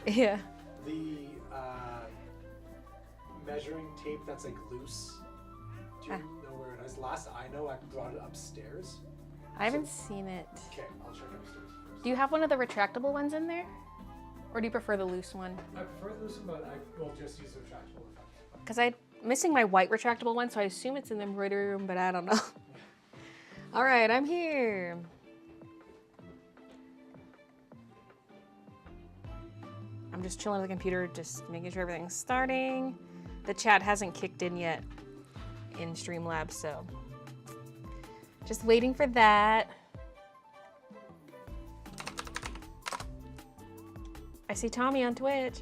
Yeah. The measuring tape that's like loose. Do you know where it is? Last I know, I brought it upstairs. I haven't seen it. Okay, I'll check upstairs first. Do you have one of the retractable ones in there? Or do you prefer the loose one? I prefer the loose one, but I will just use the retractable. Because I'm missing my white retractable one, so I assume it's in the embroidery room, but I don't know. All right, I'm here. I'm just chilling at the computer, just making sure everything's starting. The chat hasn't kicked in yet in Streamlabs, so just waiting for that. I see Tommy on Twitch.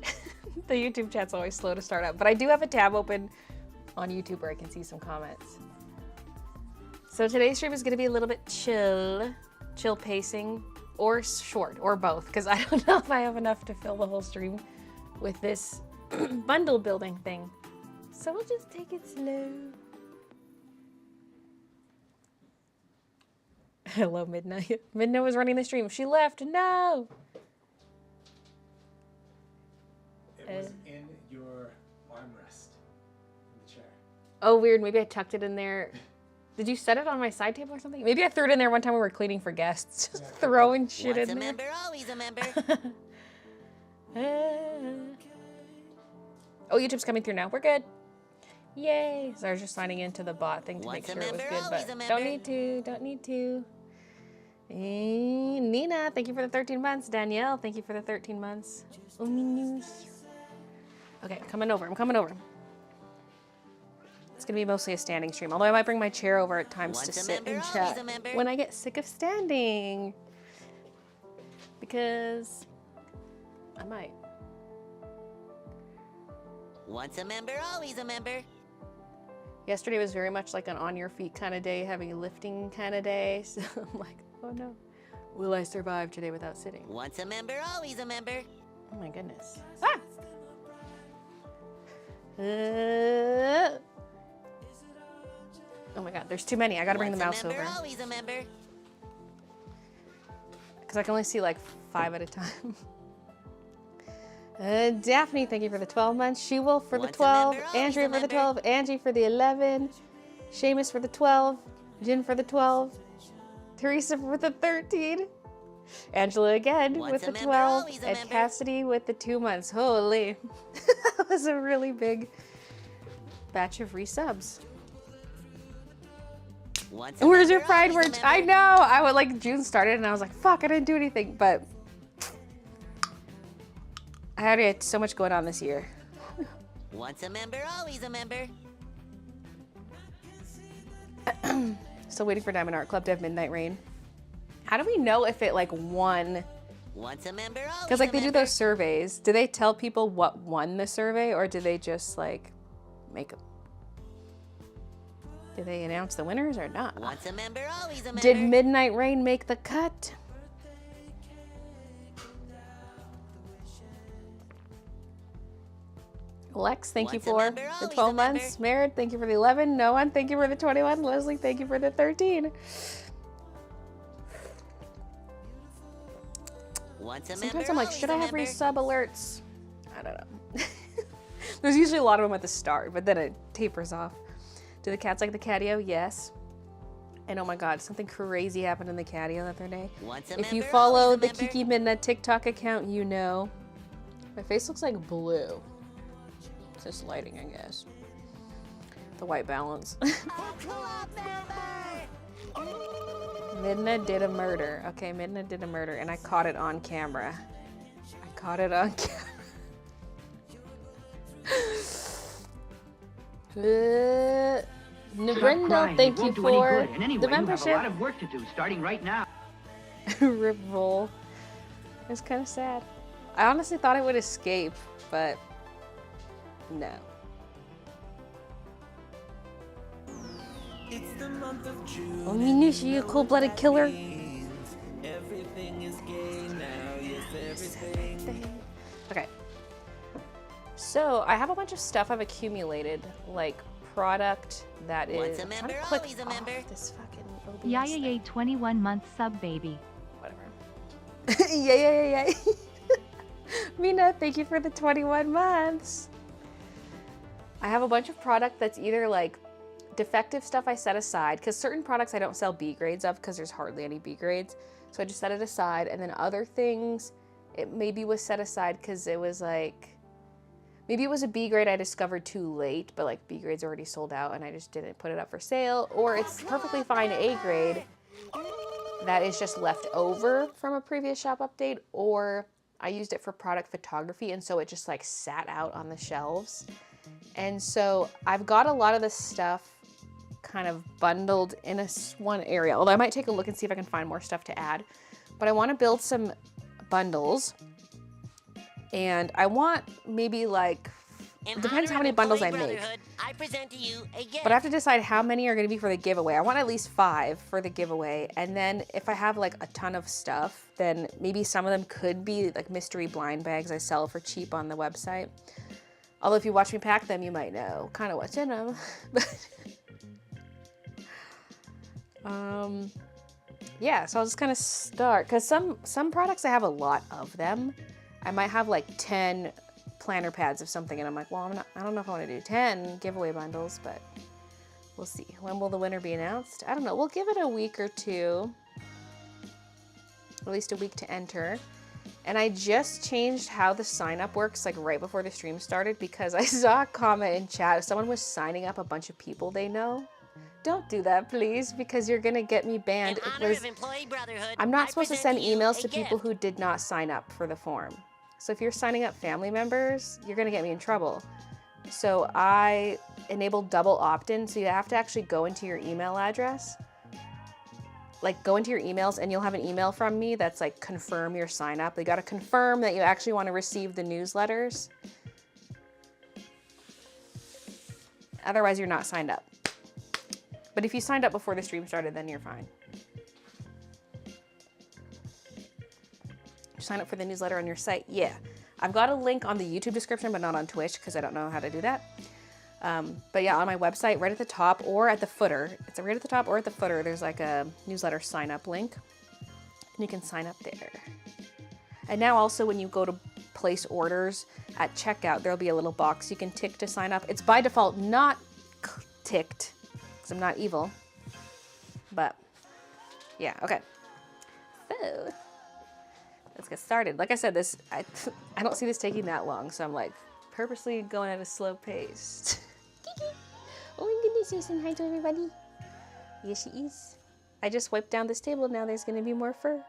The YouTube chat's always slow to start up, but I do have a tab open on YouTube where I can see some comments. So today's stream is gonna be a little bit chill pacing, or short, or both, because I don't know if I have enough to fill the whole stream with this bundle building thing. So we'll just take it slow. Hello, Midnight. Midnight was running the stream. She left. No. It was in your armrest in the chair. Oh, weird. Maybe I tucked it in there. Did you set it on my side table or something? Maybe I threw it in there one time we were cleaning for guests. Just throwing shit Once in a there. member, always a member. Oh, YouTube's coming through now. We're good. Yay. So I was just signing into the bot thing to Once make a sure it was member, good, always but a member. don't need to. Nina, thank you for the 13 months. Danielle, thank you for the 13 months. Okay, I'm coming over. It's gonna be mostly a standing stream, although I might bring my chair over at times Once to a sit member, and always chat a member. when I get sick of standing. Because I might. Once a member, always a member. Yesterday was very much like an on your feet kind of day, heavy lifting kind of day. So I'm like, oh no, will I survive today without sitting? Once a member, always a member. Oh my goodness. Ah! Oh my god, there's too many. I gotta bring the mouse Once a member, over. always a member. Because I can only see like 5 at a time. Daphne, thank you for the 12 months. She-Wolf for the Once a 12. member, always Andrea a for the member. 12. Angie for the 11. Seamus for the 12. Jin for the 12. Teresa for the 13. Angela again Once with a the member, 12. always a And member. Cassidy with the 2 months. Holy. That was a really big batch of resubs. Once a Where's your member, pride always a merch? I member. know. I would like June started and I was like, fuck, I didn't do anything. But I already had so much going on this year. Once a member, always a member. Still waiting for Diamond Art Club to have Midnight Rain. How do we know if it like won? Once a member, always Because like a they do member. those surveys. Do they tell people what won the survey or do they just like make them? Do they announce the winners or not? Once a member, always a member. Did Midnight Rain make the cut? Lex, thank you Once a for member, the always 12 a member. months. Merritt, thank you for the 11. No one, thank you for the 21. Leslie, thank you for the 13. Once a Sometimes member, I'm like, always should a I have member. resub alerts? I don't know. There's usually a lot of them at the start, but then it tapers off. Do the cats like the catio? Yes. And oh my god, something crazy happened in the catio the other day. Once a If you member, follow always a the member. Kiki Midnight TikTok account, you know. My face looks like blue. It's just lighting, I guess. The white balance. Midna did a murder. Okay, Midna did a murder, and I caught it on camera. I caught it on camera. Nabrindo, thank you for And anyway, the you have a membership. lot of work to do, starting right now. Rivol. It's kind of sad. I honestly thought it would escape, but no. It's the month of June. Oh, Minushi, you cold-blooded killer. Everything is gay now. Yes, everything. Okay. So I have a bunch of stuff I've accumulated, like product that Once is. a I'm trying to member, click always a off member. This fucking OBS Yaya thing. yay 21 month sub baby. Whatever. Yeah. Mina, thank you for the 21 months. I have a bunch of product that's either like defective stuff I set aside, because certain products I don't sell B grades of because there's hardly any B grades. So I just set it aside. And then other things, it maybe was set aside because it was like, maybe it was a B grade I discovered too late, but like B grade's already sold out and I just didn't put it up for sale. Or it's perfectly fine A grade that is just left over from a previous shop update, or I used it for product photography and so it just like sat out on the shelves. And so I've got a lot of this stuff kind of bundled in one area, although I might take a look and see if I can find more stuff to add. But I want to build some bundles, and I want maybe like, it depends how many bundles I make. I present to you a gift. But I have to decide how many are going to be for the giveaway. I want at least 5 for the giveaway. And then if I have like a ton of stuff, then maybe some of them could be like mystery blind bags I sell for cheap on the website. Although if you watch me pack them, you might know kind of what's in them. Yeah, so I'll just kind of start, because some products I have a lot of them. I might have like 10 planner pads of something, and I'm like, well, I don't know if I want to do 10 giveaway bundles, but we'll see. When will the winner be announced? I don't know. We'll give it a week or two, at least a week to enter. And I just changed how the sign up works like right before the stream started, because I saw a comment in chat. Someone was signing up a bunch of people they know. Don't do that, please, because you're gonna get me banned. I'm not supposed to send emails to people who did not sign up for the form. So if you're signing up family members, you're gonna get me in trouble. So I enabled double opt-in, so you have to actually go into your email address. Like go into your emails and you'll have an email from me that's like, confirm your sign up. You gotta confirm that you actually wanna receive the newsletters. Otherwise you're not signed up. But if you signed up before the stream started, then you're fine. Sign up for the newsletter on your site? Yeah. I've got a link on the YouTube description, but not on Twitch because I don't know how to do that. But yeah, on my website, right at the top or at the footer, it's right at the top or at the footer, there's like a newsletter sign up link. And you can sign up there. And now also when you go to place orders at checkout, there'll be a little box you can tick to sign up. It's by default not ticked, because I'm not evil. But yeah, okay. So let's get started. Like I said, I don't see this taking that long, so I'm like purposely going at a slow pace. Oh my goodness, you're saying hi to everybody. Yes, she is. I just wiped down this table, now there's gonna be more fur.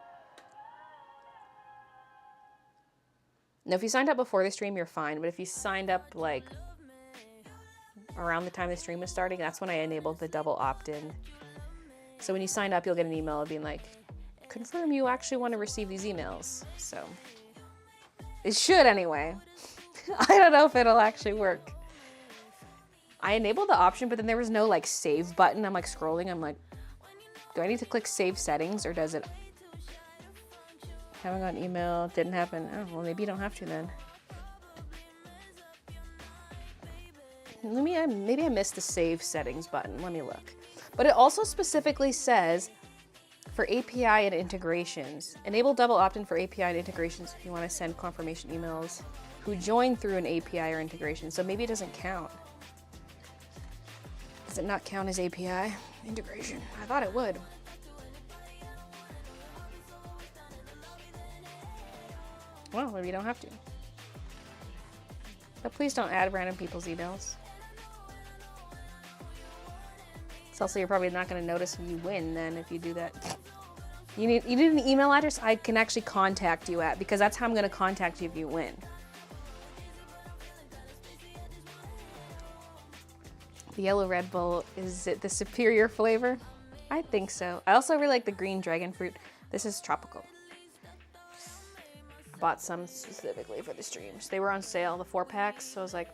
Now, if you signed up before the stream, you're fine, but if you signed up like around the time the stream was starting, that's when I enabled the double opt-in. So when you sign up, you'll get an email being like, confirm you actually want to receive these emails. So it should anyway. I don't know if it'll actually work. I enabled the option, but then there was no like save button. I'm like scrolling. I'm like, do I need to click save settings, or does it? Haven't got an email. Didn't happen. Oh, well, maybe you don't have to then. Maybe I missed the save settings button. Let me look. But it also specifically says for API and integrations, enable double opt-in for API and integrations if you want to send confirmation emails who join through an API or integration. So maybe it doesn't count. Does it not count as API integration? I thought it would. Well, maybe you don't have to. But please don't add random people's emails. It's also, you're probably not going to notice when you win then if you do that. You need an email address I can actually contact you at, because that's how I'm going to contact you if you win. The yellow Red Bull, is it the superior flavor? I think so. I also really like the green dragon fruit. This is tropical. I bought some specifically for the streams. They were on sale, the 4-packs, so I was like,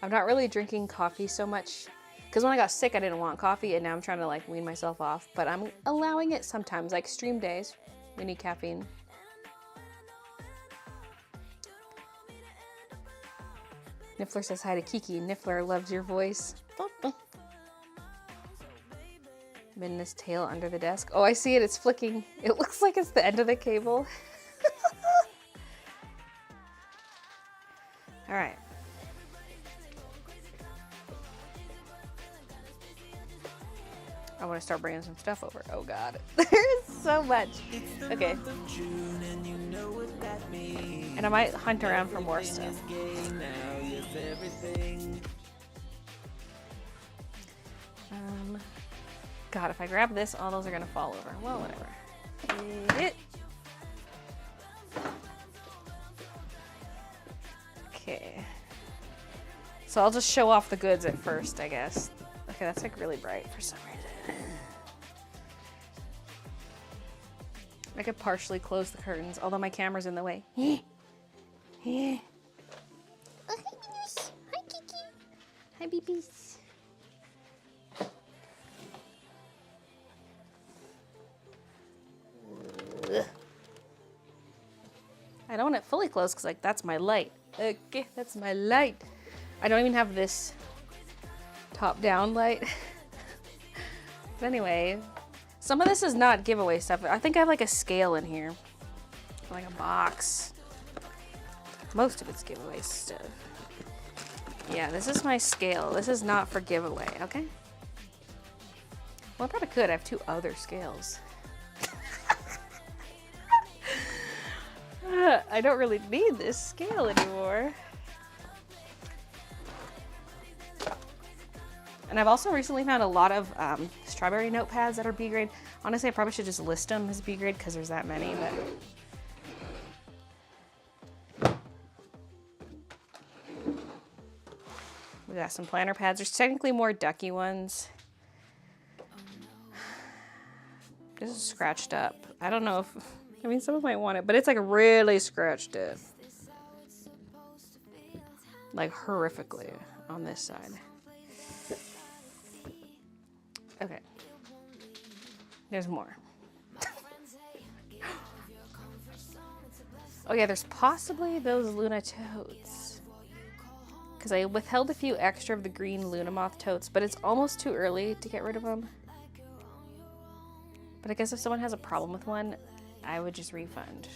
I'm not really drinking coffee so much, because when I got sick I didn't want coffee, and now I'm trying to like wean myself off, but I'm allowing it sometimes, like stream days, we need caffeine. Niffler says hi to Kiki. Niffler loves your voice. Midna's tail under the desk. Oh, I see it. It's flicking. It looks like it's the end of the cable. All right. I want to start bringing some stuff over. Oh God, there's so much. Okay. And I might hunt around for more stuff. God, if I grab this, all those are gonna fall over. Well, whatever. Okay. So I'll just show off the goods at first, I guess. Okay, that's like really bright for some reason. I could partially close the curtains, although my camera's in the way. Oh, hi, Beatrice. Hi, Kiki. Hi, babies. I don't want it fully closed because, like, that's my light. Okay, that's my light. I don't even have this top-down light. But anyway, some of this is not giveaway stuff. I think I have like a scale in here, like a box. Most of it's giveaway stuff. Yeah, this is my scale. This is not for giveaway, okay? Well, I probably could. I have 2 other scales. I don't really need this scale anymore. And I've also recently found a lot of strawberry notepads that are B grade. Honestly, I probably should just list them as B grade because there's that many, but. We got some planner pads. There's technically more ducky ones. This is scratched up. I don't know if, I mean, someone might want it, but it's like really scratched up. Like horrifically on this side. Okay. There's more. Oh yeah, there's possibly those Luna totes. Because I withheld a few extra of the green Luna Moth totes, but it's almost too early to get rid of them. But I guess if someone has a problem with one, I would just refund.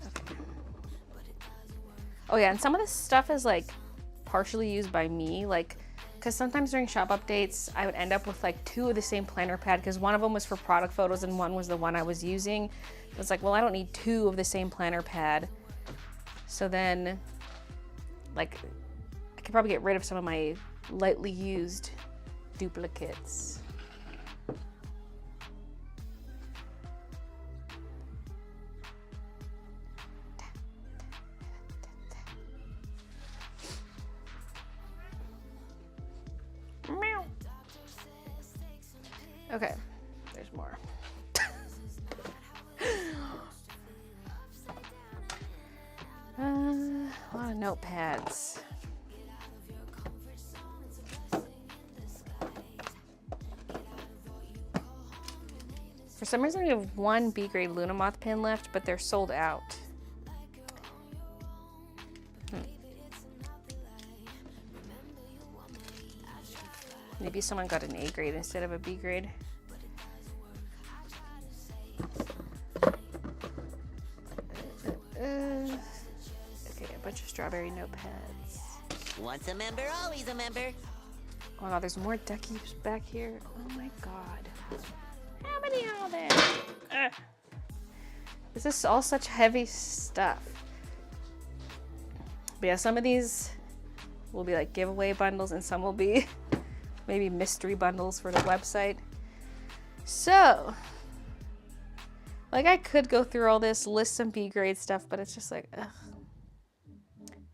Okay. Oh yeah, and some of this stuff is like partially used by me, like, because sometimes during shop updates, I would end up with like 2 of the same planner pad because one of them was for product photos and one was the one I was using. It's like, well, I don't need 2 of the same planner pad. So then, like, I could probably get rid of some of my lightly used duplicates. Okay, there's more. A lot of notepads. For some reason, we have 1 B-grade Luna Moth pin left, but they're sold out. Maybe someone got an A grade instead of a B grade. Okay, a bunch of strawberry notepads. Once a member, always a member. Oh no, there's more duckies back here. Oh my god. How many are there? This is all such heavy stuff. But yeah, some of these will be like giveaway bundles and some will be maybe mystery bundles for the website. So, like, I could go through all this, list some B grade stuff, but it's just like, ugh.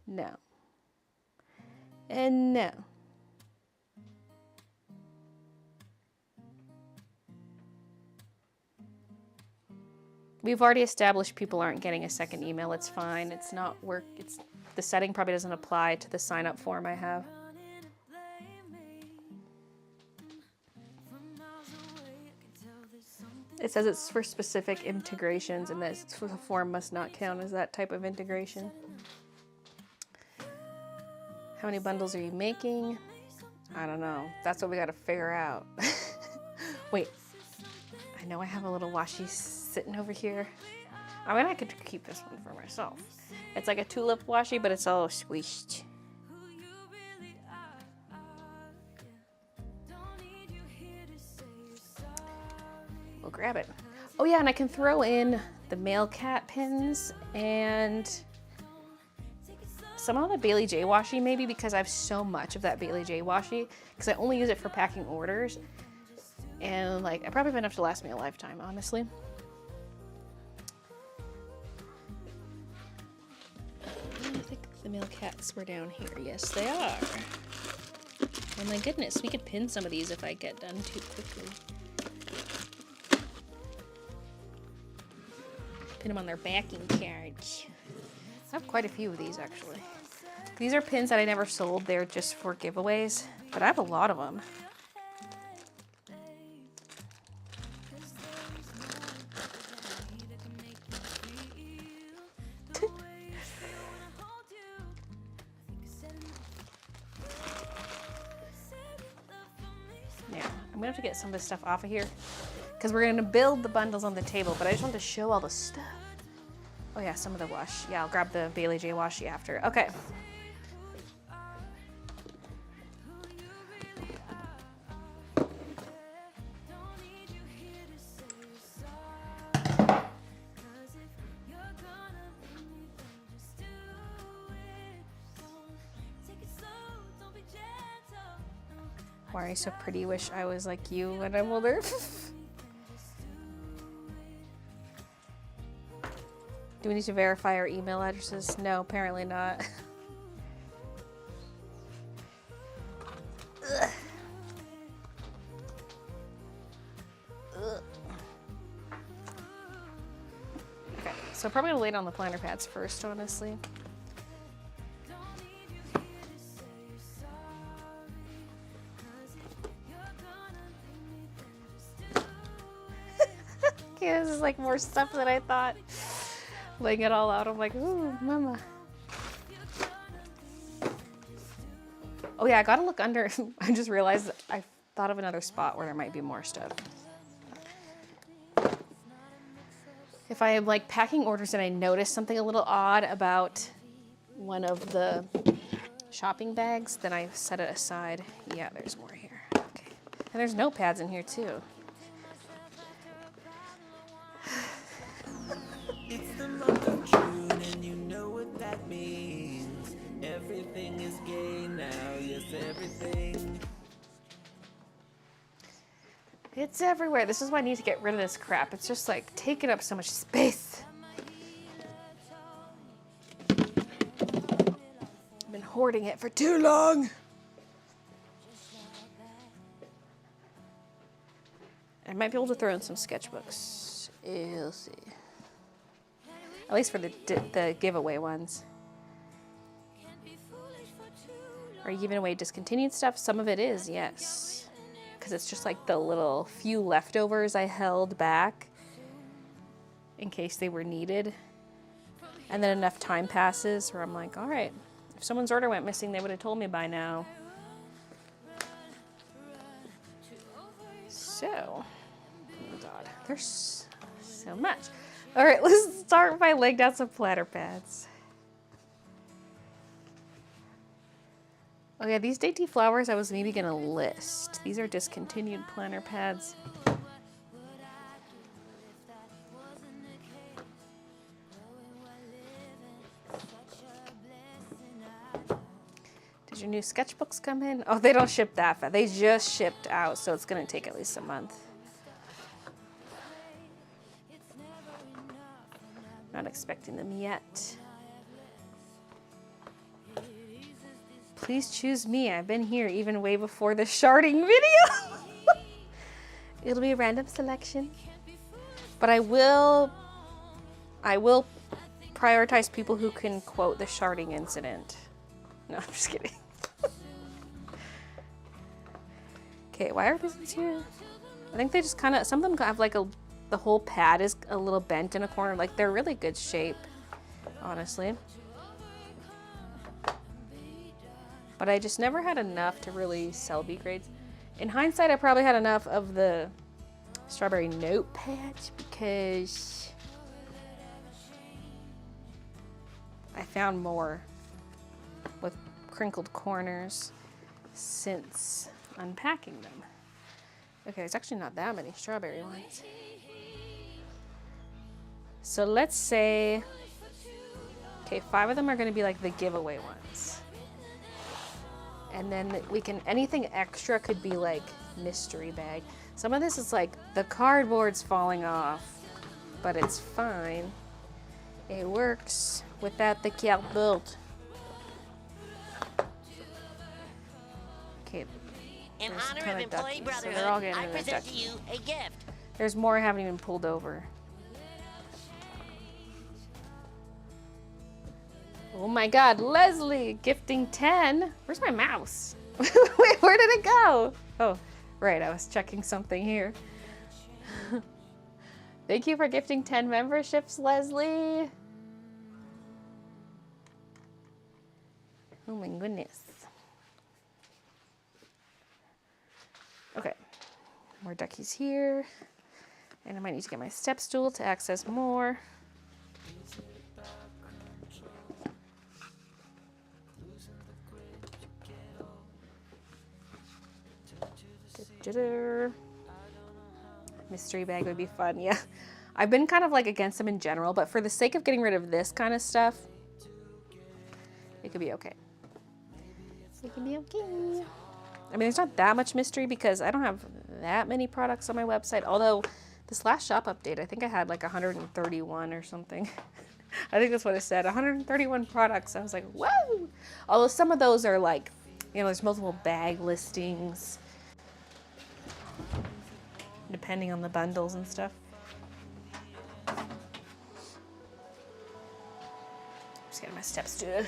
No. And no. We've already established people aren't getting a second email. It's fine. It's not work. It's the setting probably doesn't apply to the sign up form I have. It says it's for specific integrations and that the form must not count as that type of integration. How many bundles are you making? I don't know. That's what we got to figure out. Wait, I know I have a little washi sitting over here. I mean, I could keep this one for myself. It's like a tulip washi, but it's all squished. We'll grab it. Oh yeah, and I can throw in the male cat pins and some of the Baylee J washi maybe, because I have so much of that Baylee J washi because I only use it for packing orders. And like, I probably have enough to last me a lifetime, honestly. I think the male cats were down here. Yes, they are. Oh my goodness, we could pin some of these if I get done too quickly. Pin them on their backing cards. I have quite a few of these actually. These are pins that I never sold. They're just for giveaways, but I have a lot of them. Now, I'm gonna have to get some of this stuff off of here because we're gonna build the bundles on the table, but I just want to show all the stuff. Oh yeah, some of the wash. Yeah, I'll grab the Baylee J washi after. Okay. Why are you so pretty? Wish I was like you when I'm older. Do we need to verify our email addresses? No, apparently not. Ugh. Ugh. Okay, so I'm probably gonna lay down the planter pads first, honestly. Okay, this is like more stuff than I thought. Laying it all out, I'm like, ooh, mama. Oh yeah, I gotta look under. I just realized I thought of another spot where there might be more stuff. If I am like packing orders and I notice something a little odd about one of the shopping bags, then I set it aside. Yeah, there's more here. Okay. And there's notepads in here too. It's the month of June and you know what that means. Everything is gay now, yes, everything. It's everywhere. This is why I need to get rid of this crap. It's just like taking up so much space. I've been hoarding it for too long. I might be able to throw in some sketchbooks. You'll see. At least for the giveaway ones. Are you giving away discontinued stuff? Some of it is, yes. Because it's just like the little few leftovers I held back in case they were needed. And then enough time passes where I'm like, all right, if someone's order went missing, they would have told me by now. So, oh God, there's so much. All right, let's start by laying down some planter pads. Oh yeah, these dainty flowers I was maybe gonna list. These are discontinued planter pads. Did your new sketchbooks come in? Oh, they don't ship that fast. They just shipped out, so it's gonna take at least a month. Not expecting them yet. Please choose me. I've been here even way before the sharding video. It'll be a random selection. But I will prioritize people who can quote the sharding incident. No, I'm just kidding. Okay, why are these here? I think they just kind of, some of them have like the whole pad is a little bent in a corner. Like they're really good shape, honestly. But I just never had enough to really sell B grades. In hindsight, I probably had enough of the strawberry notepads because I found more with crinkled corners since unpacking them. Okay, it's actually not that many strawberry ones. So let's say, okay, 5 of them are gonna be like the giveaway ones. And then we can, anything extra could be like mystery bag. Some of this is like the cardboard's falling off, but it's fine. It works without the cardboard. Okay. In There's a honor ton of of Employee duckies, so they're all Brotherhood, getting I a present to ducky. you a gift. There's more I haven't even pulled over. Oh my God, Leslie, gifting 10. Where's my mouse? Wait, where did it go? Oh, right, I was checking something here. Thank you for gifting 10 memberships, Leslie. Oh my goodness. Okay, more duckies here. And I might need to get my step stool to access more. Mystery bag would be fun, yeah. I've been kind of like against them in general, but for the sake of getting rid of this kind of stuff, it could be okay. It could be okay. I mean, there's not that much mystery because I don't have that many products on my website. Although this last shop update, I think I had like 131 or something. I think that's what it said, 131 products. I was like, whoa! Although some of those are like, you know, there's multiple bag listings, depending on the bundles and stuff. Just getting my steps stool.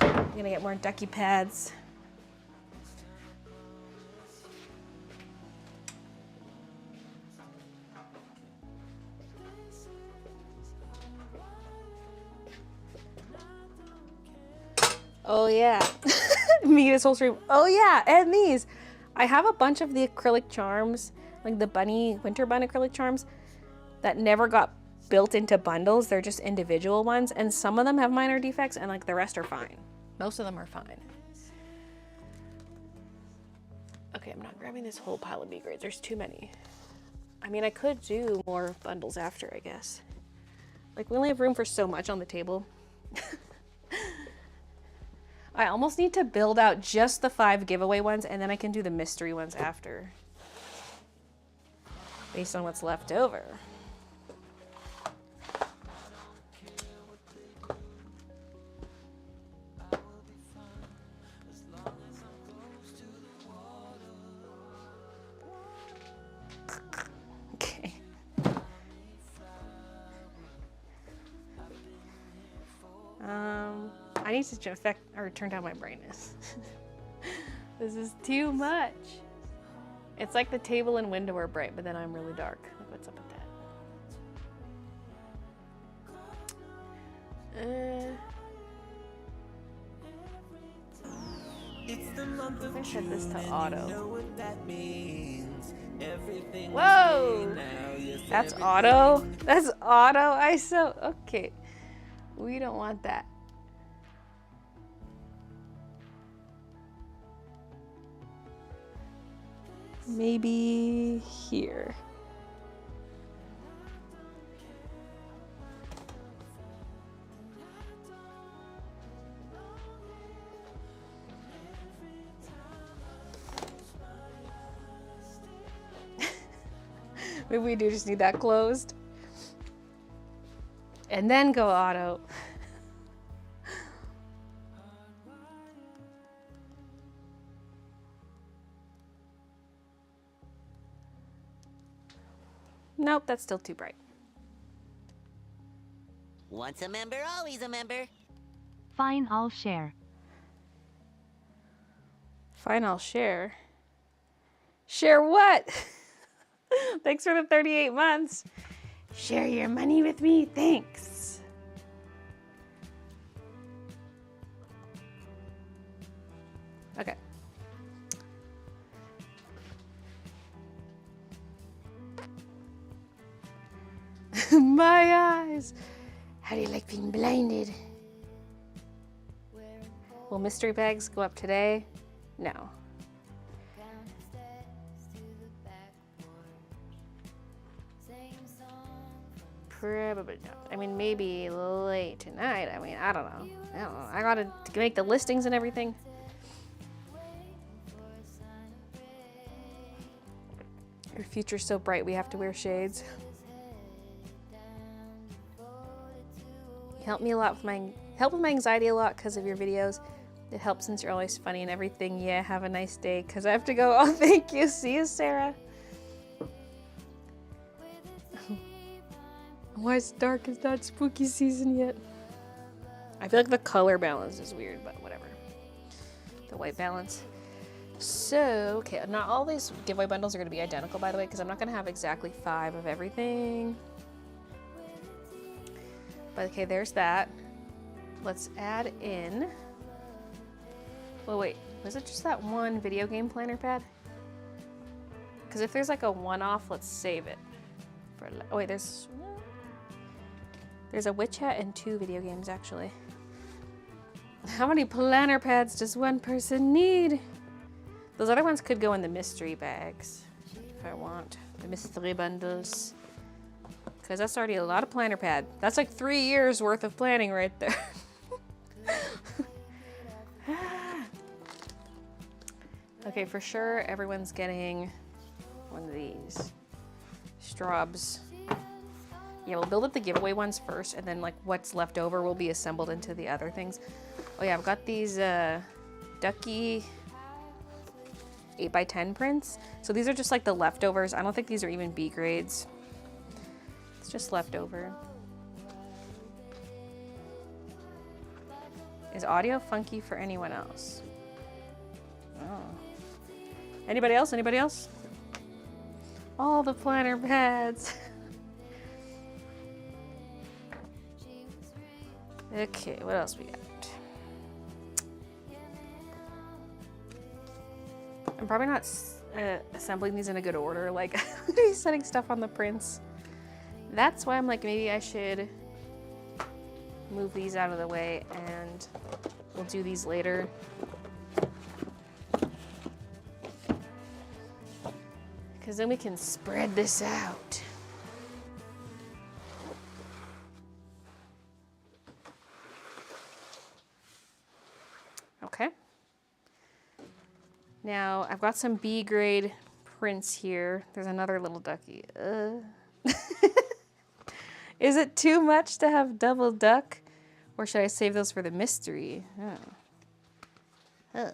I'm gonna get more ducky pads. Oh yeah, me this whole stream. Oh yeah, and these. I have a bunch of the acrylic charms, like the bunny winter bun acrylic charms, that never got built into bundles. They're just individual ones, and some of them have minor defects, and like the rest are fine. Most of them are fine. Okay, I'm not grabbing this whole pile of B grades. There's too many. I mean, I could do more bundles after, I guess. Like, we only have room for so much on the table. I almost need to build out just the 5 giveaway ones, and then I can do the mystery ones after, based on what's left over. Okay. I need to affect or turn down my brightness. This is too much. It's like the table and window are bright, but then I'm really dark. Like, what's up with that? I set this to auto. Whoa! That's auto? That's auto ISO? Okay. We don't want that. Maybe here. Maybe we do just need that closed. And then go auto. Nope, that's still too bright. Once a member, always a member. Fine, I'll share. Fine, I'll share. Share what? Thanks for the 38 months. Share your money with me, thanks. Okay. My eyes. How do you like being blinded? Will mystery bags go up today? No. Probably not. I mean, maybe late tonight. I mean, I don't know. I gotta make the listings and everything. Your future's so bright we have to wear shades. You help me a lot with my anxiety a lot because of your videos. It helps since you're always funny and everything. Yeah, have a nice day because I have to go. Oh, thank you. See you, Sarah. Why it's dark? It's not spooky season yet. I feel like the color balance is weird, but whatever. The white balance. So, okay, not all these giveaway bundles are going to be identical, by the way, because I'm not going to have exactly 5 of everything. But okay, there's that. Let's add in. Well, wait, was it just that one video game planner pad? Because if there's like a one-off, let's save it. Oh wait, there's a witch hat and 2 video games actually. How many planner pads does one person need? Those other ones could go in the mystery bags if I want. The mystery bundles. Because that's already a lot of planner pad. That's like 3 years worth of planning right there. Okay, for sure everyone's getting one of these. Straubs. Yeah, we'll build up the giveaway ones first, and then like what's left over will be assembled into the other things. Oh yeah, I've got these Ducky 8x10 prints. So these are just like the leftovers. I don't think these are even B grades. It's just leftover. Is audio funky for anyone else? Oh. Anybody else? Anybody else? All the planner pads. Okay, what else we got? I'm probably not assembling these in a good order. Like, I'm gonna be setting stuff on the prints. That's why I'm like, maybe I should move these out of the way and we'll do these later. Because then we can spread this out. Okay. Now, I've got some B grade prints here. There's another little ducky. Is it too much to have double duck? Or should I save those for the mystery? Oh.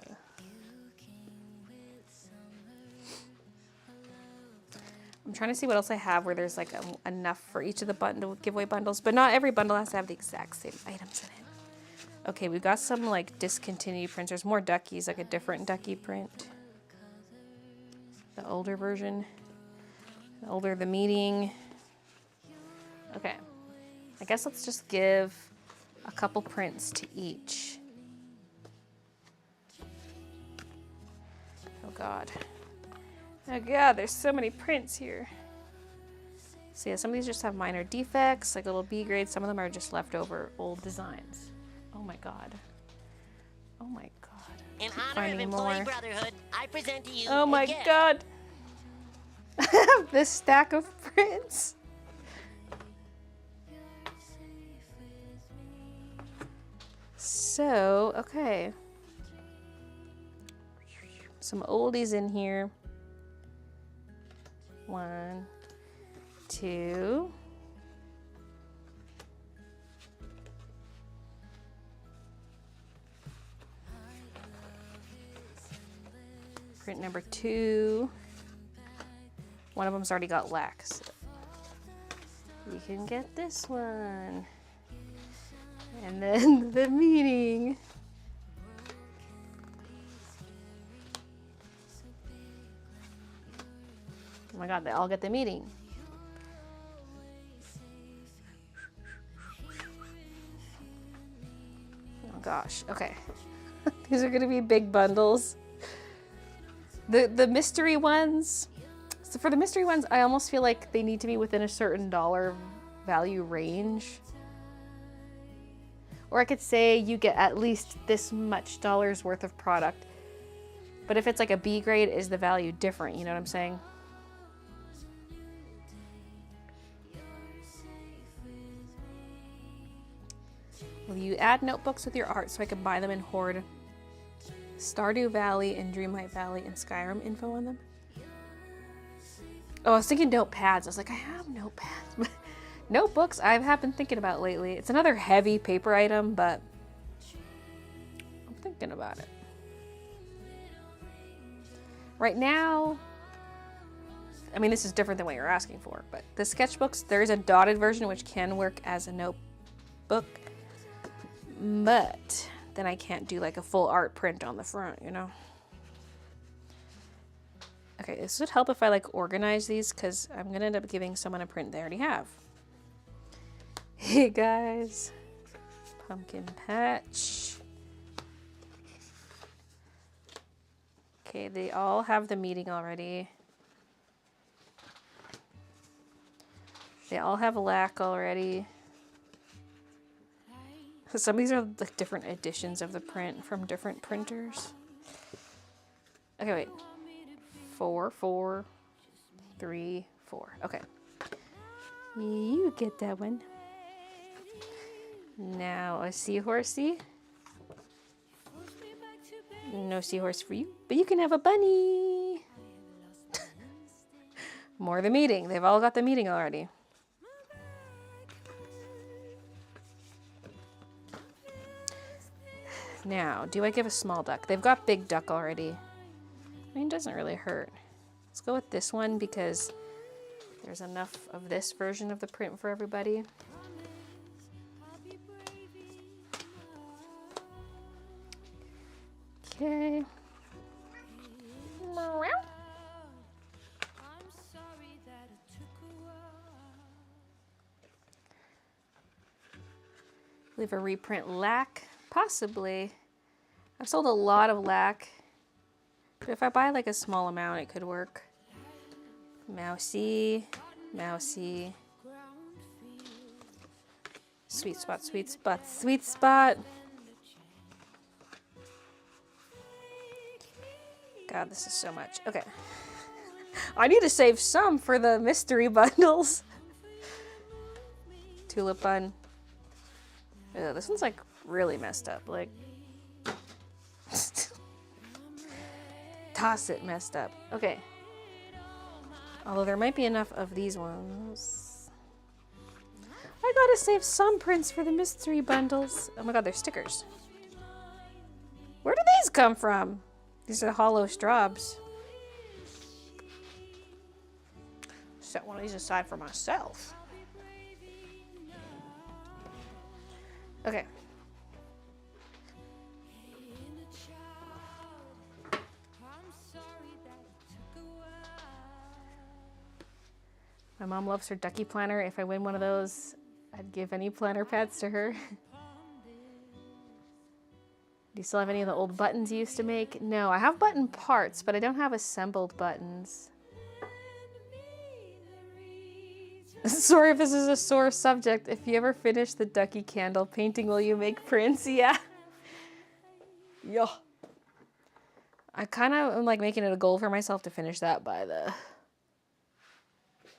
I'm trying to see what else I have where there's like enough for each of the giveaway bundles, but not every bundle has to have the exact same items in it. Okay, we've got some like discontinued prints. There's more duckies, like a different ducky print. The older version. The older the meeting. Okay. I guess let's just give a couple prints to each. Oh God. Oh God, there's so many prints here. So yeah, some of these just have minor defects, like little B grades. Some of them are just leftover old designs. Oh my God. Oh my God. In honor of Employee Brotherhood, I present to you oh my a gift. God. I have this stack of prints. So, okay. Some oldies in here. 1, 2. Print number 2. One of them's already got lax. You can get this one. And then the meeting. Oh my God, they all get the meeting. Oh gosh, okay. These are gonna be big bundles. The mystery ones, so for the mystery ones, I almost feel like they need to be within a certain dollar value range. Or I could say you get at least this much dollars worth of product. But if it's like a B grade, is the value different? You know what I'm saying? Will you add notebooks with your art so I can buy them in Horde? Stardew Valley and Dreamlight Valley and Skyrim info on them? Oh, I was thinking notepads. I was like, I have notepads. Notebooks I have been thinking about lately. It's another heavy paper item, but I'm thinking about it. Right now, I mean, this is different than what you're asking for, but the sketchbooks, there is a dotted version which can work as a notebook, but then I can't do like a full art print on the front, you know? Okay, this would help if I like organize these because I'm gonna end up giving someone a print they already have. Hey guys, pumpkin patch. Okay, they all have the meeting already. They all have lack already. Some of these are the different editions of the print from different printers. Okay, wait. 4, 4, 3, 4. Okay. You get that one. Now a seahorsey. No seahorse for you, but you can have a bunny. More the meeting. They've all got the meeting already. Now, do I give a small duck? They've got big duck already. I mean, it doesn't really hurt. Let's go with this one because there's enough of this version of the print for everybody. Okay. Leave a reprint lac, possibly. I've sold a lot of lac, but if I buy like a small amount, it could work. Mousy, mousy. Sweet spot, sweet spot, sweet spot. God, this is so much. Okay. I need to save some for the mystery bundles. Tulip bun. Ew, this one's like really messed up. Like, toss it messed up. Okay. Although there might be enough of these ones. I gotta save some prints for the mystery bundles. Oh my god, they're stickers. Where do these come from? These are hollow straws. Set one of these aside for myself. Okay. My mom loves her ducky planner. If I win one of those, I'd give any planner pads to her. Do you still have any of the old buttons you used to make? No, I have button parts, but I don't have assembled buttons. Sorry if this is a sore subject. If you ever finish the ducky candle painting, will you make prints? Yeah. Yo. I kind of am like making it a goal for myself to finish that by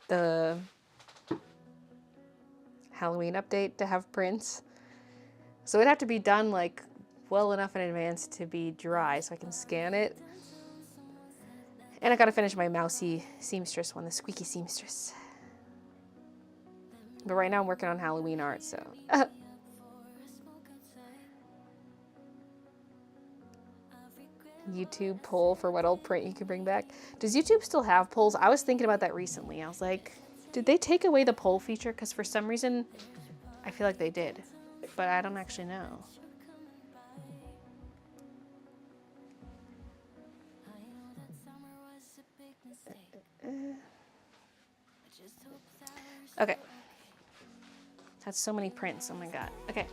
the Halloween update to have prints. So it'd have to be done like well enough in advance to be dry so I can scan it. And I gotta finish my mousy seamstress one, the squeaky seamstress. But right now I'm working on Halloween art, so. YouTube poll for what old print you can bring back. Does YouTube still have polls? I was thinking about that recently. I was like, did they take away the poll feature? Because for some reason, I feel like they did. But I don't actually know. Okay. That's so many prints. Oh my god. Okay.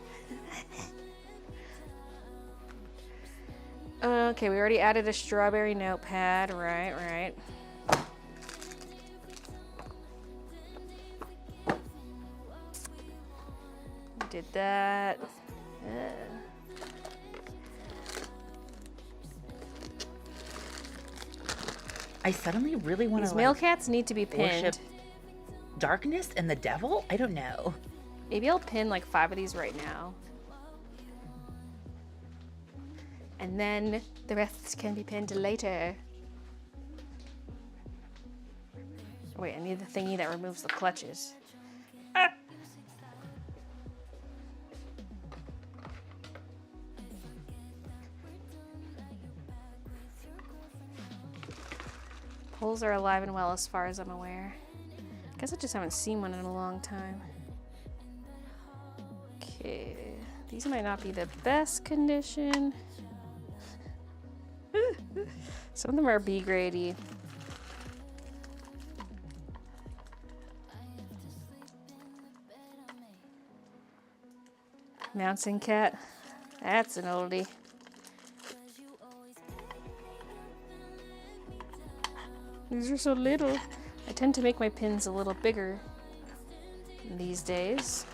Okay, we already added a strawberry notepad. Right. Did that. I suddenly really want These to male cats need to be pinned. worship darkness and the devil. I don't know. Maybe I'll pin like 5 of these right now. And then the rest can be pinned later. Wait, I need the thingy that removes the clutches. Ah! Poles are alive and well as far as I'm aware. I guess I just haven't seen one in a long time. Okay, these might not be the best condition. Some of them are B grade-y. Mountain cat, that's an oldie. These are so little. I tend to make my pins a little bigger these days.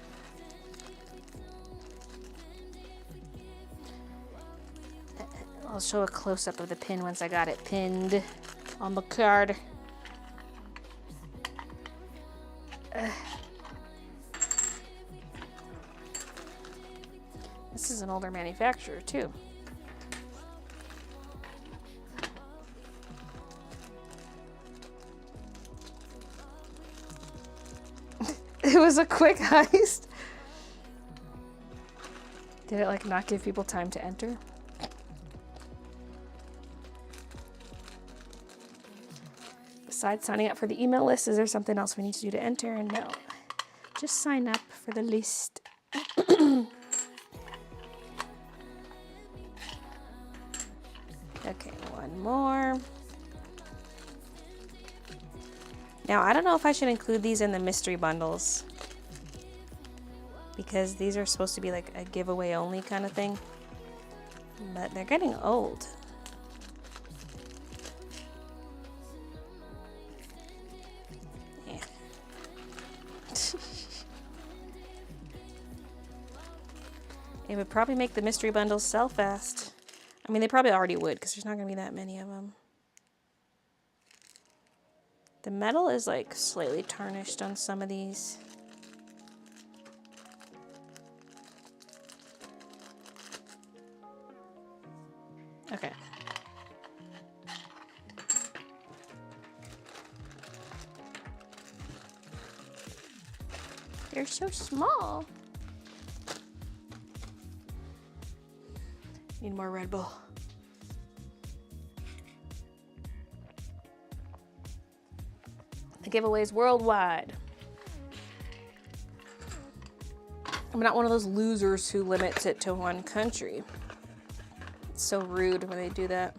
I'll show a close-up of the pin once I got it pinned on the card. This is an older manufacturer too. It was a quick heist. Did it like not give people time to enter? Besides signing up for the email list, is there something else we need to do to enter? And no, just sign up for the list. Okay, one more. Now, I don't know if I should include these in the mystery bundles because these are supposed to be like a giveaway only kind of thing, but they're getting old. Yeah. It would probably make the mystery bundles sell fast. I mean, they probably already would because there's not going to be that many of them. The metal is like slightly tarnished on some of these. Okay. They're so small. Need more Red Bull. The giveaways worldwide. I'm not one of those losers who limits it to one country. It's so rude when they do that.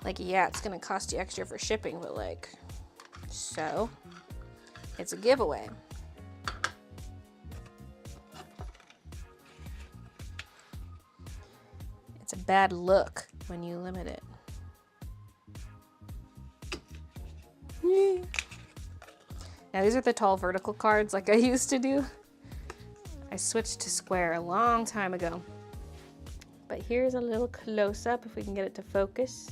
Like, yeah, it's gonna cost you extra for shipping, but like, so it's a giveaway. It's a bad look when you limit it. Now these are the tall vertical cards like I used to do. I switched to square a long time ago. But here's a little close-up if we can get it to focus.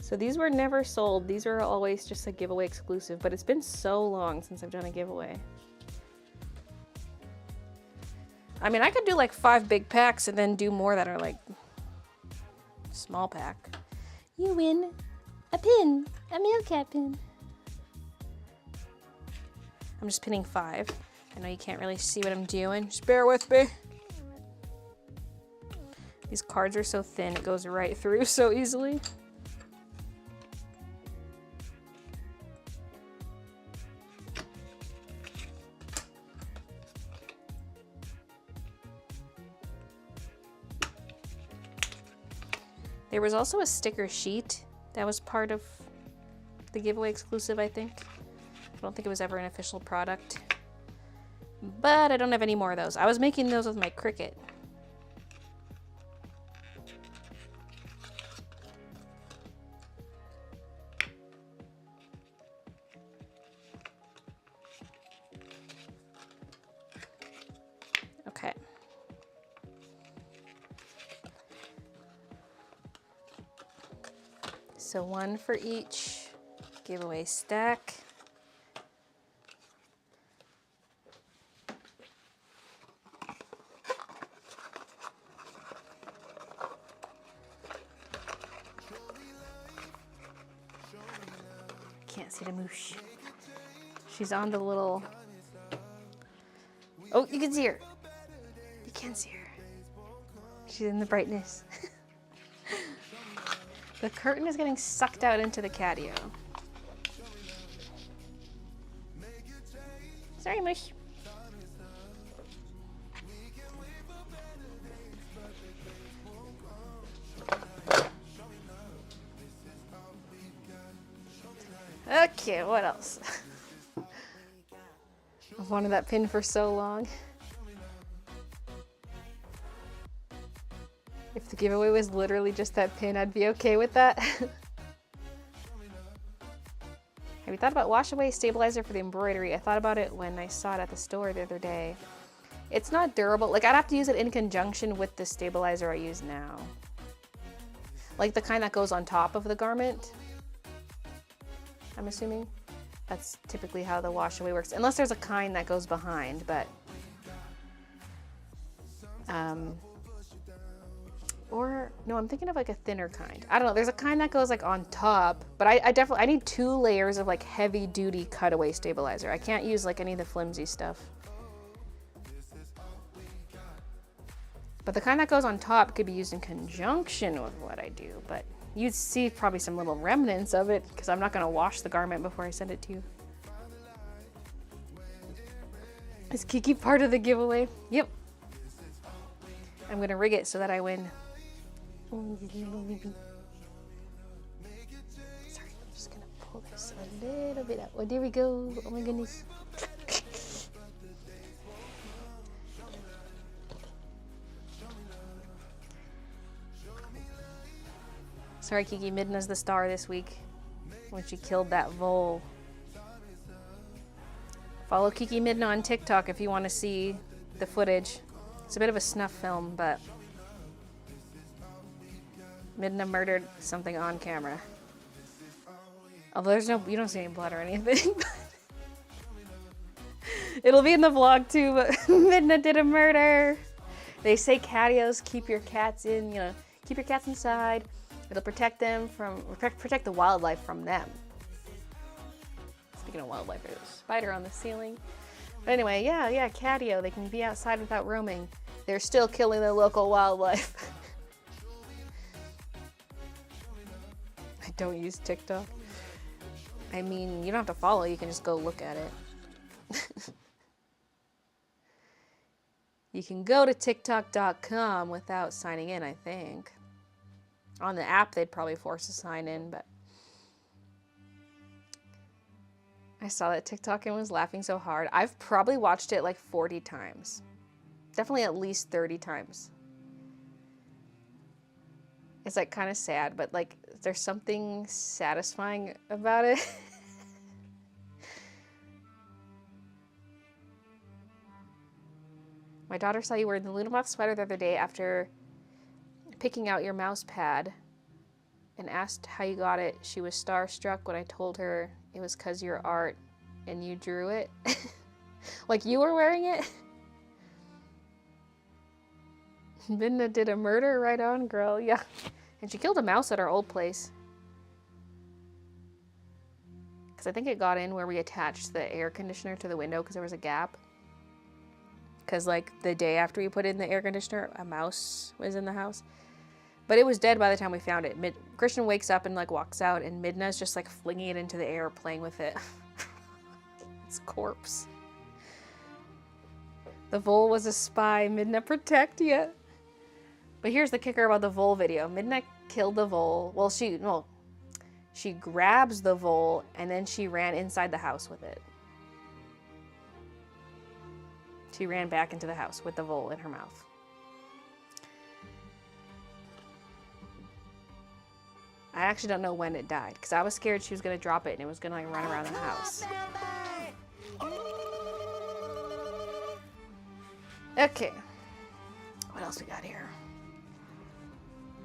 So these were never sold. These are always just a giveaway exclusive, but it's been so long since I've done a giveaway. I mean, I could do like 5 big packs and then do more that are like small pack. You win a pin, a mealcat pin. I'm just pinning 5. I know you can't really see what I'm doing. Just bear with me. These cards are so thin, it goes right through so easily. There was also a sticker sheet that was part of the giveaway exclusive, I think. I don't think it was ever an official product. But I don't have any more of those. I was making those with my Cricut. So one for each giveaway stack. Can't see the moosh. She's on the little... Oh, you can see her. You can see her. She's in the brightness. The curtain is getting sucked out into the catio. Sorry, mush. Okay, what else? I've wanted that pin for so long. If the giveaway was literally just that pin, I'd be okay with that. Have you thought about wash away stabilizer for the embroidery? I thought about it when I saw it at the store the other day. It's not durable. Like, I'd have to use it in conjunction with the stabilizer I use now. Like the kind that goes on top of the garment. I'm assuming. That's typically how the wash away works. Unless there's a kind that goes behind, but... Or, no, I'm thinking of like a thinner kind. I don't know, there's a kind that goes like on top, but I definitely, I need 2 layers of like heavy duty cutaway stabilizer. I can't use like any of the flimsy stuff. But the kind that goes on top could be used in conjunction with what I do, but you'd see probably some little remnants of it because I'm not gonna wash the garment before I send it to you. Is Kiki part of the giveaway? Yep. I'm gonna rig it so that I win. Sorry, I'm just gonna pull this a little bit out. Oh, there we go. Oh my goodness. Sorry, Kiki. Midna's the star this week when she killed that vole. Follow Kiki Midna on TikTok if you want to see the footage. It's a bit of a snuff film, but Midna murdered something on camera. Although there's no, you don't see any blood or anything. It'll be in the vlog too, but Midna did a murder. They say catios keep your cats in, you know, keep your cats inside. It'll protect them from, protect the wildlife from them. Speaking of wildlife, there's a spider on the ceiling. But anyway, yeah, catio. They can be outside without roaming. They're still killing the local wildlife. I don't use TikTok. I mean, you don't have to follow, you can just go look at it. You can go to TikTok.com without signing in, I think. On the app, they'd probably force a sign in, but I saw that TikTok and was laughing so hard. I've probably watched it like 40 times. Definitely at least 30 times. It's like kind of sad, but like there's something satisfying about it. My daughter saw you wearing the Luna Moth sweater the other day after picking out your mouse pad and asked how you got it. She was starstruck when I told her it was 'cause your art and you drew it. Like you were wearing it? Midna did a murder, right on, girl. Yeah. And she killed a mouse at our old place. Because I think it got in where we attached the air conditioner to the window because there was a gap. Because like the day after we put in the air conditioner, a mouse was in the house. But it was dead by the time we found it. Christian wakes up and like walks out and Midna's just like flinging it into the air, playing with it. It's a corpse. The vole was a spy. Midna, protect you. But here's the kicker about the vole video. Midna killed the vole. Well, she grabs the vole and then she ran inside the house with it. She ran back into the house with the vole in her mouth. I actually don't know when it died because I was scared she was gonna drop it and it was gonna like run around the house. Okay, what else we got here?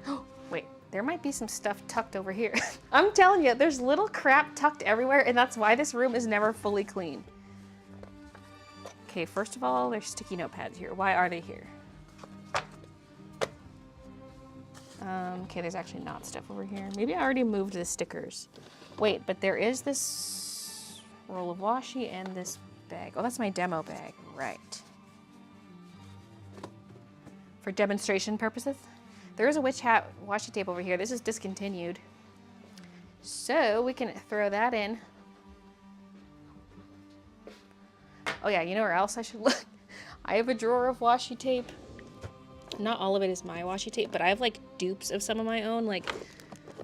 Oh, wait, There might be some stuff tucked over here. I'm telling you, there's little crap tucked everywhere, and that's why this room is never fully clean. Okay, first of all, there's sticky notepads here. Why are they here? Okay, there's actually not stuff over here. Maybe I already moved the stickers. Wait, but there is this roll of washi and this bag. Oh, that's my demo bag, right. For demonstration purposes. There is a witch hat washi tape over here. This is discontinued. So we can throw that in. Oh yeah, you know where else I should look? I have a drawer of washi tape. Not all of it is my washi tape, but I have like dupes of some of my own. Like,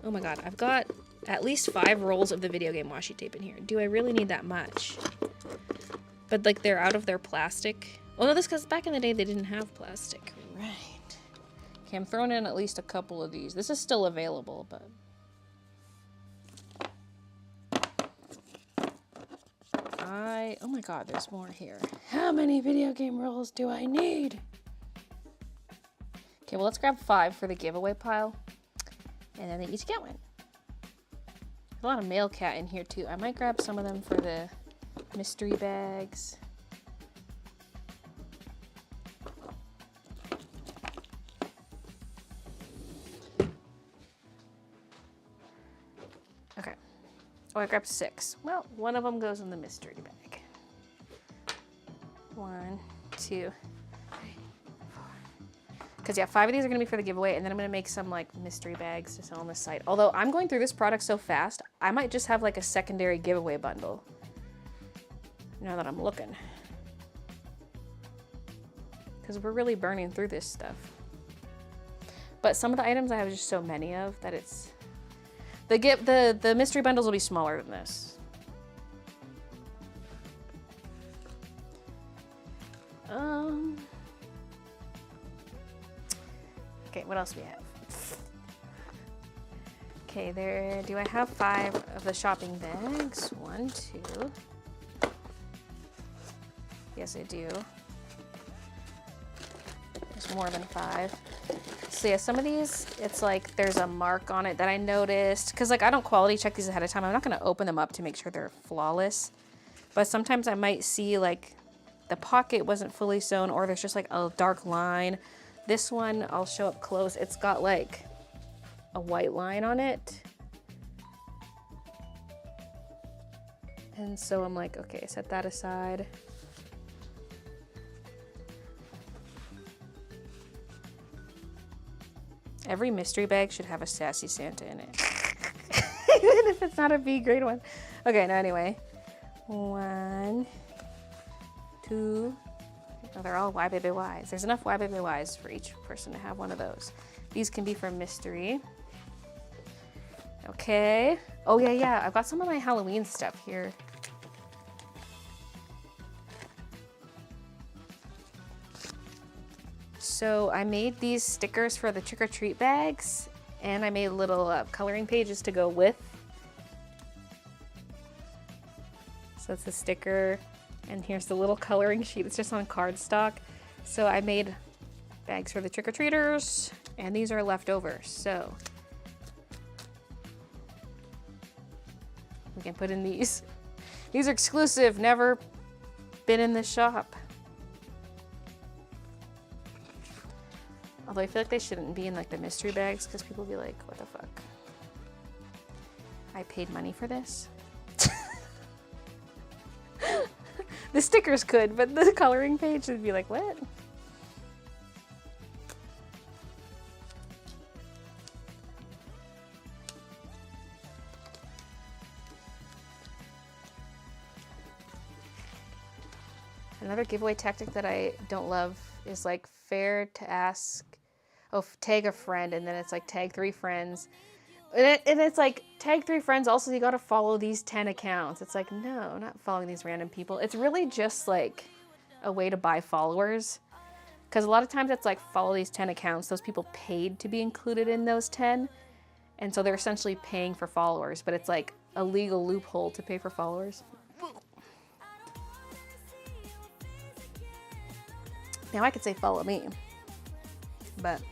oh my god, I've got at least 5 rolls of the video game washi tape in here. Do I really need that much? But like they're out of their plastic. Oh no, this because back in the day they didn't have plastic. Right. Okay, I'm throwing in at least a couple of these. This is still available, but... oh my god, there's more here. How many video game rolls do I need? Okay, well let's grab 5 for the giveaway pile. And then they each get one. A lot of male cat in here too. I might grab some of them for the mystery bags. Okay. Oh, I grabbed 6. Well, one of them goes in the mystery bag. 1, 2, 3, 4. Because yeah, 5 of these are gonna be for the giveaway, and then I'm gonna make some like mystery bags to sell on the site. Although I'm going through this product so fast, I might just have like a secondary giveaway bundle. Now that I'm looking. Because we're really burning through this stuff. But some of the items I have just so many of that it's... The mystery bundles will be smaller than this. Okay, what else we have? Okay, there. Do I have 5 of the shopping bags? 1, 2. Yes, I do. There's more than 5. So yeah, some of these, it's like there's a mark on it that I noticed. Because like I don't quality check these ahead of time. I'm not going to open them up to make sure they're flawless. But sometimes I might see like the pocket wasn't fully sewn, or there's just like a dark line. This one, I'll show up close. It's got like a white line on it. And so I'm like, okay, set that aside. Every mystery bag should have a sassy Santa in it. Even if it's not a B grade one. Okay, no, anyway. 1, 2. Oh, they're all Y Baby Ys. There's enough Y Baby Ys for each person to have one of those. These can be for mystery. Okay. Oh, yeah. I've got some of my Halloween stuff here. So I made these stickers for the trick-or-treat bags, and I made little coloring pages to go with. So it's a sticker, and here's the little coloring sheet. It's just on cardstock. So I made bags for the trick-or-treaters, and these are left over. So we can put in these. These are exclusive, never been in the shop. Although I feel like they shouldn't be in like the mystery bags because people will be like, what the fuck? I paid money for this? The stickers could, but the coloring page would be like, what? Another giveaway tactic that I don't love is like fair to ask, oh, tag a friend, and then it's like tag 3 friends. And it's like tag 3 friends, also you gotta follow these 10 accounts. It's like, no, not following these random people. It's really just like a way to buy followers. Because a lot of times it's like follow these 10 accounts. Those people paid to be included in those 10. And so they're essentially paying for followers, but it's like a legal loophole to pay for followers. Now I could say follow me, but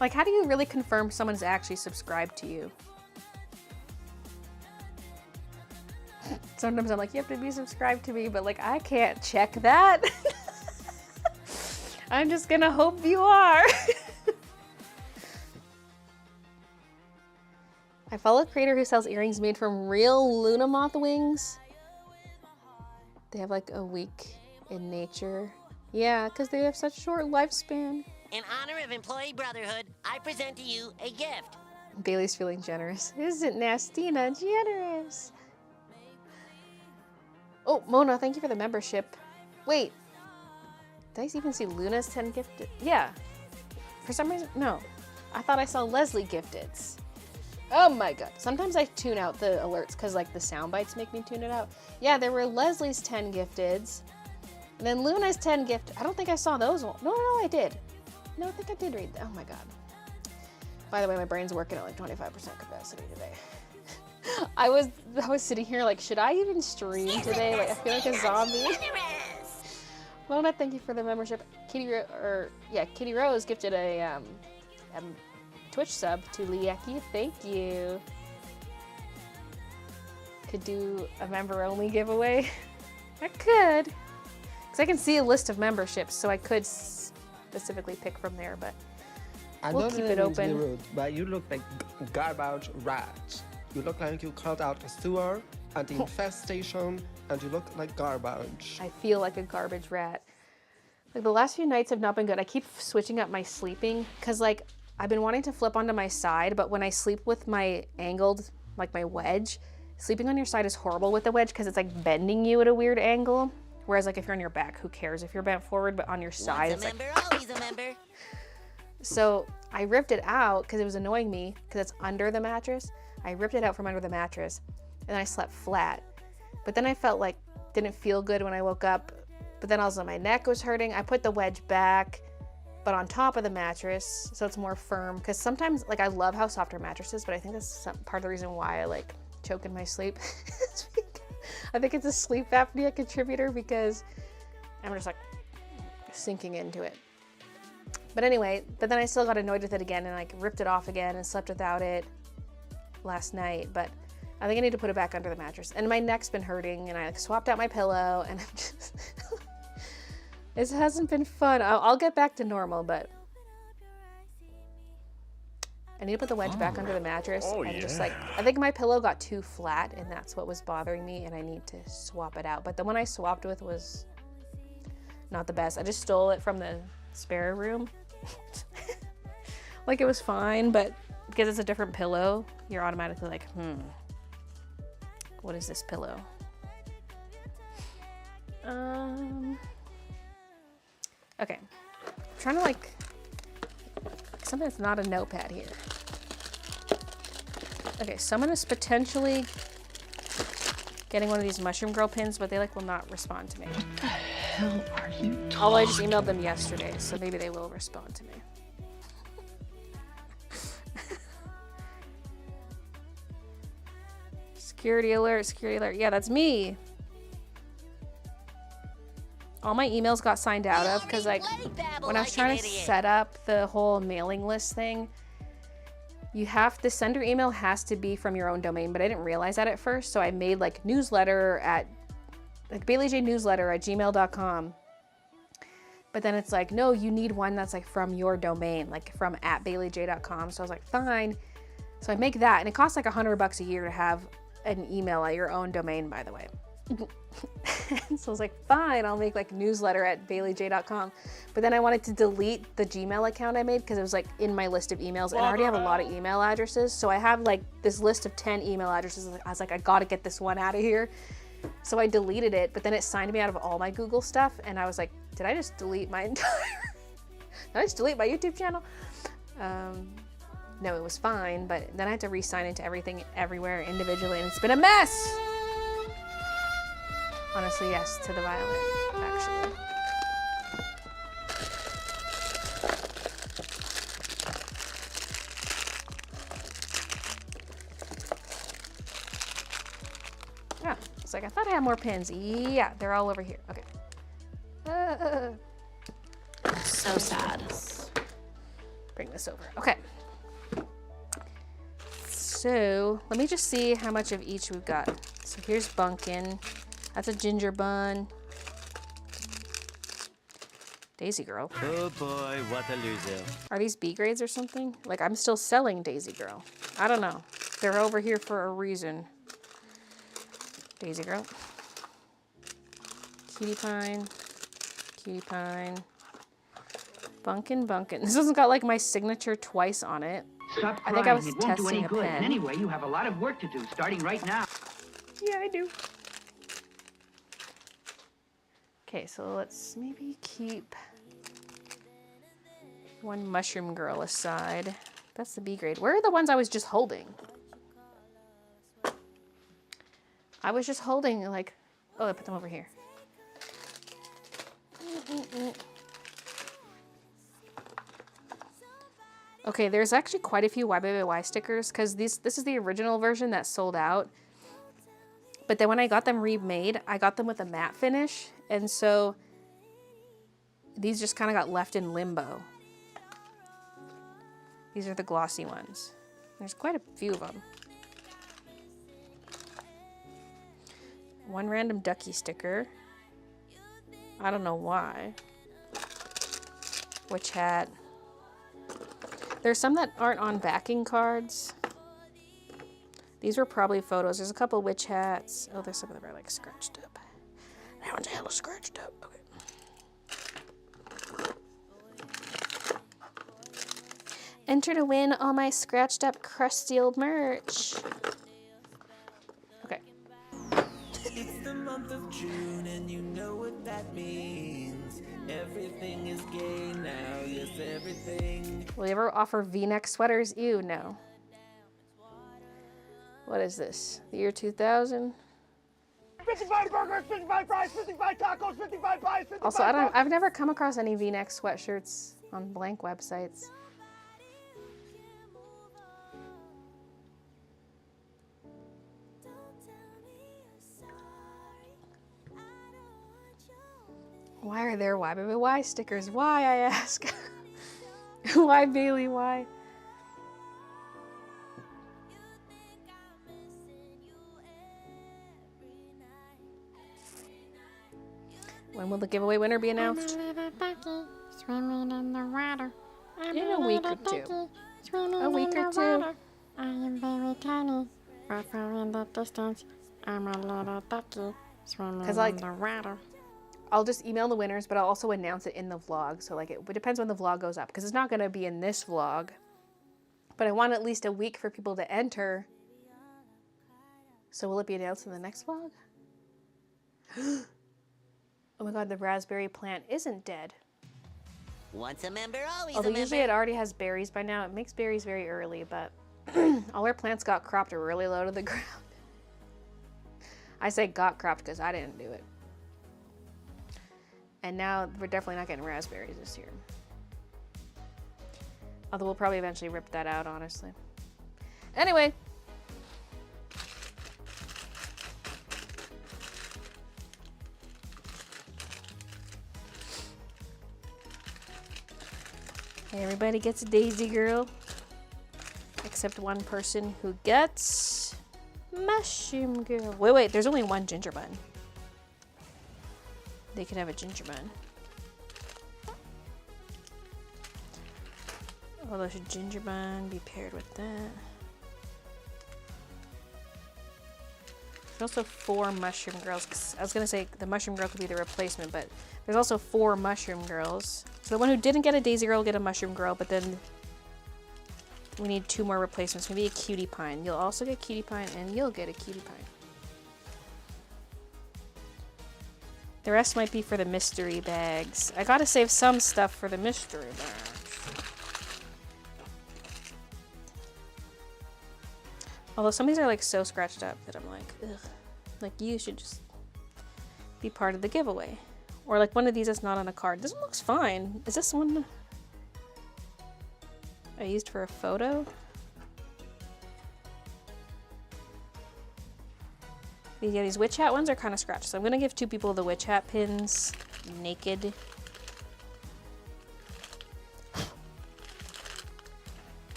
Like, how do you really confirm someone's actually subscribed to you? Sometimes I'm like, you have to be subscribed to me, but like, I can't check that. I'm just gonna hope you are. I follow a creator who sells earrings made from real Luna moth wings. They have like a week in nature. Yeah, because they have such short lifespan. In honor of Employee Brotherhood, I present to you a gift. Bailey's feeling generous. Isn't Nastina generous? Oh, Mona, thank you for the membership. Wait, did I even see Luna's 10 gifted? Yeah. For some reason, no. I thought I saw Leslie gifteds. Oh my god. Sometimes I tune out the alerts because like the sound bites make me tune it out. Yeah, there were Leslie's 10 gifteds. And then Luna's 10 gift. I don't think I saw those ones. No, I did. No, I think I did read that. Oh my god. By the way, my brain's working at like 25% capacity today. I was sitting here like, should I even stream today? Like, I feel like a zombie. Mona, thank you for the membership. Kitty Rose gifted a Twitch sub to Lieki. Thank you. Could do a member-only giveaway. I could. Because I can see a list of memberships, so I could specifically pick from there, but we'll keep it open. Rude, but you look like garbage rat. You look like you called out a sewer and the infestation, and you look like garbage. I feel like a garbage rat. Like the last few nights have not been good. I keep switching up my sleeping because like I've been wanting to flip onto my side, but when I sleep with my angled, like my wedge, sleeping on your side is horrible with the wedge because it's like bending you at a weird angle. Whereas like if you're on your back, who cares if you're bent forward, but on your side, Once a member, always a member. So I ripped it out because it was annoying me because it's under the mattress. I ripped it out from under the mattress and then I slept flat. But then I felt like didn't feel good when I woke up. But then also my neck was hurting. I put the wedge back, but on top of the mattress, so it's more firm. Because sometimes, like I love how soft our mattress is, but I think that's part of the reason why I like choke in my sleep. I think it's a sleep apnea contributor because I'm just like sinking into it. But anyway, but then I still got annoyed with it again and like ripped it off again and slept without it last night. But I think I need to put it back under the mattress. And my neck's been hurting and I like swapped out my pillow and I'm just it hasn't been fun. I'll get back to normal, but I need to put the wedge back under the mattress. Just like, I think my pillow got too flat and that's what was bothering me and I need to swap it out. But the one I swapped with was not the best. I just stole it from the spare room. Like it was fine, but because it's a different pillow, you're automatically like, what is this pillow? Okay, I'm trying to like, something that's not a notepad here. Okay, someone is potentially getting one of these Mushroom Girl pins, but they like will not respond to me. What the hell are you talking Although I just emailed them yesterday, so maybe they will respond to me. Security alert, security alert. Yeah, that's me. All my emails got signed out of because like when I was trying to set up the whole mailing list thing, you have to send your email has to be from your own domain, but I didn't realize that at first. So I made like newsletter at like BayleeJNewsletter@gmail.com. But then it's like, no, you need one that's like from your domain, like from @BayleeJ.com. So I was like, fine. So I make that and it costs like $100 a year to have an email at your own domain, by the way. So I was like, fine, I'll make like newsletter @BayleeJ.com. But then I wanted to delete the Gmail account I made because it was like in my list of emails and I already have a lot of email addresses. So I have like this list of 10 email addresses. I was like, I gotta get this one out of here. So I deleted it, but then it signed me out of all my Google stuff. And I was like, did I just delete my entire, did I just delete my YouTube channel? No, it was fine, but then I had to re-sign into everything everywhere individually and it's been a mess. Honestly, yes, to the violin, actually. Yeah, it's like, I thought I had more pins. Yeah, they're all over here. Okay. So sad. bring this over. Okay. So let me just see how much of each we've got. So here's Bunkin. That's a ginger bun. Daisy Girl. Oh boy, what a loser. Are these B grades or something? Like, I'm still selling Daisy Girl. I don't know. They're over here for a reason. Daisy Girl. Cutie Pine. Cutie Pine. Bunkin, Bunkin. This one's got like my signature twice on it. Stop I crying. think I was It won't do testing any a good. pen. And anyway, you have a lot of work to do, starting right now. Yeah, I do. Okay, so let's maybe keep one Mushroom Girl aside. That's the B grade. Where are the ones I was just holding? I was just holding like, oh, I put them over here. Okay, there's actually quite a few YBBY stickers because this is the original version that sold out. But then when I got them remade, I got them with a matte finish. And so these just kind of got left in limbo. These are the glossy ones. There's quite a few of them. One random ducky sticker. I don't know why. Witch hat. There's some that aren't on backing cards. These were probably photos. There's a couple witch hats. Oh, there's some of them are like scratched up. That one's hella scratched up. Okay. Enter to win all my scratched up, crusty old merch. Okay. It's the month of June and you know what that means. Everything is gay now, yes, everything. Will you ever offer V-neck sweaters? Ew, no. What is this? The year 2000? 55 burgers, 55 fries, 55 tacos, 55 pies, 55 Also, I've never come across any V-neck sweatshirts on blank websites. Why are there YBBY stickers? Why, I ask? Why, Baylee, why? When will the giveaway winner be announced? Swimming in the water. In a week or two. A week or two. I am very tiny, but far in the distance, I'm a little ducky swimming in the water. I'll just email the winners, but I'll also announce it in the vlog. So like it depends when the vlog goes up, because it's not going to be in this vlog. But I want at least a week for people to enter. So will it be announced in the next vlog? Oh my god, the raspberry plant isn't dead. Once a member, always Although a member. usually it already has berries by now. It makes berries very early, but all our plants got cropped really low to the ground. I say got cropped because I didn't do it. And now we're definitely not getting raspberries this year. Although we'll probably eventually rip that out, honestly. Anyway. Everybody gets a Daisy Girl. Except one person who gets Mushroom Girl. Wait, there's only one ginger bun. They could have a ginger bun. Although should ginger bun be paired with that? There's also 4 Mushroom Girls. 'Cause I was gonna say the Mushroom Girl could be the replacement, but there's also 4 Mushroom Girls. So the one who didn't get a Daisy Girl will get a Mushroom Girl, but then we need 2 more replacements. Maybe a Cutie Pine. You'll also get Cutie Pine, and you'll get a Cutie Pine. The rest might be for the mystery bags. I gotta save some stuff for the mystery bags. Although some of these are like so scratched up that I'm like, ugh. Like you should just be part of the giveaway. Or like one of these that's not on a card. This one looks fine. Is this one I used for a photo? Yeah, these witch hat ones are kind of scratched. So I'm gonna give 2 people the witch hat pins naked.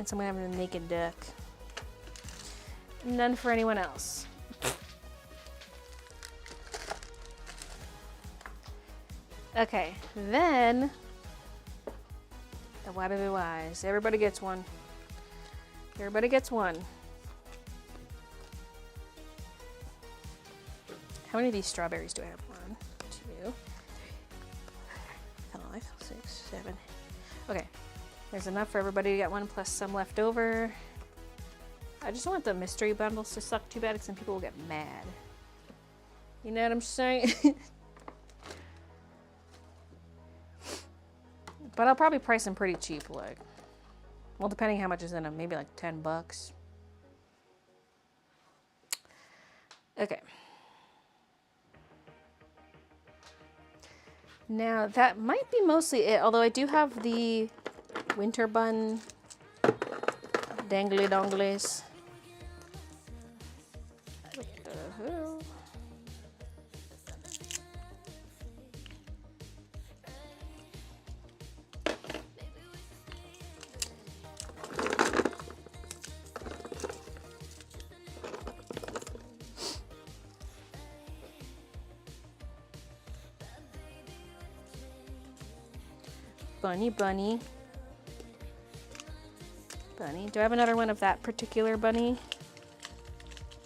And someone having a naked duck. None for anyone else. Okay, then the YBBYs. Everybody gets one. Everybody gets one. How many of these strawberries do I have? 1, 2, 5, 6, 7. Okay, there's enough for everybody to get one plus some left over. I just don't want the mystery bundles to suck too bad because then people will get mad. You know what I'm saying? But I'll probably price them pretty cheap, like, well, depending how much is in them, maybe like 10 bucks. Okay. Now that might be mostly it, although I do have the winter bun dangly dongles. Bunny, bunny. Bunny. Do I have another one of that particular bunny?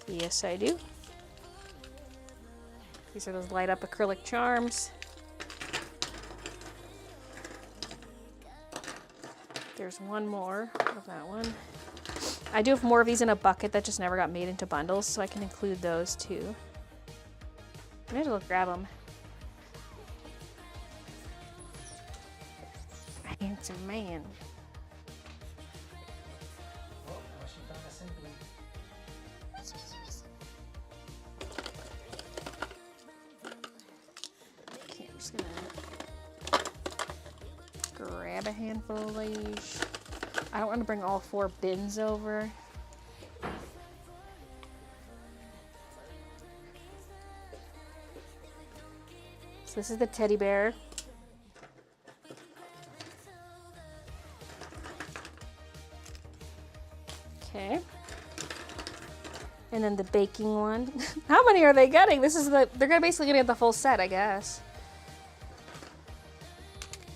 Yes, I do. These are those light up acrylic charms. There's one more of that one. I do have more of these in a bucket that just never got made into bundles, so I can include those too. I need to go grab them. Handsome man. Oh, now she found a simply. Okay, I'm just gonna grab a handful of these. I don't want to bring all 4 bins over. So this is the teddy bear. Okay. And then the baking one. How many are they getting? This is they're gonna basically gonna get the full set, I guess.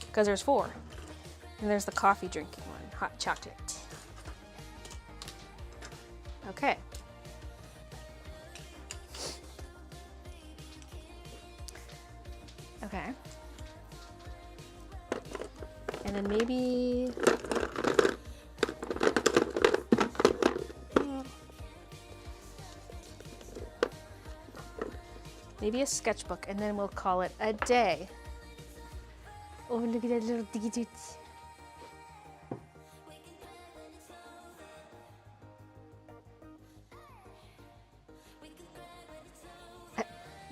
Because there's 4. And there's the coffee drinking one, hot chocolate. Okay. Okay. And then maybe maybe a sketchbook, and then we'll call it a day. Oh, look at that little diggy toots.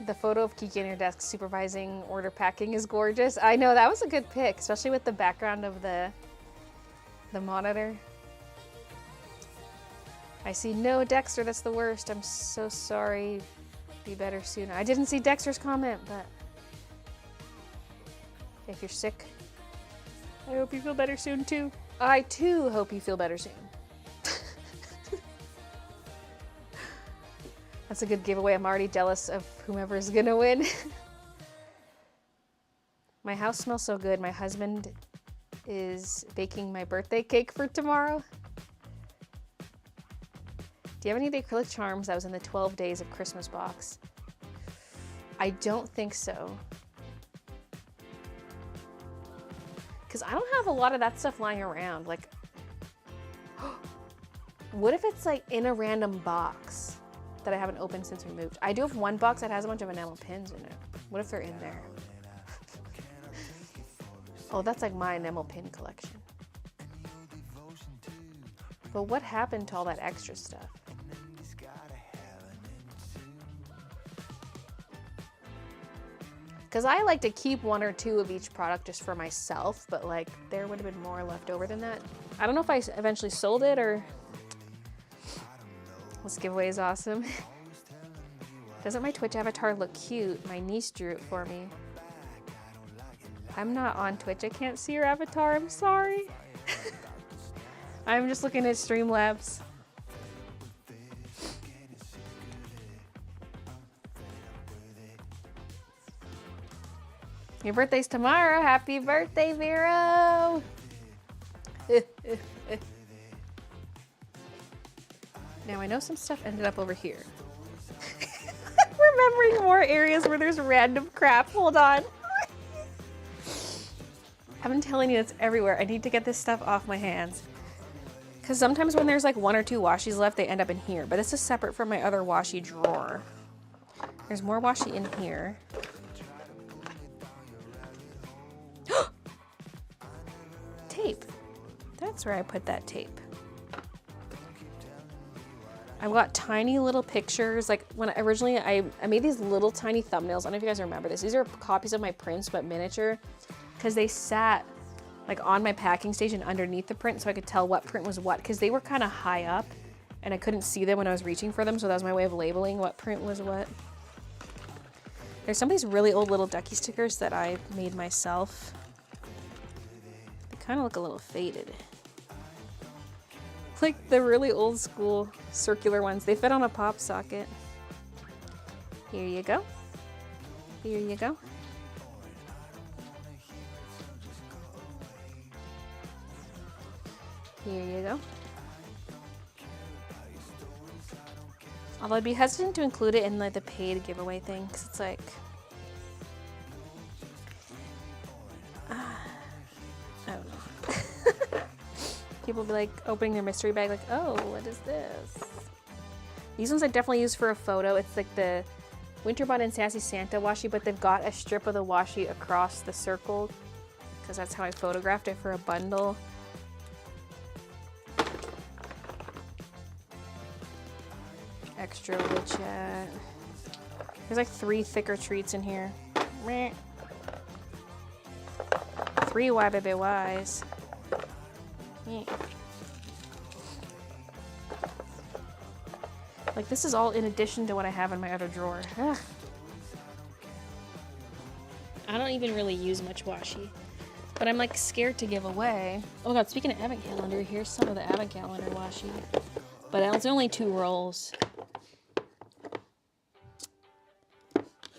The photo of Kiki on your desk supervising order packing is gorgeous. I know, that was a good pick, especially with the background of the monitor. I see no Dexter, that's the worst. I'm so sorry. Be better soon. I didn't see Dexter's comment, but if you're sick, I hope you feel better soon too. I too hope you feel better soon. That's a good giveaway. I'm already jealous of whomever's gonna win. My house smells so good. My husband is baking my birthday cake for tomorrow. Do you have any of the acrylic charms that was in the 12 Days of Christmas box? I don't think so. Because I don't have a lot of that stuff lying around. Like, what if it's like in a random box that I haven't opened since we moved? I do have one box that has a bunch of enamel pins in it. What if they're in there? Oh, that's like my enamel pin collection. But what happened to all that extra stuff? Because I like to keep 1 or 2 of each product just for myself, but like there would have been more left over than that. I don't know if I eventually sold it or... This giveaway is awesome. Doesn't my Twitch avatar look cute? My niece drew it for me. I'm not on Twitch. I can't see your avatar. I'm sorry. I'm just looking at Streamlabs. Your birthday's tomorrow. Happy birthday, Vero. Now I know some stuff ended up over here. Remembering more areas where there's random crap. Hold on. I've been telling you it's everywhere. I need to get this stuff off my hands. Because sometimes when there's like 1 or 2 washies left, they end up in here. But this is separate from my other washi drawer. There's more washi in here. Tape. That's where I put that tape. I've got tiny little pictures. Like when originally I made these little tiny thumbnails. I don't know if you guys remember this. These are copies of my prints, but miniature, because they sat like on my packing station underneath the print so I could tell what print was what, because they were kind of high up and I couldn't see them when I was reaching for them. So that was my way of labeling what print was what. There's some of these really old little ducky stickers that I made myself. They kind of look a little faded. Like the really old school circular ones. They fit on a pop socket. Here you go. Here you go. Here you go. Although I'd be hesitant to include it in like the paid giveaway thing, because it's like, I don't know. People be like opening their mystery bag like, oh, what is this? These ones I definitely use for a photo. It's like the Winterbot and Sassy Santa washi, but they've got a strip of the washi across the circle because that's how I photographed it for a bundle. Extra widget. There's like 3 thicker treats in here. 3 YBBYs. Yeah. Like this is all in addition to what I have in my other drawer. Ugh. I don't even really use much washi, but I'm like scared to give away. Oh god, speaking of advent calendar, here's some of the advent calendar washi. But it's only 2 rolls.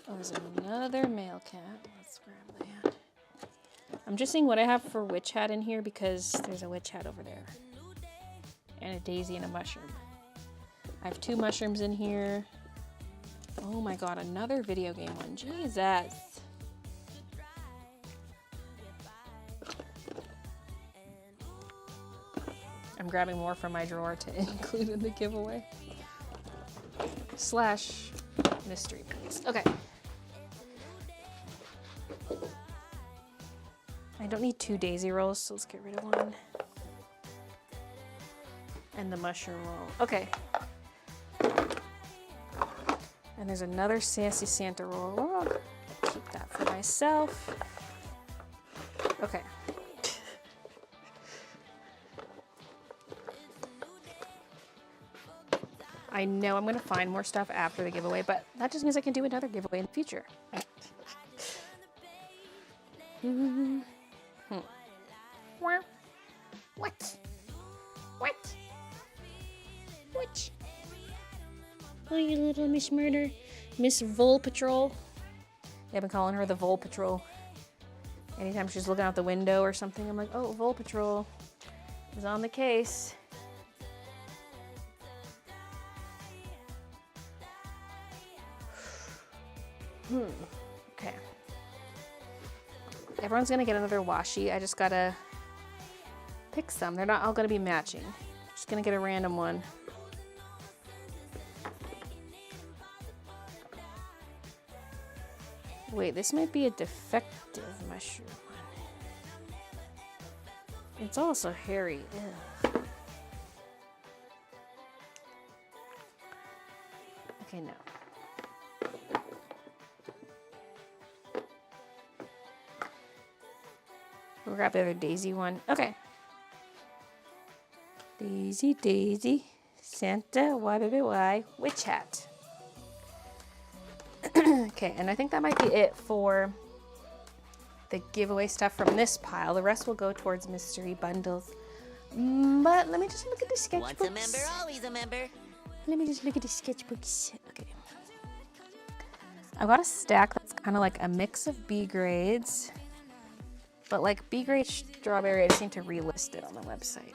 Oh, there's another mail cat. Let's grab that. I'm just seeing what I have for witch hat in here because there's a witch hat over there. And a daisy and a mushroom. I have 2 mushrooms in here. Oh my god, another video game one. Jesus. I'm grabbing more from my drawer to include in the giveaway. Slash mystery box. Okay. I don't need 2 daisy rolls, so let's get rid of 1. And the mushroom roll. Okay. And there's another Sassy Santa roll. I'll keep that for myself. Okay. I know I'm gonna find more stuff after the giveaway, but that just means I can do another giveaway in the future. What? What? What? Oh, you little Miss Murder. Miss Vole Patrol. Yeah, I've been calling her the Vole Patrol. Anytime she's looking out the window or something, I'm like, oh, Vole Patrol is on the case. Okay. Everyone's gonna get another washi. I just gotta pick some. They're not all gonna be matching. Just gonna get a random one. Wait, this might be a defective mushroom one. It's also hairy. Ew. Okay, no. We'll grab the other daisy one. Okay. Daisy, Daisy, Santa, YBBY, witch hat. Okay, and I think that might be it for the giveaway stuff from this pile. The rest will go towards mystery bundles. But let me just look at the sketchbooks. Once a member, always a member. Let me just look at the sketchbooks. Okay. I've got a stack that's kind of like a mix of B grades. But like B grade strawberry, I just need to relist it on the website.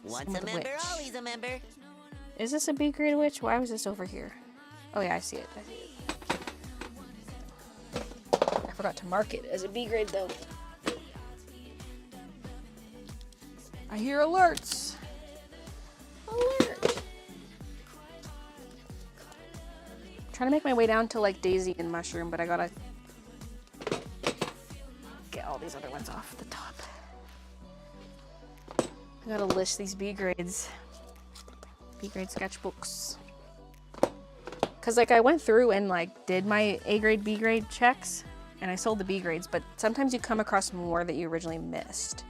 Once a member, always a member. Is this a B grade witch? Why was this over here? Oh yeah, I see it. I see it. I forgot to mark it as a B grade though. I hear alerts. Alert. I'm trying to make my way down to like daisy and mushroom, but I gotta get all these other ones off the top. I gotta list these B grades. B grade sketchbooks. Cause like I went through and like did my A grade, B grade checks and I sold the B grades, but sometimes you come across more that you originally missed.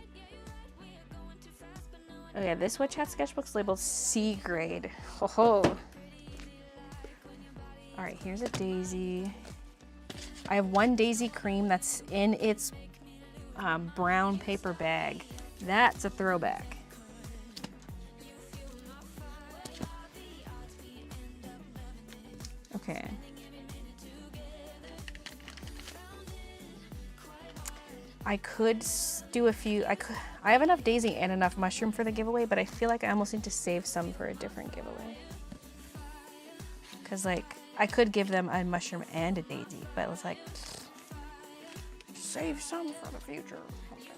Oh yeah, this Witch Hat sketchbook's labeled C grade. Ho ho. All right, here's a daisy. I have one daisy cream that's in its brown paper bag. That's a throwback. Okay. I could do a few, I have enough daisy and enough mushroom for the giveaway, but I feel like I almost need to save some for a different giveaway. Cause like, I could give them a mushroom and a daisy, but it was like, save some for the future. Okay.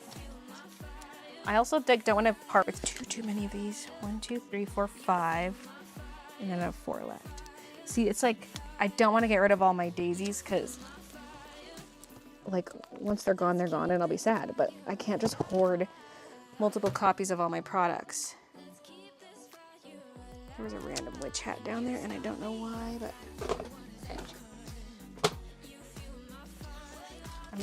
I also don't want to part with too many of these. 1, 2, 3, 4, 5, and then I have 4 left. See, it's like, I don't want to get rid of all my daisies because like once they're gone and I'll be sad, but I can't just hoard multiple copies of all my products. There was a random witch hat down there and I don't know why, but I'm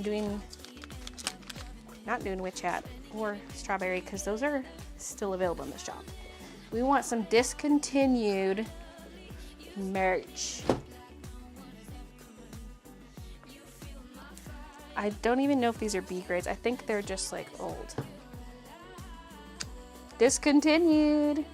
not doing witch hat or strawberry because those are still available in the shop. We want some discontinued merch. I don't even know if these are B grades. I think they're just like old. Discontinued.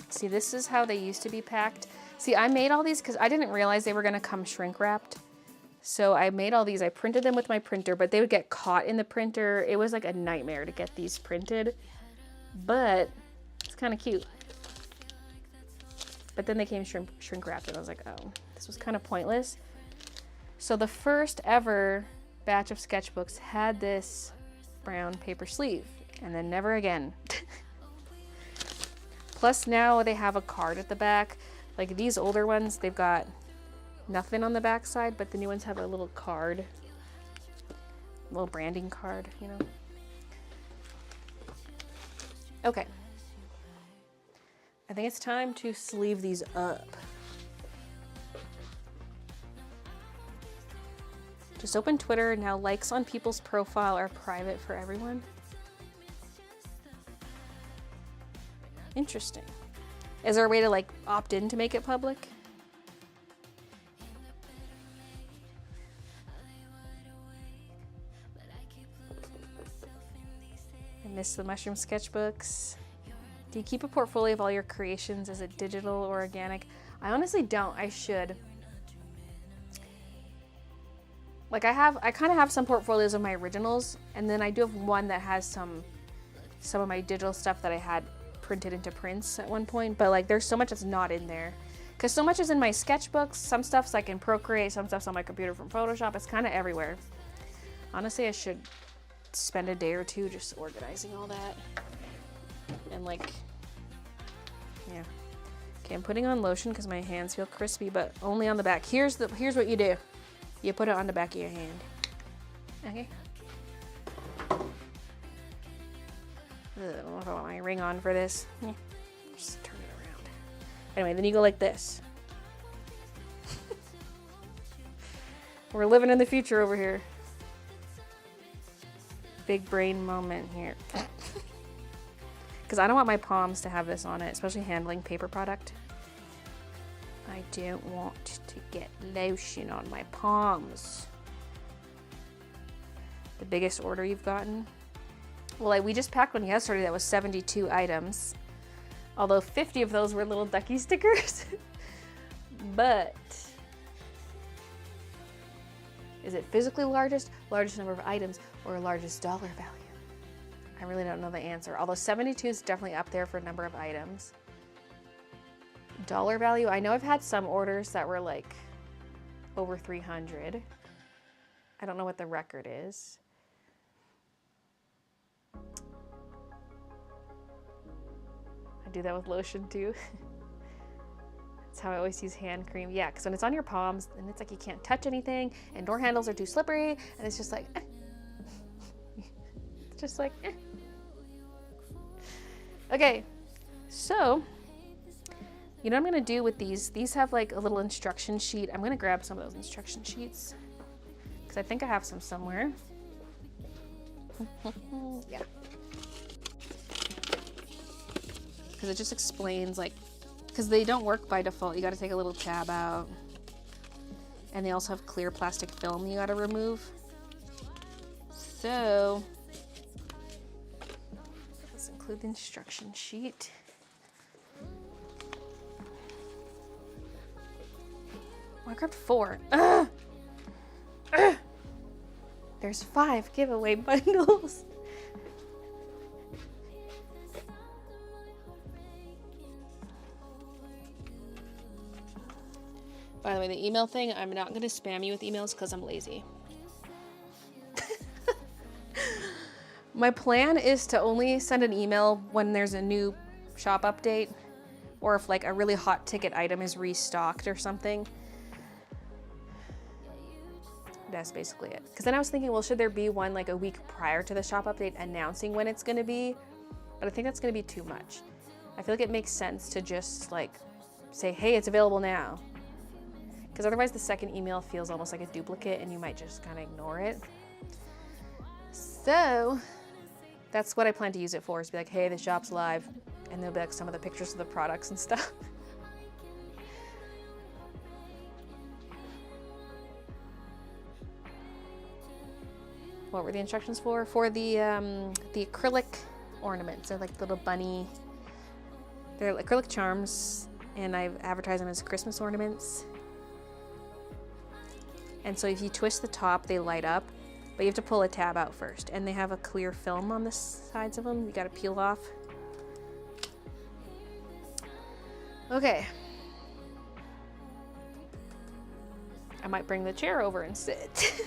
See, this is how they used to be packed. See, I made all these because I didn't realize they were gonna come shrink wrapped. So I made all these, I printed them with my printer, but they would get caught in the printer. It was like a nightmare to get these printed, but it's kind of cute. But then they came shrink wrapped and I was like, oh, this was kind of pointless. So the first ever batch of sketchbooks had this brown paper sleeve and then never again. Plus now they have a card at the back. Like these older ones, they've got nothing on the back side, but the new ones have a little card, a little branding card, you know. Okay. I think it's time to sleeve these up. Just open Twitter. Now likes on people's profile are private for everyone. Interesting. Is there a way to like opt in to make it public? I miss the mushroom sketchbooks. Do you keep a portfolio of all your creations? Is it digital or organic? I honestly don't. I should. Like I kind of have some portfolios of my originals, and then I do have one that has some of my digital stuff that I had printed into prints at one point, but like there's so much that's not in there. Because so much is in my sketchbooks, some stuff's like in Procreate, some stuff's on my computer from Photoshop, it's kind of everywhere. Honestly, I should spend a day or two just organizing all that. And like, yeah. Okay, I'm putting on lotion because my hands feel crispy, but only on the back. Here's what you do. You put it on the back of your hand. Okay. I don't know if I want my ring on for this. Just turn it around. Anyway, then you go like this. We're living in the future over here. Big brain moment here. Because I don't want my palms to have this on it, especially handling paper product. I don't want to get lotion on my palms. The biggest order you've gotten? Well, we just packed one yesterday that was 72 items. Although 50 of those were little ducky stickers. But is it physically largest number of items, or largest dollar value? I really don't know the answer. Although 72 is definitely up there for number of items. Dollar value, I know I've had some orders that were like over 300. I don't know what the record is. I do that with lotion too. That's how I always use hand cream. Yeah, because when it's on your palms, and it's like you can't touch anything, and door handles are too slippery, and it's just like, it's just like, Okay, so, you know what I'm gonna do with these? These have like a little instruction sheet. I'm gonna grab some of those instruction sheets, because I think I have some somewhere. Yeah. Because it just explains, like, because they don't work by default. You got to take a little tab out, and they also have clear plastic film you got to remove. So let's include the instruction sheet. Oh, I grabbed 4. Ugh. Ugh. There's 5 giveaway bundles. By the way, the email thing, I'm not going to spam you with emails because I'm lazy. My plan is to only send an email when there's a new shop update, or if like a really hot ticket item is restocked or something. That's basically it. Because then I was thinking, well, should there be one like a week prior to the shop update announcing when it's going to be? But I think that's going to be too much. I feel like it makes sense to just like say, hey, it's available now. Because otherwise the second email feels almost like a duplicate and you might just kind of ignore it. So that's what I plan to use it for, is be like, hey, the shop's live. And there'll be like some of the pictures of the products and stuff. What were the instructions for? For the acrylic ornaments. They're like little bunny, they're acrylic charms, and I've advertised them as Christmas ornaments. And so if you twist the top, they light up, but you have to pull a tab out first. And they have a clear film on the sides of them. You gotta peel off. Okay. I might bring the chair over and sit.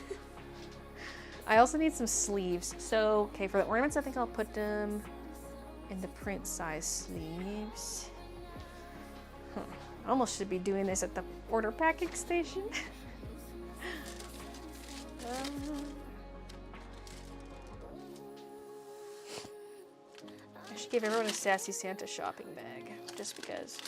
I also need some sleeves. So, okay, for the ornaments, I think I'll put them in the print size sleeves. I almost should be doing this at the order packing station. I should give everyone a Sassy Santa shopping bag, just because.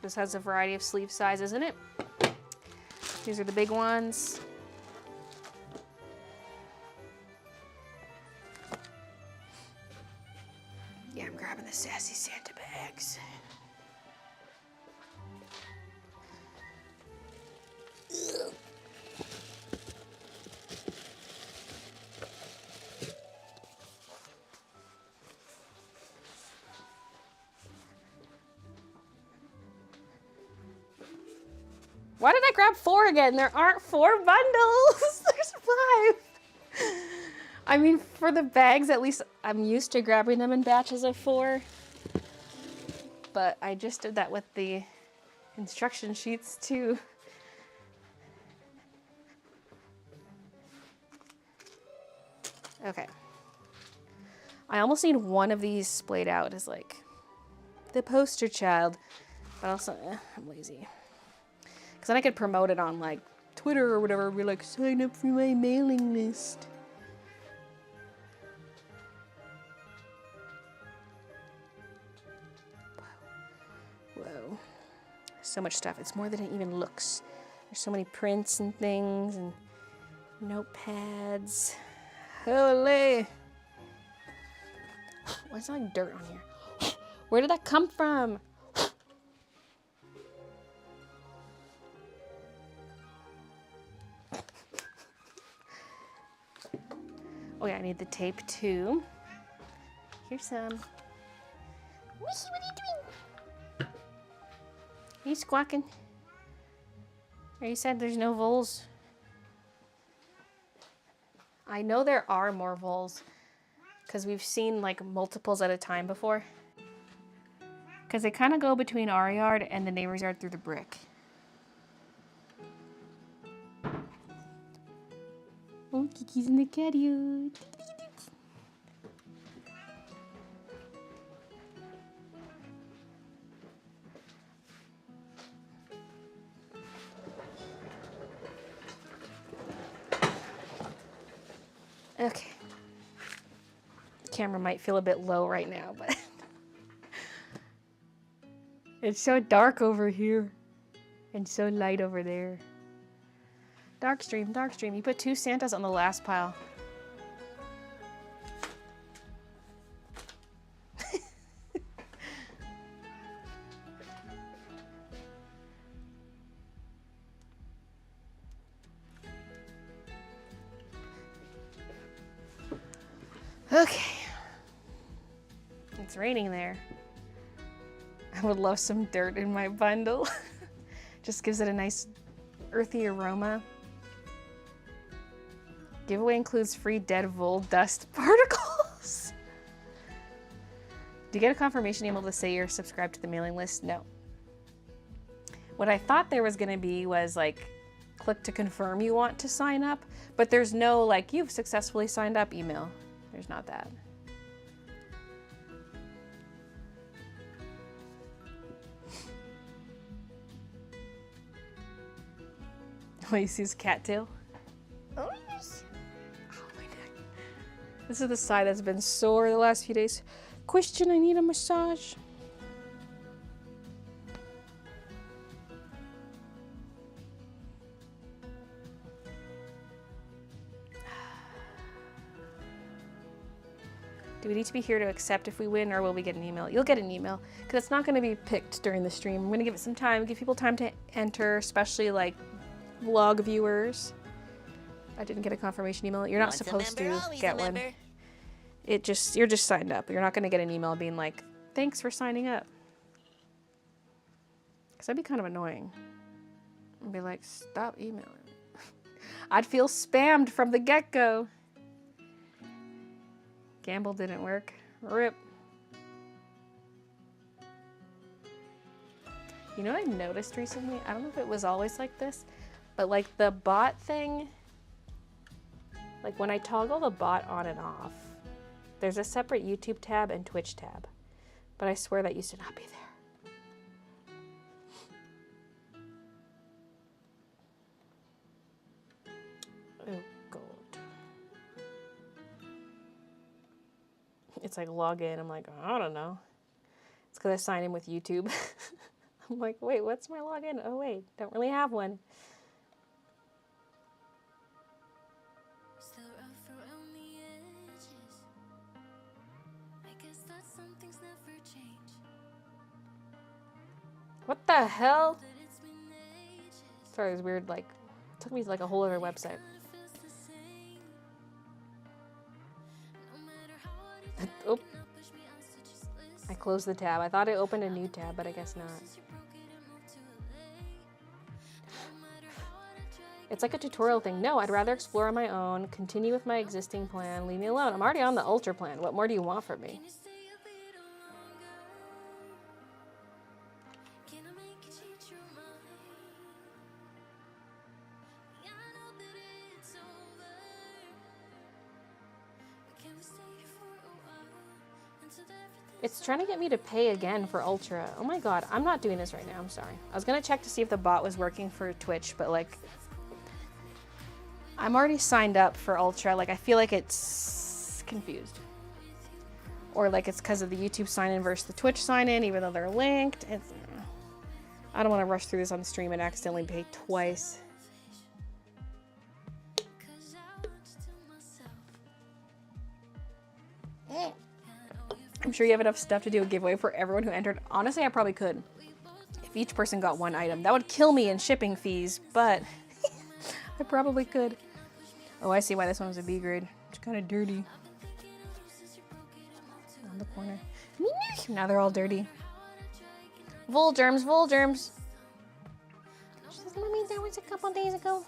This has a variety of sleeve sizes in it. These are the big ones. Yeah, I'm grabbing the Sassy Santa bags. Ugh. Why did I grab 4 again? There aren't 4 bundles. There's 5. I mean, for the bags, at least I'm used to grabbing them in batches of 4. But I just did that with the instruction sheets too. Okay. I almost need one of these splayed out as like the poster child, but also I'm lazy. Because then I could promote it on like Twitter or whatever, be like, sign up for my mailing list. Whoa. So much stuff. It's more than it even looks. There's so many prints and things and notepads. Holy. Why's there like dirt on here? Where did that come from? Oh yeah, I need the tape too. Here's some. Missy, what are you doing? Are you squawking? Are you sad there's no voles? I know there are more voles because we've seen like multiples at a time before. Because they kind of go between our yard and the neighbor's yard through the brick. Oh, Kiki's in the cat yard. Okay. Camera might feel a bit low right now, but it's so dark over here and so light over there. Dark stream, dark stream. You put 2 Santas on the last pile. Okay. It's raining there. I would love some dirt in my bundle. Just gives it a nice earthy aroma. Giveaway includes free dead vole dust particles. Do you get a confirmation email to say you're subscribed to the mailing list? No. What I thought there was going to be was like, click to confirm you want to sign up, but there's no like, you've successfully signed up email. There's not that. Oh, you see his cattail? Oh, yes. Oh, my neck. This is the side that's been sore the last few days. Question, I need a massage. Do we need to be here to accept if we win, or will we get an email? You'll get an email, because it's not going to be picked during the stream. I'm going to give it some time, give people time to enter, especially like vlog viewers. I didn't get a confirmation email. You're not supposed to get one. You're just signed up. You're not going to get an email being like, thanks for signing up. Because that'd be kind of annoying. I'd be like, stop emailing. I'd feel spammed from the get-go. Gamble didn't work. RIP. You know what I've noticed recently? I don't know if it was always like this, but like the bot thing, like when I toggle the bot on and off, there's a separate YouTube tab and Twitch tab, but I swear that used to not be there. Oh, gold. It's like log in. I'm like, I don't know. It's because I signed in with YouTube. I'm like, wait, what's my login? Oh, wait, don't really have one. What the hell? Sorry, it was weird, like, it took me to like a whole other website. Oh. I closed the tab. I thought I opened a new tab, but I guess not. It's like a tutorial thing. No, I'd rather explore on my own, continue with my existing plan, leave me alone. I'm already on the Ultra plan. What more do you want from me? It's trying to get me to pay again for Ultra. Oh my god, I'm not doing this right now, I'm sorry. I was gonna check to see if the bot was working for Twitch, but like, I'm already signed up for Ultra. Like, I feel like it's confused. Or like it's because of the YouTube sign-in versus the Twitch sign-in, even though they're linked. I don't want to rush through this on stream and accidentally pay twice. I'm sure you have enough stuff to do a giveaway for everyone who entered. Honestly, I probably could. If each person got one item. That would kill me in shipping fees, but I probably could. Oh, I see why this one was a B grade. It's kind of dirty. On the corner. Now they're all dirty. Vul germs, vul germs. She says, Mommy, that was a couple days ago.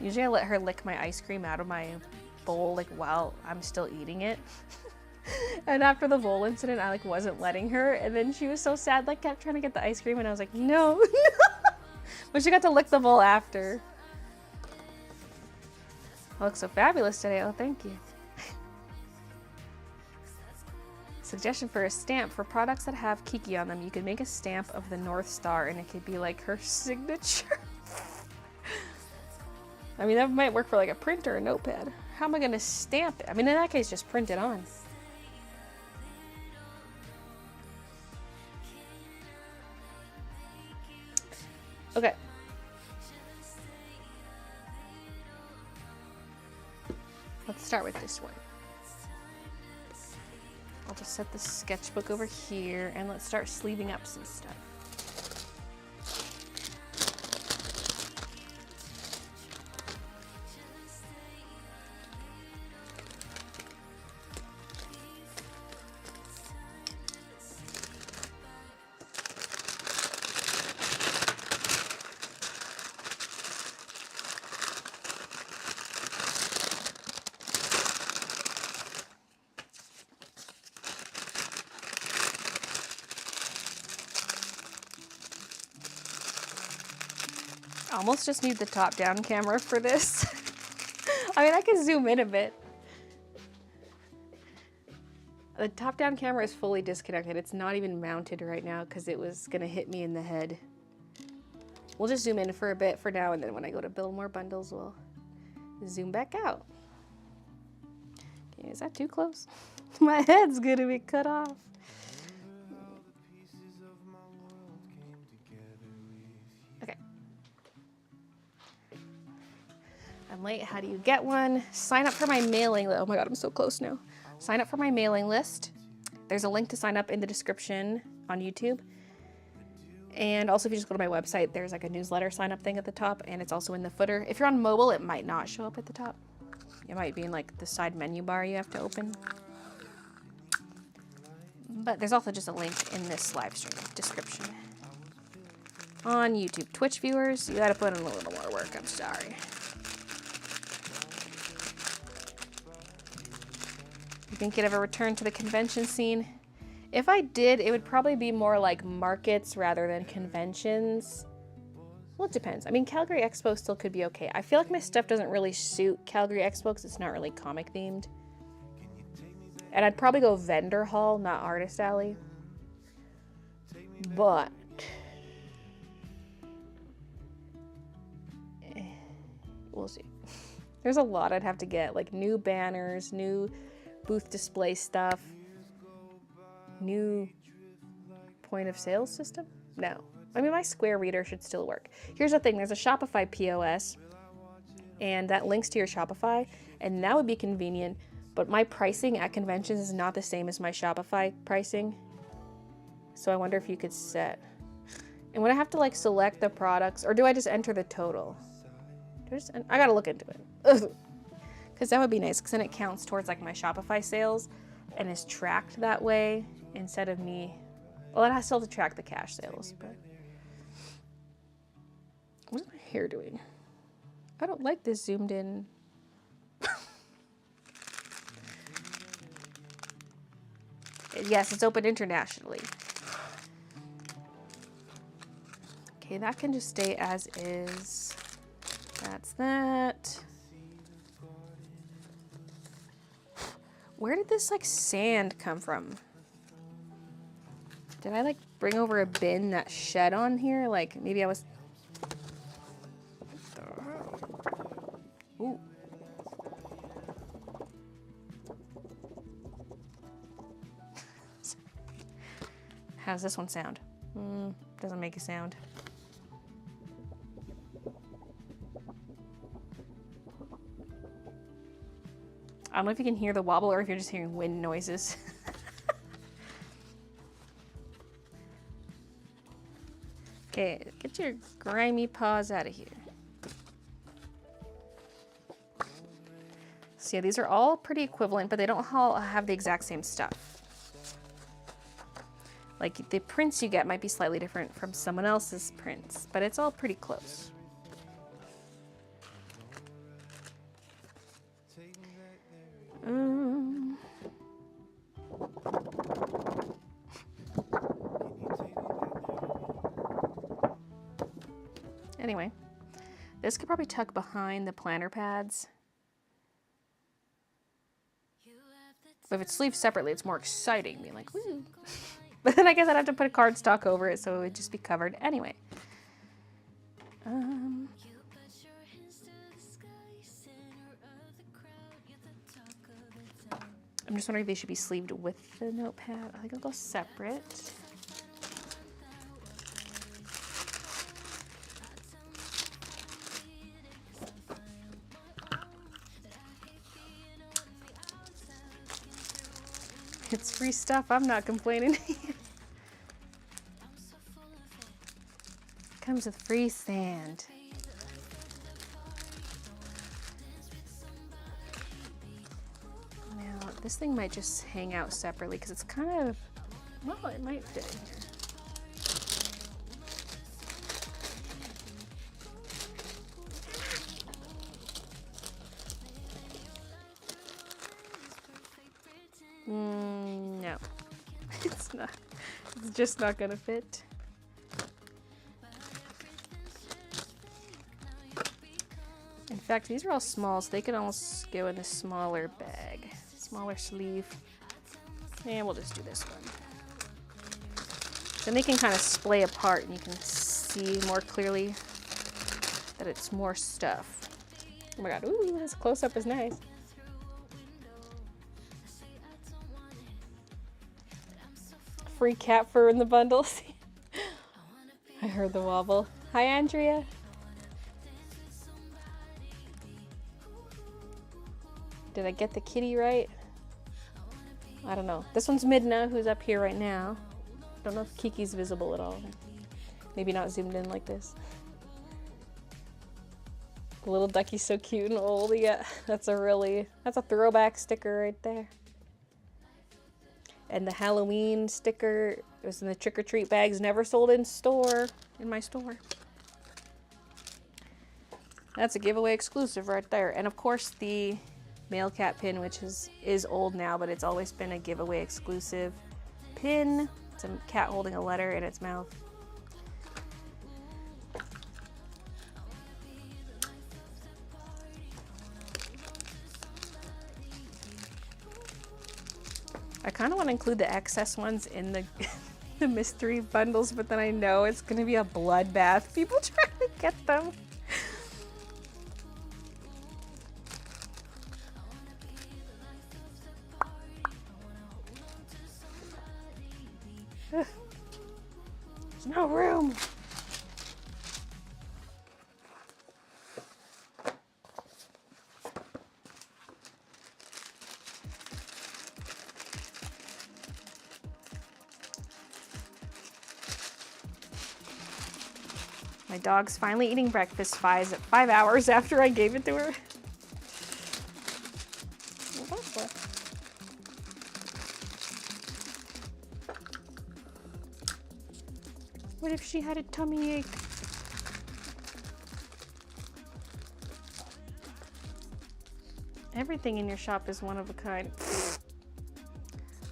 Usually I let her lick my ice cream out of my bowl like while I'm still eating it. And after the bowl incident, I like wasn't letting her, and then she was so sad, like kept trying to get the ice cream, and I was like, no. But she got to lick the bowl after. I look so fabulous today. Oh, thank you. Suggestion for a stamp for products that have Kiki on them. You could make a stamp of the North Star, and it could be like her signature. I mean, that might work for like a printer or notepad. How am I going to stamp it? I mean, in that case, just print it on. Okay. Let's start with this one. I'll just set the sketchbook over here and let's start sleeving up some stuff. I almost just need the top-down camera for this. I mean, I can zoom in a bit. The top-down camera is fully disconnected. It's not even mounted right now because it was gonna hit me in the head. We'll just zoom in for a bit for now, and then when I go to build more bundles, we'll zoom back out. Okay, is that too close? My head's gonna be cut off. Okay. I'm late. How do you get one? Sign up for my mailing list. Oh my god, I'm so close now. Sign up for my mailing list. There's a link to sign up in the description on YouTube. And also if you just go to my website, there's like a newsletter sign up thing at the top, and it's also in the footer. If you're on mobile, it might not show up at the top. It might be in like the side menu bar you have to open. But there's also just a link in this live stream description. On YouTube. Twitch viewers, you gotta put in a little more work, I'm sorry. You think you'd ever return to the convention scene? If I did, it would probably be more like markets rather than conventions. Well, it depends. I mean, Calgary Expo still could be okay. I feel like my stuff doesn't really suit Calgary Expo because it's not really comic themed. And I'd probably go vendor hall, not artist alley. But we'll see. There's a lot I'd have to get, like new banners, new booth display stuff, new point of sale system? No. I mean, my Square reader should still work. Here's the thing, there's a Shopify POS, and that links to your Shopify, and that would be convenient, but my pricing at conventions is not the same as my Shopify pricing. So I wonder if you could set. And would I have to like select the products, or do I just enter the total? I gotta look into it. Because that would be nice, because then it counts towards like my Shopify sales and is tracked that way instead of me. Well, it has still to track the cash sales, but what is my hair doing? I don't like this zoomed in. Yes, it's open internationally. Okay, that can just stay as is. That's that. Where did this like sand come from? Did I like bring over a bin that shed on here? Like maybe I was... How does this one sound? Doesn't make a sound. I don't know if you can hear the wobble or if you're just hearing wind noises. Okay, get your grimy paws out of here. So yeah, these are all pretty equivalent, but they don't all have the exact same stuff. Like the prints you get might be slightly different from someone else's prints, but it's all pretty close. Anyway, this could probably tuck behind the planner pads. But if it's sleeved separately, it's more exciting, being like, woo. But then I guess I'd have to put a cardstock over it, so it would just be covered anyway. I'm just wondering if they should be sleeved with the notepad. I think I'll go separate. It's free stuff, I'm not complaining. Comes with free sand. Now, this thing might just hang out separately because it's kind of, well, it might fit in here. No, it's not. It's just not gonna fit. In fact, these are all small, so they could almost go in a smaller bag, smaller sleeve. And we'll just do this one. Then they can kind of splay apart, and you can see more clearly that it's more stuff. Oh my god! Ooh, this close-up is nice. Free cat fur in the bundles. I heard the wobble. Hi, Andrea. Did I get the kitty right? I don't know. This one's Midna, who's up here right now. Don't know if Kiki's visible at all. Maybe not zoomed in like this. The little ducky's so cute and old. Yeah, that's a throwback sticker right there. And the Halloween sticker, it was in the trick-or-treat bags, never sold in my store. That's a giveaway exclusive right there. And of course the male cat pin, which is old now, but it's always been a giveaway exclusive pin. It's a cat holding a letter in its mouth. I kind of want to include the excess ones in the, the mystery bundles, but then I know it's going to be a bloodbath. People trying to get them. There's no room. My dog's finally eating breakfast 5 hours after I gave it to her. What if she had a tummy ache? Everything in your shop is one of a kind.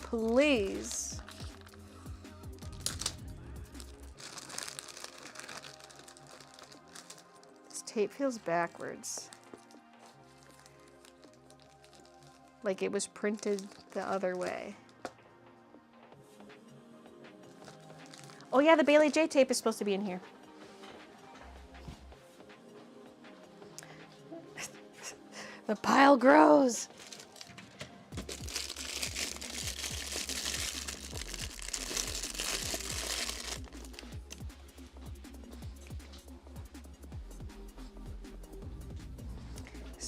Please. Tape feels backwards. Like it was printed the other way. Oh yeah, the Baylee J tape is supposed to be in here. The pile grows.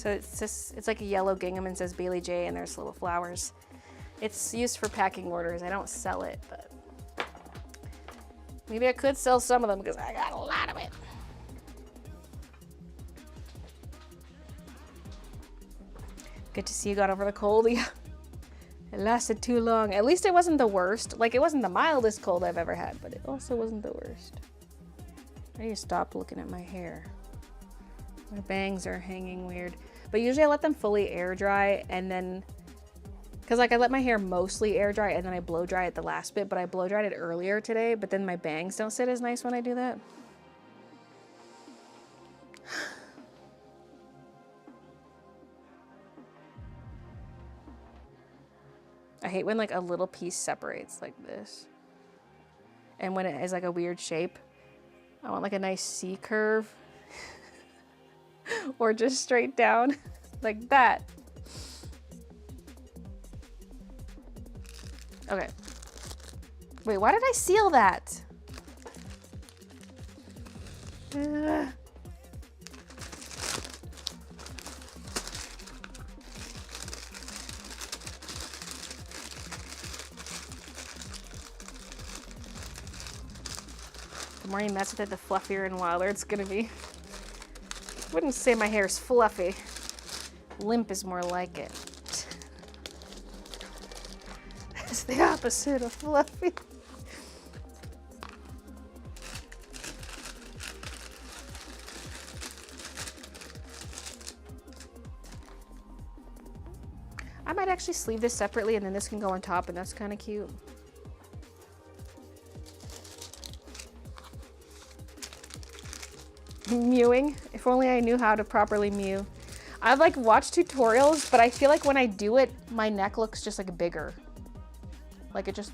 So it's like a yellow gingham and says Baylee J and there's little flowers. It's used for packing orders. I don't sell it, but maybe I could sell some of them because I got a lot of it. Good to see you got over the cold. Yeah. It lasted too long. At least it wasn't the worst. Like, it wasn't the mildest cold I've ever had, but it also wasn't the worst. I need to stop looking at my hair. My bangs are hanging weird. But usually I let them fully air dry and then, because like I let my hair mostly air dry and then I blow dry it the last bit, but I blow dried it earlier today, but then my bangs don't sit as nice when I do that. I hate when like a little piece separates like this. And when it is like a weird shape, I want like a nice C curve or just straight down like that. Okay. Wait, why did I seal that? The more you mess with it, the fluffier and wilder it's gonna be. I wouldn't say my hair is fluffy. Limp is more like it. It's the opposite of fluffy. I might actually sleeve this separately and then this can go on top and that's kind of cute. Mewing. If only I knew how to properly mew. I've like watched tutorials, but I feel like when I do it, my neck looks just like bigger. Like it just...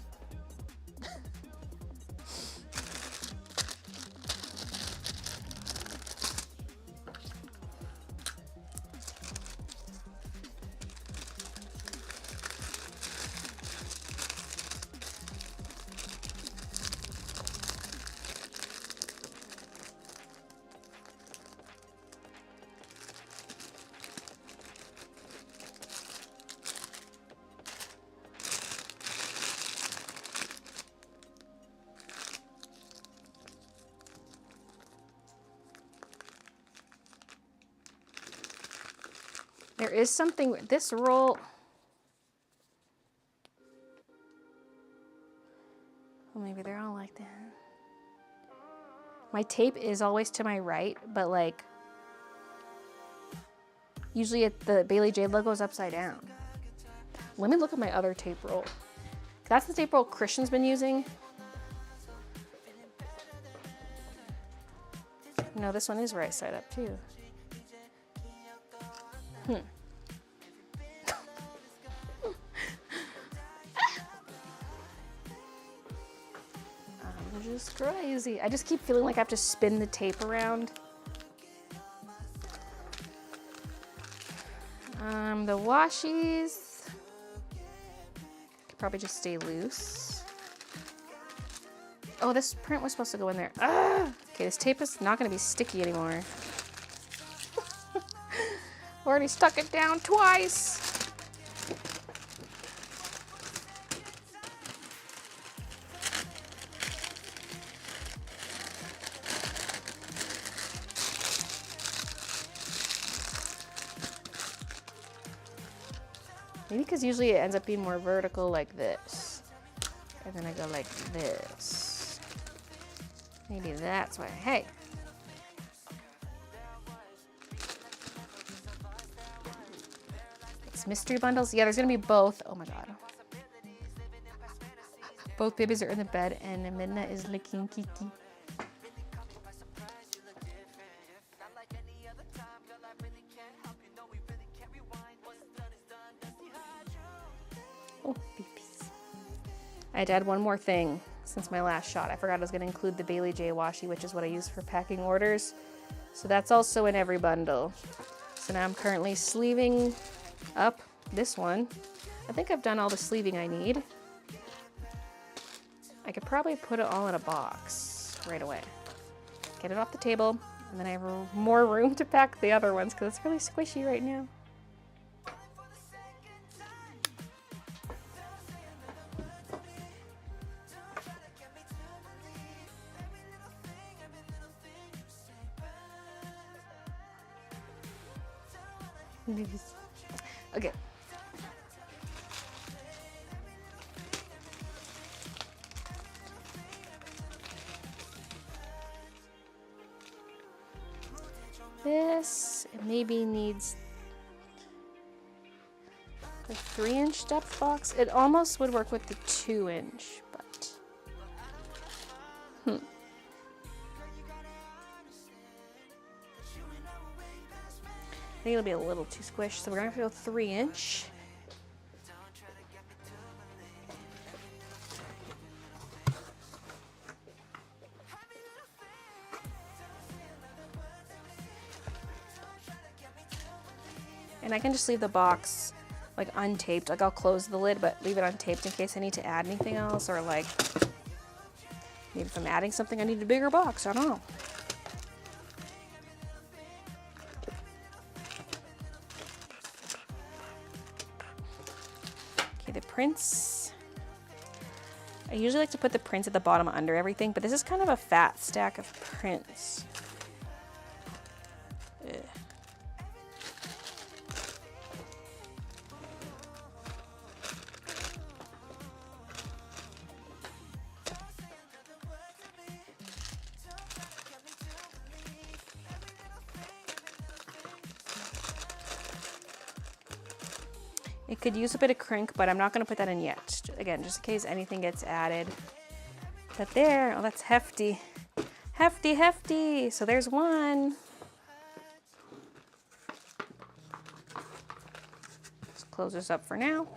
There is something, this roll, well, maybe they're all like that. My tape is always to my right, but like, usually the Baylee J logo is upside down. Let me look at my other tape roll. That's the tape roll Christian's been using. No, this one is right side up too. I'm just crazy. I just keep feeling like I have to spin the tape around. The washies could probably just stay loose. Oh, this print was supposed to go in there. Ah! Okay, this tape is not going to be sticky anymore. Already stuck it down twice. Maybe because usually it ends up being more vertical like this. And then I go like this. Maybe that's why. Hey. Mystery bundles? Yeah, there's gonna be both. Oh my god. Both babies are in the bed and Midna is licking Kiki. Oh, babies. I had to add one more thing since my last shot. I forgot I was gonna include the Baylee J washi, which is what I use for packing orders. So that's also in every bundle. So now I'm currently sleeving up this one. I think I've done all the sleeving I need. I could probably put it all in a box right away. Get it off the table, And then I have more room to pack the other ones because it's really squishy right now. Okay. This maybe needs a 3-inch depth box. It almost would work with the 2-inch, but I think it'll be a little too squished, so we're gonna have to go 3-inch. And I can just leave the box like untaped. Like I'll close the lid, but leave it untaped in case I need to add anything else, or like maybe if I'm adding something I need a bigger box. I don't know. Okay, the prints. I usually like to put the prints at the bottom under everything, but this is kind of a fat stack of prints. Ugh. It could use a bit of crink, but I'm not going to put that in yet. Again, just in case anything gets added. But there, oh, that's hefty. Hefty, hefty. So there's one. Let's close this up for now.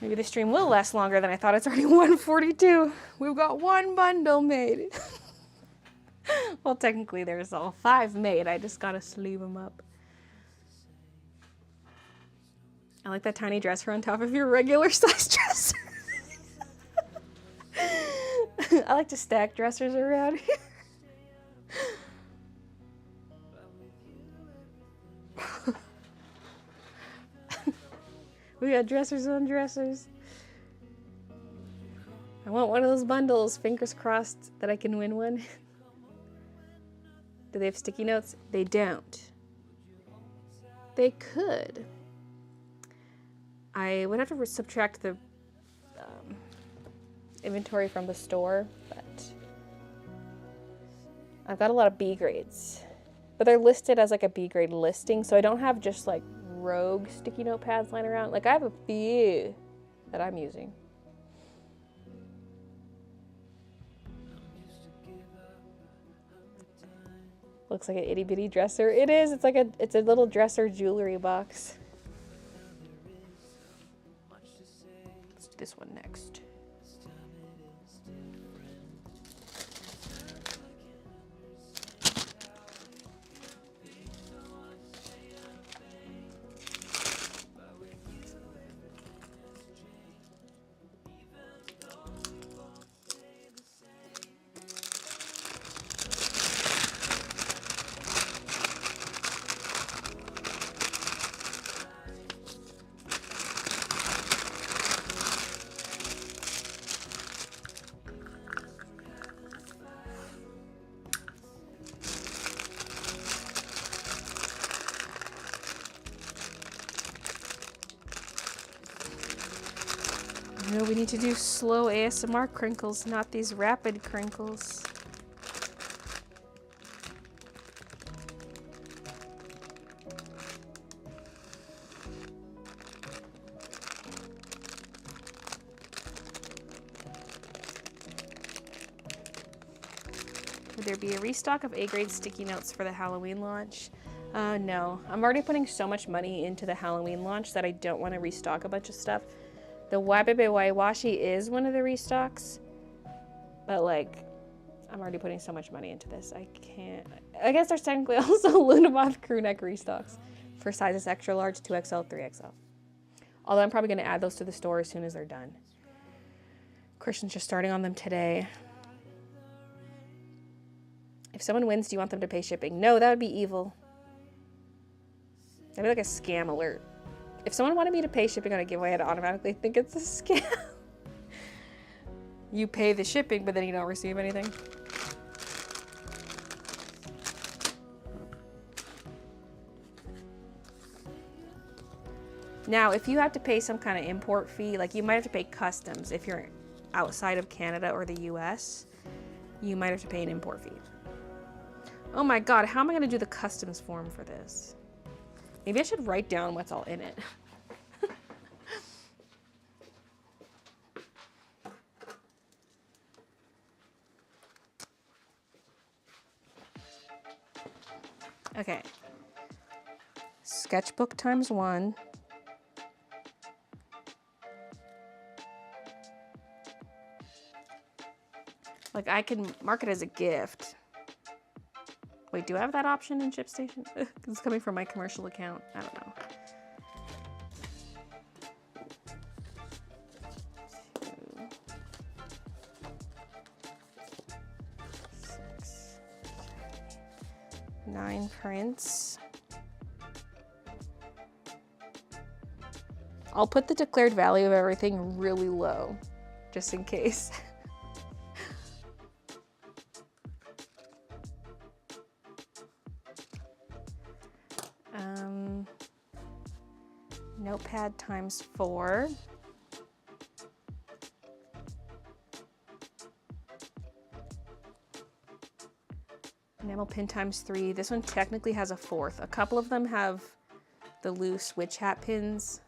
Maybe the stream will last longer than I thought. It's already 1:42. We've got one bundle made. Well, technically there's all 5 made. I just gotta sleeve them up. I like that tiny dresser on top of your regular size dresser. I like to stack dressers around here. We got dressers on dressers. I want one of those bundles. Fingers crossed that I can win one. Do they have sticky notes? They don't. They could. I would have to subtract the inventory from the store, but I've got a lot of B grades. But they're listed as like a B grade listing, so I don't have just like rogue sticky note pads lying around. Like I have a few that I'm using. Looks like an itty bitty dresser. It is. It's like it's a little dresser jewelry box. Let's do this one next. No, we need to do slow ASMR crinkles, not these rapid crinkles. Would there be a restock of A-grade sticky notes for the Halloween launch? No. I'm already putting so much money into the Halloween launch that I don't want to restock a bunch of stuff. The Wabebe Waiwashi is one of the restocks, but like, I'm already putting so much money into this. I can't. I guess there's technically also Lunamoth crewneck restocks. for sizes extra large, 2XL, 3XL. Although I'm probably going to add those to the store as soon as they're done. Christian's just starting on them today. If someone wins, do you want them to pay shipping? No, that would be evil. That'd be like a scam alert. If someone wanted me to pay shipping on a giveaway, I'd automatically think it's a scam. You pay the shipping, but then you don't receive anything. Now, if you have to pay some kind of import fee, like you might have to pay customs if you're outside of Canada or the US, you might have to pay an import fee. Oh my God, how am I gonna do the customs form for this? Maybe I should write down what's all in it. Okay. Sketchbook times 1. Like I can mark it as a gift. Wait, do I have that option in ShipStation? It's coming from my commercial account. I don't know. 9 prints. I'll put the declared value of everything really low, just in case. Notepad times 4. Enamel pin times 3. This one technically has a 4th. A couple of them have the loose witch hat pins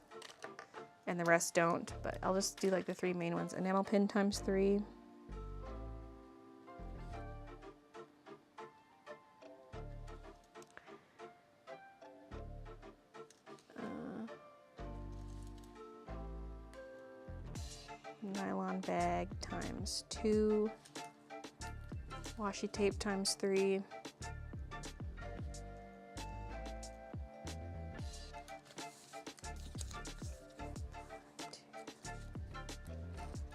and the rest don't, but I'll just do like the 3 main ones. Enamel pin times 3. Nylon bag times 2. Washi tape times 3.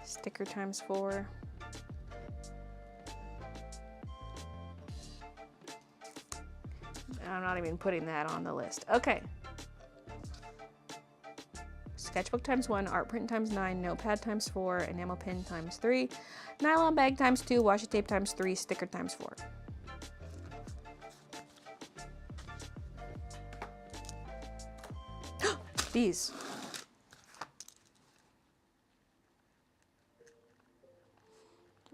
Sticker times 4. I'm not even putting that on the list. Okay. Sketchbook times 1, art print times 9, notepad times 4, enamel pin times 3, nylon bag times 2, washi tape times 3, sticker times 4. These.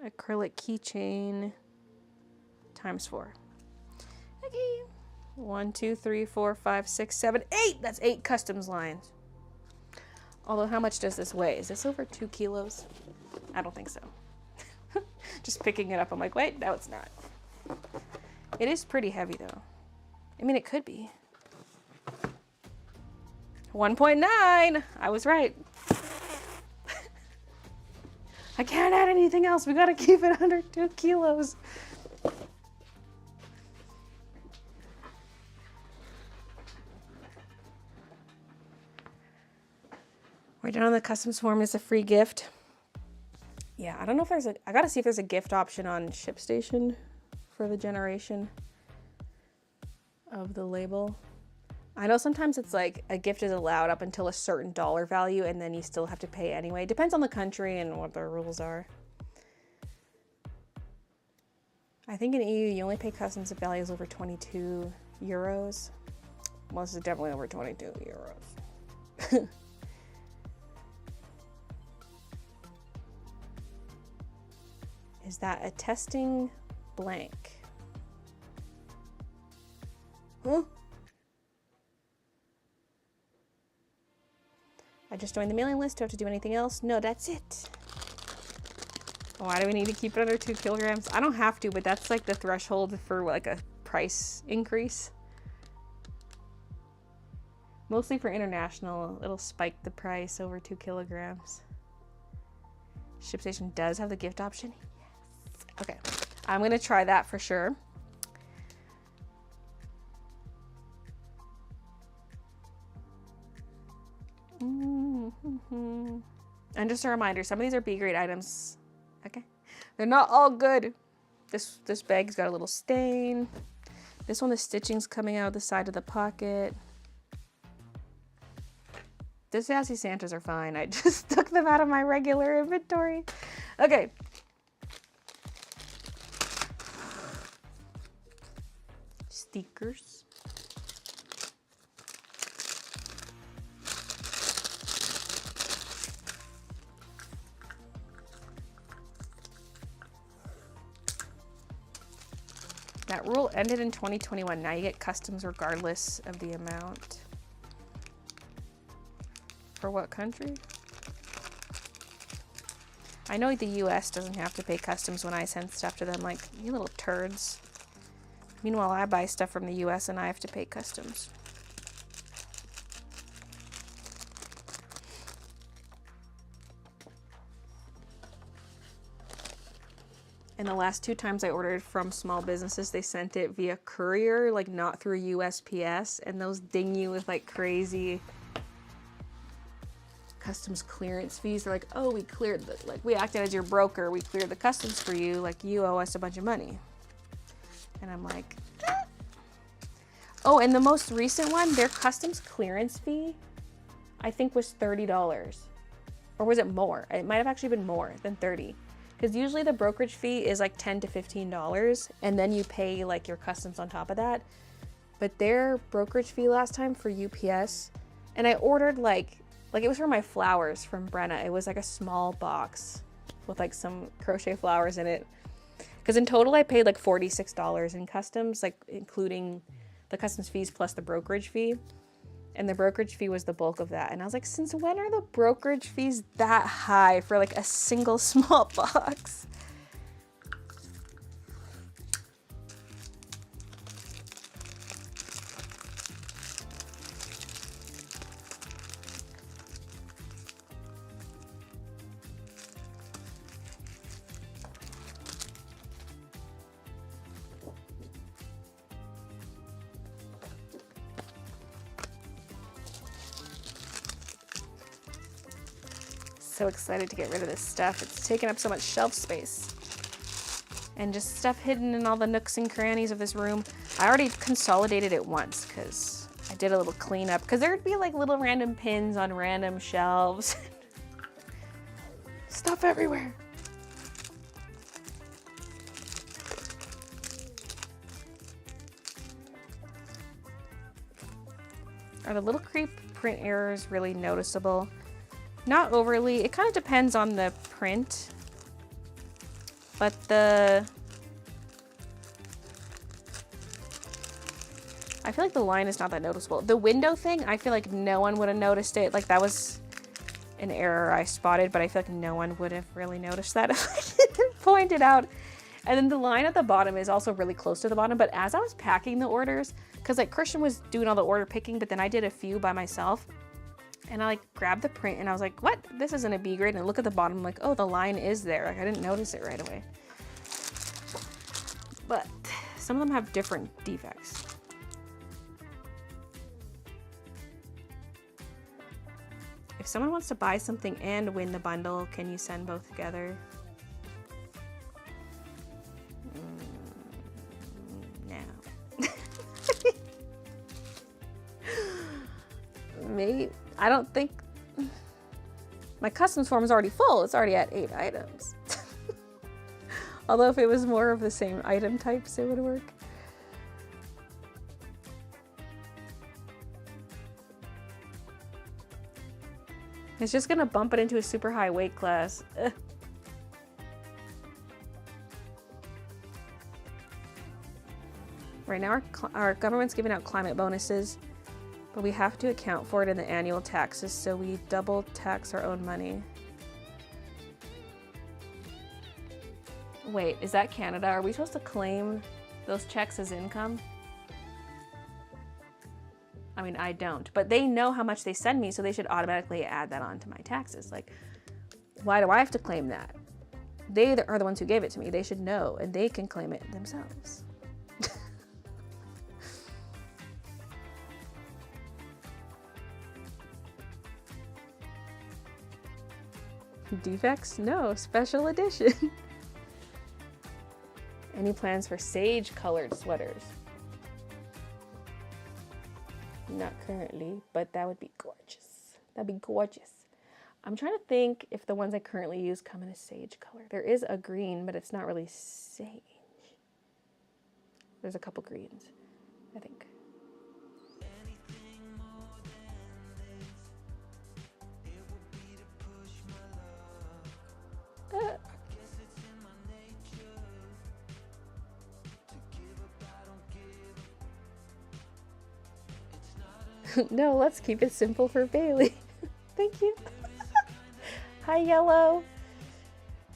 Acrylic keychain times 4. Okay. 1, 2, 3, 4, 5, 6, 7, 8. That's 8 customs lines. Although, how much does this weigh? Is this over 2 kilos? I don't think so. Just picking it up, I'm like, wait, no, it's not. It is pretty heavy, though. I mean, it could be. 1.9! I was right. I can't add anything else. We gotta keep it under 2 kilos. We're done on the customs form as a free gift. Yeah, I don't know if there's I gotta see if there's a gift option on ShipStation for the generation of the label. I know sometimes it's like a gift is allowed up until a certain dollar value and then you still have to pay anyway. Depends on the country and what their rules are. I think in EU you only pay customs if value is over 22 euros. Well, this is definitely over 22 euros. Is that a testing blank? Huh? I just joined the mailing list. Do I have to do anything else? No, that's it. Why do we need to keep it under 2 kilograms? I don't have to, but that's like the threshold for like a price increase. Mostly for international, it'll spike the price over 2 kilograms. ShipStation does have the gift option. Okay, I'm gonna try that for sure. And just a reminder, some of these are B grade items. Okay, they're not all good. This bag's got a little stain. This one, the stitching's coming out the side of the pocket. The Sassy Santas are fine. I just took them out of my regular inventory. Okay. Stickers. That rule ended in 2021. Now you get customs regardless of the amount. For what country? I know the US doesn't have to pay customs when I send stuff to them, like, you little turds. Meanwhile, I buy stuff from the US and I have to pay customs. And the last 2 times I ordered from small businesses, they sent it via courier, like not through USPS, and those ding you with like crazy customs clearance fees. They're like, oh, we cleared the, like, we acted as your broker, we cleared the customs for you, like you owe us a bunch of money. And I'm like, ah. Oh, and the most recent one, their customs clearance fee, I think was $30. Or was it more? It might have actually been more than 30. Because usually the brokerage fee is like $10 to $15, and then you pay like your customs on top of that. But their brokerage fee last time for UPS, and I ordered like it was for my flowers from Brenna. It was like a small box with like some crochet flowers in it. Because in total I paid like $46 in customs, like including the customs fees plus the brokerage fee. And the brokerage fee was the bulk of that. And I was like, since when are the brokerage fees that high for like a single small box? So excited to get rid of this stuff. It's taking up so much shelf space. And just stuff hidden in all the nooks and crannies of this room. I already consolidated it once because I did a little cleanup. Because there would be like little random pins on random shelves. Stuff everywhere. Are the little creep print errors really noticeable? Not overly. It kind of depends on the print, but I feel like the line is not that noticeable. The window thing, I feel like no one would have noticed it. Like that was an error I spotted, but I feel like no one would have really noticed that if I didn't point it out. And then the line at the bottom is also really close to the bottom, but as I was packing the orders, because like Christian was doing all the order picking, but then I did a few by myself. And I like grabbed the print and I was like, what? This isn't a B grade. And I look at the bottom, I'm like, oh, the line is there. Like I didn't notice it right away. But some of them have different defects. If someone wants to buy something and win the bundle, can you send both together? No. Maybe. I don't think my customs form is already full. It's already at 8 items. Although if it was more of the same item types, it would work. It's just gonna bump it into a super high weight class. Ugh. Right now our government's giving out climate bonuses, but we have to account for it in the annual taxes, so we double tax our own money. Wait, is that Canada? Are we supposed to claim those checks as income? I mean, I don't, but they know how much they send me, so they should automatically add that on to my taxes. Like, why do I have to claim that? They are the ones who gave it to me. They should know, and they can claim it themselves. Defects? No, special edition. Any plans for sage-colored sweaters? Not currently, but that would be gorgeous. That'd be gorgeous. I'm trying to think if the ones I currently use come in a sage color. There is a green, but it's not really sage. There's a couple greens, I think. No, let's keep it simple for Baylee. Thank you. Hi, Yellow.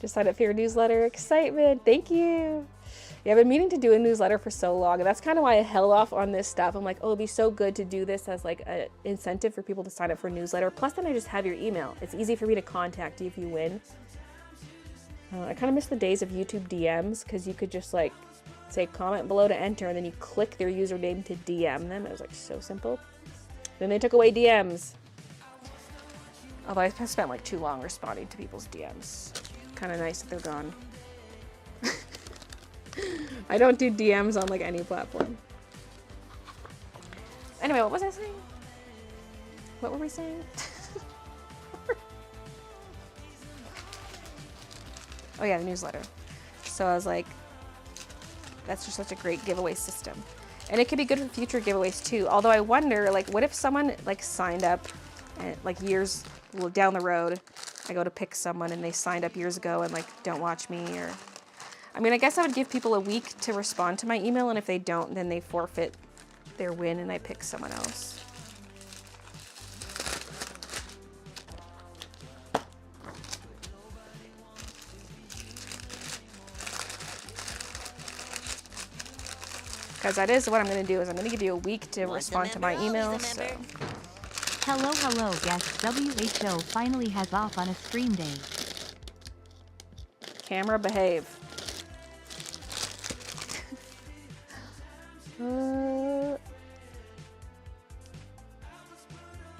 Just signed up for your newsletter. Excitement. Thank you. Yeah, I've been meaning to do a newsletter for so long, and that's kind of why I held off on this stuff. I'm like, oh, it'd be so good to do this as like an incentive for people to sign up for a newsletter. Plus, then I just have your email. It's easy for me to contact you if you win. I kind of miss the days of YouTube DMs because you could just like say comment below to enter, and then you click their username to DM them. It was like so simple. Then they took away DMs. Although I spent like too long responding to people's DMs. Kind of nice that they're gone. I don't do DMs on like any platform. Anyway, what was I saying? What were we saying? Oh yeah, the newsletter. So I was like, that's just such a great giveaway system. And it could be good for future giveaways too. Although I wonder, like, what if someone like signed up and like years down the road, I go to pick someone and they signed up years ago and like don't watch me, or I mean, I guess I would give people a week to respond to my email, and if they don't, then they forfeit their win and I pick someone else. Because that is what I'm going to do, is I'm going to give you a week to respond to my email. So. Hello, guest. WHO finally has off on a stream day. Camera, behave.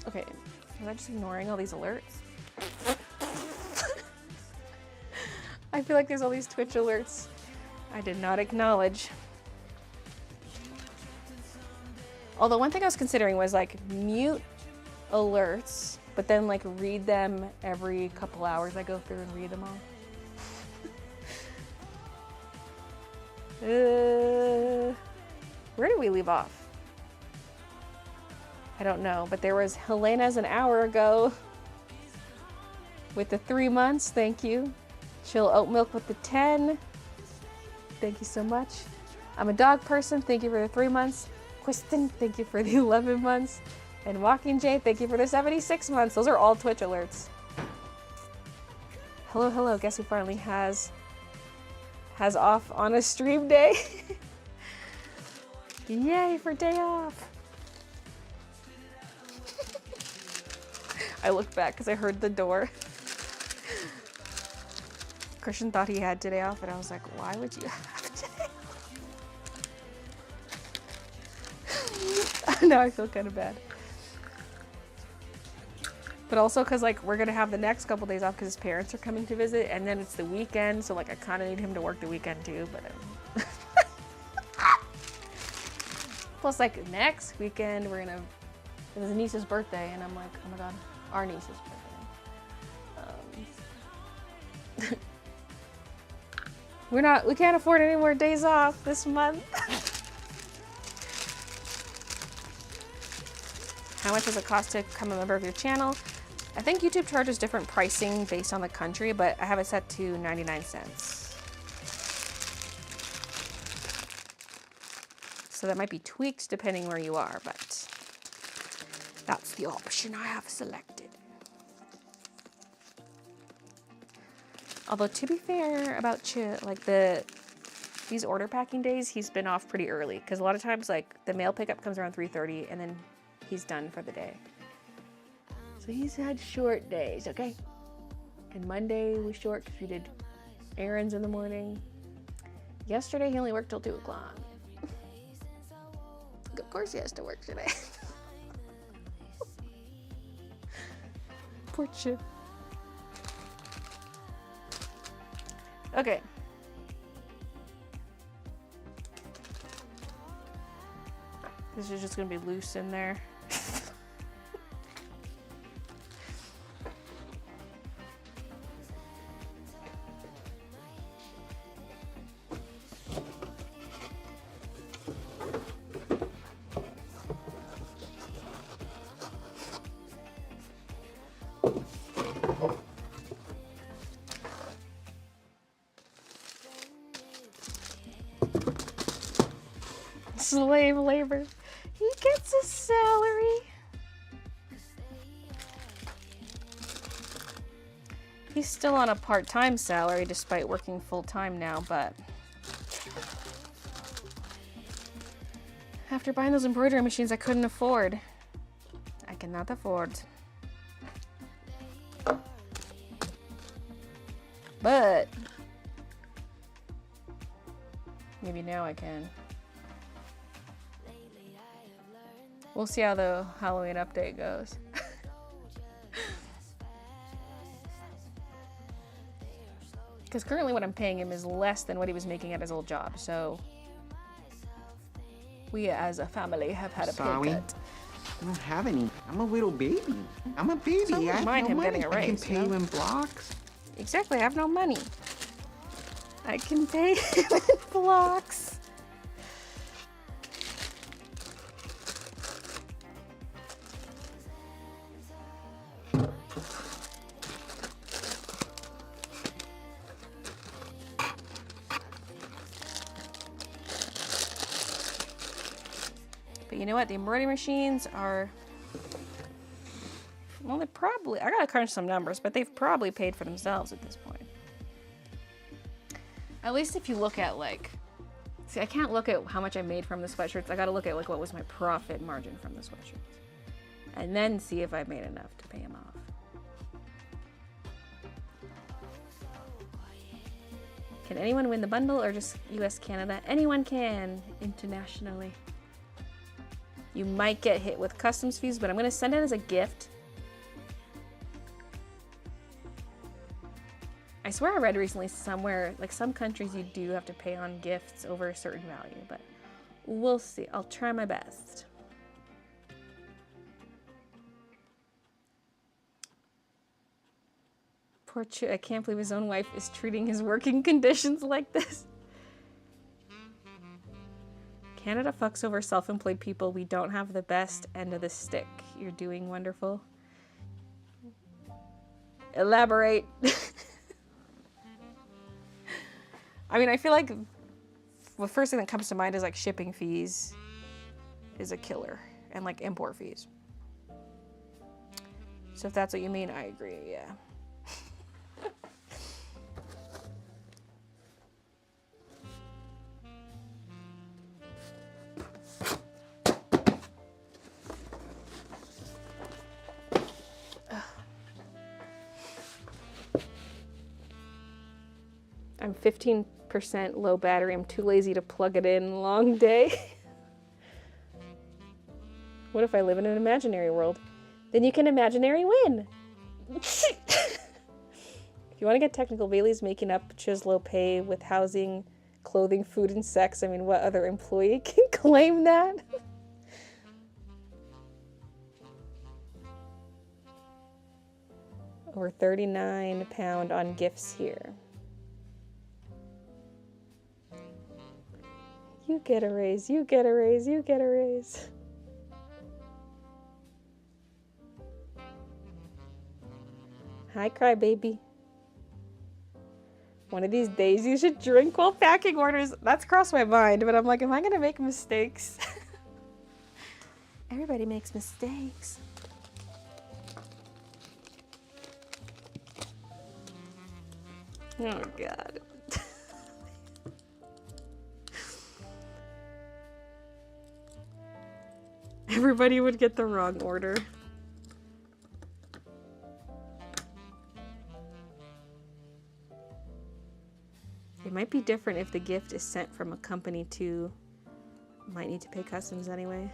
Okay, was I just ignoring all these alerts? I feel like there's all these Twitch alerts I did not acknowledge. Although one thing I was considering was like mute alerts, but then like read them every couple hours. I go through and read them all. Where did we leave off? I don't know, but there was Helena's an hour ago with the 3 months. Thank you. Chill Oat Milk with the 10. Thank you so much. I'm a dog person. Thank you for the 3 months. Kristen, thank you for the 11 months. And Walking Jay, thank you for the 76 months. Those are all Twitch alerts. Hello. Guess who finally has off on a stream day? Yay for day off. I looked back because I heard the door. Christian thought he had today off, and I was like, why would you have today off? Now I feel kind of bad. But also because like we're gonna have the next couple days off because his parents are coming to visit, and then it's the weekend, so like I kind of need him to work the weekend too. But plus like next weekend we're gonna, it was niece's birthday, and I'm like, oh my god, our niece's birthday. We can't afford any more days off this month. How much does it cost to become a member of your channel? I think YouTube charges different pricing based on the country, but I have it set to 99 cents. So that might be tweaked depending where you are, but that's the option I have selected. Although to be fair about like these order packing days, he's been off pretty early because a lot of times like the mail pickup comes around 3:30 and then he's done for the day. So he's had short days, okay? And Monday was short because we did errands in the morning. Yesterday he only worked till 2 o'clock. Of course he has to work today. Poor Chip. Okay. This is just gonna be loose in there. Slave labor. He gets a salary. He's still on a part-time salary despite working full-time now, but after buying those embroidery machines I couldn't afford. I cannot afford. But maybe now I can. We'll see how the Halloween update goes. Because currently what I'm paying him is less than what he was making at his old job, so we as a family have had a pay cut. I don't have any. I'm a little baby. I'm a baby. So I don't mind him getting a raise. I can pay you in blocks. Exactly, I have no money. I can pay him in blocks. But you know what? The embroidery machines are, well, they probably, I gotta crunch some numbers, but they've probably paid for themselves at this point. At least if you look at like, see, I can't look at how much I made from the sweatshirts. I gotta look at like what was my profit margin from the sweatshirts. And then see if I made enough to pay him off. Can anyone win the bundle or just US, Canada? Anyone can, internationally. You might get hit with customs fees, but I'm gonna send it as a gift. I swear I read recently somewhere, like some countries you do have to pay on gifts over a certain value, but we'll see. I'll try my best. Poor I can't believe his own wife is treating his working conditions like this. Canada fucks over self-employed people. We don't have the best end of the stick. You're doing wonderful. Elaborate. I mean, I feel like the first thing that comes to mind is like shipping fees is a killer, and like import fees. So if that's what you mean, I agree, yeah. I'm 15% low battery. I'm too lazy to plug it in. Long day. What if I live in an imaginary world? Then you can imaginary win. If you want to get technical, Baylee's making up Chislow pay with housing, clothing, food, and sex. I mean, what other employee can claim that? Over £39 on gifts here. You get a raise, you get a raise, you get a raise. Hi, crybaby. One of these days you should drink while packing orders. That's crossed my mind, but I'm like, am I gonna make mistakes? Everybody makes mistakes. Oh, God. Everybody would get the wrong order. It might be different if the gift is sent from a company to... Might need to pay customs anyway.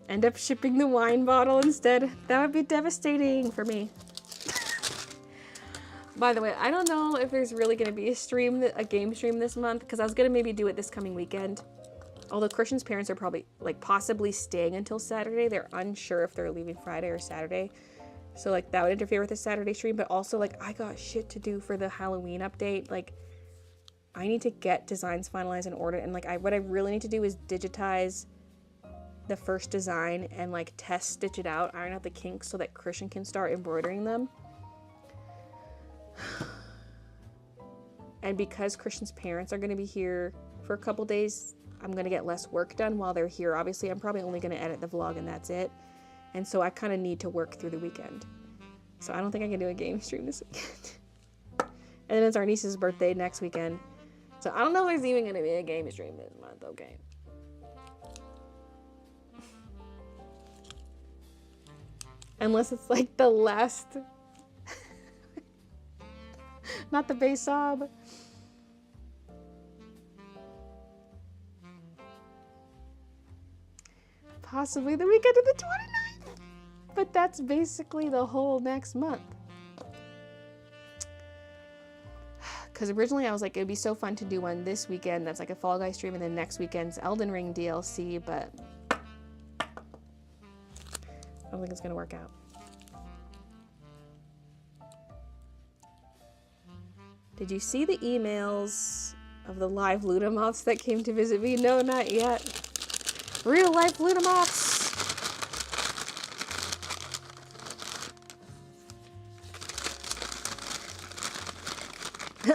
End up shipping the wine bottle instead. That would be devastating for me. By the way, I don't know if there's really going to be a game stream this month, because I was going to maybe do it this coming weekend. Although Christian's parents are probably, like, possibly staying until Saturday. They're unsure if they're leaving Friday or Saturday. So, like, that would interfere with the Saturday stream. But also, like, I got shit to do for the Halloween update. Like, I need to get designs finalized and ordered. And, like, what I really need to do is digitize the first design and, like, test stitch it out, iron out the kinks so that Christian can start embroidering them. And because Christian's parents are going to be here for a couple days, I'm going to get less work done while they're here. Obviously, I'm probably only going to edit the vlog and that's it. And so I kind of need to work through the weekend. So I don't think I can do a game stream this weekend. And then it's our niece's birthday next weekend. So I don't know if there's even going to be a game stream this month, okay? Unless it's like the last... Not the bass sob. Possibly the weekend of the 29th. But that's basically the whole next month. Because originally I was like, it'd be so fun to do one this weekend that's like a Fall Guys stream, and then next weekend's Elden Ring DLC, but I don't think it's going to work out. Did you see the emails of the live Ludamoths that came to visit me? No, not yet. Real life Ludamoths.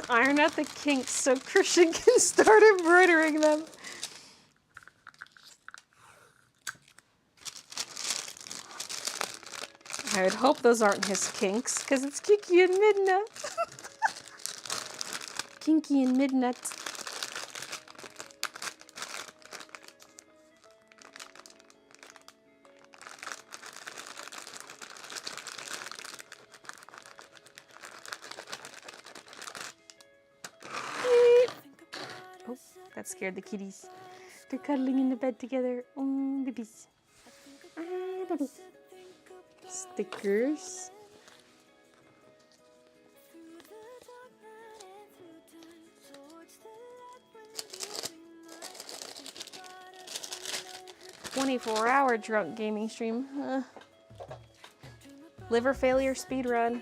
Iron out the kinks so Christian can start embroidering them. I would hope those aren't his kinks, because it's Kiki and Midnight. Kinky and Midnight. Oh, that scared the kitties. They're cuddling in the bed together. Oh, babies. Ah, babies. Stickers. "24-hour drunk gaming stream." Liver failure speedrun.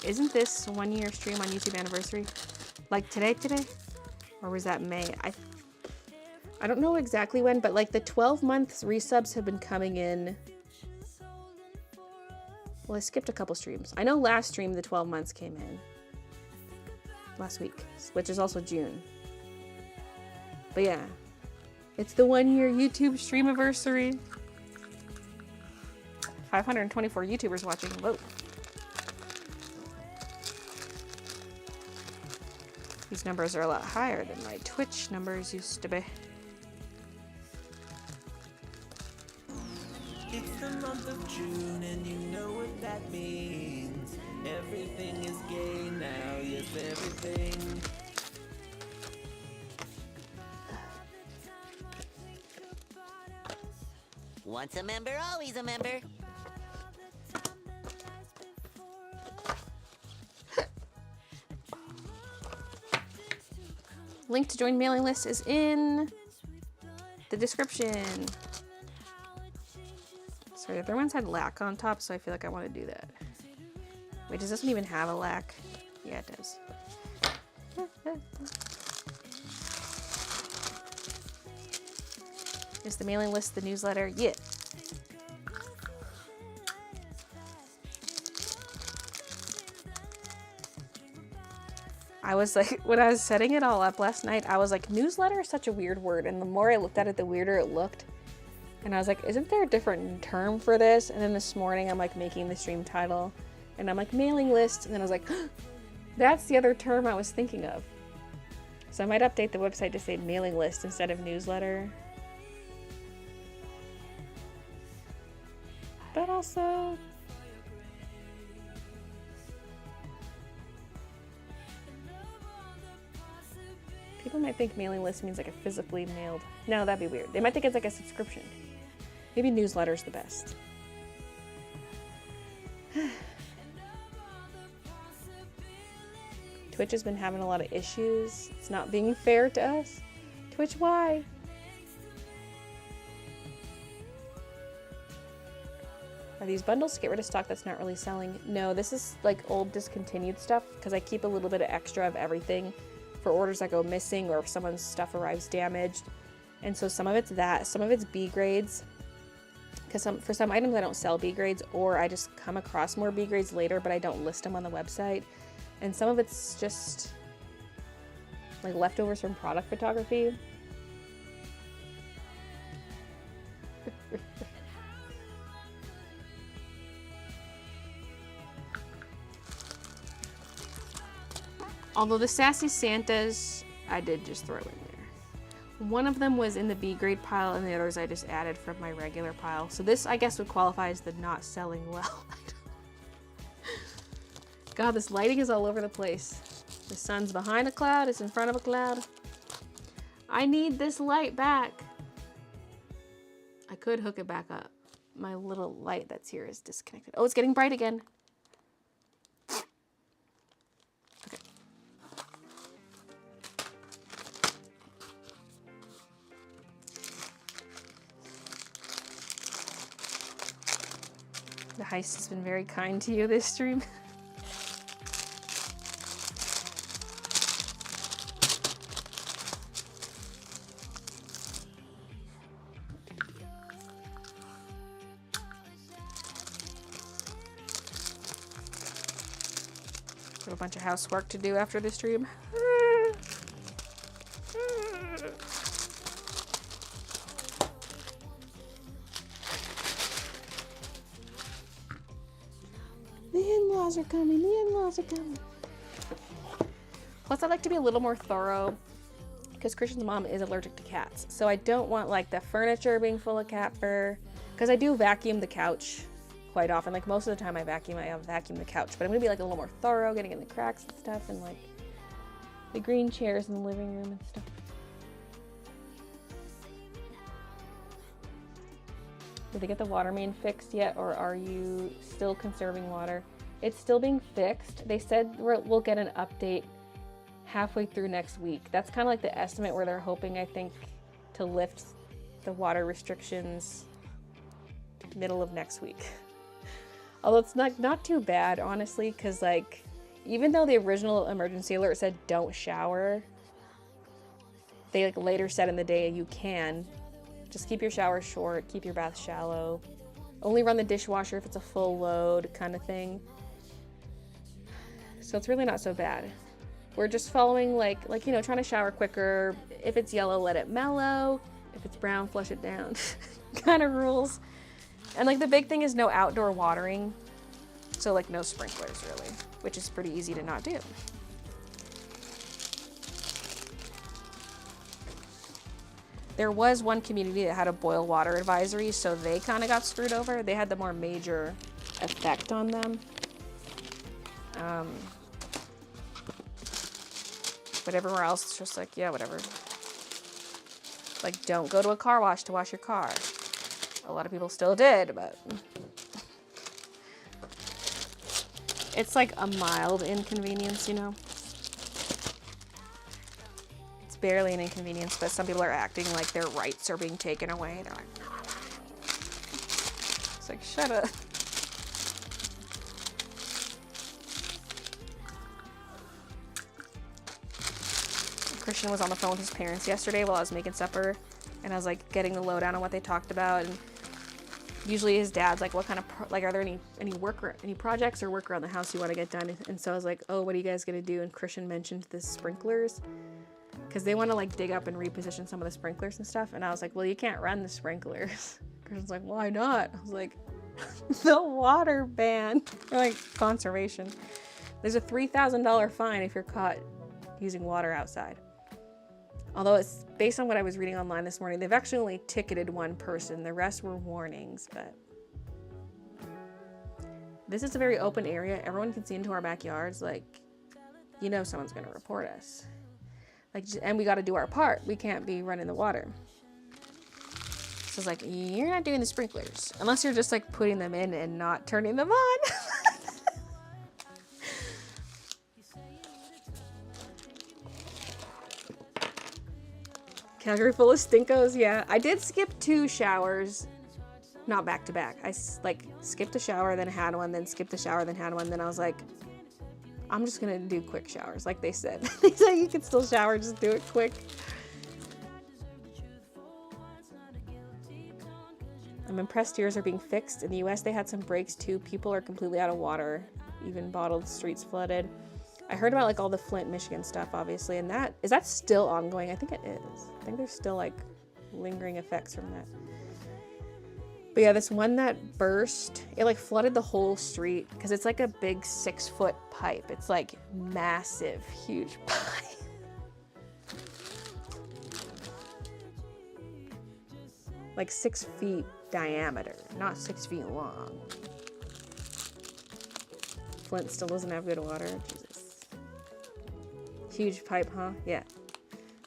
Isn't this 1 year stream on YouTube anniversary? Like today? Or was that May? I don't know exactly when, but like the 12 months resubs have been coming in. Well, I skipped a couple streams. I know last stream the 12 months came in. Last week, which is also June. But yeah, it's the 1 year YouTube stream anniversary. 524 YouTubers watching. Whoa. These numbers are a lot higher than my Twitch numbers used to be. It's the month of June and you know what that means. Everything is gay now, yes, everything. Once a member, always a member. Link to join mailing list is in the description. Sorry, the other ones had lac on top, so I feel like I want to do that. Wait, does this one even have a lac? Yeah, it does. Is the mailing list the newsletter? Yeah. I was like, when I was setting it all up last night, I was like, newsletter is such a weird word. And the more I looked at it, the weirder it looked. And I was like, isn't there a different term for this? And then this morning, I'm like making the stream title. And I'm like, mailing list. And then I was like, that's the other term I was thinking of. So I might update the website to say mailing list instead of newsletter. But also... people might think mailing list means like a physically mailed. No, that'd be weird. They might think it's like a subscription. Maybe newsletter's the best. Twitch has been having a lot of issues. It's not being fair to us. Twitch, why? Are these bundles to get rid of stock that's not really selling? No, this is like old discontinued stuff because I keep a little bit of extra of everything for orders that go missing or if someone's stuff arrives damaged. And so some of it's that, some of it's B grades. Because for some items I don't sell B grades, or I just come across more B grades later, but I don't list them on the website. And some of it's just like leftovers from product photography. Although the Sassy Santas, I did just throw in there. One of them was in the B grade pile and the others I just added from my regular pile. So this, I guess, would qualify as the not selling well. God, this lighting is all over the place. The sun's behind a cloud, it's in front of a cloud. I need this light back. I could hook it back up. My little light that's here is disconnected. Oh, it's getting bright again. Okay. The heist has been very kind to you this stream. Got a bunch of housework to do after the stream. The in-laws are coming, the in-laws are coming. Plus I like to be a little more thorough because Christian's mom is allergic to cats. So I don't want like the furniture being full of cat fur, because I do vacuum the couch quite often. Like most of the time I have vacuumed the couch, but I'm gonna be like a little more thorough, getting in the cracks and stuff, and like the green chairs in the living room and stuff. Did they get the water main fixed yet, or are you still conserving water? It's still being fixed. They said we'll get an update halfway through next week. That's kind of like the estimate where they're hoping, I think, to lift the water restrictions middle of next week. Although it's not too bad, honestly, because like even though the original emergency alert said don't shower, they like later said in the day you can. Just keep your shower short, keep your bath shallow. Only run the dishwasher if it's a full load kind of thing. So it's really not so bad. We're just following like you know, trying to shower quicker. If it's yellow, let it mellow. If it's brown, flush it down. Kind of rules. And like the big thing is no outdoor watering. So like no sprinklers really, which is pretty easy to not do. There was one community that had a boil water advisory, so they kind of got screwed over. They had the more major effect on them. But everywhere else, it's just like, yeah, whatever. Like, don't go to a car wash to wash your car. A lot of people still did, but it's like a mild inconvenience, you know? It's barely an inconvenience, but some people are acting like their rights are being taken away. They're like, it's like, shut up. Christian was on the phone with his parents yesterday while I was making supper, and I was like getting the lowdown on what they talked about. And usually his dad's like, what kind of are there any projects or work around the house you want to get done? And so I was like, oh, what are you guys gonna do? And Christian mentioned the sprinklers, because they want to like dig up and reposition some of the sprinklers and stuff. And I was like, well, you can't run the sprinklers. Christian's like, why not? I was like, the water ban, or like conservation. There's a $3,000 fine if you're caught using water outside. Although it's based on what I was reading online this morning, they've actually only ticketed one person. The rest were warnings, but this is a very open area. Everyone can see into our backyards. Like, you know, someone's going to report us. Like, and we got to do our part. We can't be running the water. So it's like, you're not doing the sprinklers. Unless you're just like putting them in and not turning them on. Calgary full of stinkos, yeah. I did skip 2 showers, not back to back. I like skipped a shower, then had one, then skipped a shower, then had one. Then I was like, I'm just gonna do quick showers, like they said. They said you can still shower, just do it quick. I'm impressed yours are being fixed. In the US, they had some breaks too. People are completely out of water, even bottled streets flooded. I heard about like all the Flint, Michigan stuff, obviously, and is that still ongoing? I think it is. I think there's still like lingering effects from that. But yeah, this one that burst, it like flooded the whole street because it's like a big 6-foot pipe. It's like massive, huge pipe. Like 6 feet diameter, not 6 feet long. Flint still doesn't have good water. Jesus. Huge pipe, huh? Yeah.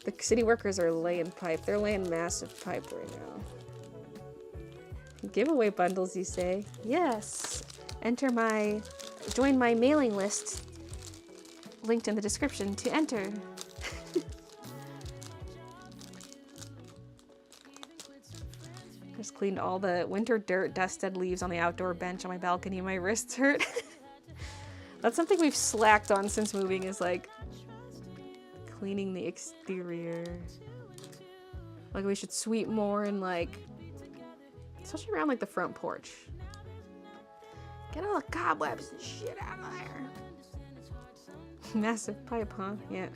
The city workers are laying pipe. They're laying massive pipe right now. Giveaway bundles, you say? Yes. Join my mailing list. Linked in the description to enter. Just cleaned all the winter dirt, dusted leaves on the outdoor bench on my balcony. My wrists hurt. That's something we've slacked on since moving, is like cleaning the exterior. Like we should sweep more and like, especially around like the front porch. Get all the cobwebs and shit out of there. Massive pipe, huh? Yeah.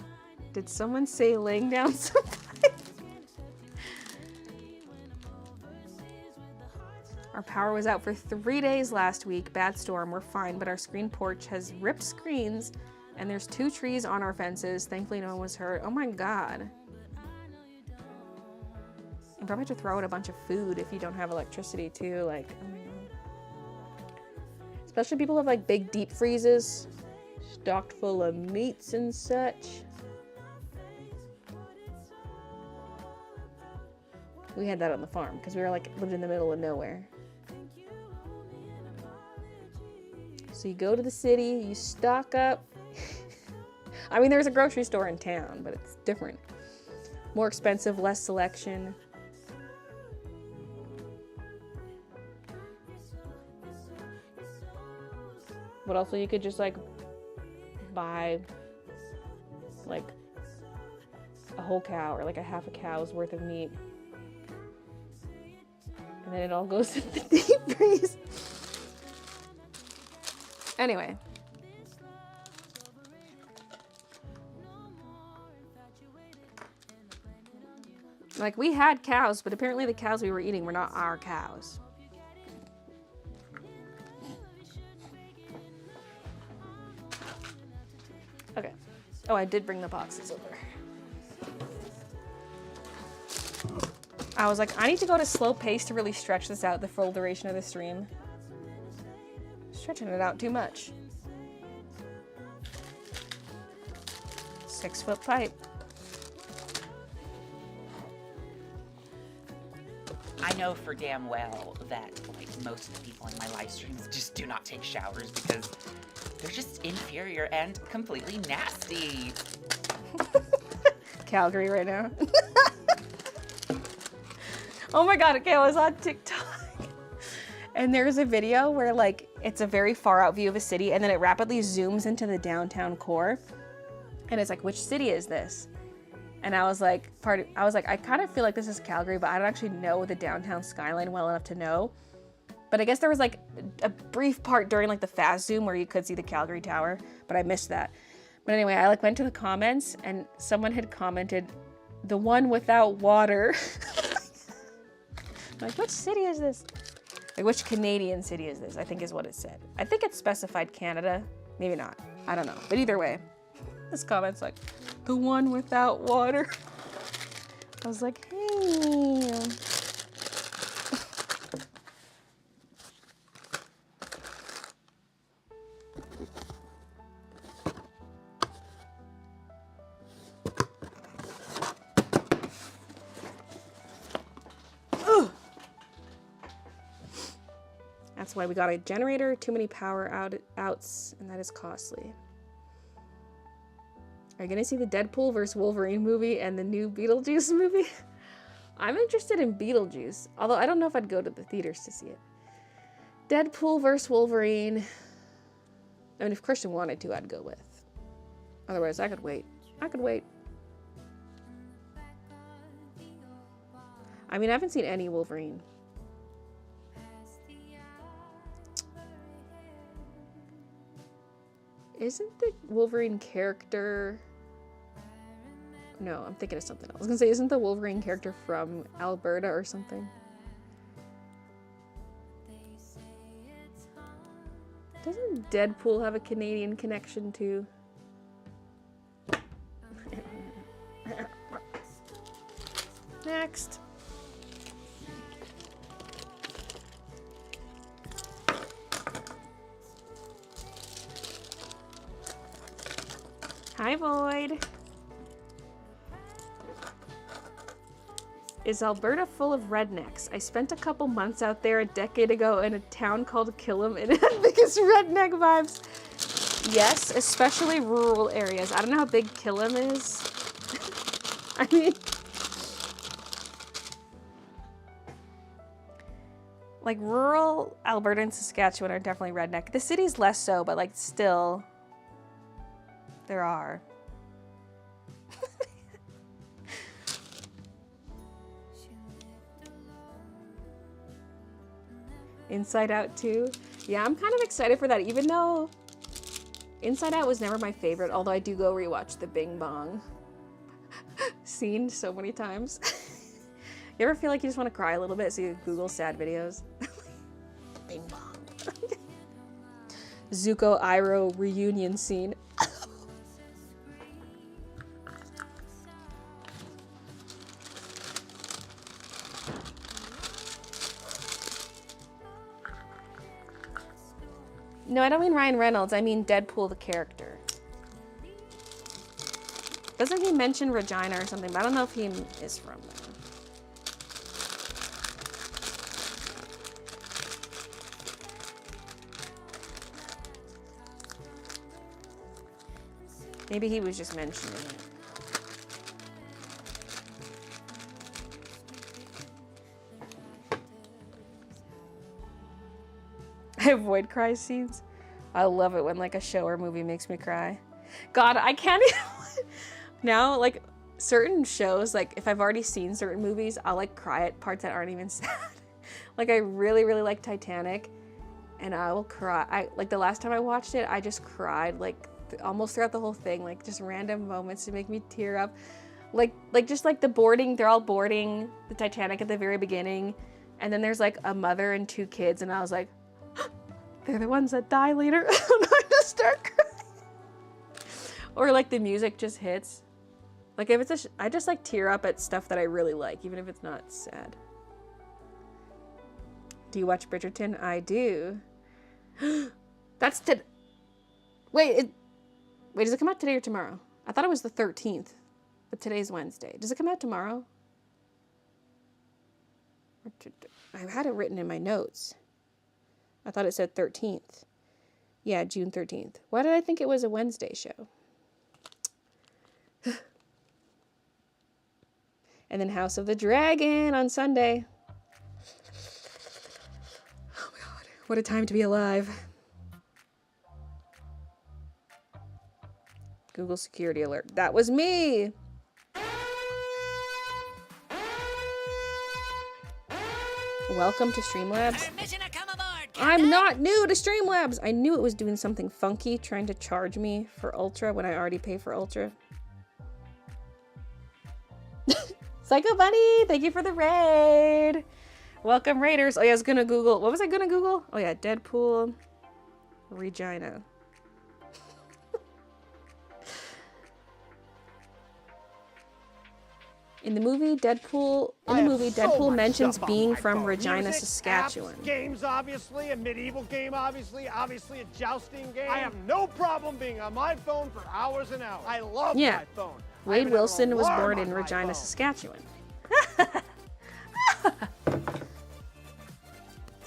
Did someone say laying down some pipe? Our power was out for 3 days last week. Bad storm. We're fine, but our screen porch has ripped screens and there's 2 trees on our fences. Thankfully, no one was hurt. Oh my God. You probably have to throw out a bunch of food if you don't have electricity too. Like, oh my God. Especially people have like big deep freezes stocked full of meats and such. We had that on the farm because we were like lived in the middle of nowhere. So you go to the city, you stock up. I mean, there's a grocery store in town, but it's different. More expensive, less selection. But also you could just like buy like a whole cow or like a half a cow's worth of meat. And then it all goes in the deep freeze. Anyway. Like, we had cows, but apparently the cows we were eating were not our cows. Okay. Oh, I did bring the boxes over. I was like, I need to go to slow pace to really stretch this out the full duration of the stream. Stretching it out too much. 6-foot pipe. I know for damn well that like most of the people in my live streams just do not take showers because they're just inferior and completely nasty. Calgary right now. Oh my God, okay, I was on TikTok. And there's a video where like, it's a very far out view of a city and then it rapidly zooms into the downtown core. And it's like, which city is this? And I was like, I kind of feel like this is Calgary, but I don't actually know the downtown skyline well enough to know. But I guess there was like a brief part during like the fast zoom where you could see the Calgary Tower, but I missed that. But anyway, I like went to the comments and someone had commented, the one without water. Like, which city is this? Like, which Canadian city is this? I think is what it said. I think it specified Canada. Maybe not. I don't know. But either way, this comment's like, the one without water. I was like, hey. That's why we got a generator, too many power outs, and that is costly. Are you gonna see the Deadpool vs. Wolverine movie and the new Beetlejuice movie? I'm interested in Beetlejuice, although I don't know if I'd go to the theaters to see it. Deadpool vs. Wolverine. I mean, if Christian wanted to, I'd go with. Otherwise, I could wait. I could wait. I mean, I haven't seen any Wolverine. Isn't the Wolverine character... No, I'm thinking of something else. I was gonna say, isn't the Wolverine character from Alberta or something? Doesn't Deadpool have a Canadian connection too? Next. Hi, Void. Is Alberta full of rednecks? I spent a couple months out there a decade ago in a town called Killam and it had biggest redneck vibes. Yes, especially rural areas. I don't know how big Killam is. I mean... like, rural Alberta and Saskatchewan are definitely redneck. The city's less so, but, like, still... there are. Inside Out 2. Yeah, I'm kind of excited for that, even though Inside Out was never my favorite, although I do go rewatch the Bing Bong scene so many times. You ever feel like you just want to cry a little bit, so you Google sad videos? Bing Bong. Zuko Iroh reunion scene. No, I don't mean Ryan Reynolds. I mean Deadpool the character. Doesn't he mention Regina or something? But I don't know if he is from there. Maybe he was just mentioning it. I avoid cry scenes. I love it when like a show or movie makes me cry. God, I can't even... Now, like, certain shows, like, if I've already seen certain movies, I'll, like, cry at parts that aren't even sad. Like, I really, really like Titanic, and I will cry. Like, the last time I watched it, I just cried, like, almost throughout the whole thing. Like, just random moments to make me tear up. Like, just, like, the boarding, they're all boarding the Titanic at the very beginning, and then there's, like, a mother and 2 kids, and I was like, they're the ones that die later. And I just start crying. Or, like, the music just hits. Like, if it's I just, like, tear up at stuff that I really like, even if it's not sad. Do you watch Bridgerton? I do. That's Wait, does it come out today or tomorrow? I thought it was the 13th, but today's Wednesday. Does it come out tomorrow? I had it written in my notes. I thought it said 13th. Yeah, June 13th. Why did I think it was a Wednesday show? And then House of the Dragon on Sunday. Oh my god, what a time to be alive. Google security alert. That was me! Welcome to Streamlabs. I'm not new to Streamlabs! I knew it was doing something funky, trying to charge me for Ultra when I already pay for Ultra. Psycho Bunny, thank you for the raid. Welcome, Raiders. Oh yeah, I was gonna Google. What was I gonna Google? Oh yeah, Deadpool, Regina. In the movie, Deadpool mentions being from Regina, Saskatchewan. Apps, games, obviously, a medieval game, obviously a jousting game. I have no problem being on my phone for hours and hours. I love my phone. Wade Wilson was born in Regina, Saskatchewan.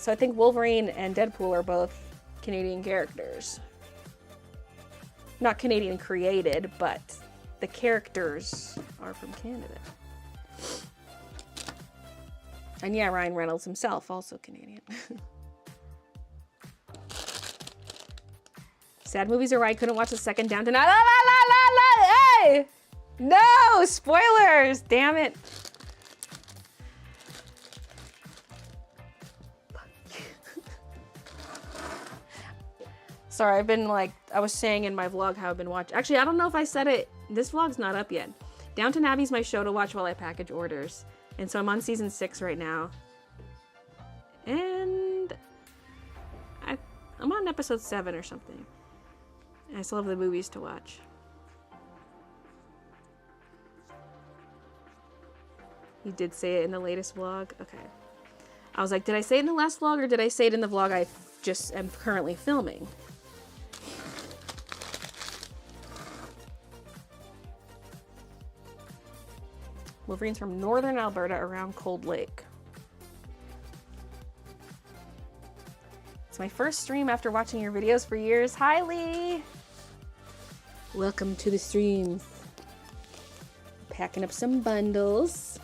So I think Wolverine and Deadpool are both Canadian characters. Not Canadian created, but the characters are from Canada. And yeah, Ryan Reynolds himself, also Canadian. Sad movies are why I couldn't watch the second Downton. La la la la la! Hey! No! Spoilers! Damn it. Sorry, I've been like, I was saying in my vlog how I've been watching. Actually, I don't know if I said it. This vlog's not up yet. Downton Abbey's my show to watch while I package orders. And so I'm on season 6 right now. And I'm on episode 7 or something. And I still have the movies to watch. You did say it in the latest vlog? Okay. I was like, did I say it in the last vlog or did I say it in the vlog I just am currently filming? Wolverine's from northern Alberta around Cold Lake. It's my first stream after watching your videos for years. Hi, Lee! Welcome to the streams. Packing up some bundles.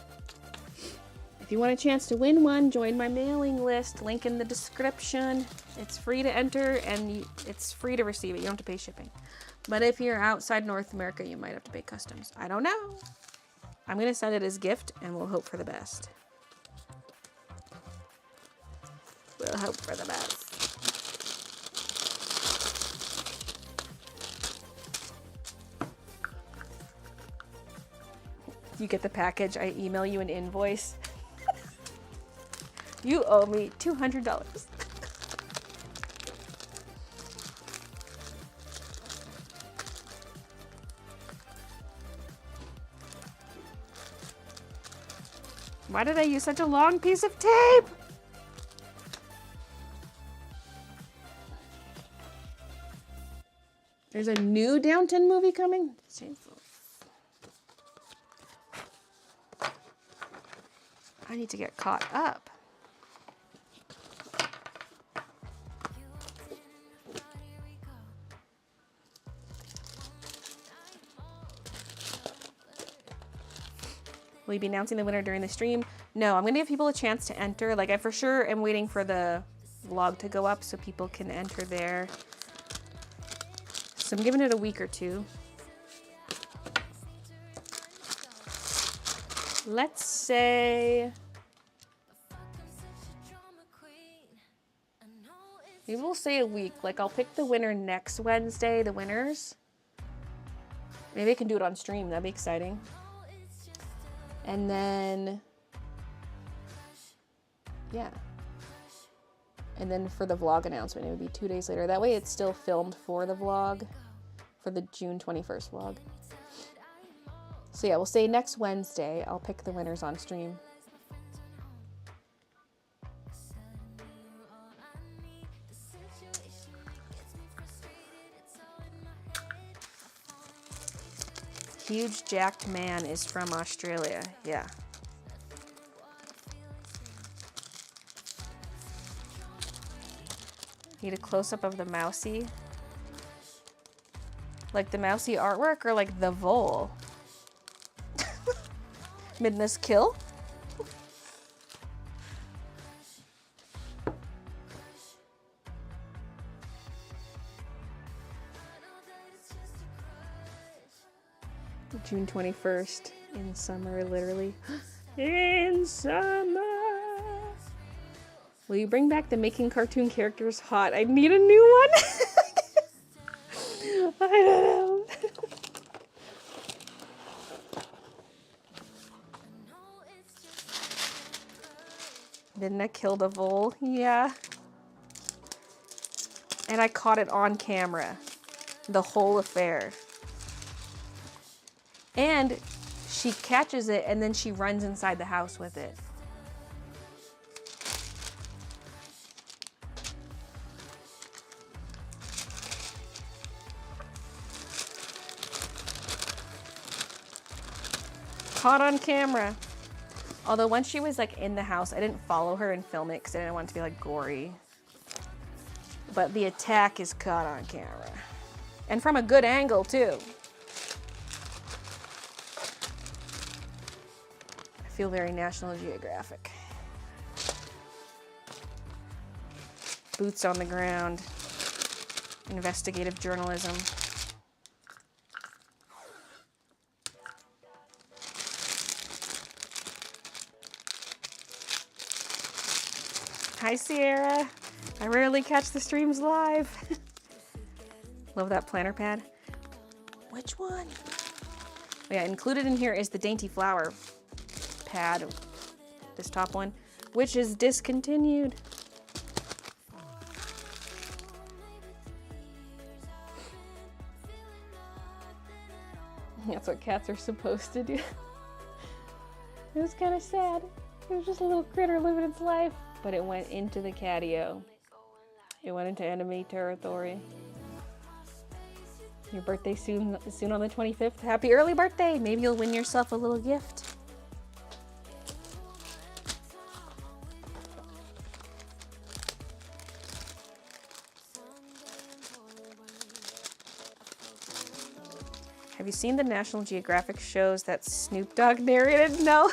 If you want a chance to win one, join my mailing list. Link in the description. It's free to enter and it's free to receive it. You don't have to pay shipping. But if you're outside North America, you might have to pay customs. I don't know. I'm going to send it as gift and we'll hope for the best. We'll hope for the best. You get the package, I email you an invoice. You owe me $200. Why did I use such a long piece of tape? There's a new Downton movie coming? I need to get caught up. Will you be announcing the winner during the stream? No, I'm going to give people a chance to enter. Like, I for sure am waiting for the vlog to go up so people can enter there. So I'm giving it a week or two. Let's say... maybe we'll say a week. Like, I'll pick the winner next Wednesday, the winners. Maybe I can do it on stream. That'd be exciting. And then, yeah. And then for the vlog announcement, it would be 2 days later. That way it's still filmed for the vlog, for the June 21st vlog. So yeah, we'll say next Wednesday, I'll pick the winners on stream. Huge jacked man is from Australia. Yeah. Need a close-up of the mousy. Like the mousy artwork or like the vole? Midness kill? June 21st, in summer, literally. In summer! Will you bring back the making cartoon characters hot? I need a new one! I don't know. Didn't I kill the vole? Yeah. And I caught it on camera. The whole affair. And she catches it and then she runs inside the house with it. Caught on camera. Although once she was like in the house, I didn't follow her and film it because I didn't want it to be like gory. But the attack is caught on camera. And from a good angle too. I feel very National Geographic. Boots on the ground. Investigative journalism. Hi, Sierra. I rarely catch the streams live. Love that planner pad. Which one? Oh, yeah, included in here is the Dainty Flower pad, this top one, which is discontinued. That's what cats are supposed to do. It was kind of sad. It was just a little critter living its life. But it went into the catio. It went into enemy territory. Your birthday soon on the 25th. Happy early birthday! Maybe you'll win yourself a little gift. Have you seen the National Geographic shows that Snoop Dogg narrated? No.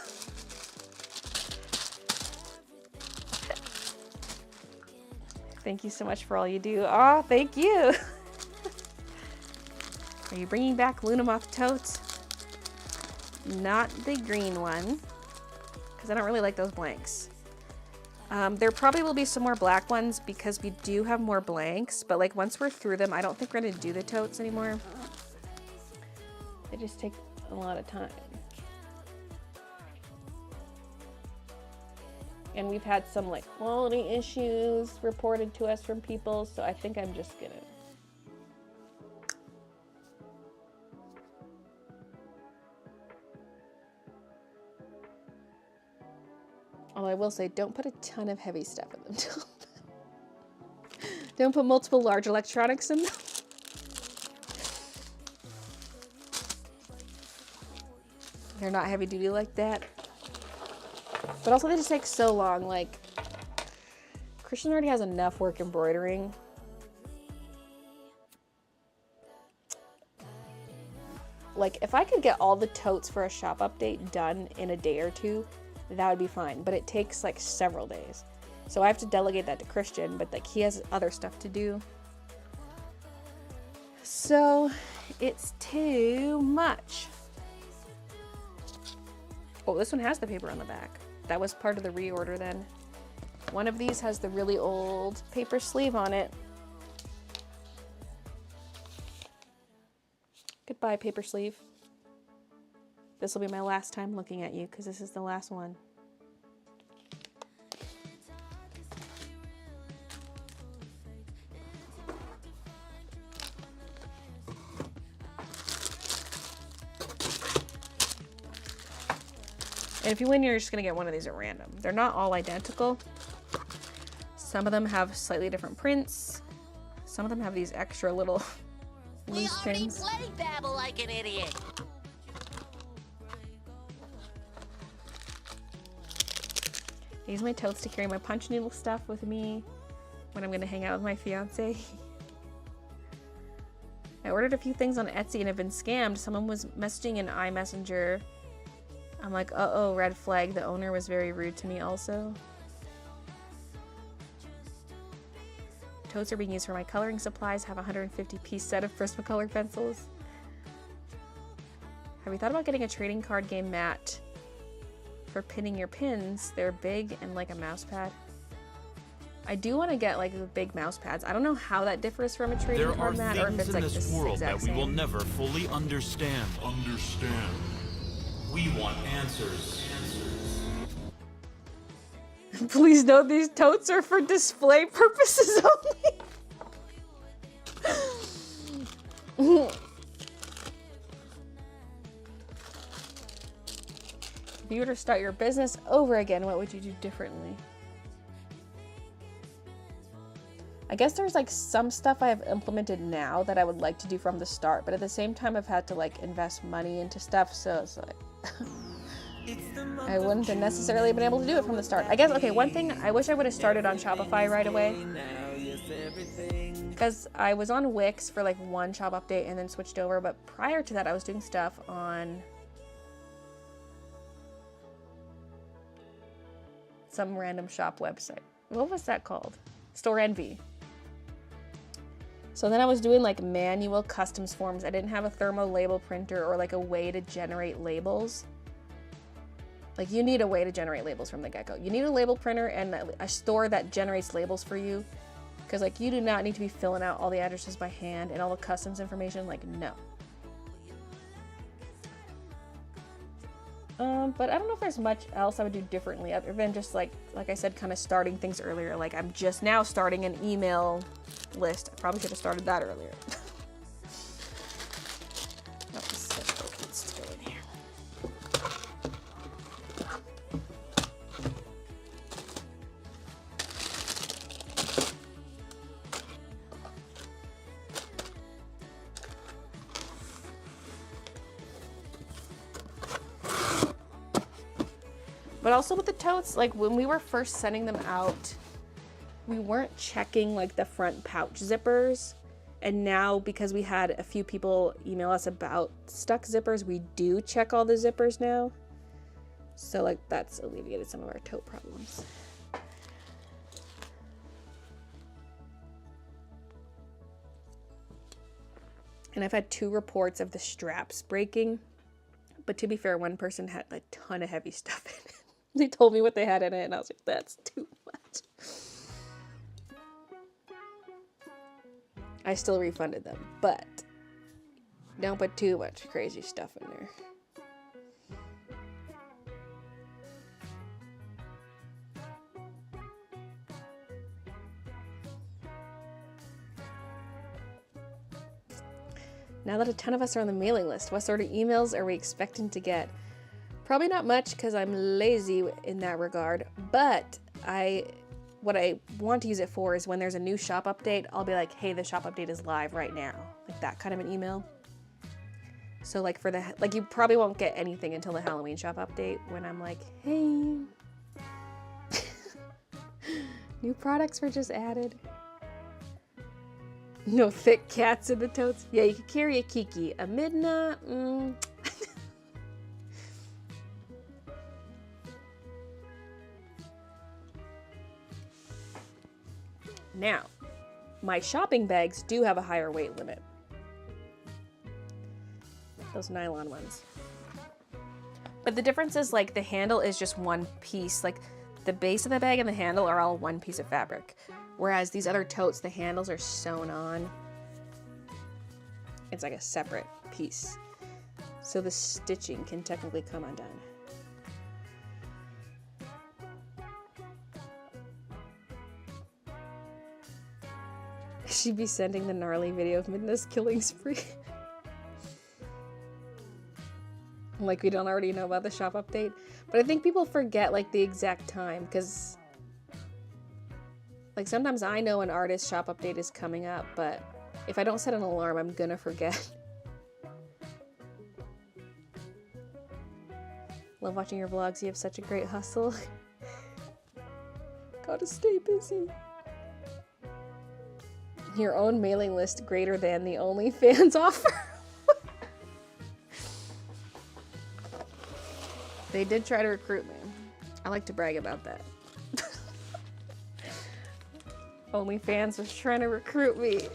Thank you so much for all you do. Aw, thank you. Are you bringing back Lunamoth totes? Not the green one, because I don't really like those blanks. There probably will be some more black ones because we do have more blanks, but like once we're through them, I don't think we're gonna do the totes anymore. They just take a lot of time. And we've had some like quality issues reported to us from people, so I think I'm just gonna. Although I will say, don't put a ton of heavy stuff in them. Don't put multiple large electronics in them. They're not heavy duty like that. But also they just take so long, like, Christian already has enough work embroidering. Like, if I could get all the totes for a shop update done in a day or two, that would be fine. But it takes, like, several days. So I have to delegate that to Christian, but, like, he has other stuff to do. So, it's too much. Oh, this one has the paper on the back. That was part of the reorder then. One of these has the really old paper sleeve on it. Goodbye, paper sleeve. This will be my last time looking at you because this is the last one. And if you win, you're just gonna get one of these at random. They're not all identical. Some of them have slightly different prints. Some of them have these extra little loose pins. We already played Babble like an idiot. I use my totes to carry my punch needle stuff with me when I'm gonna hang out with my fiance. I ordered a few things on Etsy and have been scammed. Someone was messaging in iMessenger. I'm like, uh-oh, red flag. The owner was very rude to me also. Totes are being used for my coloring supplies. Have a 150-piece set of Prismacolor pencils. Have you thought about getting a trading card game mat for pinning your pins? They're big and like a mouse pad. I do want to get like the big mouse pads. I don't know how that differs from a trading card mat or if it's like this world exact that we will same. never fully understand. We want answers. Please note these totes are for display purposes only. If you were to start your business over again, what would you do differently? I guess there's like some stuff I have implemented now that I would like to do from the start, but at the same time I've had to like invest money into stuff, so it's like I wouldn't have necessarily been able to do it from the start. I guess, okay, one thing, I wish I would have started on Shopify right away. Because I was on Wix for like one shop update and then switched over, but prior to that I was doing stuff on some random shop website. What was that called? Store Envy. So then I was doing like manual customs forms. I didn't have a thermo label printer or like a way to generate labels. Like you need a way to generate labels from the get-go. You need a label printer and a store that generates labels for you. Because like you do not need to be filling out all the addresses by hand and all the customs information, like no. But I don't know if there's much else I would do differently other than just like I said, kind of starting things earlier. Like I'm just now starting an email list. I probably should have started that earlier. That was such a needs to go in here. But also with the totes, like when we were first sending them out, we weren't checking like the front pouch zippers. And now because we had a few people email us about stuck zippers, we do check all the zippers now. So like that's alleviated some of our tote problems. And I've had 2 reports of the straps breaking. But to be fair, one person had a ton of heavy stuff in it. They told me what they had in it, and I was like, that's too much. I still refunded them, but don't put too much crazy stuff in there. Now that a ton of us are on the mailing list, what sort of emails are we expecting to get? Probably not much because I'm lazy in that regard, but what I want to use it for is when there's a new shop update, I'll be like, hey, the shop update is live right now. Like that kind of an email. So like you probably won't get anything until the Halloween shop update when I'm like, hey, new products were just added. No thick cats in the totes. Yeah, you could carry a Kiki. A Midna, Now, my shopping bags do have a higher weight limit. Those nylon ones. But the difference is like the handle is just one piece. Like the base of the bag and the handle are all one piece of fabric. Whereas these other totes, the handles are sewn on. It's like a separate piece. So the stitching can technically come undone. She'd be sending the gnarly video of Midna's killing spree. Like we don't already know about the shop update. But I think people forget like the exact time because like sometimes I know an artist's shop update is coming up, but if I don't set an alarm, I'm gonna forget. Love watching your vlogs. You have such a great hustle. Gotta stay busy. Your own mailing list greater than the OnlyFans offer. They did try to recruit me. I like to brag about that. OnlyFans was trying to recruit me.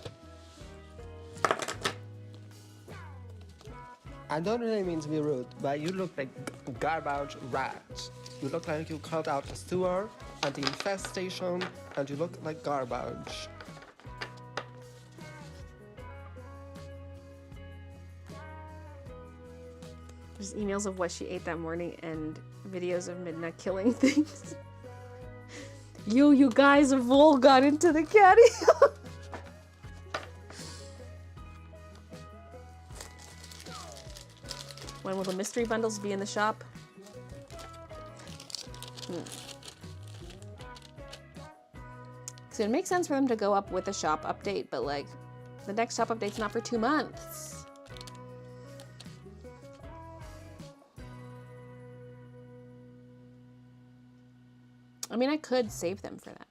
I don't really mean to be rude, but you look like garbage rats. You look like you called out a sewer and the infestation, and you look like garbage. There's emails of what she ate that morning and videos of Midna killing things. You guys have all got into the caddy. When will the mystery bundles be in the shop? So it makes sense for them to go up with a shop update, but like the next shop update's not for 2 months. I mean, I could save them for that.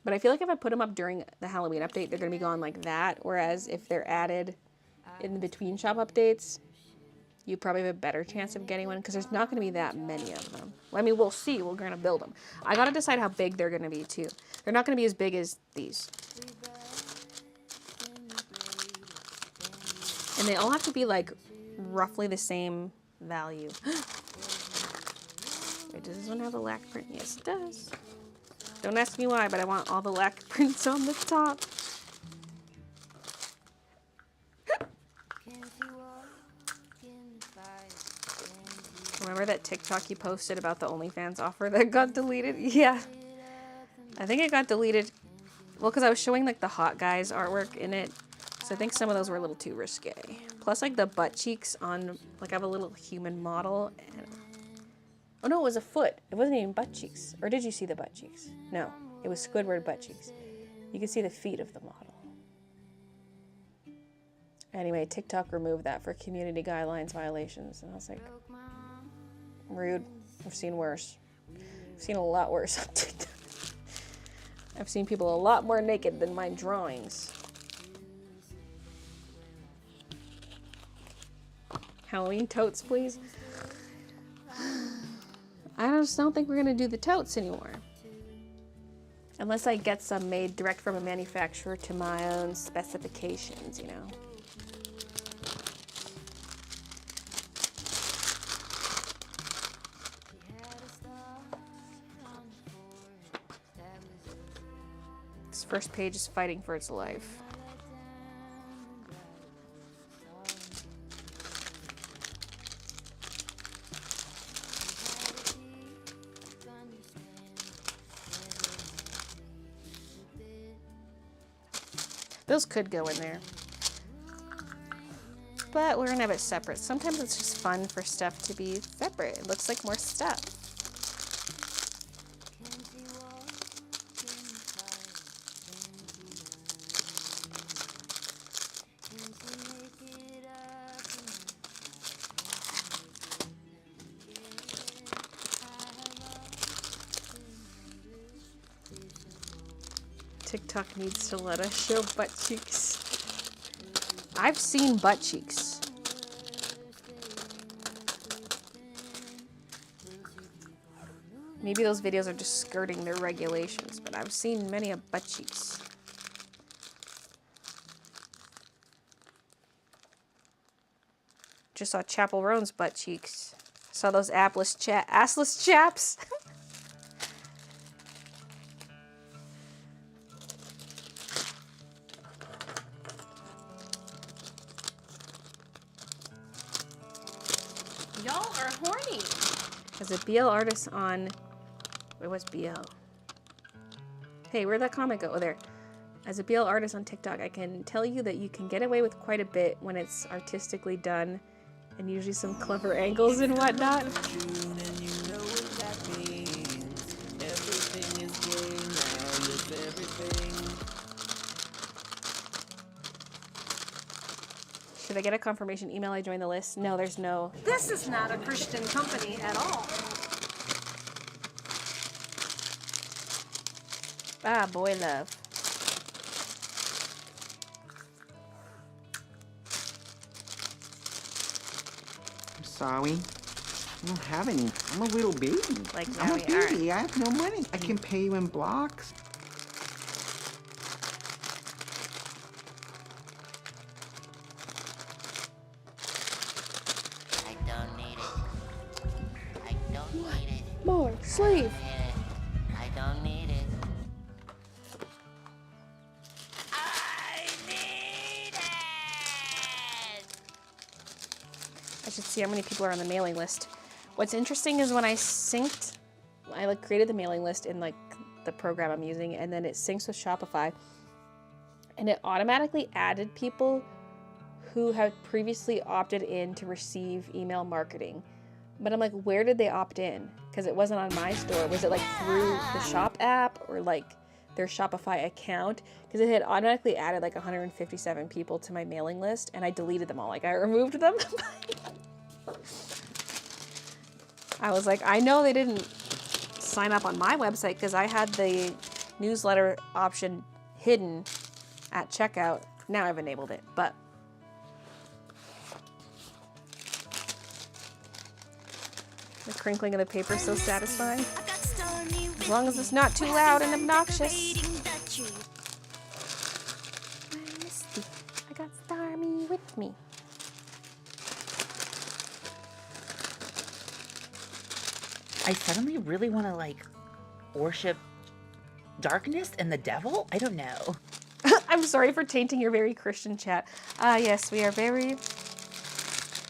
But I feel like if I put them up during the Halloween update, they're going to be gone like that. Whereas if they're added in the between shop updates, you probably have a better chance of getting one because there's not going to be that many of them. Well, I mean, we'll see. We're going to build them. I got to decide how big they're going to be too. They're not going to be as big as these. And they all have to be like roughly the same value. Wait, does this one have a lac print? Yes, it does. Don't ask me why, but I want all the lac prints on the top. Remember that TikTok you posted about the OnlyFans offer that got deleted? Yeah. I think it got deleted. Well, because I was showing like the hot guys artwork in it. So I think some of those were a little too risque. Plus like the butt cheeks on, like I have a little human model. And... oh no, it was a foot. It wasn't even butt cheeks. Or did you see the butt cheeks? No, it was Squidward butt cheeks. You could see the feet of the model. Anyway, TikTok removed that for community guidelines violations. And I was like, rude. I've seen worse. I've seen a lot worse on TikTok. I've seen people a lot more naked than my drawings. Halloween totes, please. I just don't think we're going to do the totes anymore. Unless I get some made direct from a manufacturer to my own specifications, you know. This first page is fighting for its life. Those could go in there. But we're gonna have it separate. Sometimes it's just fun for stuff to be separate. It looks like more stuff. TikTok needs to let us show butt cheeks. I've seen butt cheeks. Maybe those videos are just skirting their regulations, but I've seen many of butt cheeks. Just saw Chapel Roan's butt cheeks. Saw those assless chaps. Y'all are horny. As a BL artist on... wait, what's BL? Hey, where'd that comment go? Oh, there. As a BL artist on TikTok, I can tell you that you can get away with quite a bit when it's artistically done and usually some clever angles and whatnot. Should I get a confirmation email I joined the list? No, there's no. This is not a Christian company at all. Ah, boy love. I'm sorry. I don't have any. I'm a little baby. Like I'm a now we are. baby. I have no money. I can pay you in blocks. More sleeve. I don't need it. I should see how many people are on the mailing list. What's interesting is when I synced, I like created the mailing list in like the program I'm using, and then it syncs with Shopify, and it automatically added people who had previously opted in to receive email marketing. But I'm like, where did they opt in? Because it wasn't on my store. Was it like through the shop app, or like their Shopify account because it had automatically added like 157 people to my mailing list, and I deleted them all. Like I removed them. I was like, I know they didn't sign up on my website because I had the newsletter option hidden at checkout. Now I've enabled it, but the crinkling of the paper is so satisfying. As long as it's not too loud and obnoxious. Misty, I got Starmie with me. I suddenly really want to like worship darkness and the devil. I don't know. I'm sorry for tainting your very Christian chat. Yes, we are very,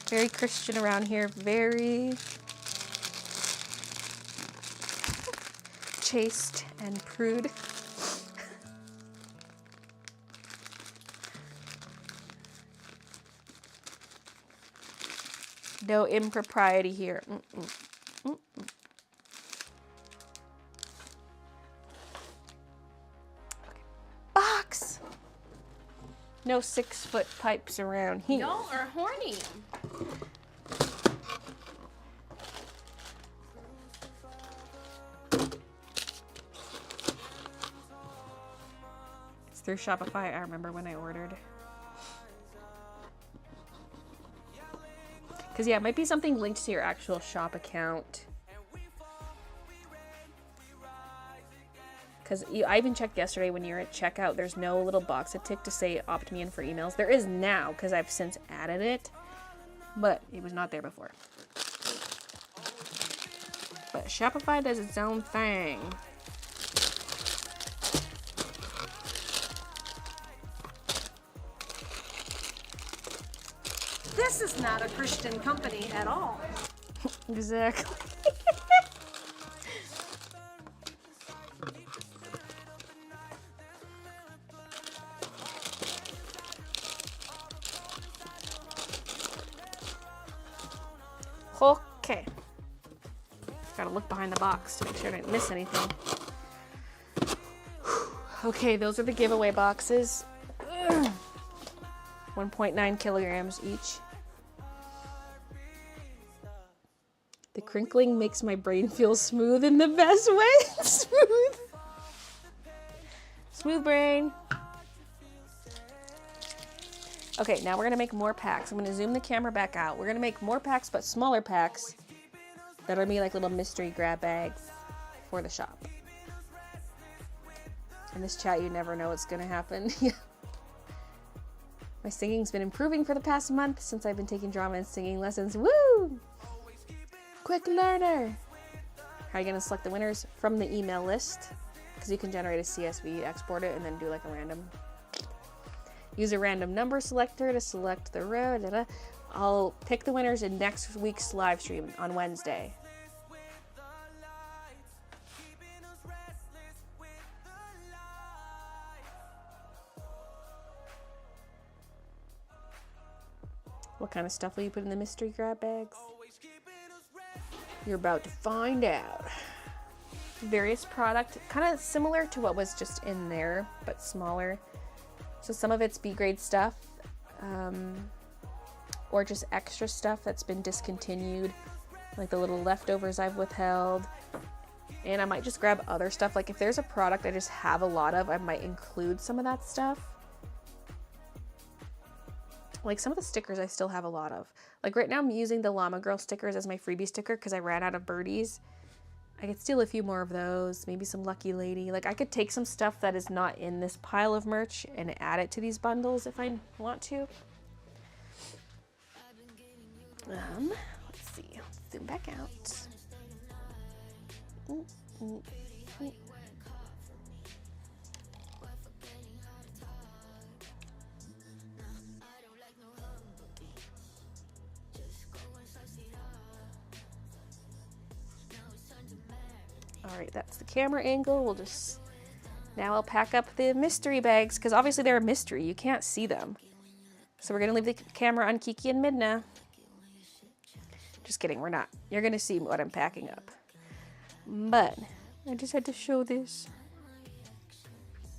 very Christian around here. Very chaste and prude. No impropriety here. Box! No 6-foot pipes around here. Y'all are horny. It's through Shopify. I remember when I ordered. Because, yeah, it might be something linked to your actual shop account. Because I even checked yesterday when you're at checkout, there's no little box to tick to say opt me in for emails. There is now, because I've since added it. But it was not there before. But Shopify does its own thing. This is not a Christian company at all. Exactly. Okay. Gotta look behind the box to make sure I didn't miss anything. Okay, those are the giveaway boxes. 1.9 kilograms each. The crinkling makes my brain feel smooth in the best way. Smooth. Smooth brain. Okay, now we're gonna make more packs. I'm gonna zoom the camera back out. We're gonna make more packs, but smaller packs. That'll be like little mystery grab bags for the shop. In this chat, you never know what's gonna happen. My singing's been improving for the past month since I've been taking drama and singing lessons. Woo! Quick learner. How are you gonna select the winners? From the email list, because you can generate a CSV, export it, and then do like a random. Use a random number selector to select the row. I'll pick the winners in next week's live stream on Wednesday. What kind of stuff will you put in the mystery grab bags? You're about to find out. Various product, kind of similar to what was just in there, but smaller. So some of it's B-grade stuff, or just extra stuff that's been discontinued, like the little leftovers I've withheld. And I might just grab other stuff. Like if there's a product I just have a lot of, I might include some of that stuff. Like some of the stickers I still have a lot of. Like right now I'm using the Llama Girl stickers as my freebie sticker because I ran out of birdies. I could steal a few more of those, maybe some Lucky Lady. Like I could take some stuff that is not in this pile of merch and add it to these bundles if I want to. Let's see, let's zoom back out. All right, that's the camera angle. We'll just, now I'll pack up the mystery bags because obviously they're a mystery. You can't see them. So we're gonna leave the camera on Kiki and Midna. Just kidding, we're not. You're gonna see what I'm packing up. But I just had to show this.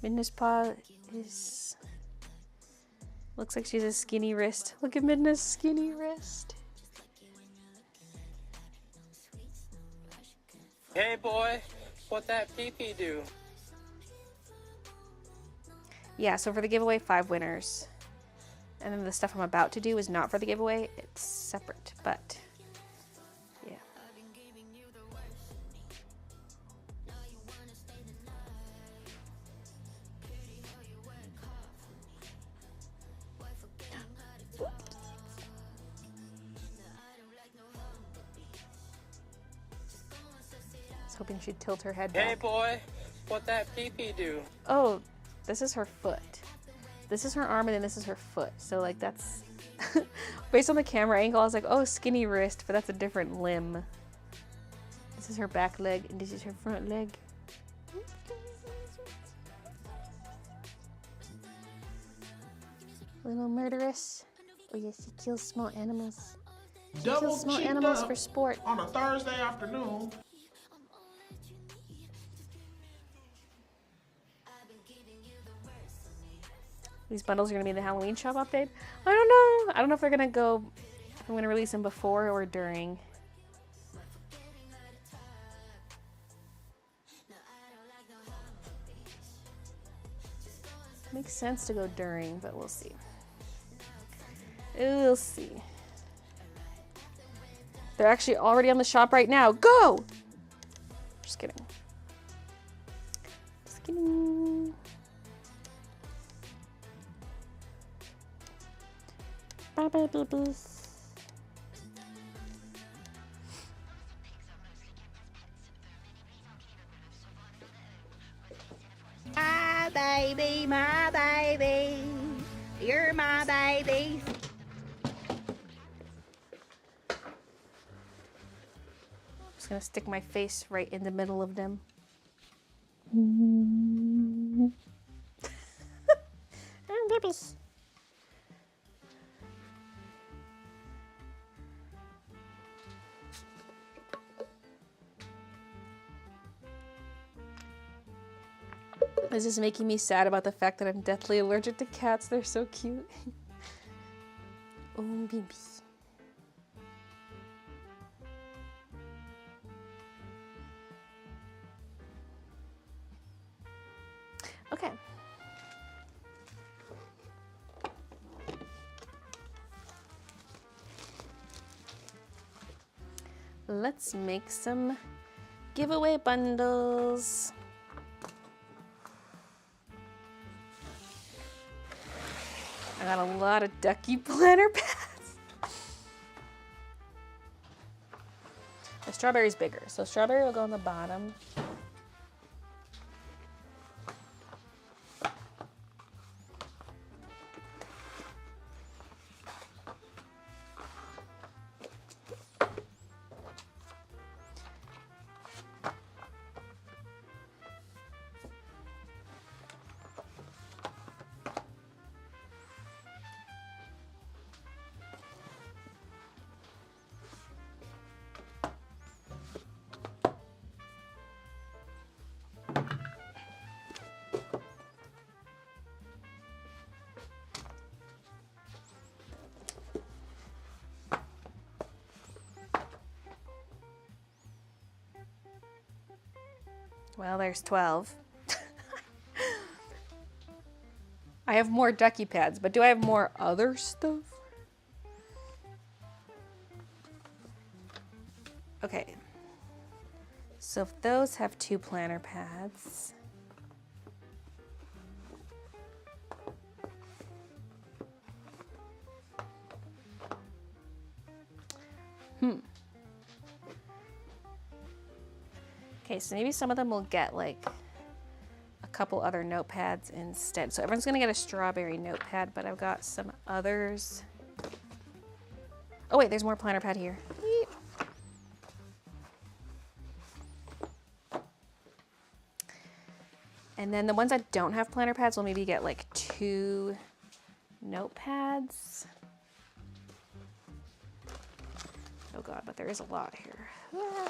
Midna's paw is... Looks like she's a skinny wrist. Look at Midna's skinny wrist. Hey boy, what that pee-pee do? Yeah, so for the giveaway, 5 winners. And then the stuff I'm about to do is not for the giveaway. It's separate, but yeah. I was hoping she'd tilt her head back. Hey boy, what that pee-pee do? Oh, this is her foot. This is her arm and then this is her foot. So like that's, based on the camera angle, I was like, oh, skinny wrist, but that's a different limb. This is her back leg and this is her front leg. Little murderess. Oh yes, she kills small animals. She kills small animals for sport. On a Thursday afternoon. These bundles are going to be in the Halloween shop update. I don't know. I don't know if they're going to go, if I'm going to release them before or during. Makes sense to go during, but we'll see. We'll see. They're actually already on the shop right now. Go! Just kidding. Just kidding. Bye bye, babies. My baby, you're my baby. I'm just gonna stick my face right in the middle of them. Babies. This is making me sad about the fact that I'm deathly allergic to cats. They're so cute. Oh, baby. Okay. Let's make some giveaway bundles. I got a lot of ducky planner pads. The strawberry's bigger, so strawberry will go on the bottom. Well, there's 12. I have more ducky pads, but do I have more other stuff? Okay. So if those have 2 planner pads. Okay, so maybe some of them will get like a couple other notepads instead. So everyone's gonna get a strawberry notepad, but I've got some others. Oh wait, there's more planner pad here. And then the ones that don't have planner pads will maybe get like 2 notepads. Oh god, but there is a lot here. Ah.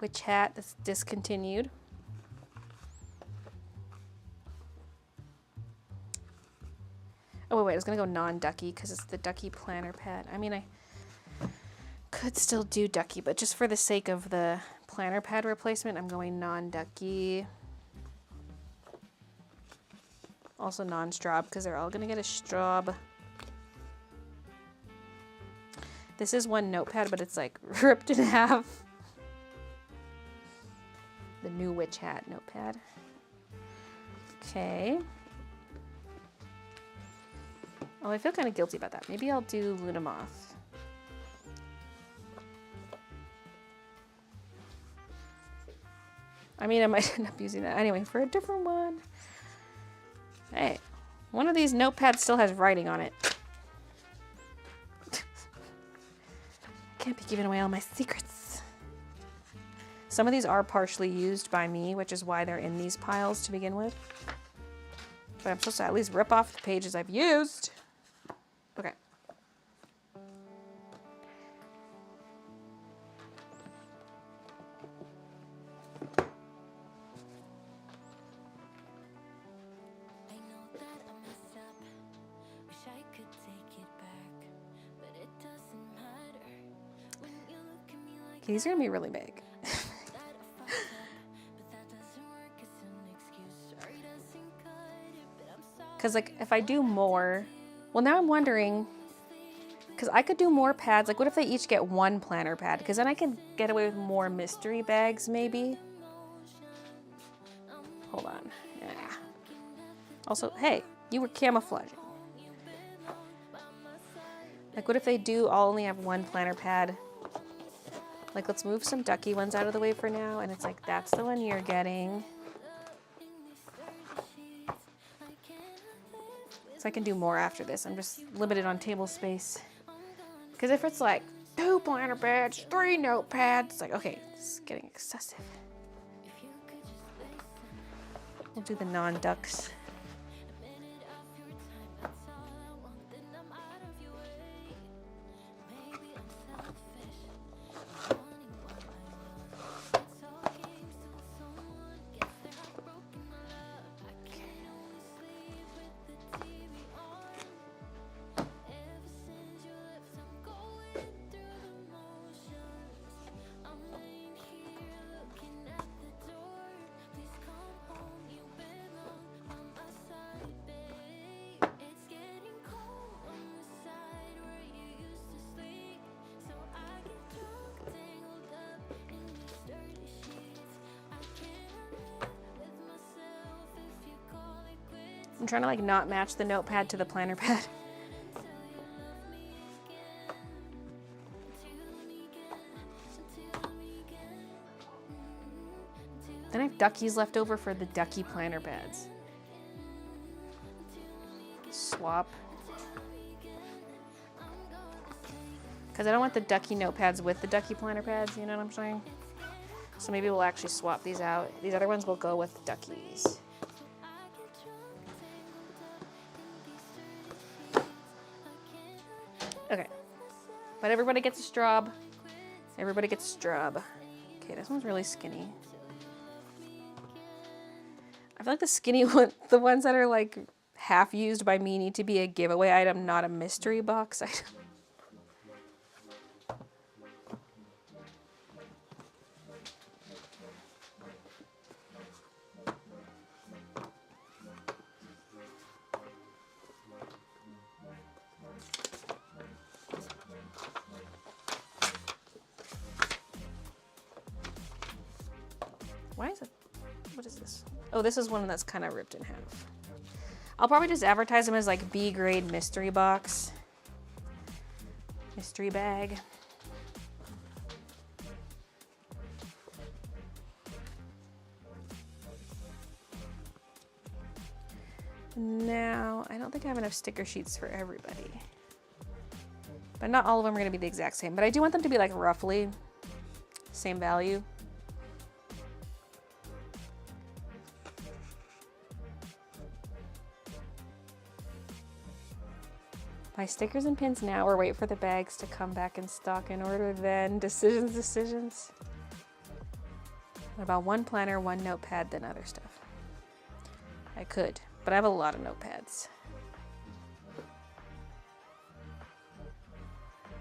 witch hat that's discontinued. Oh wait, I was gonna go non-ducky because it's the ducky planner pad. I mean, I could still do ducky, but just for the sake of the planner pad replacement, I'm going non-ducky. Also non-straub because they're all gonna get a straub. This is one notepad, but it's like ripped in half. The new witch hat notepad. Okay. Oh, I feel kind of guilty about that. Maybe I'll do Luna Moth. I mean, I might end up using that anyway for a different one. Hey, one of these notepads still has writing on it. Can't be giving away all my secrets. Some of these are partially used by me, which is why they're in these piles to begin with. But I'm supposed to at least rip off the pages I've used. Okay. Okay, these are gonna be really big. Because like if I do more, well now I'm wondering, because I could do more pads, like what if they each get one planner pad? Because then I can get away with more mystery bags maybe. Hold on, yeah. Also, hey, you were camouflaging. Like what if they do all only have one planner pad? Like let's move some ducky ones out of the way for now, and it's like that's the one you're getting. So I can do more after this. I'm just limited on table space. Because if it's like 2 planner pads, 3 notepads, it's like, okay, it's getting excessive. We'll do the non-ducks. I'm trying to like not match the notepad to the planner pad. Then I have duckies left over for the ducky planner pads. Swap. Because I don't want the ducky notepads with the ducky planner pads, you know what I'm saying? So maybe we'll actually swap these out. These other ones will go with duckies. Okay. But everybody gets a straub. Everybody gets a straub. Okay, this one's really skinny. I feel like the skinny one, the ones that are like half used by me need to be a giveaway item, not a mystery box item. Why is it? What is this? Oh, this is one that's kind of ripped in half. I'll probably just advertise them as like B grade mystery box. Mystery bag. Now, I don't think I have enough sticker sheets for everybody. But not all of them are going to be the exact same. But I do want them to be like roughly same value. Buy stickers and pins now or wait for the bags to come back in stock in order then. Decisions. What about one planner, one notepad, then other stuff? I could, but I have a lot of notepads.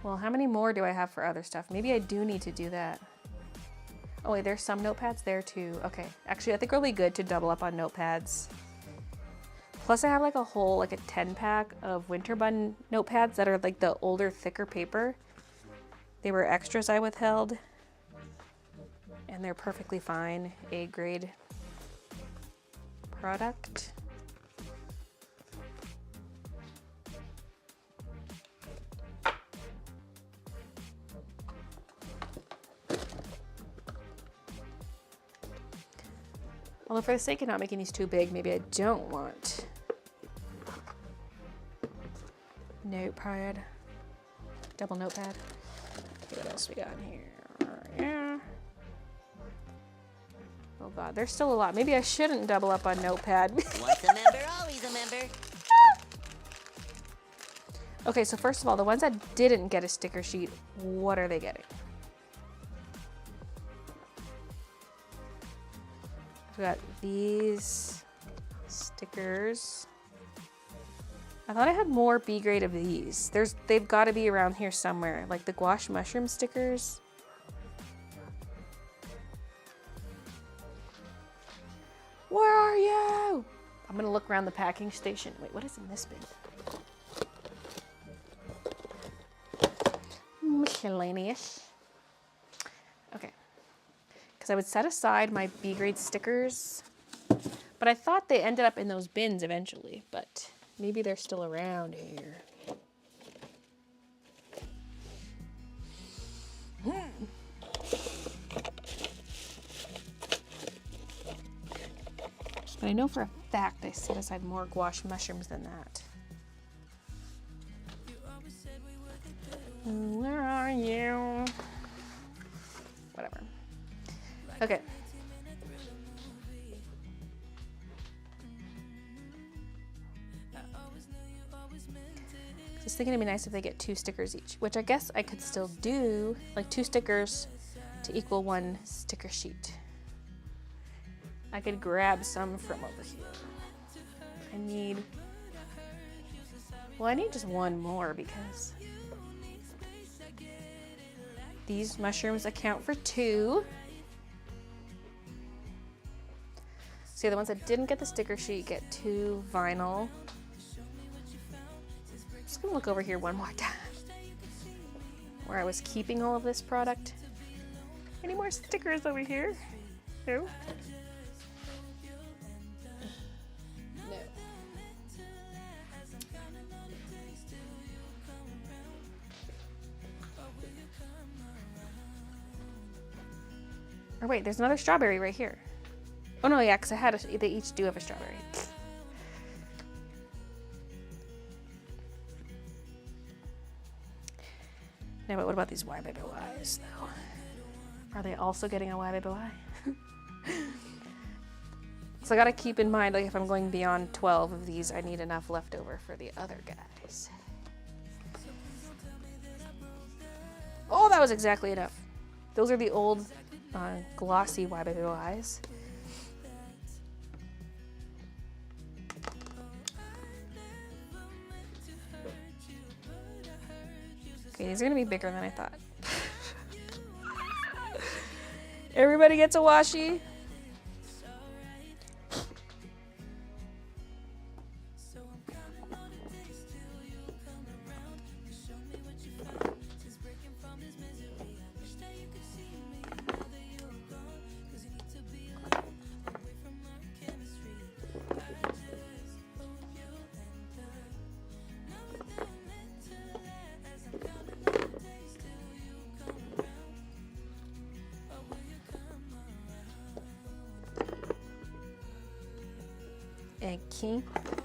Well, how many more do I have for other stuff? Maybe I do need to do that. Oh wait, there's some notepads there too. Okay, actually I think it'll be good to double up on notepads. Plus I have like a whole, like a 10 pack of Winterbun notepads that are like the older, thicker paper. They were extras I withheld. And they're perfectly fine, A grade product. Although for the sake of not making these too big, maybe I don't want notepad, double notepad. Okay, what else we got in here? Yeah. Oh God, there's still a lot. Maybe I shouldn't double up on notepad. Once a member, always a member. Okay, so first of all, the ones that didn't get a sticker sheet, what are they getting? We got these stickers. I thought I had more B grade of these. They've got to be around here somewhere, like the gouache mushroom stickers. Where are you? I'm gonna look around the packing station. Wait, what is in this bin? Miscellaneous. Okay. Because I would set aside my B grade stickers, but I thought they ended up in those bins eventually, but maybe they're still around here. But I know for a fact I set aside more gouache mushrooms than that. Where are you? Whatever. Okay. I was thinking it'd be nice if they get 2 stickers each, which I guess I could still do, like 2 stickers to equal 1 sticker sheet. I could grab some from over here. I need just one more because these mushrooms account for 2. So the ones that didn't get the sticker sheet get 2 vinyl. I'm just gonna look over here one more time where I was keeping all of this product. Any more stickers over here? No? No. Or wait, there's another strawberry right here. Oh no, yeah, because they each do have a strawberry. No, but what about these YBBYs though? Are they also getting a YBBY? So I gotta keep in mind, like if I'm going beyond 12 of these, I need enough left over for the other guys. Oh, that was exactly enough. Those are the old glossy YBBYs. Okay, these are gonna be bigger than I thought. Everybody gets a washi.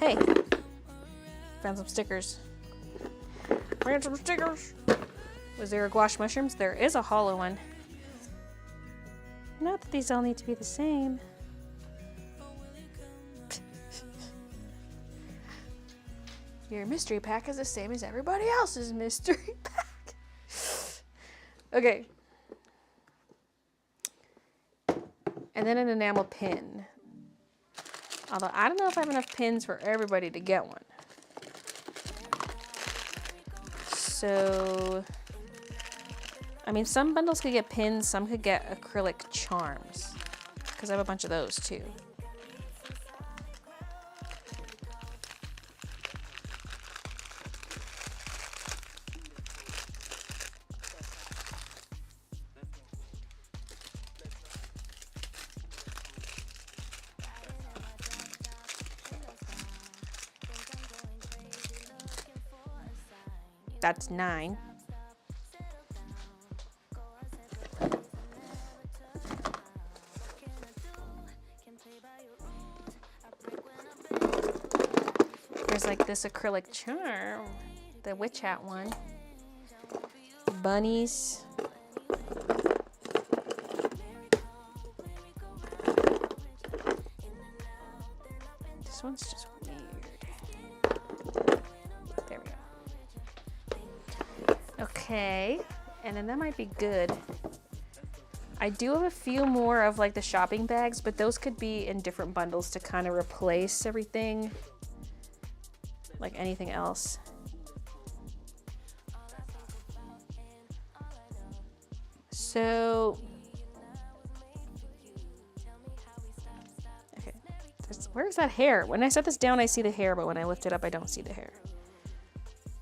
Hey, found some stickers. Found some stickers. Was there a gouache mushrooms? There is a hollow one. Not that these all need to be the same. Your mystery pack is the same as everybody else's mystery pack. then an enamel pin. Although I don't know if I have enough pins for everybody to get one. So, I mean, some bundles could get pins, some could get acrylic charms. Because I have a bunch of those too. That's 9. There's like this acrylic charm, the witch hat one. Bunnies. This one's just weird. There we go. Okay, and then that might be good. I do have a few more of like the shopping bags, but those could be in different bundles to kind of replace everything, like anything else. So, okay, where's that hair? When I set this down, I see the hair, but when I lift it up, I don't see the hair.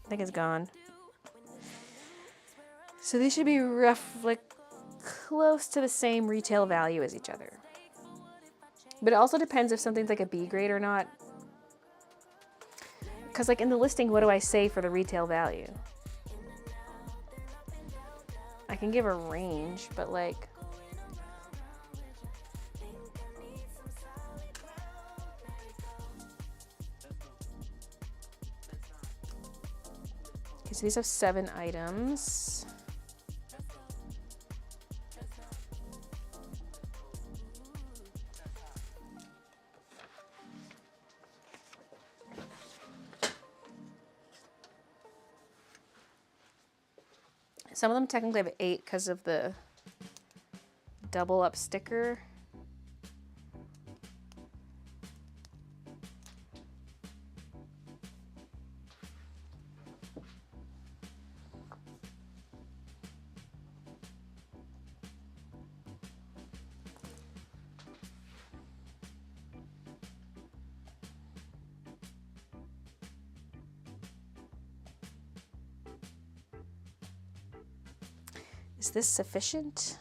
I think it's gone. So these should be rough, like close to the same retail value as each other. But it also depends if something's like a B grade or not. Because like in the listing, what do I say for the retail value? I can give a range, but like... Okay, so these have 7 items. Some of them technically have 8 because of the double up sticker. Is this sufficient?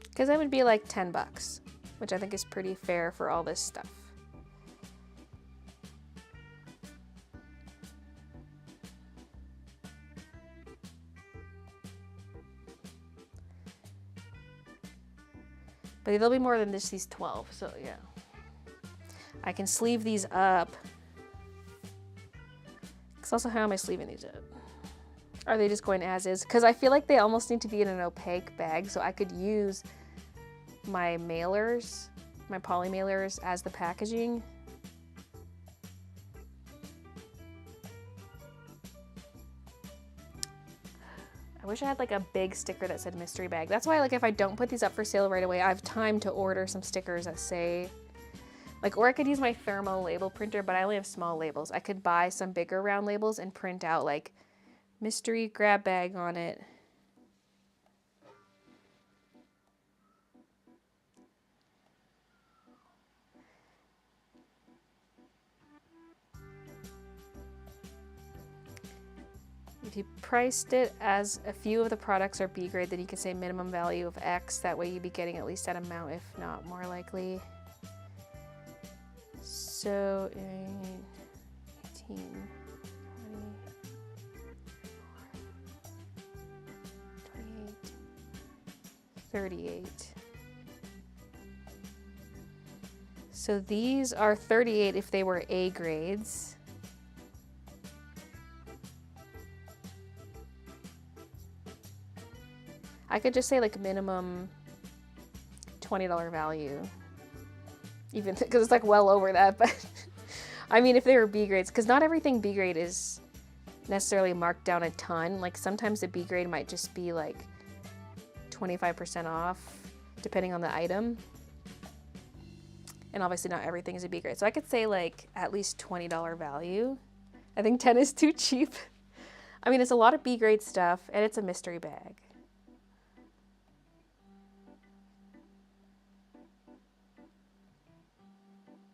Because that would be like $10, which I think is pretty fair for all this stuff. But there'll be more than just these 12, so yeah. I can sleeve these up. Because also, how am I sleeving these up? Are they just going as is? Because I feel like they almost need to be in an opaque bag, so I could use my mailers, my poly mailers, as the packaging. I wish I had like a big sticker that said mystery bag. That's why, like, if I don't put these up for sale right away, I have time to order some stickers that say, like, or I could use my thermo label printer, but I only have small labels. I could buy some bigger round labels and print out like mystery grab bag on it. If you priced it as a few of the products are B grade, then you could say minimum value of X. That way you'd be getting at least that amount, if not more likely. So, 18, 20, 28, 38. So these are 38 if they were A grades. I could just say like minimum $20 value. Even because it's like well over that, but I mean if they were B grades, because not everything B grade is necessarily marked down a ton. Like sometimes the B grade might just be like 25% off depending on the item. And obviously not everything is a B grade. So I could say like at least $20 value. I think 10 is too cheap. I mean, it's a lot of B grade stuff and it's a mystery bag.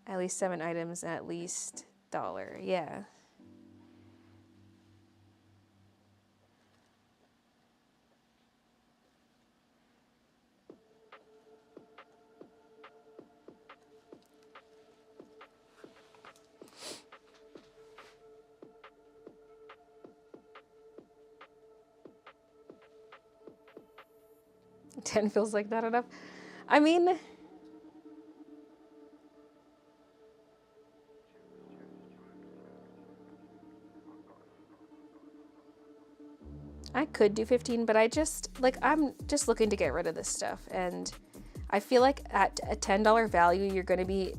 At least 7 items, at least $1. Yeah. $10 feels like not enough. I mean, I could do 15, but I'm just looking to get rid of this stuff. And I feel like at a $10 value, you're going to be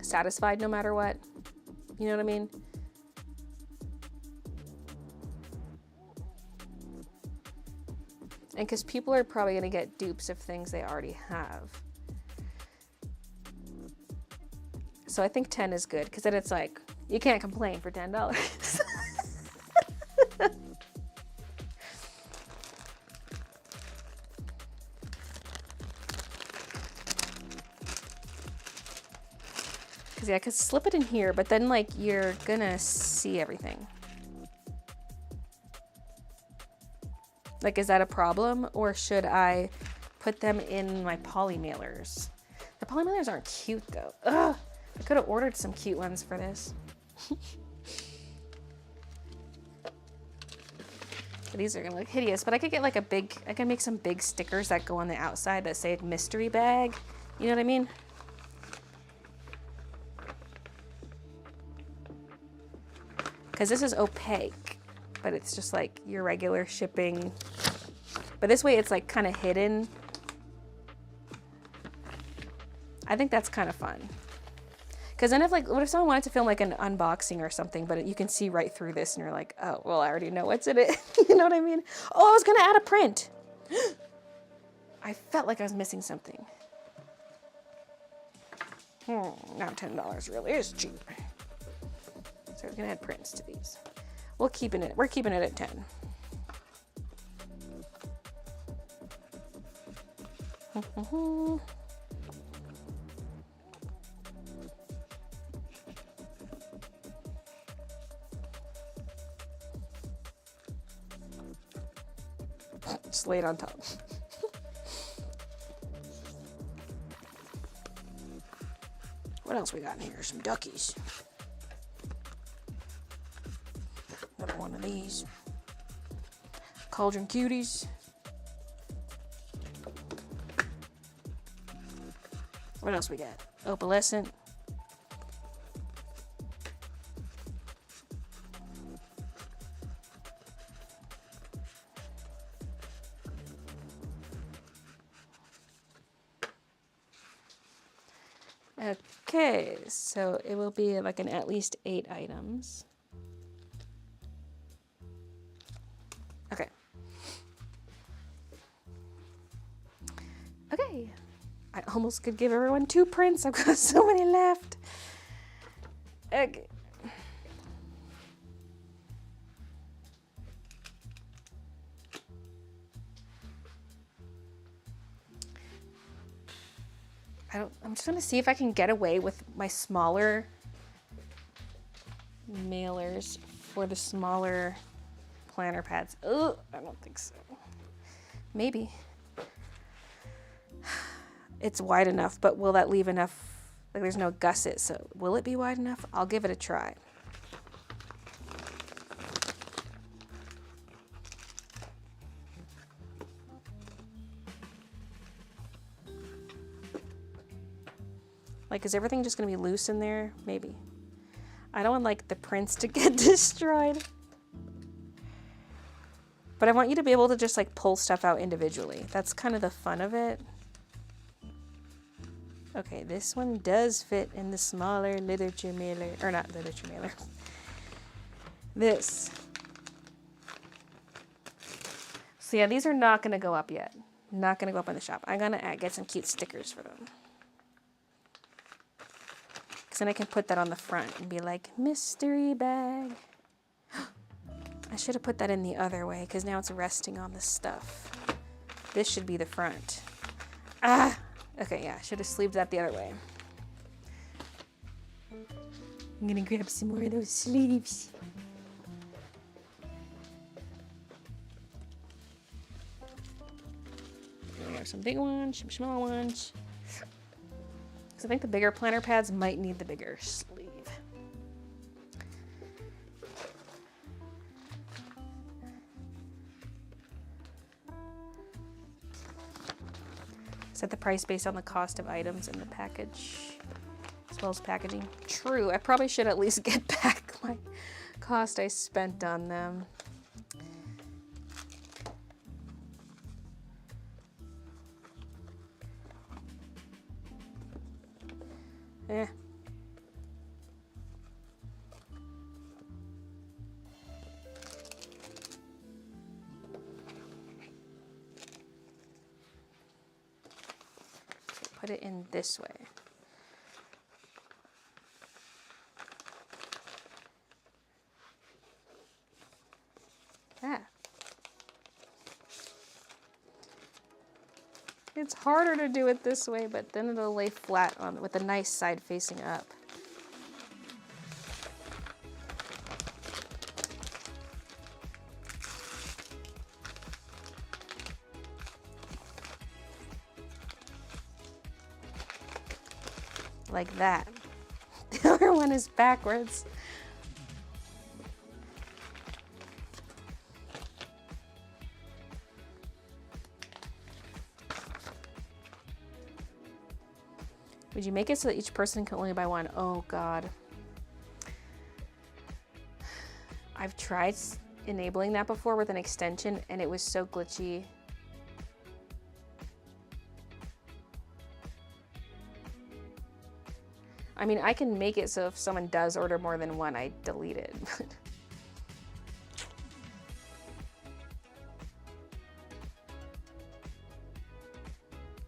satisfied no matter what. You know what I mean? And because people are probably going to get dupes of things they already have. So I think 10 is good, because then it's like, you can't complain for $10. Because slip it in here, but then like you're gonna see everything. Like, is that a problem, or should I put them in my poly mailers? The poly mailers aren't cute though. Ugh, I could have ordered some cute ones for this. These are gonna look hideous, but I could get like I can make some big stickers that go on the outside that say mystery bag. You know what I mean? Because this is opaque, but it's just like your regular shipping. But this way it's like kind of hidden. I think that's kind of fun. Because then what if someone wanted to film like an unboxing or something, but you can see right through this and you're like, oh, well, I already know what's in it. You know what I mean? Oh, I was gonna add a print. I felt like I was missing something. Now $10 really is cheap. So we're gonna add prints to these. We're keeping it at 10. Just lay it on top. What else we got in here? Some duckies. Another one of these. Cauldron cuties. What else we got? Opalescent. Okay, so it will be like an at least 8 items. Okay. Okay. I almost could give everyone 2 prints. I've got so many left. Okay. I'm just gonna see if I can get away with my smaller mailers for the smaller planner pads. Oh, I don't think so. Maybe. It's wide enough, but will that leave enough? Like, there's no gusset, so will it be wide enough? I'll give it a try. Like, is everything just gonna be loose in there? Maybe. I don't want like the prints to get destroyed. But I want you to be able to just like pull stuff out individually. That's kind of the fun of it. Okay, this one does fit in the smaller literature mailer, or not literature mailer. This. So yeah, these are not going to go up yet. Not going to go up in the shop. I'm going to get some cute stickers for them. Because then I can put that on the front and be like, mystery bag. I should have put that in the other way because now it's resting on the stuff. This should be the front. Ah! Okay, yeah, I should have sleeved that the other way. I'm gonna grab some more of those sleeves. There's some big ones, some small ones. Because I think the bigger planner pads might need the bigger sleeve. Set the price based on the cost of items in the package, as well as packaging. True, I probably should at least get back my cost I spent on them. Eh. Put it in this way. Ah. It's harder to do it this way, but then it'll lay flat on with a nice side facing up. Like that. The other one is backwards. Would you make it so that each person can only buy one? Oh God. I've tried enabling that before with an extension and it was so glitchy. I mean, I can make it so if someone does order more than one, I delete it.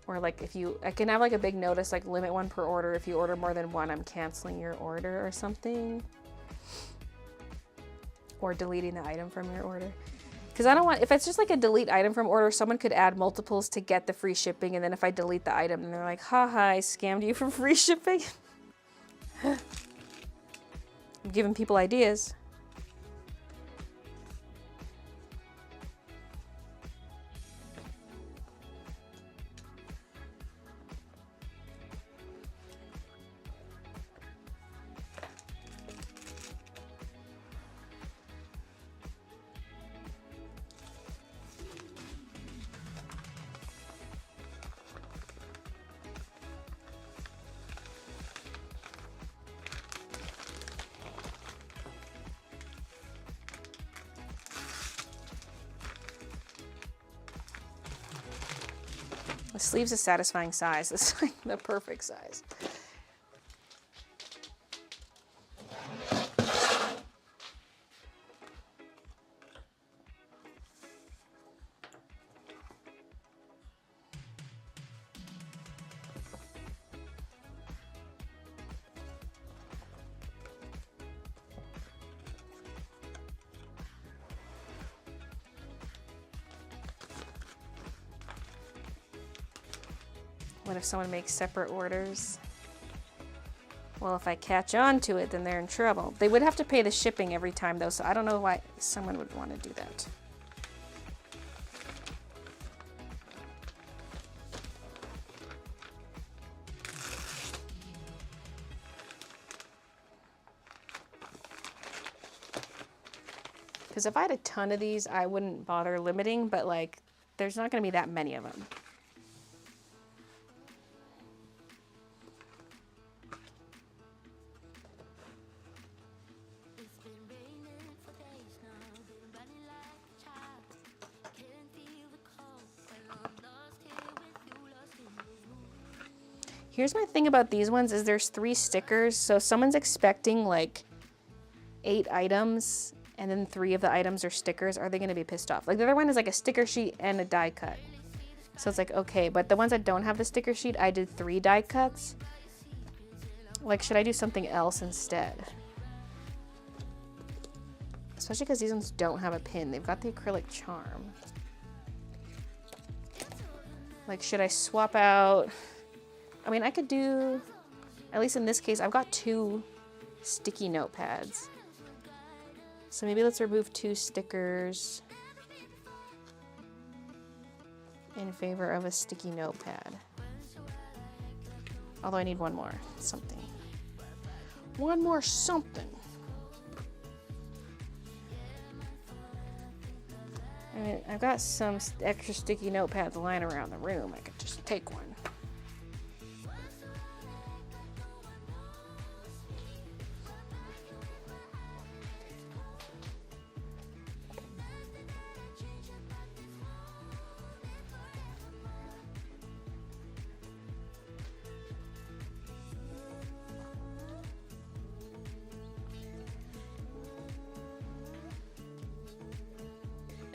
Or like if you, I can have like a big notice, like limit one per order. If you order more than one, I'm canceling your order or something. Or deleting the item from your order. Because I don't want, if it's just like a delete item from order, someone could add multiples to get the free shipping. And then if I delete the item, and they're like, haha, I scammed you for free shipping. I'm giving people ideas. The sleeve's a satisfying size. It's like the perfect size. What if someone makes separate orders? Well, if I catch on to it, then they're in trouble. They would have to pay the shipping every time though, so I don't know why someone would want to do that. Because if I had a ton of these, I wouldn't bother limiting, but like, there's not going to be that many of them. Here's my thing about these ones is there's 3 stickers, so if someone's expecting like 8 items and then 3 of the items are stickers, are they gonna be pissed off? Like the other one is like a sticker sheet and a die cut. So it's like, okay, but the ones that don't have the sticker sheet, I did 3 die cuts. Like, should I do something else instead? Especially because these ones don't have a pin. They've got the acrylic charm. Like, should I swap out? I mean, I could do, at least in this case, I've got 2 sticky notepads. So maybe let's remove 2 stickers in favor of a sticky notepad. Although I need one more something. One more something. I mean, I've got some extra sticky notepads lying around the room. I could just take one.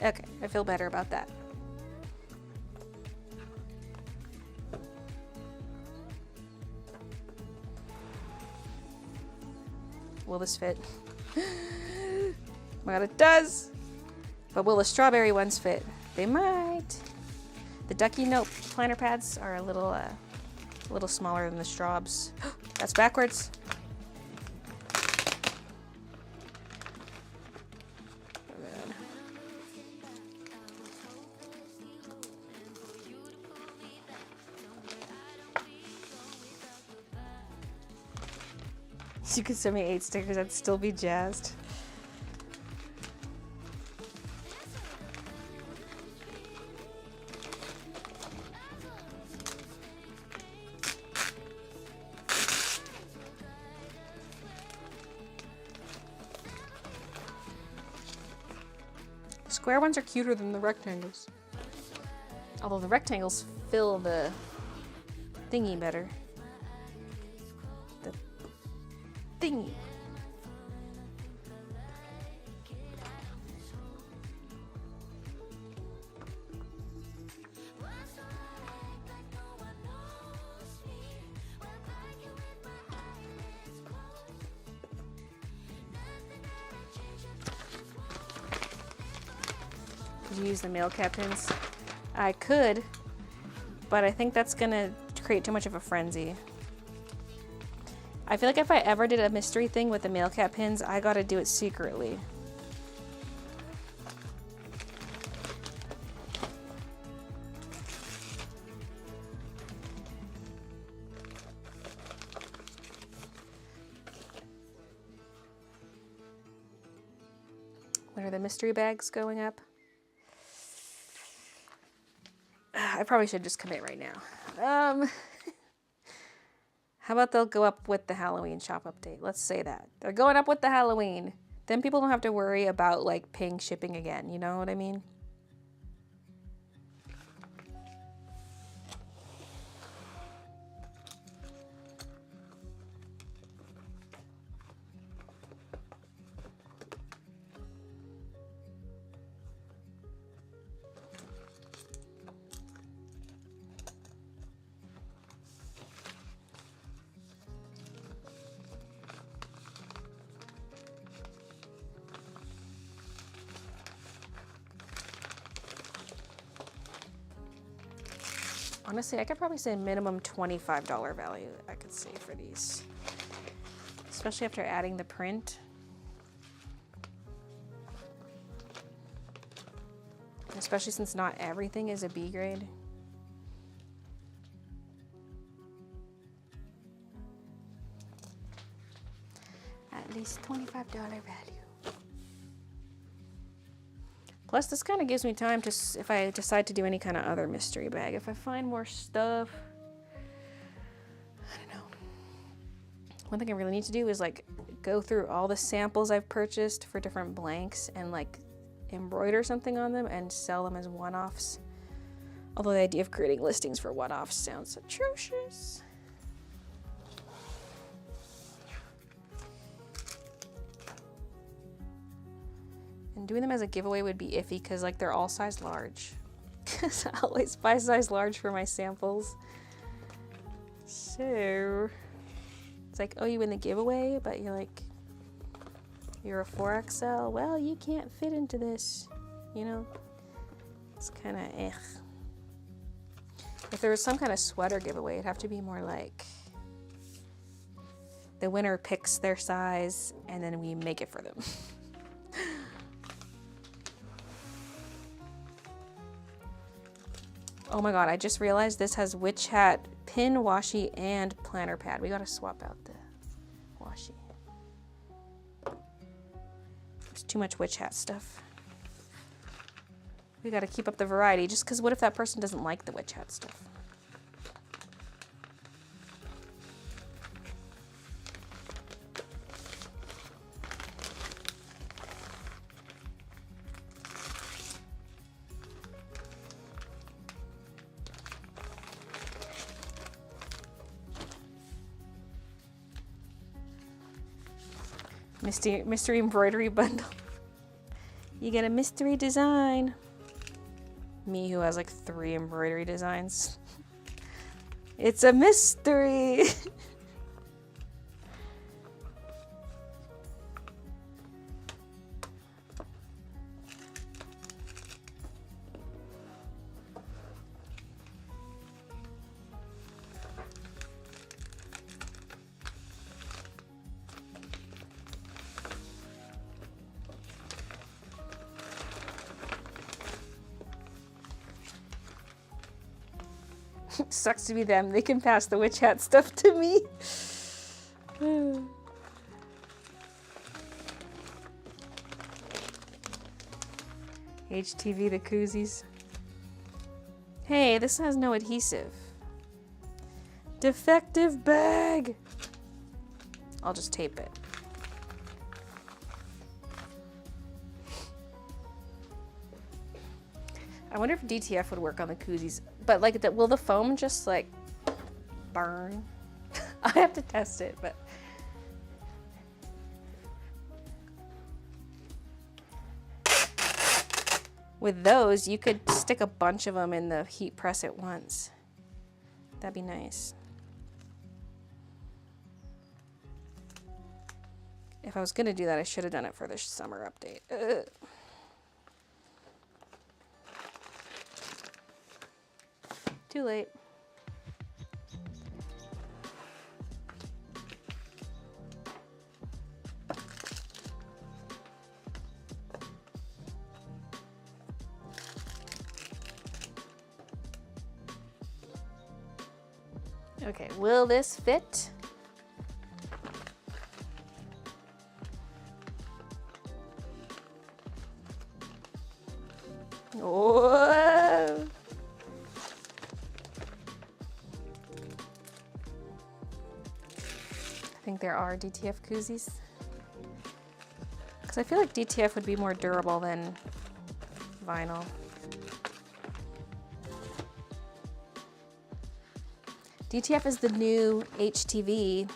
Okay, I feel better about that. Will this fit? Oh my god, it does! But will the strawberry ones fit? They might. The Ducky Note planner pads are a little smaller than the Straubs. That's backwards. You could send me 8 stickers, I'd still be jazzed. Square ones are cuter than the rectangles. Although the rectangles fill the thingy better. Thingy. Could you use the mail cap pins? I could, but I think that's gonna create too much of a frenzy. I feel like if I ever did a mystery thing with the mail cap pins, I gotta do it secretly. When are the mystery bags going up? I probably should just commit right now. How about they'll go up with the Halloween shop update? Let's say that. They're going up with the Halloween. Then people don't have to worry about like paying shipping again. You know what I mean? Honestly, I could probably say minimum $25 value I could say for these. Especially after adding the print. Especially since not everything is a B grade. At least $25 value. Plus, this kind of gives me time to, if I decide to do any kind of other mystery bag, if I find more stuff, I don't know. One thing I really need to do is like go through all the samples I've purchased for different blanks and like embroider something on them and sell them as one-offs. Although the idea of creating listings for one-offs sounds atrocious. And doing them as a giveaway would be iffy because like they're all size large. Because I always buy size large for my samples. So it's like, oh, you win the giveaway, but you're like, you're a 4XL. Well, you can't fit into this, you know? It's kind of eh. If there was some kind of sweater giveaway, it'd have to be more like the winner picks their size and then we make it for them. Oh my god, I just realized this has witch hat, pin, washi, and planner pad. We gotta swap out the washi. There's too much witch hat stuff. We gotta keep up the variety, just because what if that person doesn't like the witch hat stuff? Mystery embroidery bundle. You get a mystery design. Me who has like 3 embroidery designs. It's a mystery. Sucks to be them. They can pass the witch hat stuff to me. HTV the koozies. Hey, this has no adhesive. Defective bag. I'll just tape it. I wonder if DTF would work on the koozies, but like, will the foam just like burn? I have to test it, but with those, you could stick a bunch of them in the heat press at once. That'd be nice. If I was gonna do that, I should have done it for the summer update. Ugh. Too late. Okay, will this fit? Whoa. I think there are DTF koozies. Because I feel like DTF would be more durable than vinyl. DTF is the new HTV.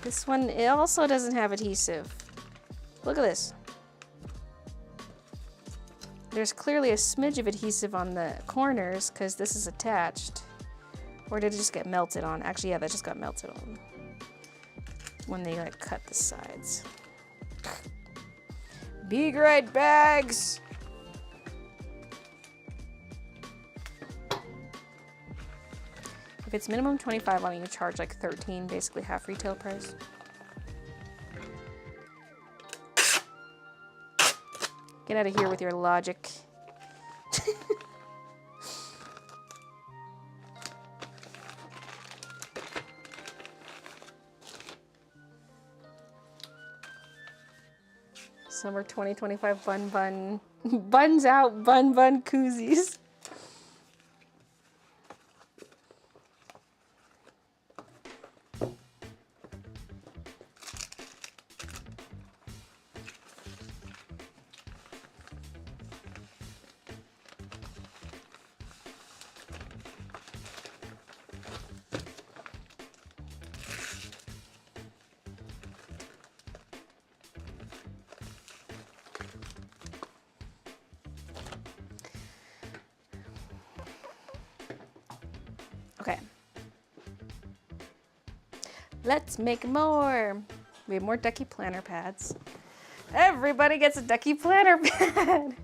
This one, it also doesn't have adhesive. Look at this. There's clearly a smidge of adhesive on the corners because this is attached. Or did it just get melted on? Actually, yeah, that just got melted on when they like cut the sides. Big right bags. If it's minimum 25, why don't you charge like 13, basically half retail price? Get out of here with your logic. Summer 2025 bun. Buns out, bun koozies. Okay. Let's make more. We have more ducky planner pads. Everybody gets a ducky planner pad.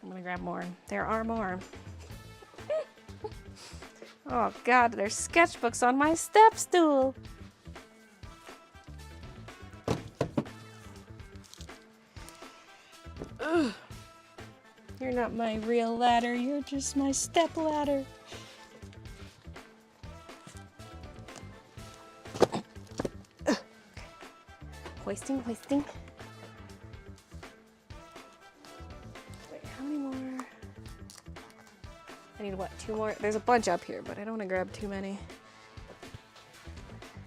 I'm gonna grab more. There are more. Oh God, there's sketchbooks on my step stool. Ugh. You're not my real ladder, you're just my step ladder. Ugh. Hoisting. I need what, 2 more? There's a bunch up here, but I don't want to grab too many.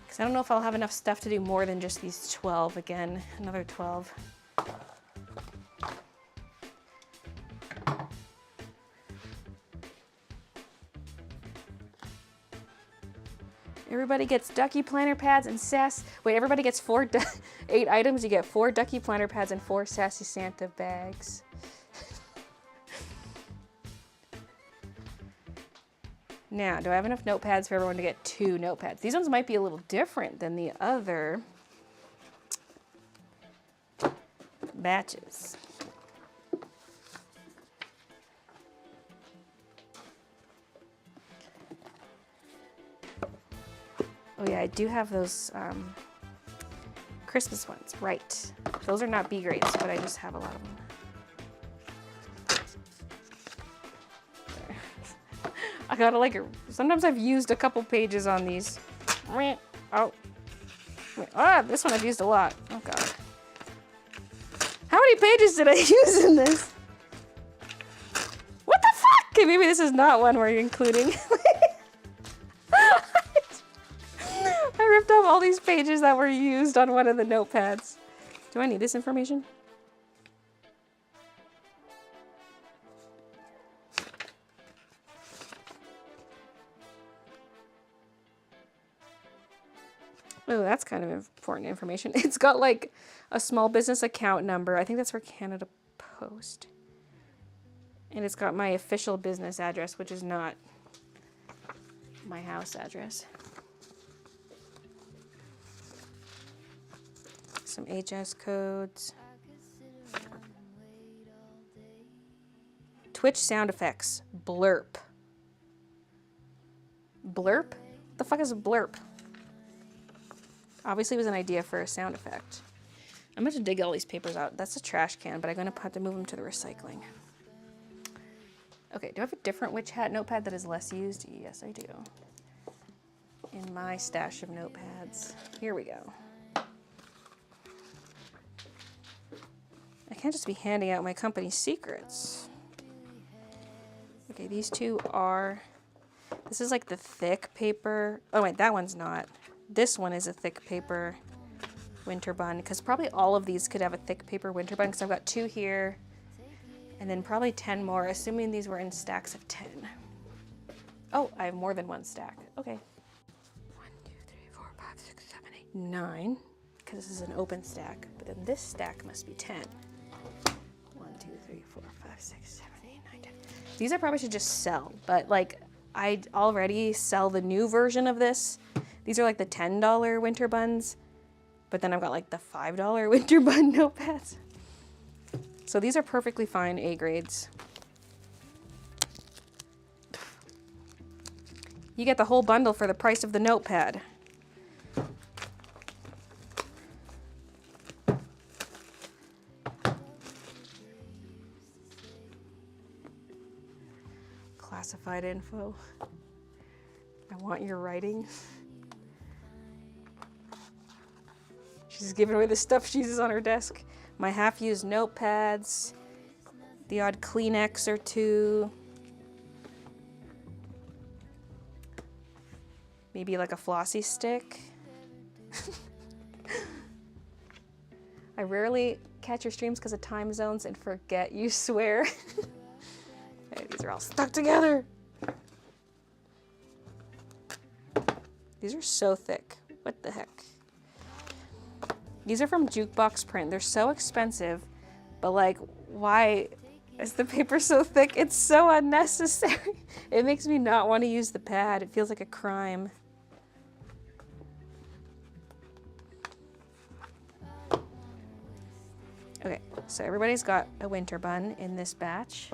Because I don't know if I'll have enough stuff to do more than just these 12 again. Another 12. Everybody gets ducky planner pads and Wait, everybody gets 8 items. You get 4 ducky planner pads and 4 Sassy Santa bags. Now, do I have enough notepads for everyone to get 2 notepads? These ones might be a little different than the other batches. Oh yeah, I do have those Christmas ones, right. Those are not B grades, but I just have a lot of them. I gotta sometimes I've used a couple pages on these. Oh. This one I've used a lot. Oh God. How many pages did I use in this? What the fuck? Okay, maybe this is not one where you're including. I ripped off all these pages that were used on one of the notepads. Do I need this information? Oh, that's kind of important information. It's got like a small business account number. I think that's for Canada Post. And it's got my official business address, which is not my house address. Some HS codes. Twitch sound effects. Blurp. Blurp? The fuck is a blurp? Obviously it was an idea for a sound effect. I'm going to dig all these papers out. That's a trash can, but I'm going to have to move them to the recycling. Okay, do I have a different witch hat notepad that is less used? Yes, I do. In my stash of notepads. Here we go. I can't just be handing out my company secrets. Okay, these 2 are... This is like the thick paper. Oh wait, that one's not. This one is a thick paper winter bun, because probably all of these could have a thick paper winter bun, because I've got 2 here, and then probably 10 more, assuming these were in stacks of 10. Oh, I have more than 1 stack. Okay. 1, 2, 3, 4, 5, 6, 7, 8, 9, because this is an open stack, but then this stack must be 10. 1, 2, 3, 4, 5, 6, 7, 8, 9, 10. These I probably should just sell, but like, I already sell the new version of this. These are like the $10 winter buns, but then I've got like the $5 winter bun notepads. So these are perfectly fine A grades. You get the whole bundle for the price of the notepad. Classified info. I want your writing. She's giving away the stuff she uses on her desk. My half-used notepads, the odd Kleenex or two, maybe like a flossy stick. I rarely catch your streams because of time zones and forget you swear. Okay, these are all stuck together. These are so thick. What the heck? These are from Jukebox Print. They're so expensive, but like, why is the paper so thick? It's so unnecessary. It makes me not want to use the pad. It feels like a crime. Okay, so everybody's got a winter bun in this batch.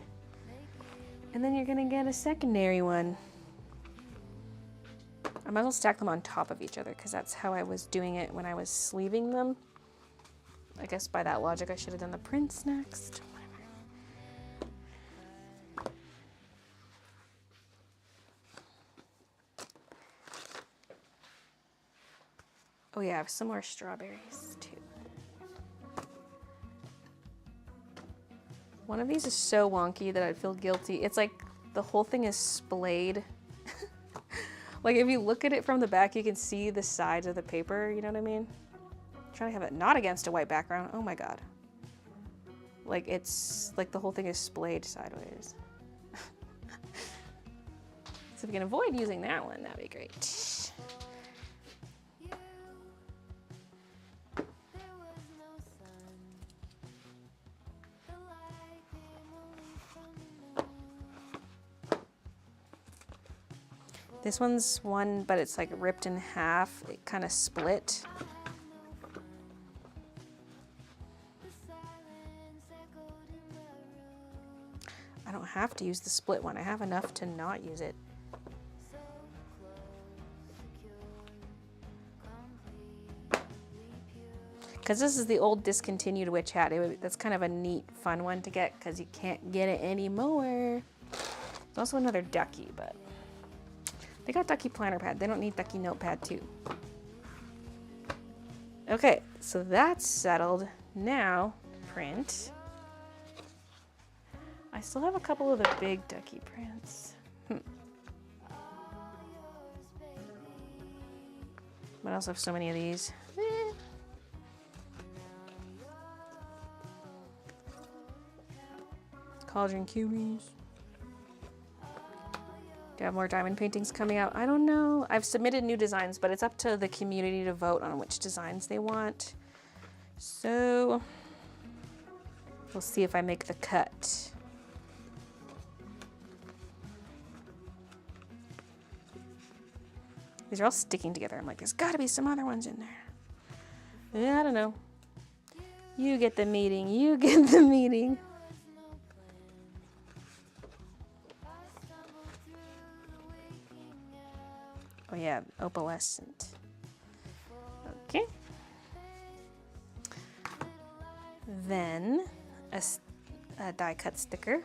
And then you're gonna get a secondary one. I might as well stack them on top of each other because that's how I was doing it when I was sleeving them. I guess by that logic I should have done the prints next. Oh yeah, I have some more strawberries too. One of these is so wonky that I'd feel guilty. It's like the whole thing is splayed. Like if you look at it from the back, you can see the sides of the paper, you know what I mean? I'm trying to have it not against a white background. Oh my God. Like it's like the whole thing is splayed sideways. So if we can avoid using that one, that'd be great. This one's one, but it's like ripped in half. It kind of split. I don't have to use the split one. I have enough to not use it. Because this is the old discontinued witch hat. That's kind of a neat, fun one to get because you can't get it anymore. There's also another ducky, but they got ducky planner pad. They don't need ducky notepad too. Okay, so that's settled. Now, print. I still have a couple of the big ducky prints. But I also have so many of these. Cauldron cuties. Do you have more diamond paintings coming out? I don't know. I've submitted new designs, but it's up to the community to vote on which designs they want. So we'll see if I make the cut. These are all sticking together. I'm like, there's got to be some other ones in there. Yeah, I don't know. You get the meeting. You get the meeting. Oh yeah, opalescent. Okay. Then a die cut sticker.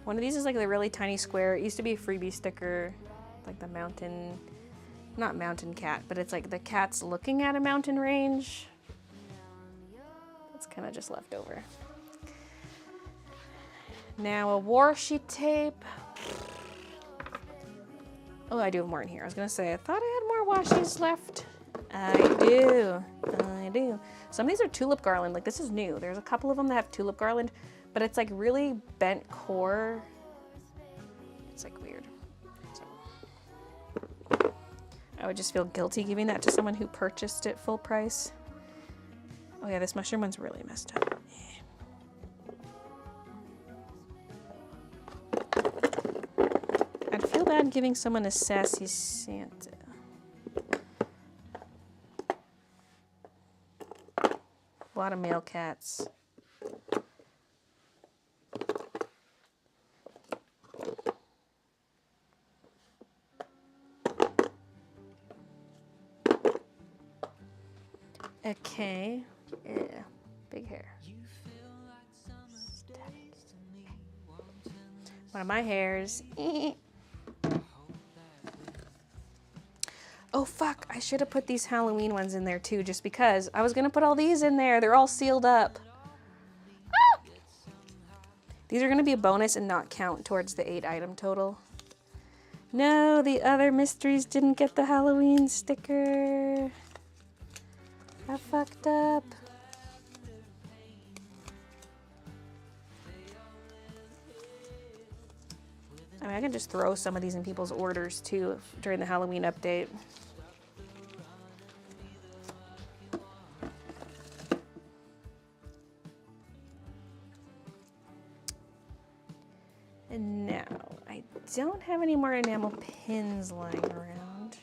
One of these is like a really tiny square. It used to be a freebie sticker, like the mountain, not mountain cat, but it's like the cat's looking at a mountain range. It's kind of just left over. Now a washi tape. Oh, I do have more in here. I was gonna say, I thought I had more washies left. I do. Some of these are tulip garland. Like this is new. There's a couple of them that have tulip garland, but it's like really bent core It's like weird. So, I would just feel guilty giving that to someone who purchased it full price. Oh yeah, this mushroom one's really messed up. I'd feel bad giving someone a sassy Santa. A lot of male cats. Okay. Yeah. Big hair. One of my hairs. Oh fuck, I should have put these Halloween ones in there too, just because. I was gonna put all these in there. They're all sealed up. Ah! These are gonna be a bonus and not count towards the 8-item total. No, the other mysteries didn't get the Halloween sticker. I fucked up. I mean, I can just throw some of these in people's orders too during the Halloween update. And now, I don't have any more enamel pins lying around.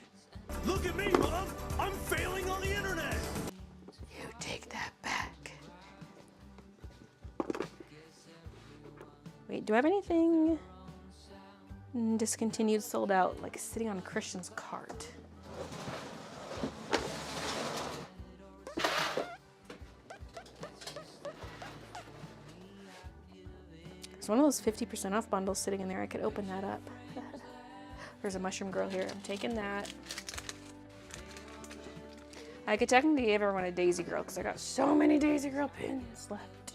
Look at me, Mom! I'm failing on the internet! You take that back. Wait, do I have anything discontinued, sold out, like sitting on Christian's cart? There's one of those 50% off bundles sitting in there. I could open that up. There's a mushroom girl here. I'm taking that. I could technically give everyone a Daisy Girl because I got so many Daisy Girl pins left.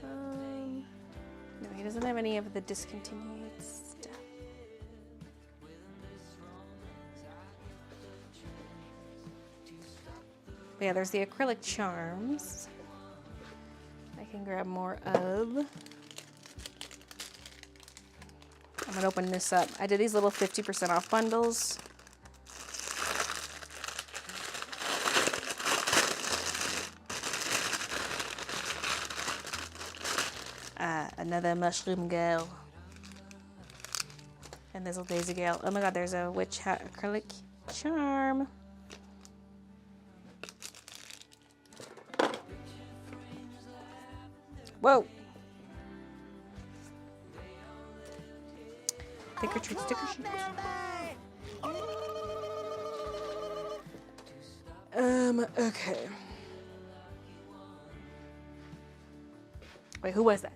No, he doesn't have any of the discontinued stuff. But yeah, there's the acrylic charms. I can grab more of. I'm gonna open this up. I did these little 50% off bundles. Another mushroom girl. And there's a Daisy Gale. Oh my god, there's a witch hat acrylic charm. Whoa! Trick or treat, sticker sheet. Okay. Wait, who was that?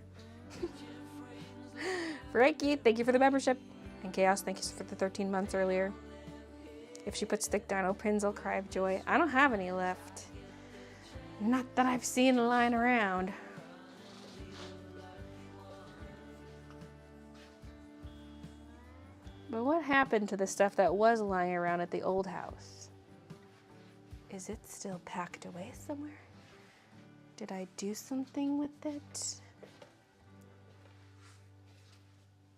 Reiki, thank you for the membership. And Chaos, thank you for the 13 months earlier. If she puts stick dino pins, I'll cry of joy. I don't have any left. Not that I've seen lying around. But what happened to the stuff that was lying around at the old house? Is it still packed away somewhere? Did I do something with it?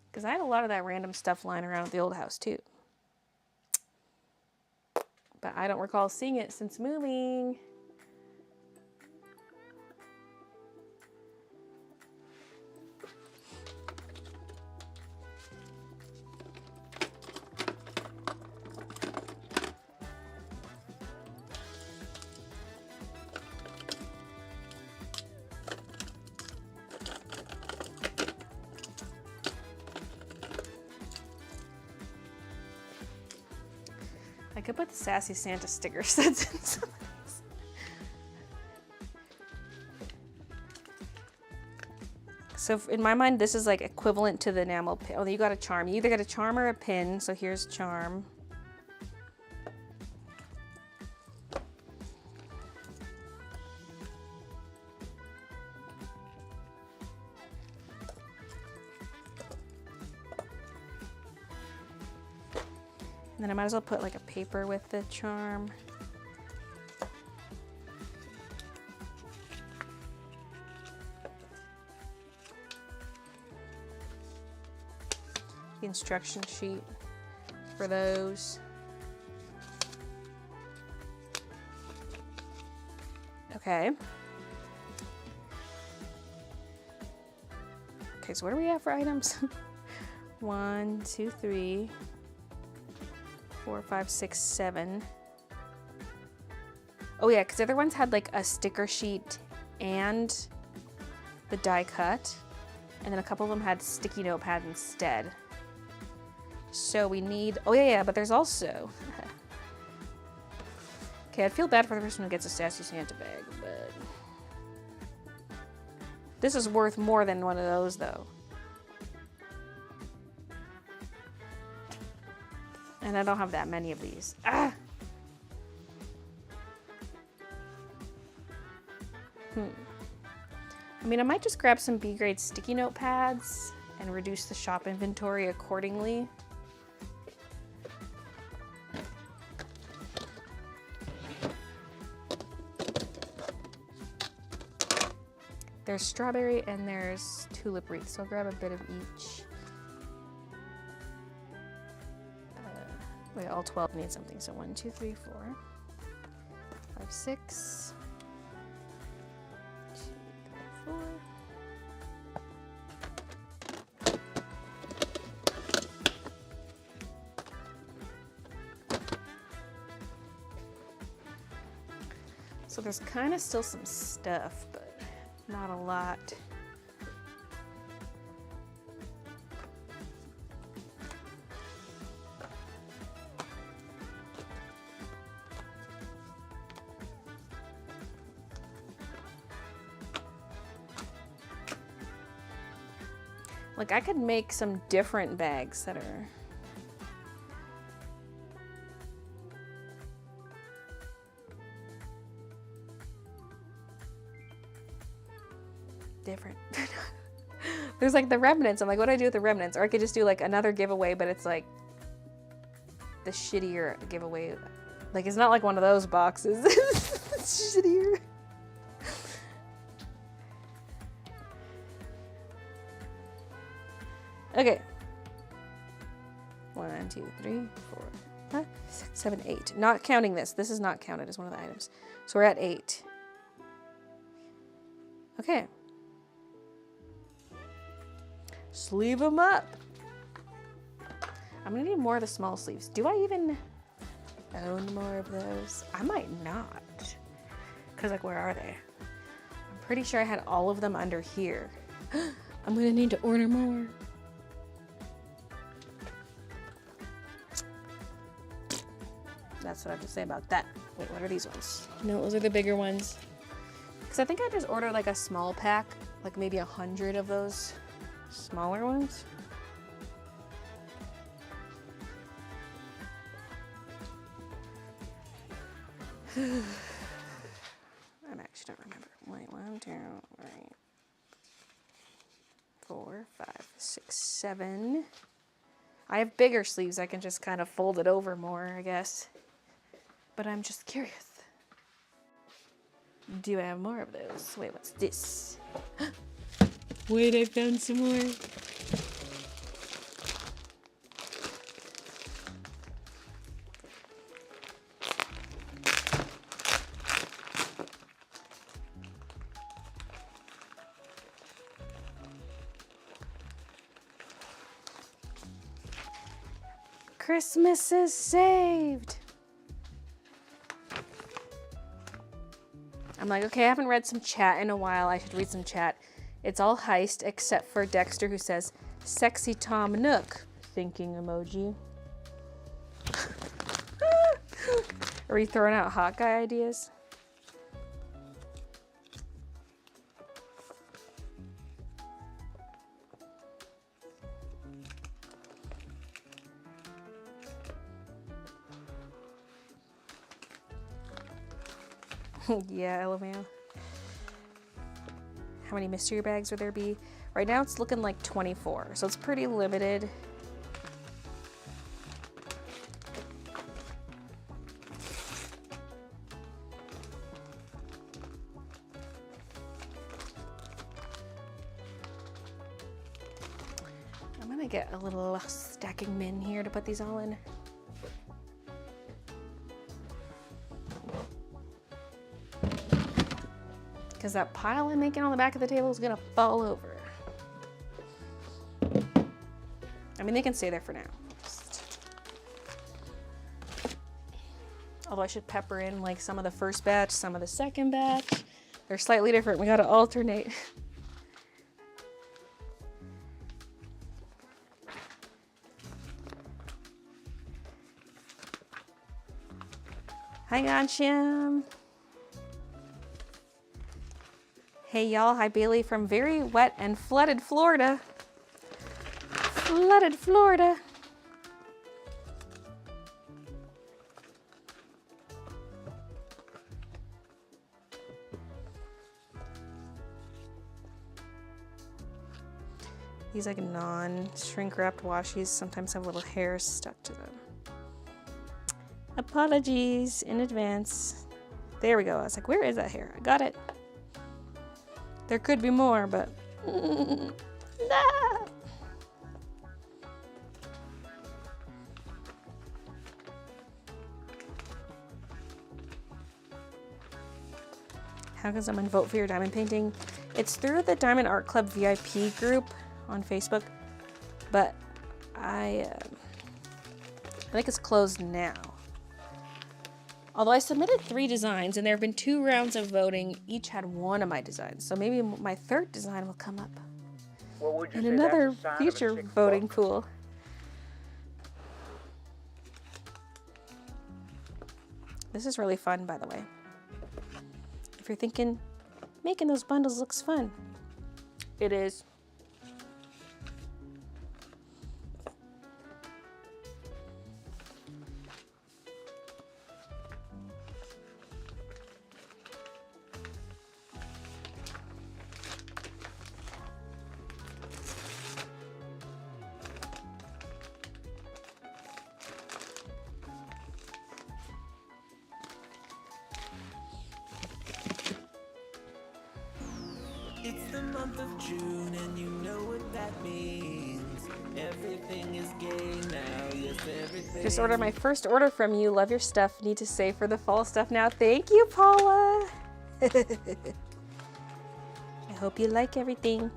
Because I had a lot of that random stuff lying around at the old house too. But I don't recall seeing it since moving. I could put the Sassy Santa sticker sets in some of these. So in my mind, this is like equivalent to the enamel pin. Oh, you got a charm. You either got a charm or a pin. So here's charm. And then I might as well put like a paper with the charm. the instruction sheet for those. Okay. Okay, so what do we have for items? 1, 2, 3, 4, 5, 6, 7. Oh yeah, because the other ones had like a sticker sheet and the die cut, and then a couple of them had sticky notepad instead. So we need, oh yeah, but there's also, okay, I'd feel bad for the person who gets a Sassy Santa bag, but this is worth more than one of those though. And I don't have that many of these. Ah! I mean, I might just grab some B-grade sticky note pads and reduce the shop inventory accordingly. There's strawberry and there's tulip wreath, so I'll grab a bit of each. Wait, all 12 need something, so 1, 2, 3, 4, 5, 6. 2, 3, 4. So there's kind of still some stuff, but not a lot. Like, I could make some different bags that are different. There's like the remnants. I'm like, what do I do with the remnants? Or I could just do like another giveaway, but it's like the shittier giveaway. Like, it's not like one of those boxes. It's shittier. Okay. 1, 2, 3, 4, 5, 6, 7, 8. Not counting this. This is not counted as one of the items. So we're at 8. Okay. Sleeve them up. I'm gonna need more of the small sleeves. Do I even own more of those? I might not. Cause like, where are they? I'm pretty sure I had all of them under here. I'm gonna need to order more. That's what I have to say about that. Wait, what are these ones? No, those are the bigger ones. Because I think I just ordered like a small pack, like maybe 100 of those smaller ones. I actually don't remember. Wait, 1, 2, 3, 4, 5, 6, 7. I have bigger sleeves. I can just kind of fold it over more, I guess. But I'm just curious. Do I have more of those? Wait, what's this? Wait, I found some more. Christmas is saved. I'm like, okay, I haven't read some chat in a while. I should read some chat. It's all heist except for Dexter, who says, "Sexy Tom Nook," thinking emoji. Are you throwing out hot guy ideas? Yeah, LMAO. How many mystery bags would there be? Right now it's looking like 24, so it's pretty limited. I'm gonna I get a little stacking bin here to put these all in. Because that pile I'm making on the back of the table is gonna fall over. I mean, they can stay there for now. Although I should pepper in like some of the first batch, some of the second batch. They're slightly different. We gotta alternate. Hi, Gansham. Hey, y'all. Hi, Baylee from very wet and flooded Florida. Flooded Florida. These like non-shrink wrapped washies sometimes have little hairs stuck to them. Apologies in advance. There we go. I was like, where is that hair? I got it. There could be more, but no. How can someone vote for your diamond painting? It's through the Diamond Art Club VIP group on Facebook, but I think it's closed now. Although I submitted 3 designs and there have been 2 rounds of voting, each had one of my designs. So maybe my 3rd design will come up in another future voting pool. This is really fun, by the way. If you're thinking, making those bundles looks fun, it is. It's the month of June and you know what that means. Everything is gay now, yes, everything. Just ordered my first order from you. Love your stuff. Need to save for the fall stuff now. Thank you, Paula. I hope you like everything.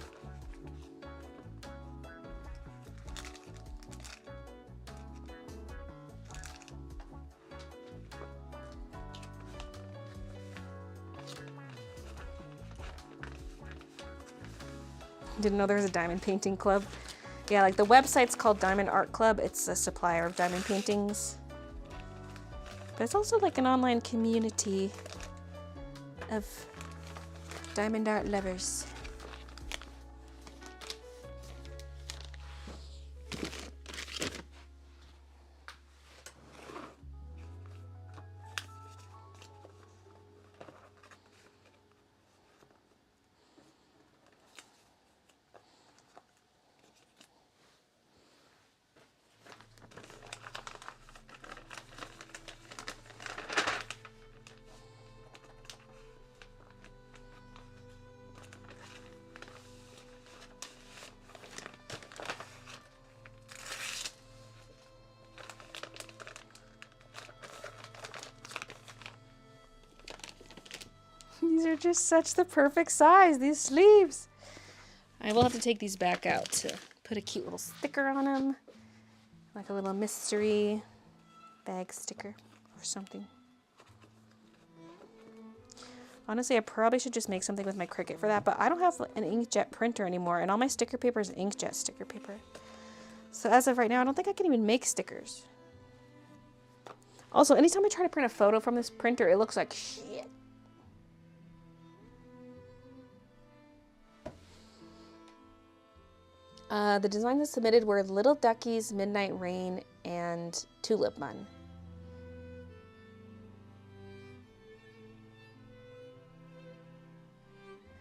Didn't know there was a diamond painting club. Yeah, like the website's called Diamond Art Club. It's a supplier of diamond paintings. But it's also like an online community of diamond art lovers. These are just such the perfect size, these sleeves. I will have to take these back out to put a cute little sticker on them. Like a little mystery bag sticker or something. Honestly, I probably should just make something with my Cricut for that, but I don't have an inkjet printer anymore, and all my sticker paper is inkjet sticker paper. So as of right now, I don't think I can even make stickers. Also, anytime I try to print a photo from this printer, it looks like shit. The designs I submitted were Little Duckies, Midnight Rain, and Tulip Bun.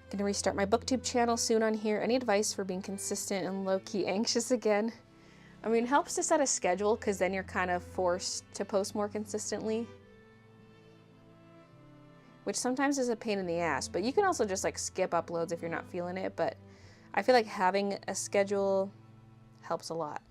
Gonna restart my booktube channel soon on here. Any advice for being consistent and low-key anxious again? I mean, it helps to set a schedule because then you're kind of forced to post more consistently. Which sometimes is a pain in the ass, but you can also just like skip uploads if you're not feeling it. But I feel like having a schedule helps a lot.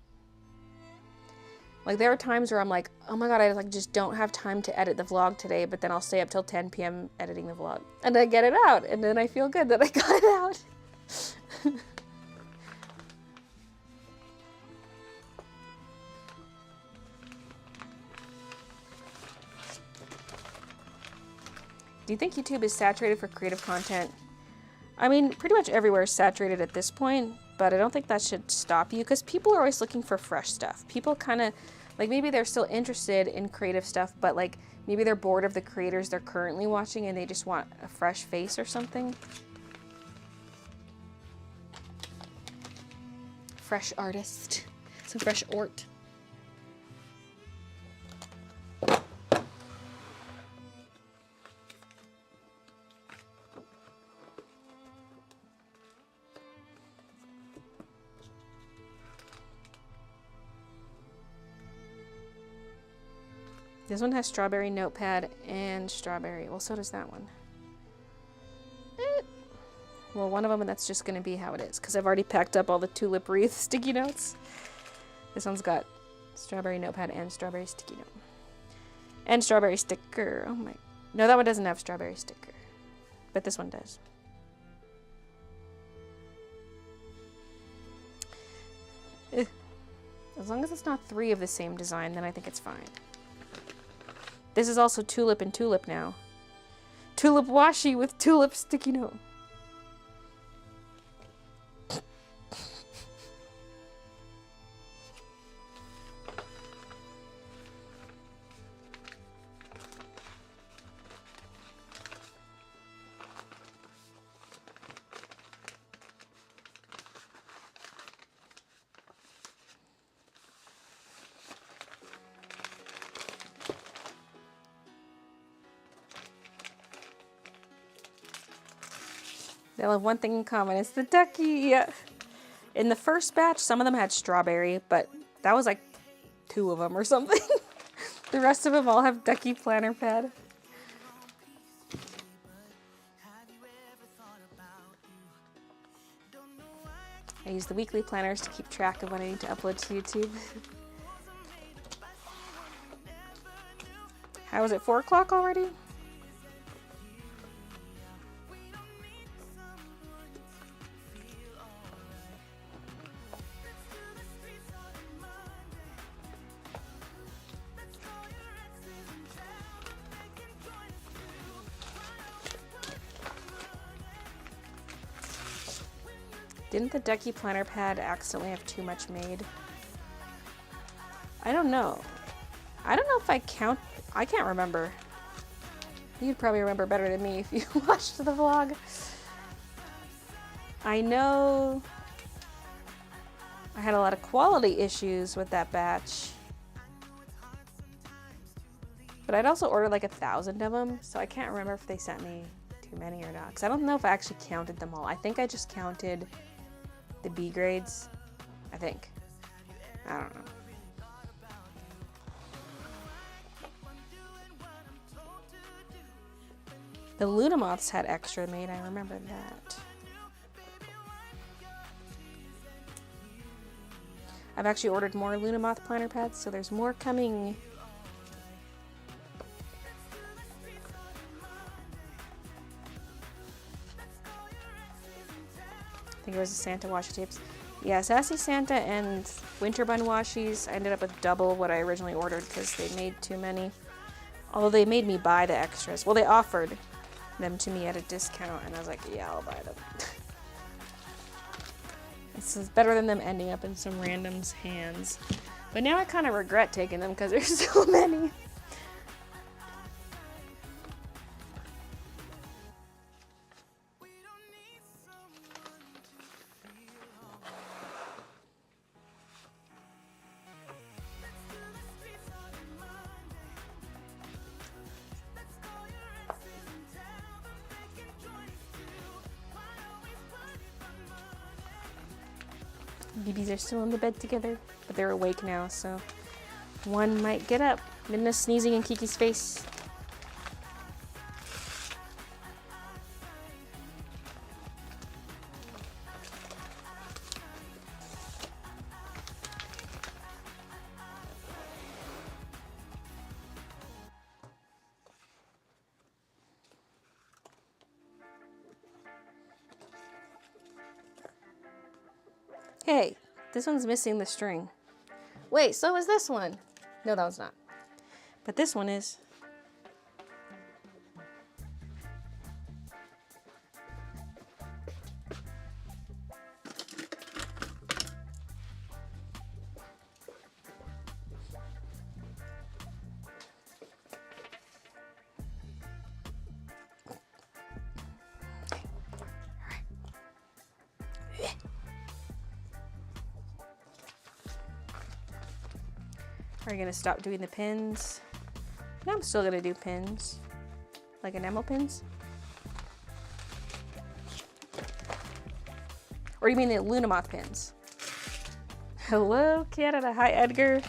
Like, there are times where I'm like, oh my god, I like just don't have time to edit the vlog today, but then I'll stay up till 10 p.m. editing the vlog. And I get it out, and then I feel good that I got it out. Do you think YouTube is saturated for creative content? I mean, pretty much everywhere is saturated at this point, but I don't think that should stop you, because people are always looking for fresh stuff. People kind of, like, maybe they're still interested in creative stuff, but like maybe they're bored of the creators they're currently watching and they just want a fresh face or something. Fresh artist. Some fresh art. This one has strawberry notepad and strawberry. Well, so does that one. Well, one of them, and that's just going to be how it is, because I've already packed up all the tulip wreath sticky notes. This one's got strawberry notepad and strawberry sticky note. And strawberry sticker. Oh my. No, that one doesn't have strawberry sticker. But this one does. As long as it's not 3 of the same design, then I think it's fine. This is also tulip and tulip now. Tulip washi with tulip sticky note. They all have one thing in common. It's the ducky. In the first batch, some of them had strawberry, but that was like 2 of them or something. The rest of them all have ducky planner pad. I use the weekly planners to keep track of when I need to upload to YouTube. How is it, 4 o'clock already? Didn't the ducky planner pad accidentally have too much made? I don't know. I don't know if I count. I can't remember. You'd probably remember better than me if you watched the vlog. I know I had a lot of quality issues with that batch. But I'd also ordered like 1,000 of them, so I can't remember if they sent me too many or not. Because I don't know if I actually counted them all. I think I just counted the B grades, I think. I don't know. The Luna Moths had extra made, I remember that. I've actually ordered more Luna Moth planner pads, so there's more coming. I think it was the Santa washi tapes. Yeah, Sassy Santa and Winter Bun washies. I ended up with double what I originally ordered because they made too many. Although they made me buy the extras. Well, they offered them to me at a discount, and I was like, yeah, I'll buy them. This is better than them ending up in some random's hands. But now I kind of regret taking them because there's so many. Babies are still in the bed together, but they're awake now, so one might get up. Midna's sneezing in Kiki's face. Hey, this one's missing the string. Wait, so is this one. No, that one's not. But this one is. Are you gonna stop doing the pins? No, I'm still gonna do pins. Like enamel pins? Or you mean the Lunamoth pins? Hello, Canada. Hi, Edgar.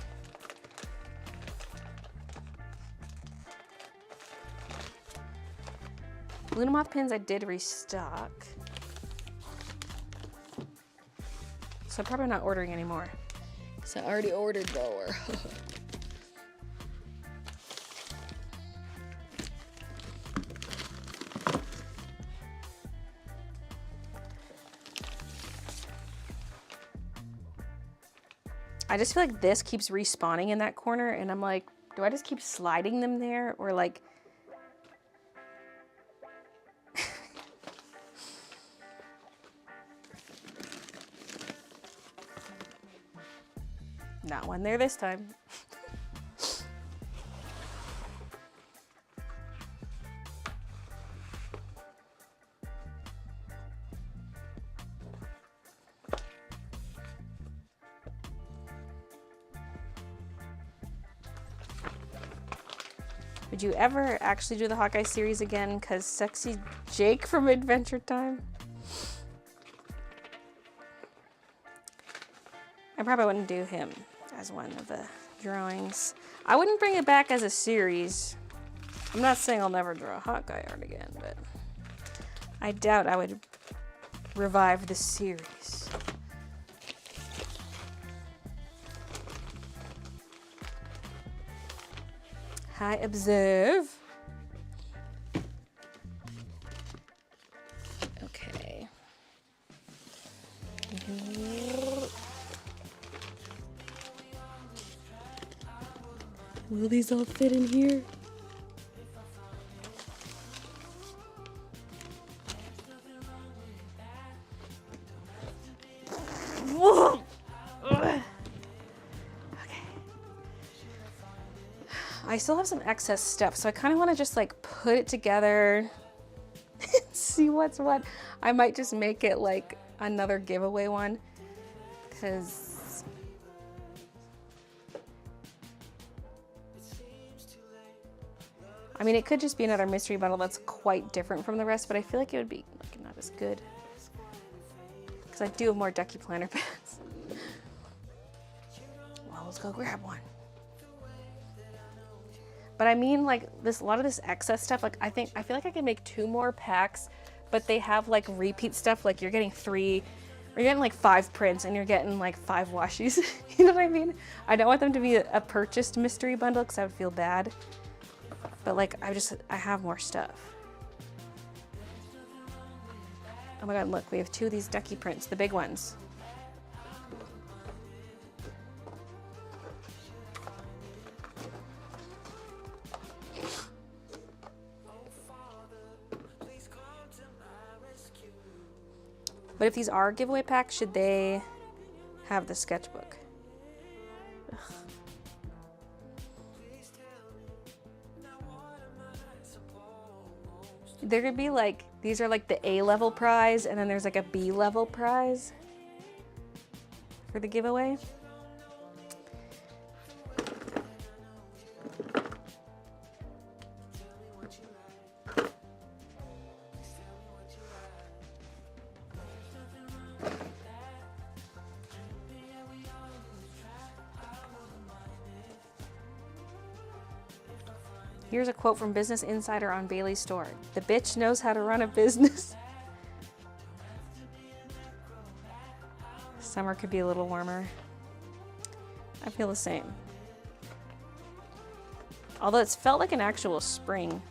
Lunamoth pins I did restock. So I'm probably not ordering anymore. So I already ordered lower. I just feel like this keeps respawning in that corner and I'm like, do I just keep sliding them there or like... Not one there this time. Would you ever actually do the Hawkeye series again? Because Sexy Jake from Adventure Time? I probably wouldn't do him as one of the drawings. I wouldn't bring it back as a series. I'm not saying I'll never draw a Hawkeye art again, but I doubt I would revive the series. Hi, Observe. Okay. Will these all fit in here? Whoa! Okay. I still have some excess stuff, so I kind of want to just like put it together and see what's what. I might just make it like another giveaway one, because I mean, it could just be another mystery bundle that's quite different from the rest, but I feel like it would be like not as good. Because I do have more Ducky Planner pens. Well, let's go grab one. But I mean, like this, a lot of this excess stuff, like I feel like I can make 2 more packs, but they have like repeat stuff, like you're getting 3, or you're getting like 5 prints and you're getting like 5 washies. You know what I mean? I don't want them to be a purchased mystery bundle because I would feel bad. But like, I have more stuff. Oh my God, look, we have 2 of these Ducky prints, the big ones. But if these are giveaway packs, should they have the sketchbook? Ugh. There could be like, these are like the A level prize, and then there's like a B level prize for the giveaway. Here's a quote from Business Insider on Baylee's store. "The bitch knows how to run a business." Summer could be a little warmer. I feel the same. Although it's felt like an actual spring.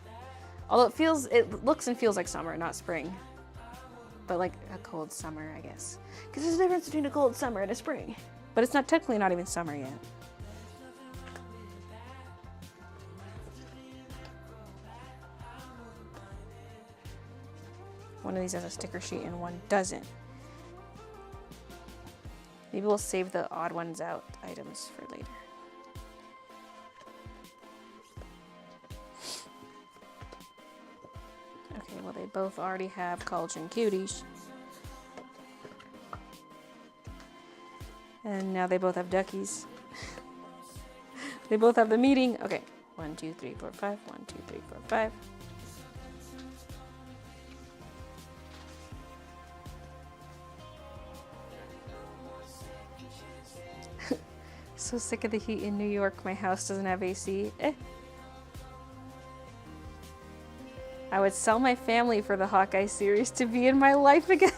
Although it looks and feels like summer, not spring. But like, a cold summer, I guess. Because there's a difference between a cold summer and a spring. But it's not technically not even summer yet. One of these has a sticker sheet and one doesn't. Maybe we'll save the odd ones out items for later. Okay, well they both already have collagen cuties. And now they both have duckies. They both have the meeting. Okay, 1, 2, 3, 4, 5. 1, 2, 3, 4, 5. So sick of the heat in New York. My house doesn't have AC. I would sell my family for the Hawkeye series to be in my life again.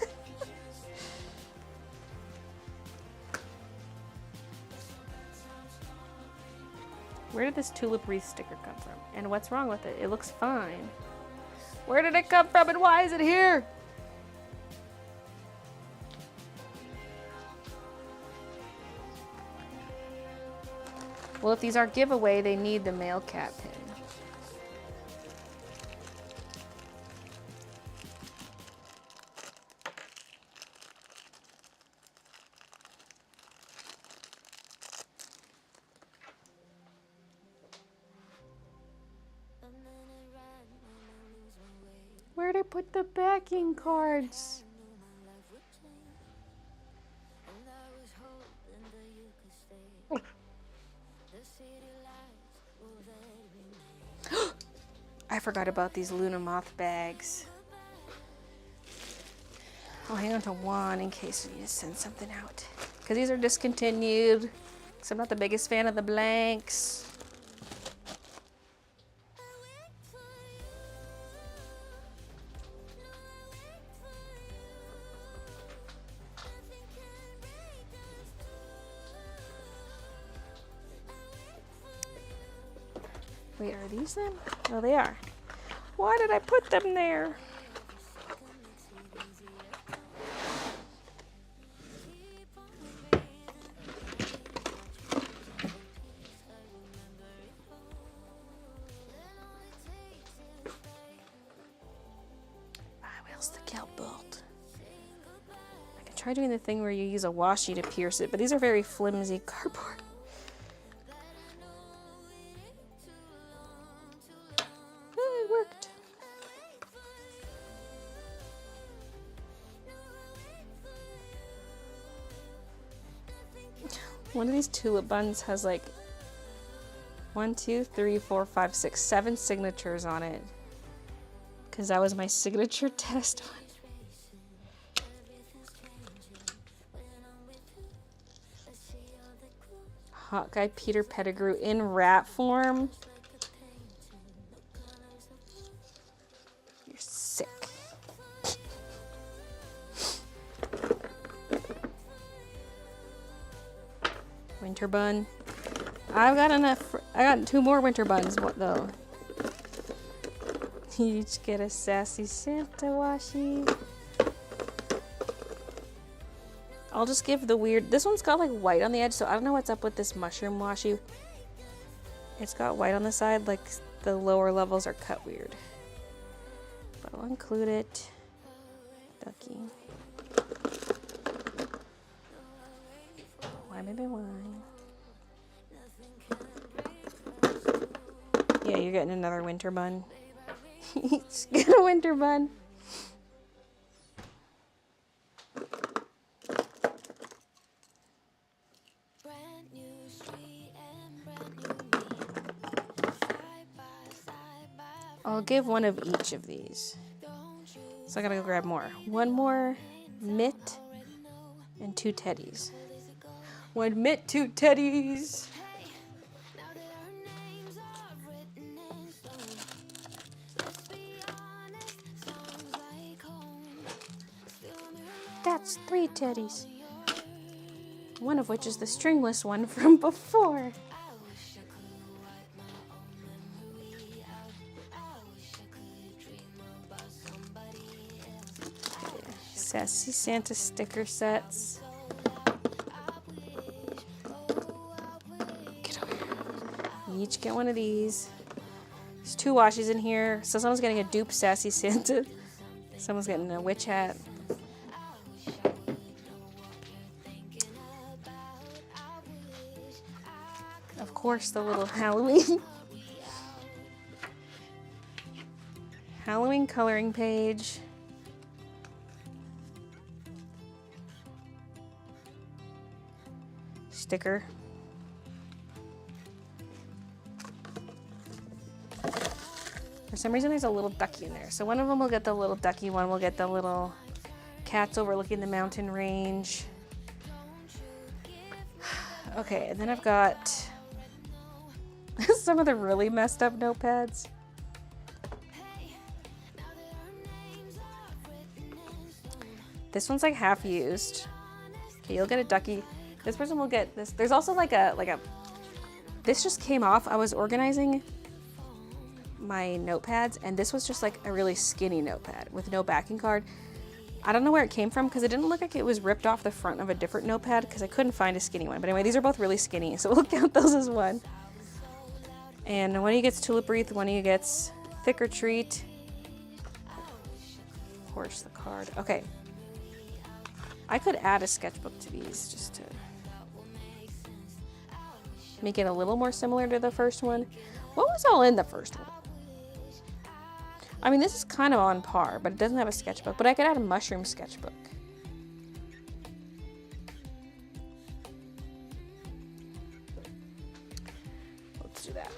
Where did this tulip wreath sticker come from? And what's wrong with it? It looks fine. Where did it come from and why is it here? Well, if these are giveaway, they need the mail cat pin. Where'd I put the backing cards? I forgot about these Luna Moth bags. I'll hang on to one in case we need to send something out. Because these are discontinued. Because I'm not the biggest fan of the blanks. Wait, are these them? Oh, they are. Why did I put them there? Where's the kelp bolt? I can try doing the thing where you use a washi to pierce it, but these are very flimsy cardboard. It worked. One of these tulip buns has like 1, 2, 3, 4, 5, 6, 7 signatures on it. Because that was my signature test one. Hawkeye Peter Pettigrew in rat form. You're sick. Winter bun. I've got enough. I got 2 more winter buns. What though? You each get a sassy Santa washi. I'll just give the weird. This one's got like white on the edge, so I don't know what's up with this mushroom washi. It's got white on the side, like the lower levels are cut weird. But I'll include it. Ducky. Why, baby, why? Yeah, you're getting another winter bun. Each get a winter bun. I'll give one of each of these. So I gotta go grab more. 1 more mitt and 2 teddies. 1 mitt, 2 teddies. That's 3 teddies. One of which is the stringless one from before. Sassy Santa sticker sets. Get over here. You each get one of these. There's 2 washies in here. So someone's getting a dupe Sassy Santa. Someone's getting a witch hat. Of course, the little Halloween. Halloween coloring page. Sticker. For some reason there's a little ducky in there. So one of them will get the little ducky, one will get the little cats overlooking the mountain range. Okay, and then I've got some of the really messed up notepads. This one's like half used. Okay, you'll get a ducky. This person will get this. There's also like a, this just came off. I was organizing my notepads and this was just like a really skinny notepad with no backing card. I don't know where it came from because it didn't look like it was ripped off the front of a different notepad because I couldn't find a skinny one. But anyway, these are both really skinny, so we'll count those as one. And one of you gets tulip wreath, one of you gets thick or treat. Of course, the card. Okay. I could add a sketchbook to these just to make it a little more similar to the first one. What was all in the first one? I mean, this is kind of on par, but it doesn't have a sketchbook. But I could add a mushroom sketchbook. Let's do that.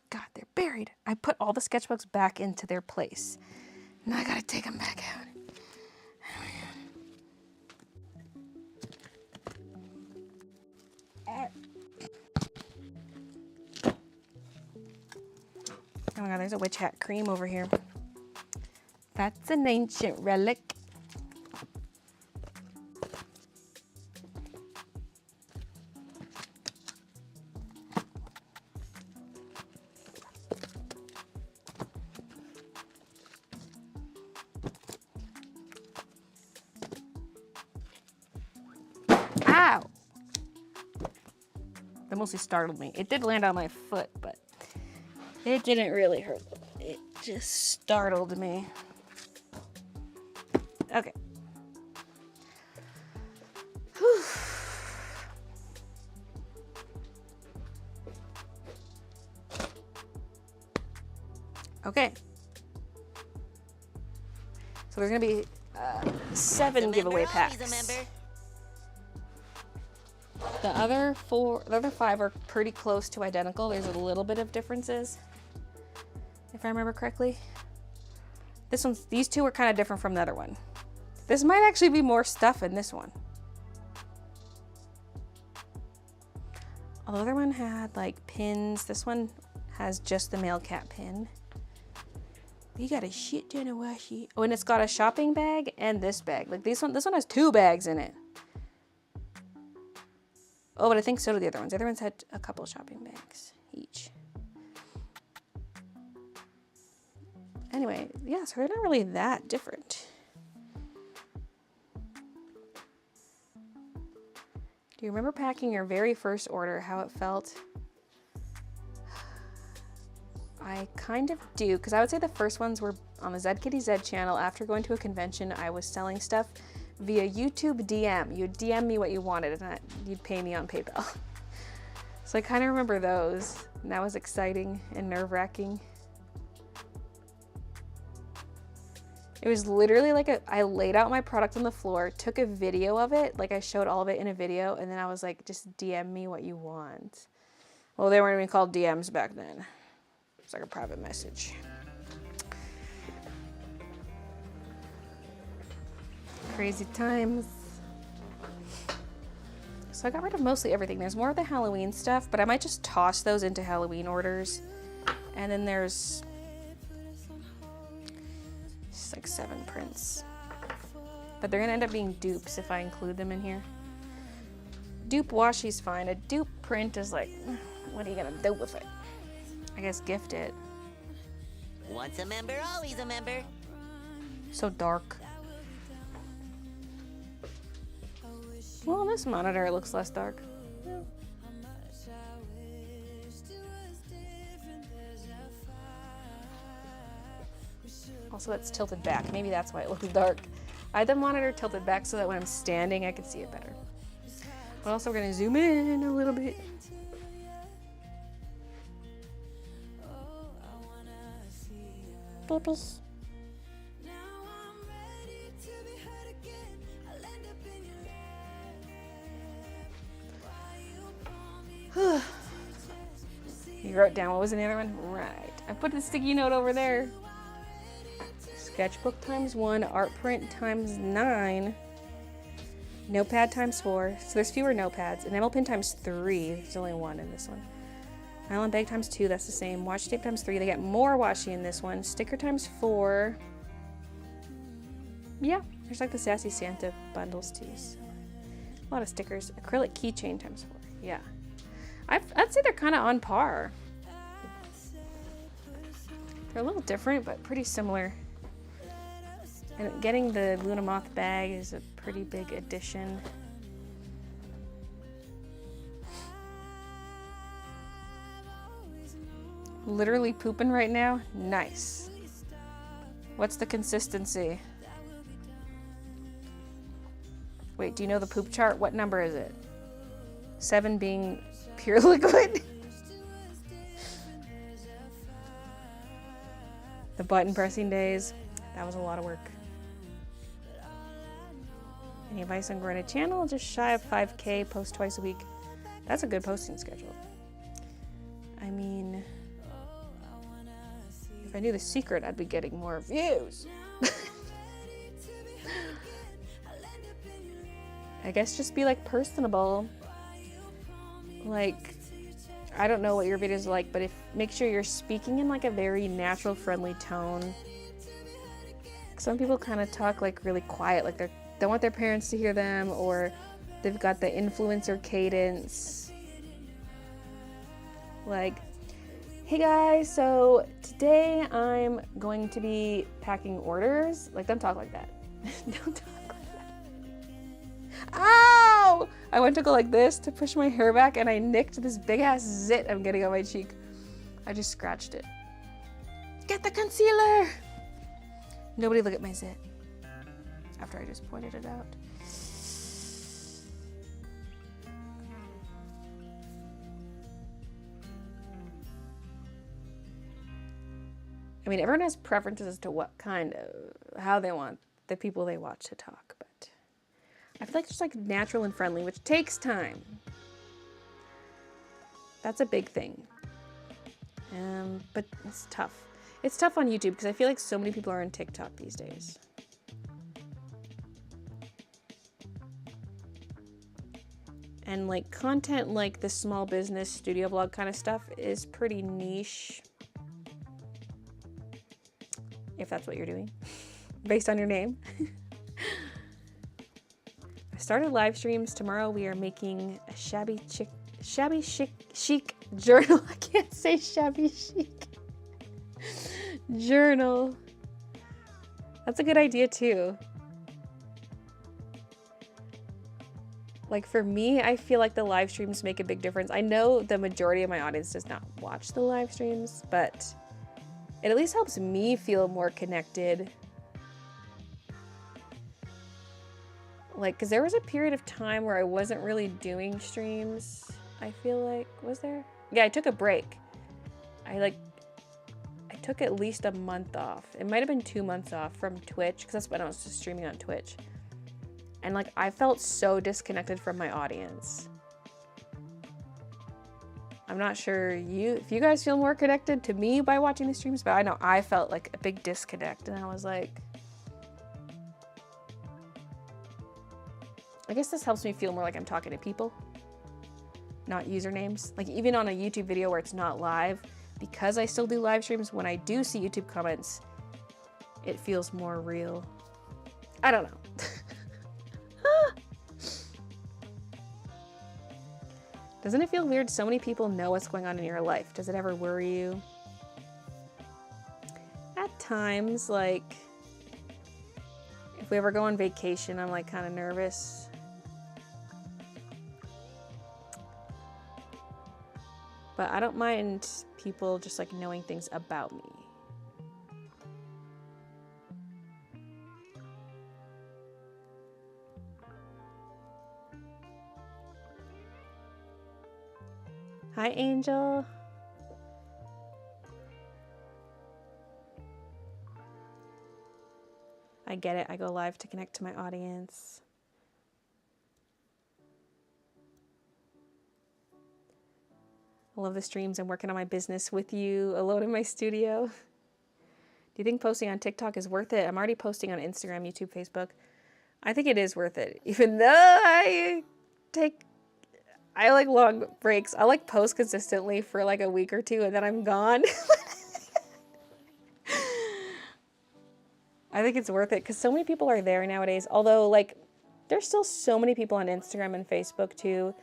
God, they're buried. I put all the sketchbooks back into their place. Now I gotta take them back out. Oh my god, there's a witch hat cream over here. That's an ancient relic. Ow! That mostly startled me. It did land on my foot, but it didn't really hurt. It just startled me. Okay. Whew. Okay. So there's gonna be 7 giveaway packs. The other 5 are pretty close to identical. There's a little bit of differences, if I remember correctly. These 2 are kind of different from the other one. This might actually be more stuff in this one. Although the other one had like pins, this one has just the male cat pin. You got a shit ton of washi. Oh, and it's got a shopping bag and this bag. Like this one has 2 bags in it. Oh, but I think so do the other ones. The other ones had a couple shopping bags each. Anyway, yeah, so they're not really that different. Do you remember packing your very first order, how it felt? I kind of do, because I would say the first ones were on the Zkitty Z channel. After going to a convention, I was selling stuff via YouTube DM. You'd DM me what you wanted and you'd pay me on PayPal. So I kind of remember those, and that was exciting and nerve-wracking. It was literally like I laid out my product on the floor, took a video of it, like I showed all of it in a video, and then I was like, just DM me what you want. Well, they weren't even called DMs back then. It's like a private message. Crazy times. So I got rid of mostly everything. There's more of the Halloween stuff, but I might just toss those into Halloween orders. And then there's just like 7 prints. But they're gonna end up being dupes if I include them in here. Dupe washi's fine. A dupe print is like, what are you gonna do with it? I guess gift it. Once a member, always a member. So dark. Well, on this monitor it looks less dark. Yeah. Also, it's tilted back. Maybe that's why it looks dark. I had the monitor tilted back so that when I'm standing, I could see it better. But also, we're gonna zoom in a little bit. Babies. You wrote down what was in the other one? Right. I put the sticky note over there. Sketchbook ×1, art print ×9, notepad ×4. So there's fewer notepads. Enamel pin ×3. There's only one in this one. Nylon bag ×2. That's the same. Washi tape ×3. They get more washi in this one. Sticker ×4. Yeah, there's like the Sassy Santa bundles too. So a lot of stickers. Acrylic keychain ×4. Yeah. I'd say they're kind of on par. They're a little different, but pretty similar. And getting the Luna Moth bag is a pretty big addition. Literally pooping right now? Nice. What's the consistency? Wait, do you know the poop chart? What number is it? 7 being pure liquid. The button pressing days. That was a lot of work. Any advice on growing a channel? Just shy of 5K, post twice a week. That's a good posting schedule. I mean, if I knew the secret, I'd be getting more views. I guess just be like personable. Like, I don't know what your videos are like, but make sure you're speaking in like a very natural, friendly tone. Some people kind of talk like really quiet, like they don't want their parents to hear them, or they've got the influencer cadence. Like, hey guys, so today I'm going to be packing orders. Like, don't talk like that. Don't talk like that. Ow! I went to go like this to push my hair back and I nicked this big ass zit I'm getting on my cheek. I just scratched it. Get the concealer! Nobody look at my zit after I just pointed it out. I mean, everyone has preferences as to what kind of, how they want the people they watch to talk, but I feel like just like natural and friendly, which takes time. That's a big thing. But it's tough. It's tough on YouTube because I feel like so many people are on TikTok these days. And like content like the small business studio vlog kind of stuff is pretty niche. If that's what you're doing, based on your name. I started live streams. Tomorrow we are making a shabby chic journal. I can't say shabby chic. Journal. That's a good idea too. Like for me, I feel like the live streams make a big difference. I know the majority of my audience does not watch the live streams, but it at least helps me feel more connected. Like, because there was a period of time where I wasn't really doing streams, I feel like. Was there? Yeah, I took a break. I took at least a month off. It might have been 2 months off from Twitch, because that's when I was just streaming on Twitch. And like, I felt so disconnected from my audience. I'm not sure if you guys feel more connected to me by watching the streams, but I know I felt like a big disconnect, and I was like, I guess this helps me feel more like I'm talking to people, not usernames. Like even on a YouTube video where it's not live, because I still do live streams, when I do see YouTube comments, it feels more real. I don't know. Doesn't it feel weird so many people know what's going on in your life? Does it ever worry you? At times, like, if we ever go on vacation, I'm like kind of nervous. But I don't mind people just like knowing things about me. Hi, Angel. I get it. I go live to connect to my audience. I love the streams. I'm working on my business with you alone in my studio. Do you think posting on TikTok is worth it? I'm already posting on Instagram, YouTube, Facebook. I think it is worth it. Even though I like long breaks. I like post consistently for like a week or two and then I'm gone. I think it's worth it because so many people are there nowadays. Although like there's still so many people on Instagram and Facebook too.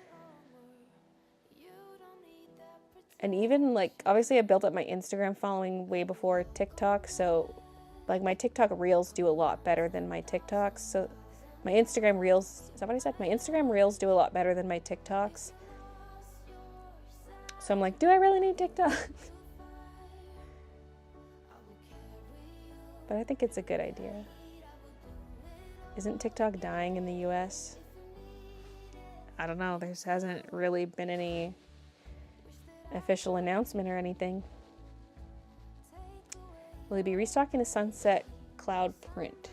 And even like obviously I built up my Instagram following way before TikTok. So like my TikTok reels do a lot better than my TikToks. So my Instagram reels, is that what I said? My Instagram reels do a lot better than my TikToks. So I'm like, do I really need TikTok? But I think it's a good idea. Isn't TikTok dying in the US? I don't know. There hasn't really been any official announcement or anything. Will he be restocking the Sunset Cloud print?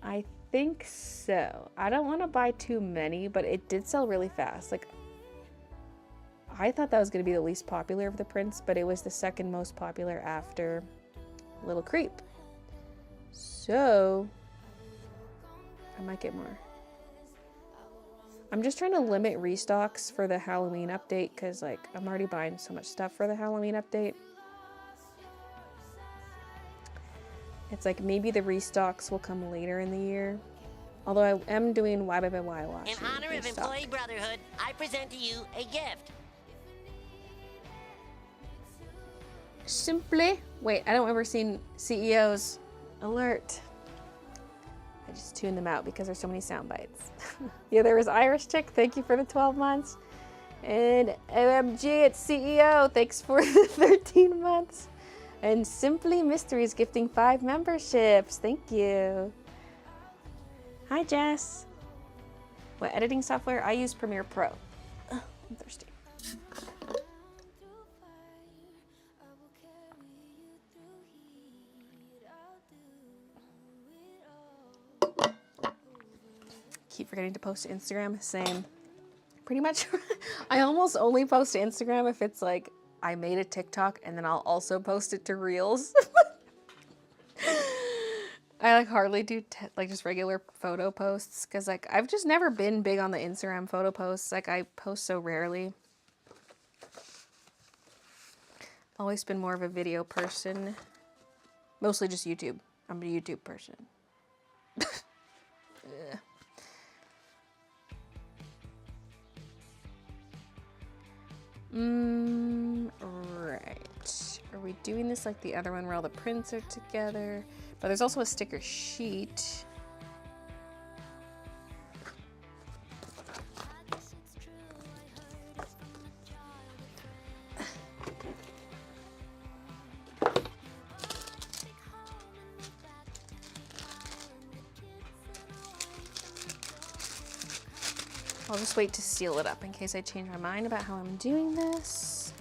I think so. I don't want to buy too many, but it did sell really fast. Like, I thought that was going to be the least popular of the prints, but it was the second most popular after Little Creep. So, I might get more. I'm just trying to limit restocks for the Halloween update because, like, I'm already buying so much stuff for the Halloween update. It's like maybe the restocks will come later in the year. Although I am doing Y by Y wash. In honor of Employee Brotherhood, I present to you a gift. Simply, wait, I don't ever seen CEOs alert. I just tune them out because there's so many sound bites. Yeah, there was Irish Chick, thank you for the 12 months. And OMG, it's CEO, thanks for the 13 months. And Simply Mysteries gifting 5 memberships, thank you. Hi, Jess. What editing software? I use Premiere Pro. Ugh, I'm thirsty. Keep forgetting to post to Instagram. Same. Pretty much. I almost only post to Instagram if it's like I made a TikTok and then I'll also post it to Reels. I like hardly do like just regular photo posts because like I've just never been big on the Instagram photo posts. Like I post so rarely. Always been more of a video person. Mostly just YouTube. I'm a YouTube person. Yeah. Right. Are we doing this like the other one where all the prints are together? But there's also a sticker sheet. I'll just wait to seal it up in case I change my mind about how I'm doing this.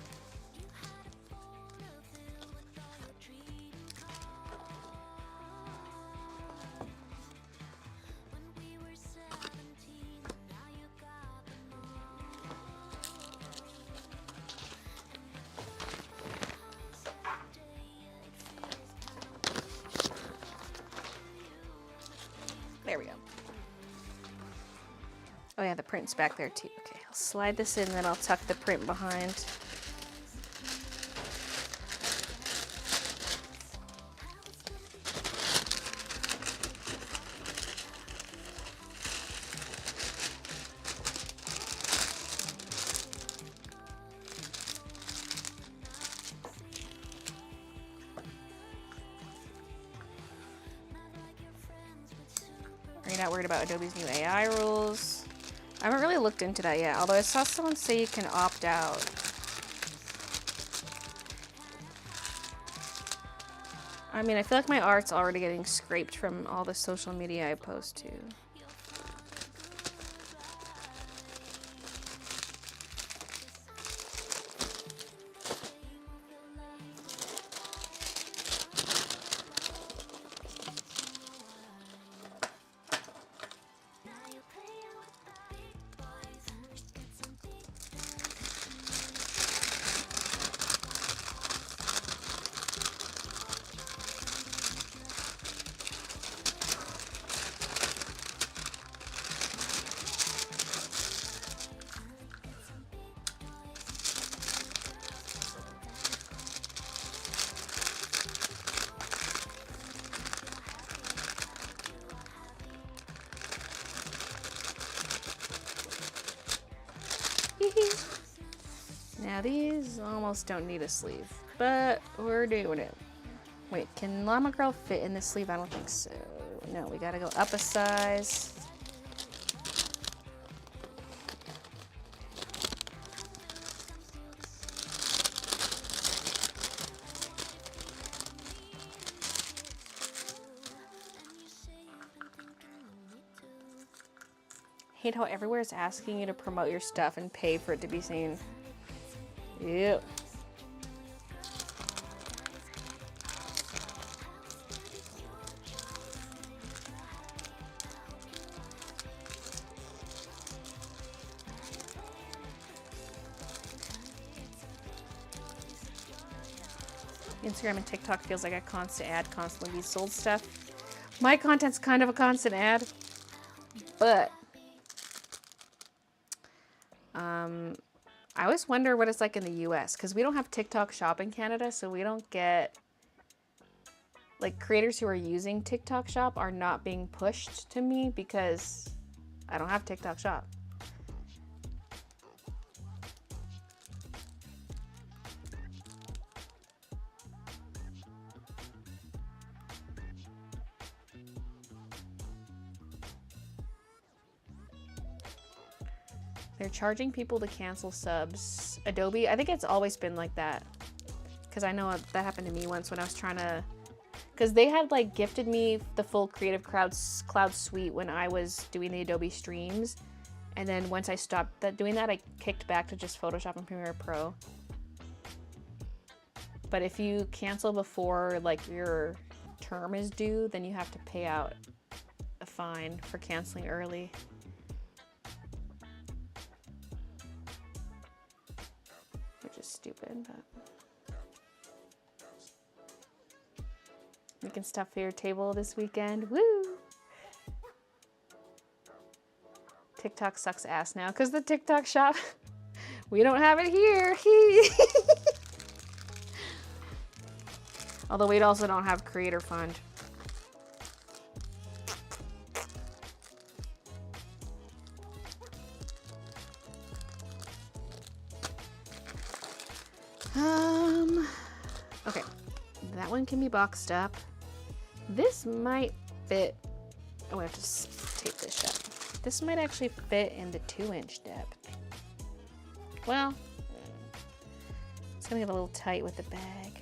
There we go. Oh yeah, the print's back there too. Okay, I'll slide this in, then I'll tuck the print behind. Are you not worried about Adobe's new AI rules? I haven't really looked into that yet, although I saw someone say you can opt out. I mean, I feel like my art's already getting scraped from all the social media I post to. Now these almost don't need a sleeve, but we're doing it. Wait, can Llama Girl fit in this sleeve? I don't think so. No, we gotta go up a size. Hate how everywhere is asking you to promote your stuff and pay for it to be seen. Yep. Instagram and TikTok feels like a constant ad, constantly be sold stuff. My content's kind of a constant ad, but I always wonder what it's like in the US because we don't have TikTok Shop in Canada, so we don't get, like, creators who are using TikTok Shop are not being pushed to me because I don't have TikTok Shop. They're charging people to cancel subs. Adobe, I think it's always been like that. Because I know that happened to me once when I was trying to... Because they had, like, gifted me the full Creative Cloud suite when I was doing the Adobe streams. And then once I stopped doing that, I kicked back to just Photoshop and Premiere Pro. But if you cancel before, like, your term is due, then you have to pay out a fine for canceling early. Which is stupid, but making stuff for your table this weekend. Woo! TikTok sucks ass now because the TikTok Shop, we don't have it here. Although we also don't have Creator Fund. Okay, that one can be boxed up. This might fit. Oh, I have to tape this shut. This might actually fit in the 2-inch depth. Well, it's gonna get a little tight with the bag.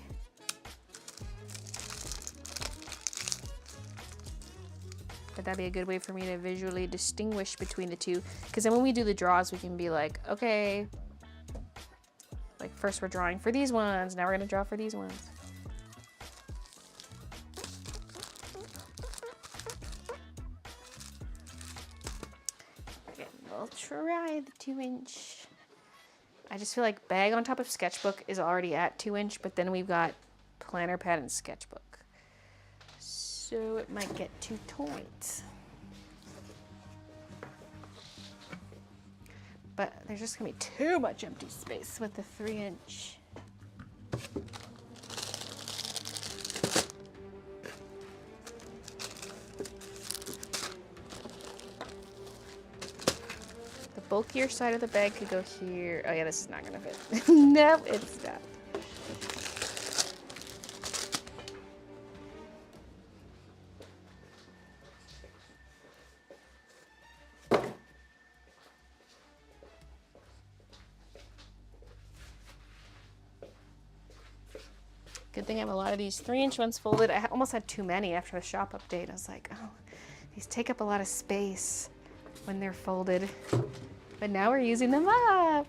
But that'd be a good way for me to visually distinguish between the two. Because then when we do the draws, we can be like, okay, like first we're drawing for these ones, now we're gonna draw for these ones. Okay, we'll try the 2-inch. I just feel like bag on top of sketchbook is already at 2-inch, but then we've got planner pad and sketchbook. So it might get too tight. But there's just gonna be too much empty space with the 3-inch. The bulkier side of the bag could go here. Oh yeah, this is not gonna fit. No, it's not. Good thing I have a lot of these 3-inch ones folded. I almost had too many after the shop update. I was like, oh, these take up a lot of space when they're folded. But now we're using them up.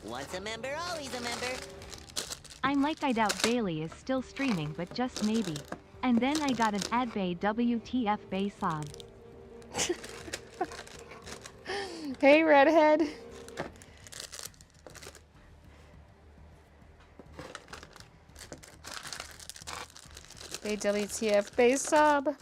Once a member, always a member. I'm like, I doubt Baylee is still streaming, but just maybe. And then I got an ad bay WTF bay sob. Hey, redhead. Bay WTF bay sob.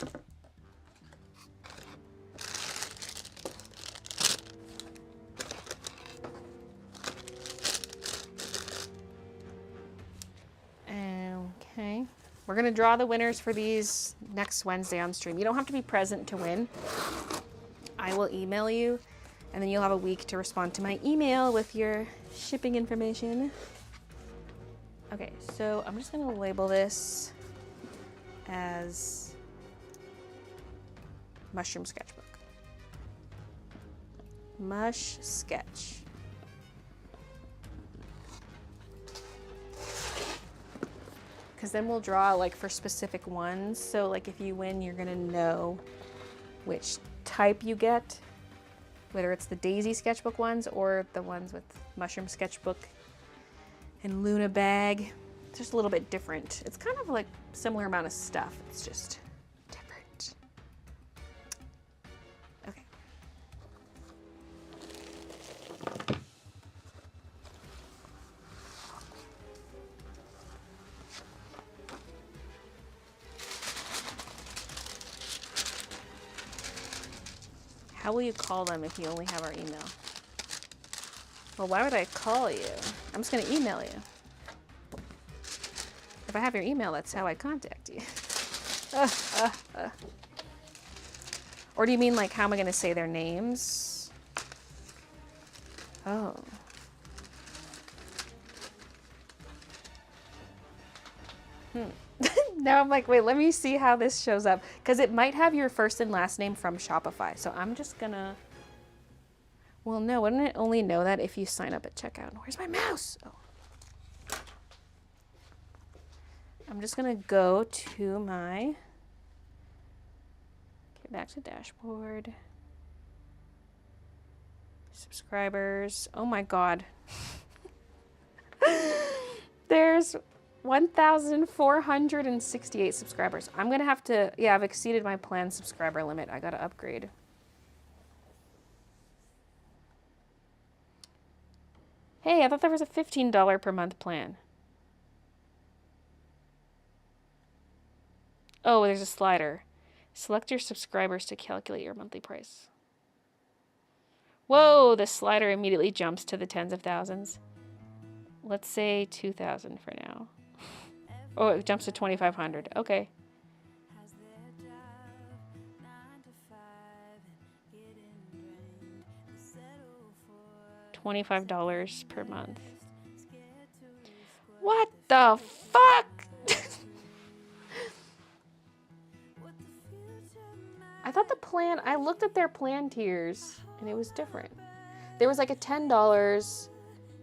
Okay. We're going to draw the winners for these next Wednesday on stream. You don't have to be present to win. I will email you, and then you'll have a week to respond to my email with your shipping information. Okay, so I'm just going to label this as Mushroom Sketchbook. Mush Sketch. Because then we'll draw like for specific ones. So like if you win, you're gonna know which type you get, whether it's the Daisy Sketchbook ones or the ones with Mushroom Sketchbook and Luna Bag. It's just a little bit different. It's kind of like similar amount of stuff. It's just different. Okay. How will you call them if you only have our email? Well, why would I call you? I'm just going to email you. If I have your email, that's how I contact you. Or do you mean like how am I going to say their names? Oh. Now I'm like, wait, let me see how this shows up. Because it might have your first and last name from Shopify. So I'm just gonna... Well, no, wouldn't it only know that if you sign up at checkout? Where's my mouse? Oh. I'm just gonna go to my... Get back to dashboard. Subscribers. Oh my God. There's 1,468 subscribers. I'm gonna have to, yeah, I've exceeded my planned subscriber limit. I gotta upgrade. Hey, I thought there was a $15 per month plan. Oh, there's a slider. Select your subscribers to calculate your monthly price. Whoa, the slider immediately jumps to the tens of thousands. Let's say 2,000 for now. Oh, it jumps to 2,500. Okay. $25 per month. What the fuck? I thought the plan, I looked at their plan tiers and it was different. There was like a $10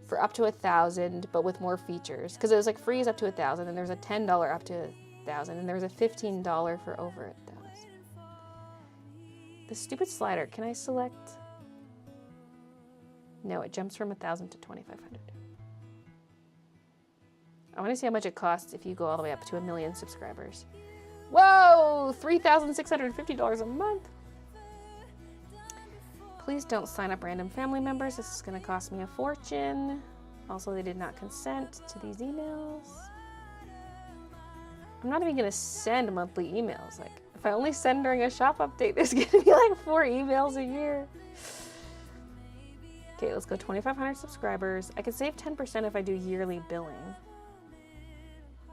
for up to 1,000, but with more features. Because it was like free is up to 1,000, and there was a $10 up to 1,000, and there was a $15 for over 1,000. The stupid slider, can I select? No, it jumps from 1,000 to 2,500. I want to see how much it costs if you go all the way up to 1 million subscribers. Whoa, $3,650 a month. Please don't sign up random family members. This is going to cost me a fortune. Also, they did not consent to these emails. I'm not even going to send monthly emails. Like, if I only send during a shop update, there's going to be like 4 emails a year. Okay, let's go 2,500 subscribers. I could save 10% if I do yearly billing,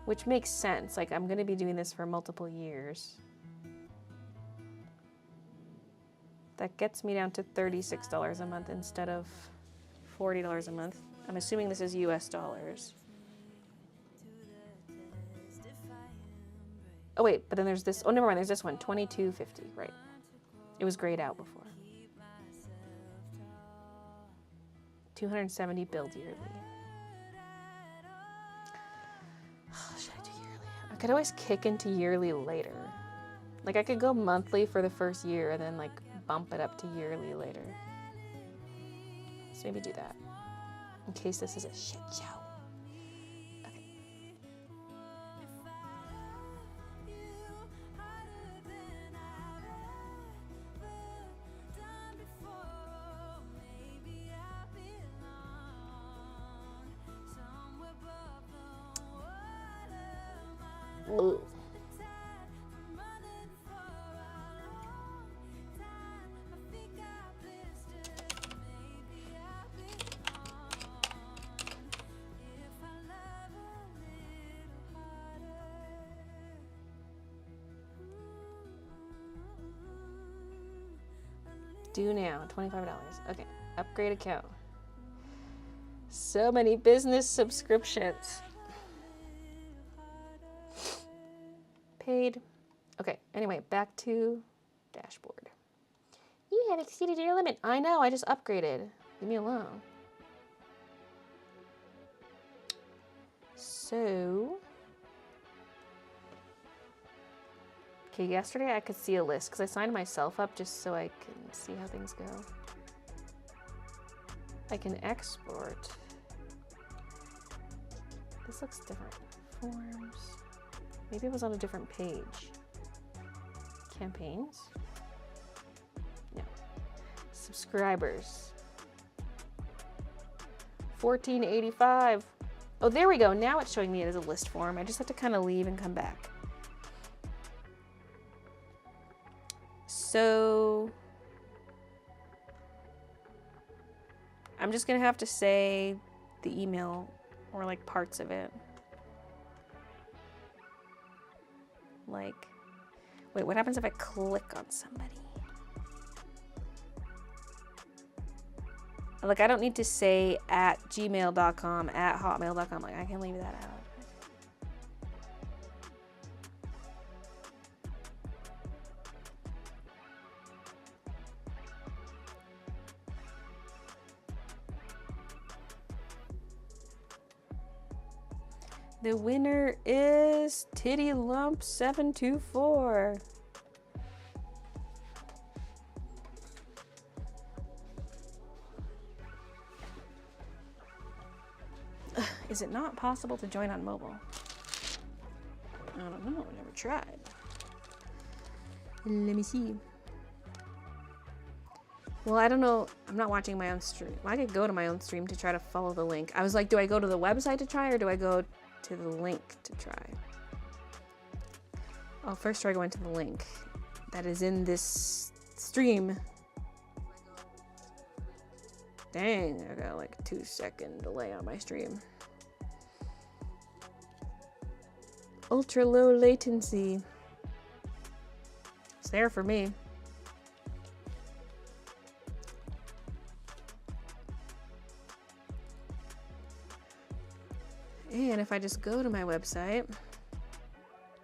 which makes sense. Like, I'm going to be doing this for multiple years. That gets me down to $36 a month instead of $40 a month. I'm assuming this is US dollars. Oh wait, but then there's this. Oh, never mind. There's this one, $22.50. Right. It was grayed out before. 270 billed yearly. Should I do yearly? I could always kick into yearly later. Like I could go monthly for the first year and then like bump it up to yearly later. So maybe do that. In case this is a shit show. Ooh. Due now, $25. Okay, upgrade account. So many business subscriptions. Paid. Okay, anyway, back to dashboard. You have exceeded your limit. I know, I just upgraded. Leave me alone. So, okay, yesterday I could see a list because I signed myself up just so I can see how things go. I can export. This looks different. Forms. Maybe it was on a different page. Campaigns? No. Subscribers. 1485. Oh, there we go. Now it's showing me it as a list form. I just have to kind of leave and come back. So I'm just gonna have to say the email or like parts of it. Like, wait, what happens if I click on somebody? Like, I don't need to say at gmail.com, at hotmail.com. Like, I can leave that out. The winner is Titty Lump 724. Is it not possible to join on mobile? I don't know, I never tried. Let me see. Well, I don't know. I'm not watching my own stream. Well, I could go to my own stream to try to follow the link. I was like, do I go to the website to try or do I go to the link to try? I'll first try going to the link that is in this stream. Dang, I got like a 2-second delay on my stream. Ultra low latency. It's there for me. And if I just go to my website,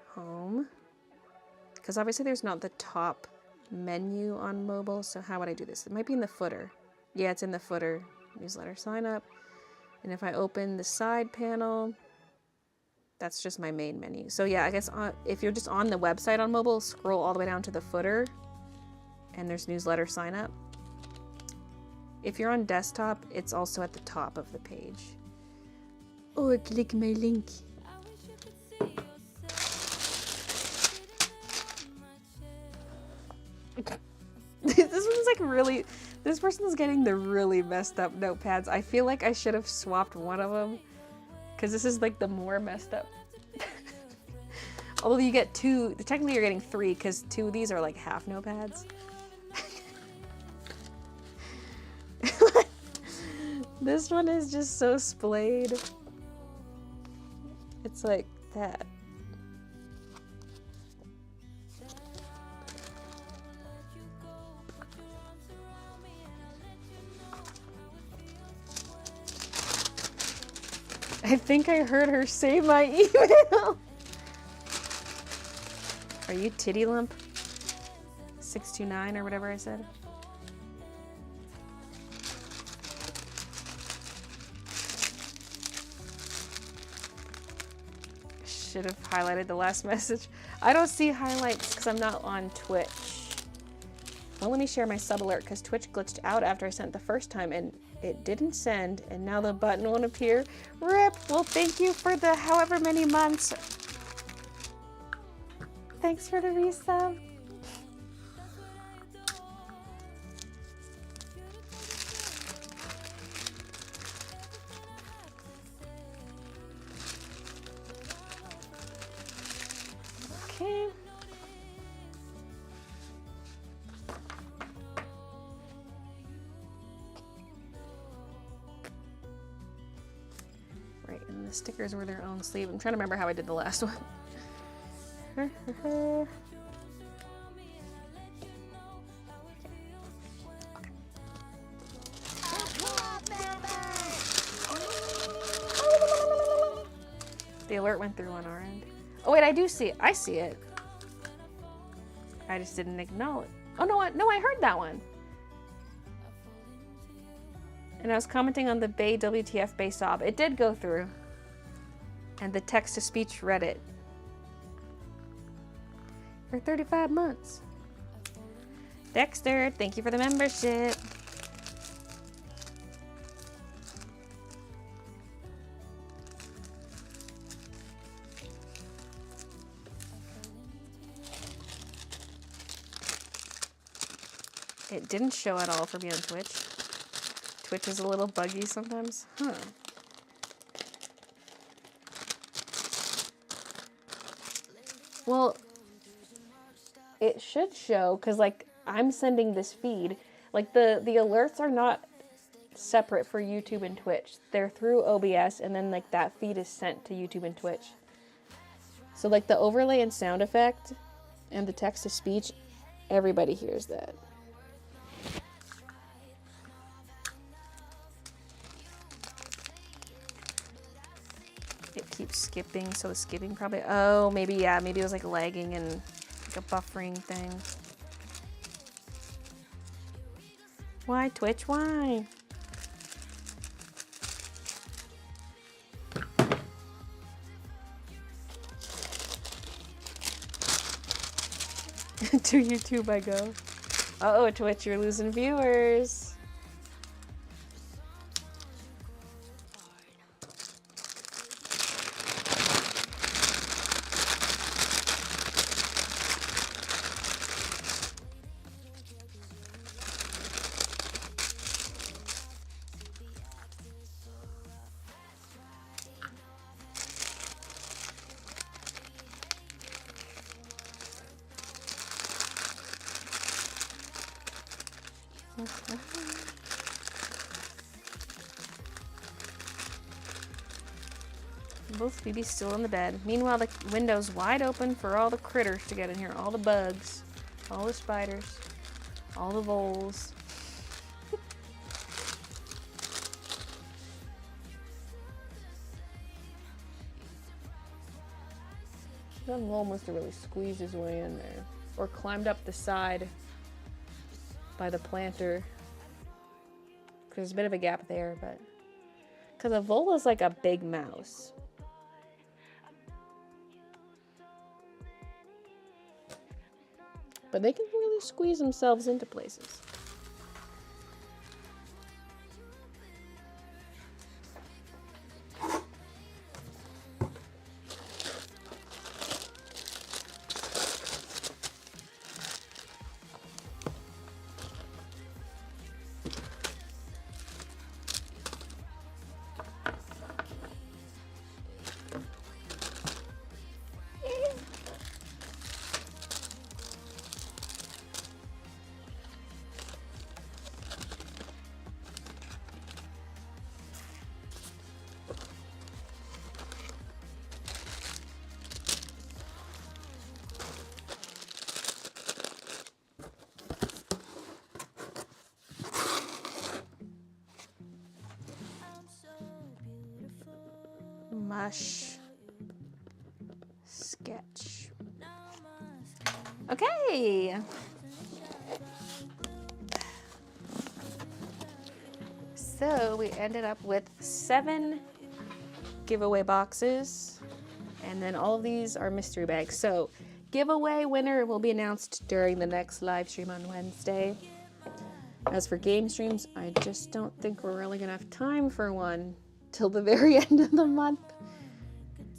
home, because obviously there's not the top menu on mobile, so how would I do this? It might be in the footer. Yeah, it's in the footer. Newsletter sign up. And if I open the side panel, that's just my main menu. So yeah, I guess if you're just on the website on mobile, scroll all the way down to the footer and there's newsletter sign up. If you're on desktop, it's also at the top of the page. Or click my link. This one's like really, this person's getting the really messed up notepads. I feel like I should have swapped one of them because this is like the more messed up. Although you get two, technically you're getting three because two of these are like half notepads. This one is just so splayed. It's like that. I think I heard her say my email. Are you Titty Lump 629 or whatever I said? Should have highlighted the last message. I don't see highlights because I'm not on Twitch. Well, let me share my sub alert because Twitch glitched out after I sent the first time and it didn't send, and now the button won't appear. RIP! Well, thank you for the however many months. Thanks for the resub. Okay. Right, and the stickers were their own sleeve. I'm trying to remember how I did the last one. The alert went through on our end. Oh wait, I do see it. I see it. I just didn't acknowledge. Oh no, no, I heard that one. And I was commenting on the Bay WTF Bay sob. It did go through. And the text-to-speech read it. For 35 months. Dexter, thank you for the membership. It didn't show at all for me on Twitch. Twitch is a little buggy sometimes. Huh. Well, it should show because like I'm sending this feed. Like the alerts are not separate for YouTube and Twitch. They're through OBS and then like that feed is sent to YouTube and Twitch. So like the overlay and sound effect and the text to speech, everybody hears that. It keeps skipping, so the skipping probably, oh, maybe, yeah, maybe it was like lagging and like a buffering thing. Why, Twitch, why? To YouTube I go. Uh-oh, Twitch, you're losing viewers. Both Phoebe's still in the bed. Meanwhile, the window's wide open for all the critters to get in here. All the bugs, all the spiders, all the voles. That vole must have really squeezed his way in there. Or climbed up the side by the planter. Because there's a bit of a gap there, but... Because a vole is like a big mouse. But they can really squeeze themselves into places. Mush sketch. Yay! So we ended up with 7 giveaway boxes, and then all of these are mystery bags. So giveaway winner will be announced during the next live stream on Wednesday. As for game streams, I just don't think we're really gonna have time for one till the very end of the month.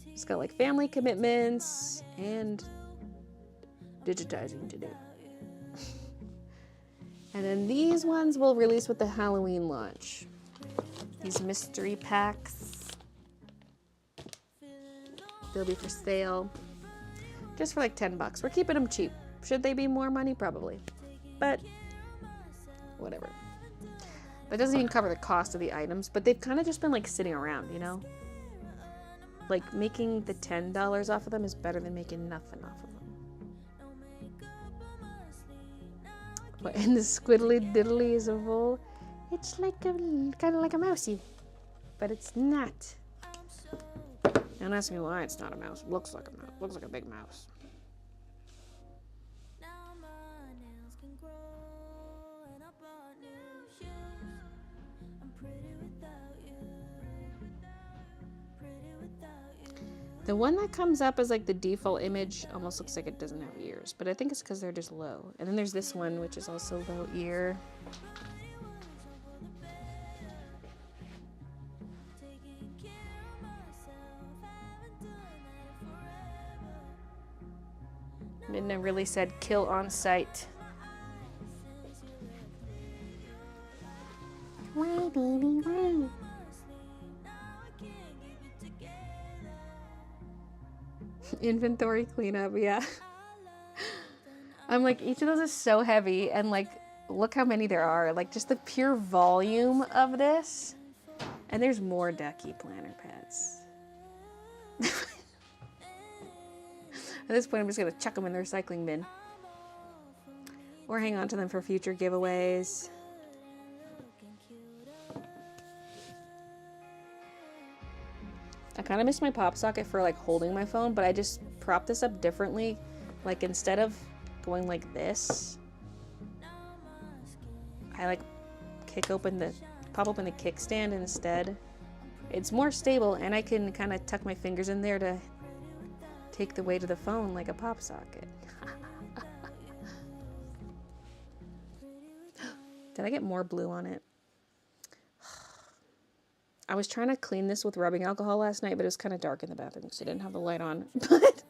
It's got like family commitments and digitizing to do. And then these ones will release with the Halloween launch. These mystery packs. They'll be for sale. Just for like $10. We're keeping them cheap. Should they be more money? Probably. But whatever. That doesn't even cover the cost of the items, but they've kind of just been like sitting around, you know? Like making the $10 off of them is better than making nothing off of them. But in the squiddly diddly is a vole. It's like a kind of like a mousey, but it's not. Don't ask me why it's not a mouse. It looks like a mouse. Looks like a big mouse. The one that comes up as like the default image almost looks like it doesn't have ears, but I think it's because they're just low. And then there's this one, which is also low ear. Midna really said kill on sight. Why, baby, why? Inventory cleanup, yeah. I'm like, each of those is so heavy, and like, look how many there are. Like, just the pure volume of this. And there's more Ducky planner pads. At this point, I'm just gonna chuck them in the recycling bin. Or hang on to them for future giveaways. I kind of miss my pop socket for like holding my phone, but I just prop this up differently. Like instead of going like this, I like pop open the kickstand instead. It's more stable, and I can kind of tuck my fingers in there to take the weight of the phone like a pop socket. Did I get more blue on it? I was trying to clean this with rubbing alcohol last night, but it was kind of dark in the bathroom, so I didn't have the light on. But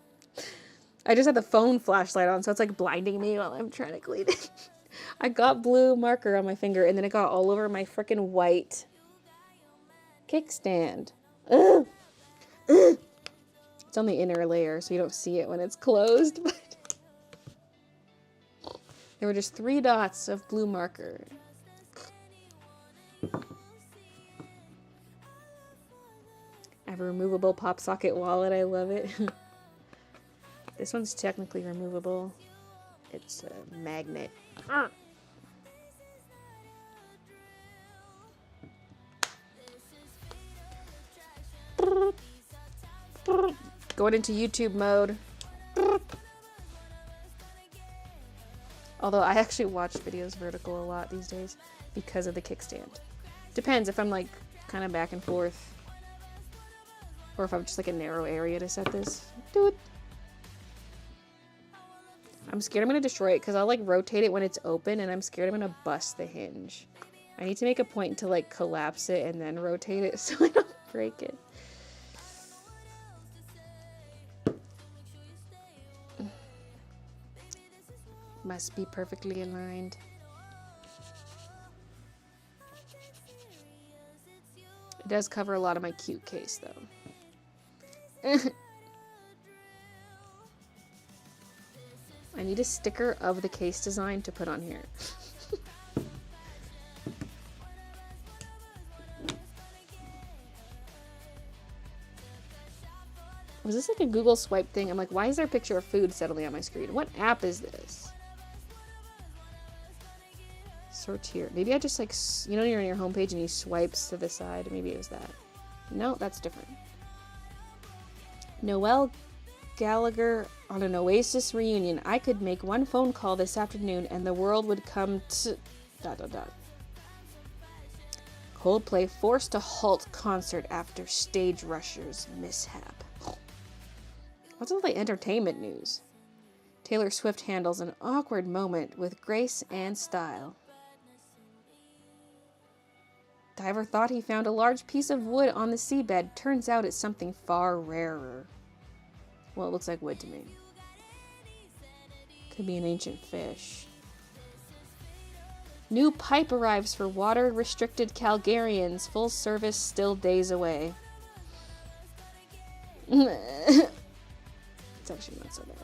I just had the phone flashlight on, so it's like blinding me while I'm trying to clean it. I got blue marker on my finger, and then it got all over my freaking white kickstand. Ugh. Ugh. It's on the inner layer, so you don't see it when it's closed. But there were just 3 dots of blue marker. I have a removable pop socket wallet. I love it. This one's technically removable. It's a magnet. Going into YouTube mode. Although I actually watch videos vertical a lot these days because of the kickstand. Depends if I'm like kind of back and forth. Or if I'm just like a narrow area to set this. Do it. I'm scared I'm gonna destroy it because I'll like rotate it when it's open, and I'm scared I'm gonna bust the hinge. I need to make a point to like collapse it and then rotate it so I don't break it. Must be perfectly aligned. It does cover a lot of my cute case though. I need a sticker of the case design to put on here. Was this like a Google swipe thing? I'm like, why is there a picture of food suddenly on my screen? What app is this? Search here. Maybe I just like, you know, you're on your homepage and you swipes to the side. Maybe it was that. No, that's different. Noel Gallagher on an Oasis reunion. I could make one phone call this afternoon and the world would come to... ... Coldplay forced to halt concert after stage rushers mishap. What's all the entertainment news? Taylor Swift handles an awkward moment with grace and style. Diver thought he found a large piece of wood on the seabed. Turns out it's something far rarer. Well, it looks like wood to me. Could be an ancient fish. New pipe arrives for water-restricted Calgarians. Full service still days away. It's actually not so bad.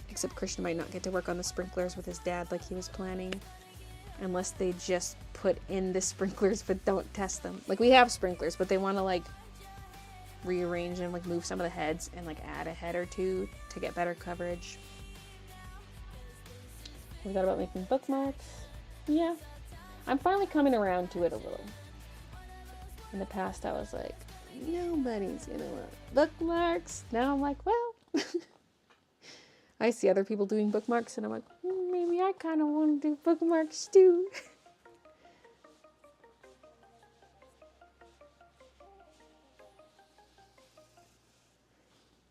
Except Christian might not get to work on the sprinklers with his dad like he was planning. Unless they just put in the sprinklers but don't test them. Like, we have sprinklers, but they want to, like, rearrange and, like, move some of the heads and, like, add a head or two to get better coverage. We thought about making bookmarks. Yeah. I'm finally coming around to it a little. In the past, I was like, nobody's gonna want bookmarks. Now I'm like, well. I see other people doing bookmarks, and I'm like, maybe I kind of want to do bookmarks too.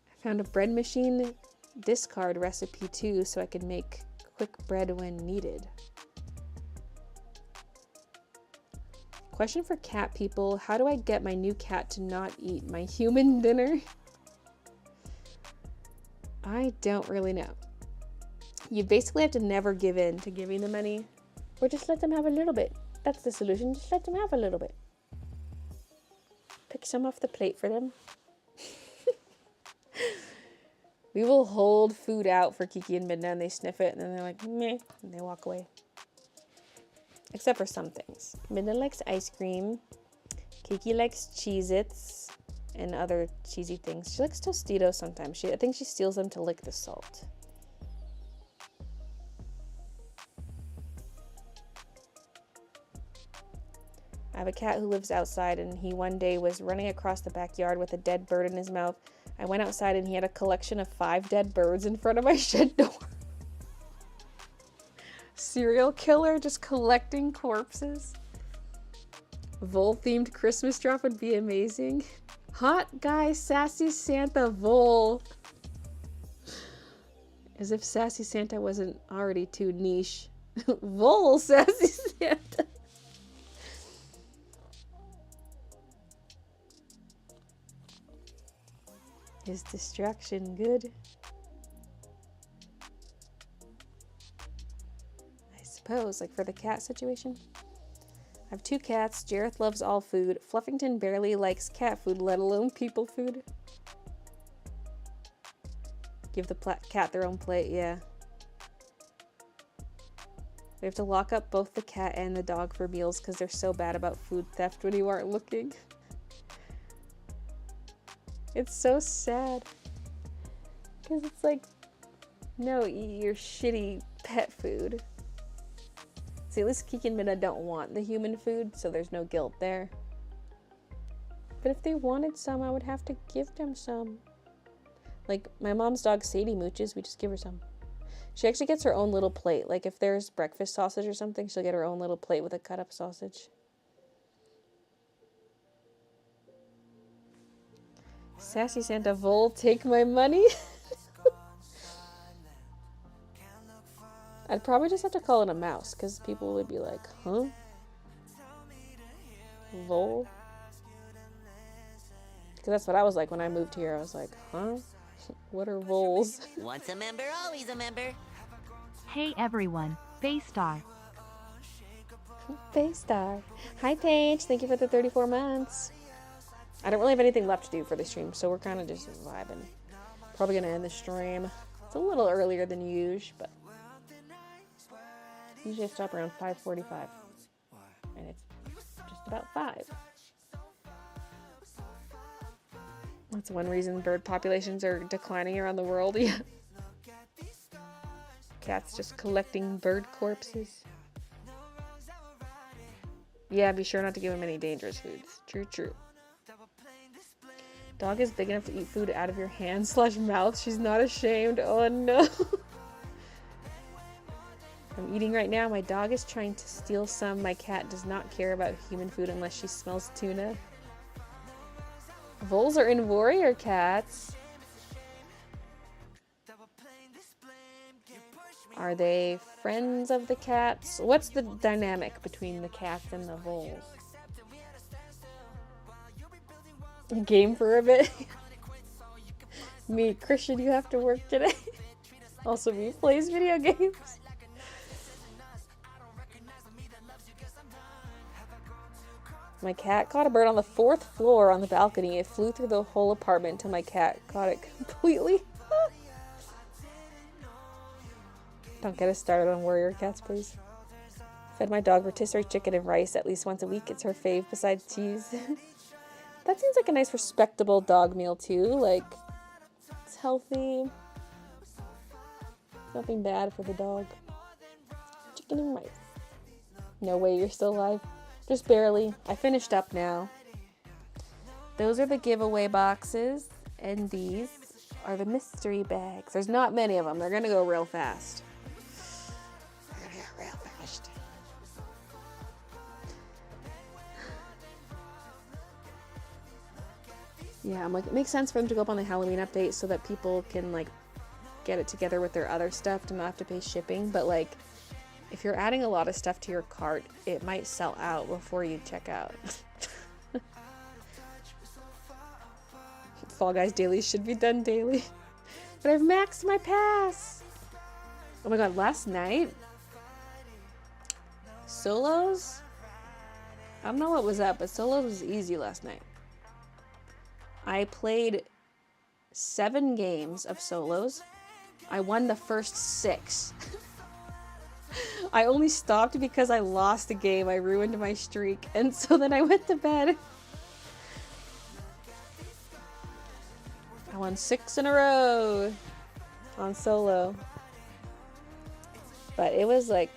I found a bread machine discard recipe too, so I could make quick bread when needed. Question for cat people: how do I get my new cat to not eat my human dinner? I don't really know. You basically have to never give in to giving them any, or just let them have a little bit. That's the solution. Just let them have a little bit. Pick some off the plate for them. We will hold food out for Kiki and Midna, and they sniff it, and then they're like, meh, and they walk away. Except for some things. Midna likes ice cream. Kiki likes Cheez-Its and other cheesy things. She likes Tostitos sometimes. I think she steals them to lick the salt. I have a cat who lives outside, and he one day was running across the backyard with a dead bird in his mouth. I went outside and he had a collection of 5 dead birds in front of my shed door. Serial killer just collecting corpses. Vole-themed Christmas drop would be amazing. Hot guy sassy Santa Vole. As if sassy Santa wasn't already too niche. Vole sassy Santa. Is distraction good? I suppose, like for the cat situation. I have 2 cats. Jareth loves all food. Fluffington barely likes cat food, let alone people food. Give the cat their own plate, yeah. We have to lock up both the cat and the dog for meals because they're so bad about food theft when you aren't looking. It's so sad. Because it's like, no, eat your shitty pet food. See, at least Kiki and Minna don't want the human food, so there's no guilt there. But if they wanted some, I would have to give them some. Like, my mom's dog Sadie mooches, we just give her some. She actually gets her own little plate. Like, if there's breakfast sausage or something, she'll get her own little plate with a cut-up sausage. Sassy Santa Vole, take my money. I'd probably just have to call it a mouse, because people would be like, huh? Vole? Because that's what I was like when I moved here. I was like, huh? What are voles? Once a member, always a member. Hey everyone, Baystar. Baystar. Hi Paige, thank you for the 34 months. I don't really have anything left to do for the stream, so we're kind of just vibing. Probably going to end the stream. It's a little earlier than usual, but usually I stop around 5:45, and it's just about 5. That's one reason bird populations are declining around the world. Yeah. Cats just collecting bird corpses. Yeah, be sure not to give them any dangerous foods. True, true. Dog is big enough to eat food out of your hand / mouth. She's not ashamed. Oh no. I'm eating right now. My dog is trying to steal some. My cat does not care about human food unless she smells tuna. Voles are in warrior cats. Are they friends of the cats? What's the dynamic between the cats and the voles? Game for a bit. Me, Christian, you have to work today. Also, me plays video games. My cat caught a bird on the 4th floor on the balcony. It flew through the whole apartment until my cat caught it completely. Don't get us started on warrior cats, please. Fed my dog rotisserie chicken and rice at least once a week. It's her fave besides cheese. That seems like a nice, respectable dog meal, too. Like, it's healthy. Nothing bad for the dog. Chicken and rice. No way you're still alive. Just barely. I finished up now. Those are the giveaway boxes. And these are the mystery bags. There's not many of them. They're going to go real fast. Yeah, I'm like, it makes sense for them to go up on the Halloween update so that people can, like, get it together with their other stuff to not have to pay shipping. But, like, if you're adding a lot of stuff to your cart, it might sell out before you check out. Fall Guys dailies should be done daily. But I've maxed my pass. Oh my god, last night? Solos? I don't know what was up, but Solos was easy last night. I played 7 games of Solos. I won the first 6. I only stopped because I lost a game. I ruined my streak. And so then I went to bed. I won 6 in a row on solo. But it was like,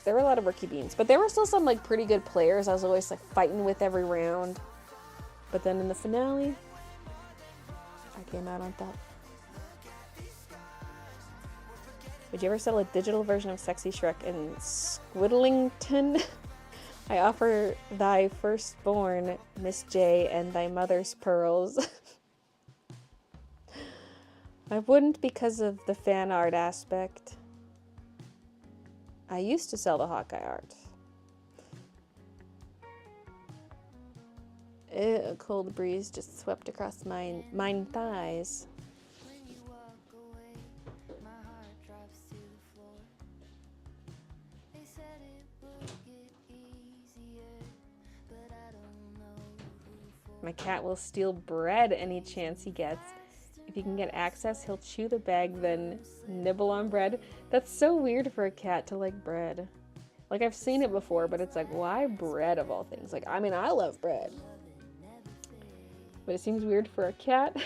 there were a lot of rookie beans. But there were still some like pretty good players I was always like fighting with every round. But then in the finale, I came out on top. Would you ever sell a digital version of Sexy Shrek in Squiddlington? I offer thy firstborn, Miss J, and thy mother's pearls. I wouldn't because of the fan art aspect. I used to sell the Hawkeye art. A cold breeze just swept across mine thighs. My cat will steal bread any chance he gets. If he can get access, he'll chew the bag, then nibble on bread. That's so weird for a cat to like bread. Like, I've seen it before, but it's like, why bread of all things? Like, I mean, I love bread. But it seems weird for a cat.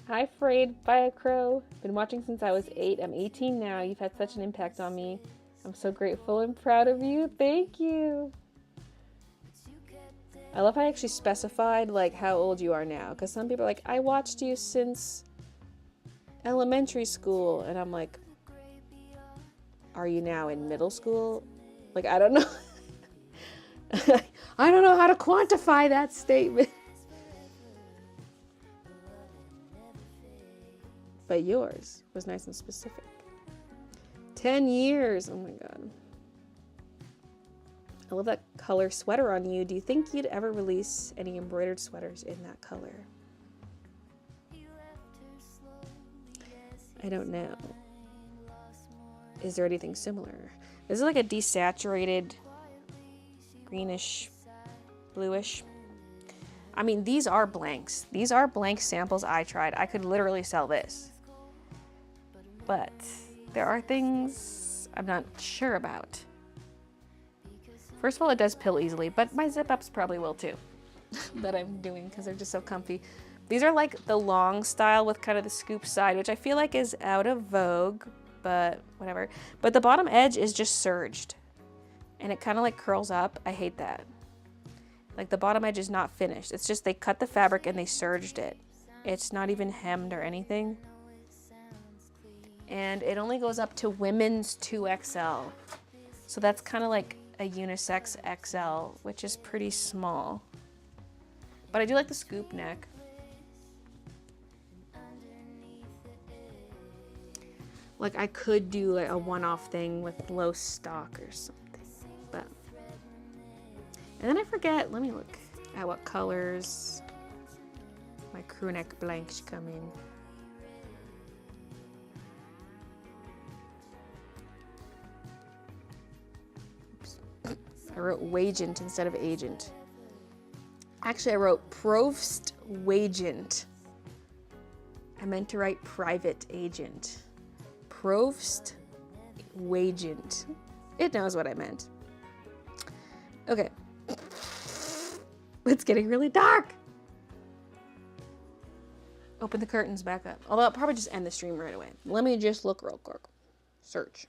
Hi, Frayed by a Crow. Been watching since I was 8. I'm 18 now. You've had such an impact on me. I'm so grateful and proud of you. Thank you. I love how I actually specified, like, how old you are now. Because some people are like, I watched you since elementary school. And I'm like, are you now in middle school? Like, I don't know. I don't know how to quantify that statement. But yours was nice and specific. 10 years. Oh my god. I love that color sweater on you. Do you think you'd ever release any embroidered sweaters in that color? I don't know. Is there anything similar? This is like a desaturated greenish, bluish. I mean, these are blanks. These are blank samples I tried. I could literally sell this. But there are things I'm not sure about. First of all, it does pill easily, but my zip-ups probably will too. That I'm doing because they're just so comfy. These are like the long style with kind of the scoop side, which I feel like is out of vogue, but whatever. But the bottom edge is just serged. And it kind of like curls up. I hate that. Like the bottom edge is not finished. It's just they cut the fabric and they serged it. It's not even hemmed or anything. And it only goes up to women's 2XL. So that's kind of like a unisex XL, which is pretty small. But I do like the scoop neck. Like I could do like a one-off thing with low stock or something, but. And then I forget, let me look at what colors my crew neck blanks come in. Oops. I wrote wagent instead of agent. Actually, I wrote Provost Wagent. I meant to write private agent. Provost Wagent. It knows what I meant. Okay. It's getting really dark. Open the curtains back up. Although I'll probably just end the stream right away. Let me just look real quick. Search.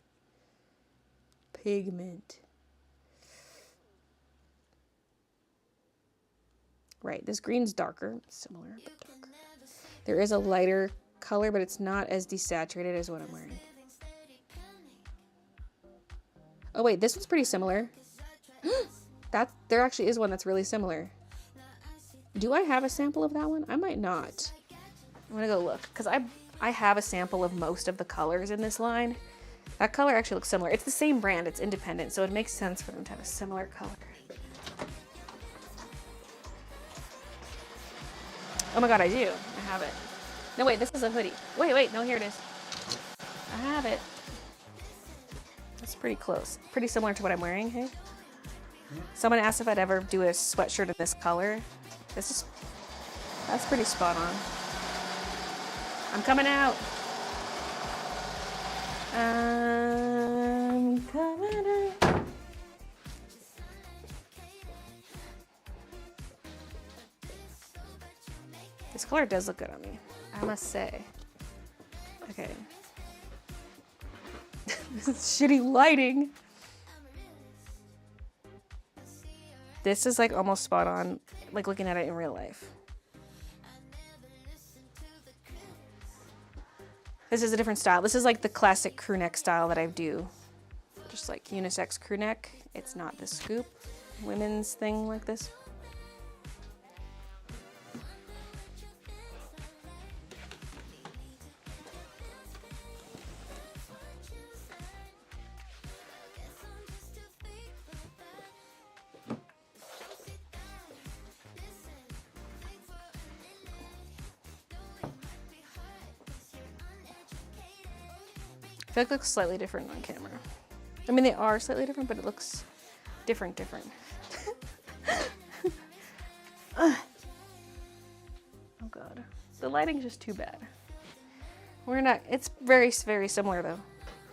Pigment. Right, this green's darker. Similar, but darker. There is a lighter color, but it's not as desaturated as what I'm wearing. Oh wait, this one's pretty similar. There actually is one that's really similar. Do I have a sample of that one? I might not. I'm gonna go look, because I have a sample of most of the colors in this line. That color actually looks similar. It's the same brand, it's independent, so it makes sense for them to have a similar color. Oh my god, I do. I have it. No, wait, this is a hoodie. Wait, no, here it is. I have it. That's pretty close. Pretty similar to what I'm wearing, hey? Someone asked if I'd ever do a sweatshirt in this color. That's pretty spot on. I'm coming out. I'm coming out. This color does look good on me, I must say. Okay. This is shitty lighting. This is like almost spot on, like looking at it in real life. This is a different style. This is like the classic crew neck style that I do. Just like unisex crew neck. It's not the scoop women's thing like this. I feel like it looks slightly different on camera. I mean, they are slightly different, but it looks different. Oh god. The lighting's just too bad. It's very, very similar though.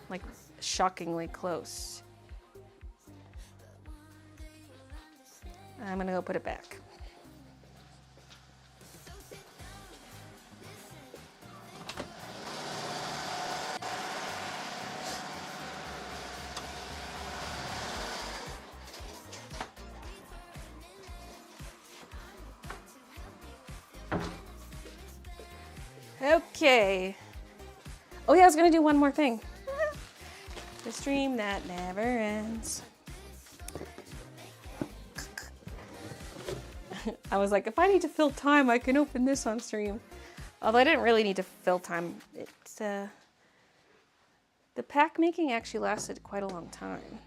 Like, shockingly close. I'm gonna go put it back. Okay. Oh yeah, I was gonna do one more thing. The stream that never ends. I was like, if I need to fill time, I can open this on stream. Although I didn't really need to fill time. It's the pack making actually lasted quite a long time.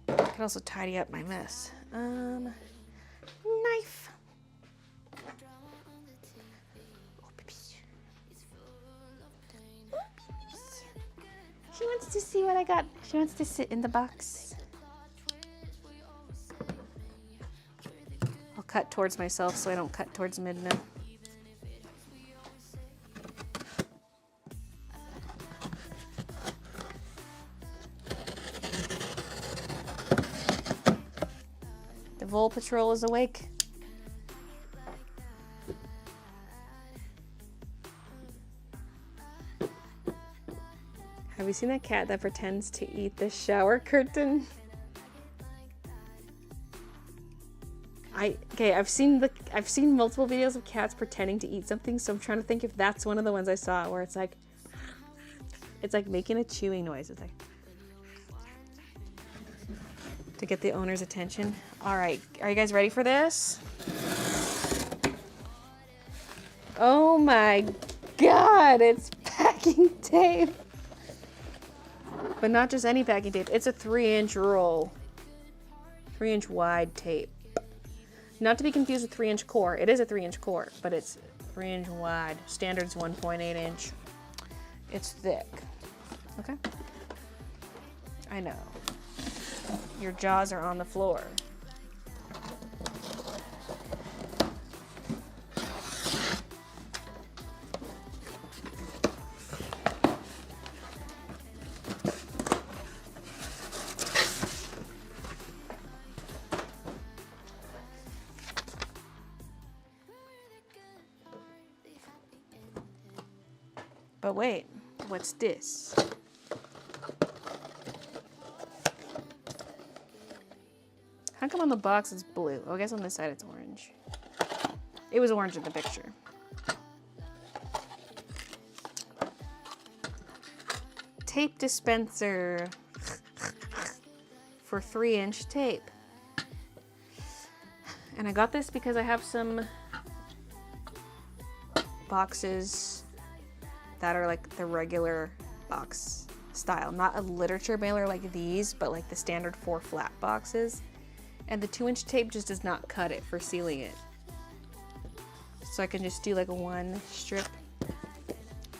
I can also tidy up my mess. Knife. She wants to see what I got. She wants to sit in the box. I'll cut towards myself so I don't cut towards Midna. The Vole Patrol is awake. Have you seen that cat that pretends to eat the shower curtain? I've seen multiple videos of cats pretending to eat something, so I'm trying to think if that's one of the ones I saw where it's like making a chewing noise. It's like to get the owner's attention. All right, are you guys ready for this? Oh my God, it's packing tape. But not just any packing tape. It's a 3-inch roll. 3-inch wide tape. Not to be confused with 3-inch core. It is a 3-inch core, but it's 3-inch wide. Standard's 1.8 inch. It's thick. Okay? I know. Your jaws are on the floor. But wait, what's this? How come on the box it's blue? Oh, I guess on this side it's orange. It was orange in the picture. Tape dispenser for 3-inch tape. And I got this because I have some boxes that are like the regular box style, not a literature mailer like these, but like the standard 4 flat boxes. And the 2-inch tape just does not cut it for sealing it. So I can just do like a 1 strip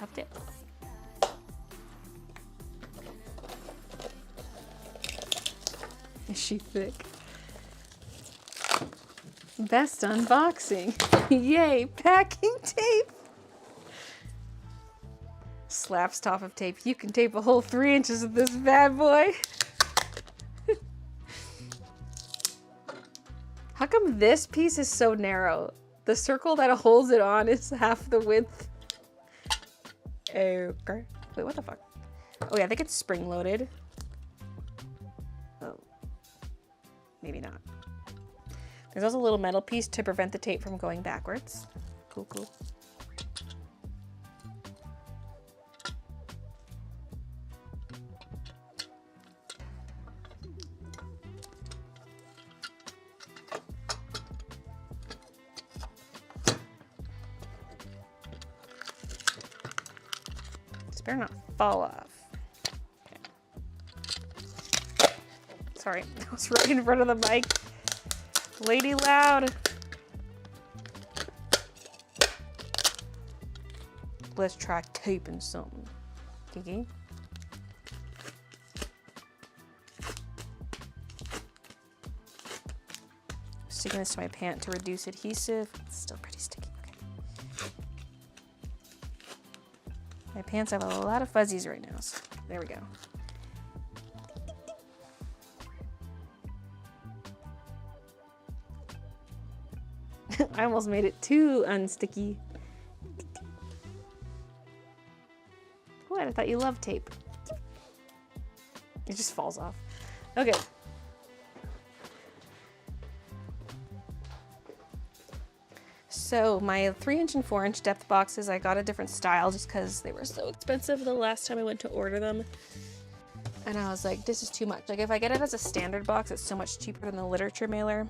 of tape. Is she thick? Best unboxing. Yay, packing tape. Slaps top of tape. You can tape a whole 3 inches of this bad boy. How come this piece is so narrow? The circle that holds it on is half the width. Okay. Wait, what the fuck? Oh yeah, I think it's spring loaded. Oh. Maybe not. There's also a little metal piece to prevent the tape from going backwards. Cool, cool. Better not fall off. Okay. Sorry, I was right in front of the mic. Lady loud. Let's try taping something. Kiki. Sticking this to my pant to reduce adhesive. It's still pretty sticky. My pants have a lot of fuzzies right now, so there we go. I almost made it too unsticky. What? I thought you loved tape. It just falls off. Okay. So my 3-inch and 4-inch depth boxes, I got a different style just because they were so expensive the last time I went to order them. And I was like, this is too much. Like if I get it as a standard box, it's so much cheaper than the literature mailer.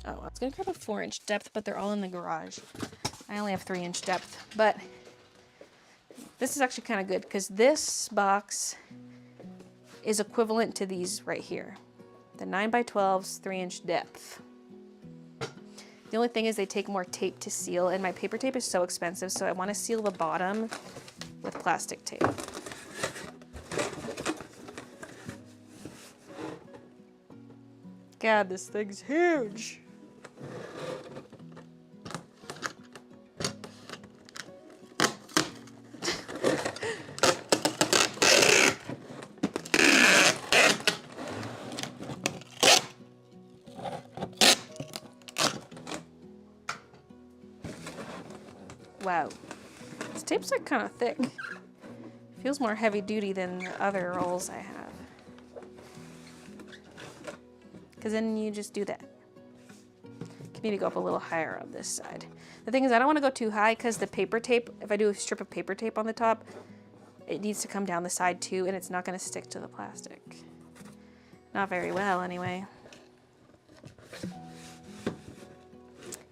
Oh, I was gonna grab a 4-inch depth, but they're all in the garage. I only have 3-inch depth, but this is actually kind of good because this box is equivalent to these right here. The 9x12's 3-inch depth. The only thing is they take more tape to seal, and my paper tape is so expensive, so I want to seal the bottom with plastic tape. God, this thing's huge. Wow, this tape's like kind of thick. Feels more heavy duty than the other rolls I have. Because then you just do that. maybe go up a little higher on this side. The thing is, I don't want to go too high because the paper tape, if I do a strip of paper tape on the top, it needs to come down the side too, and it's not going to stick to the plastic. Not very well, anyway.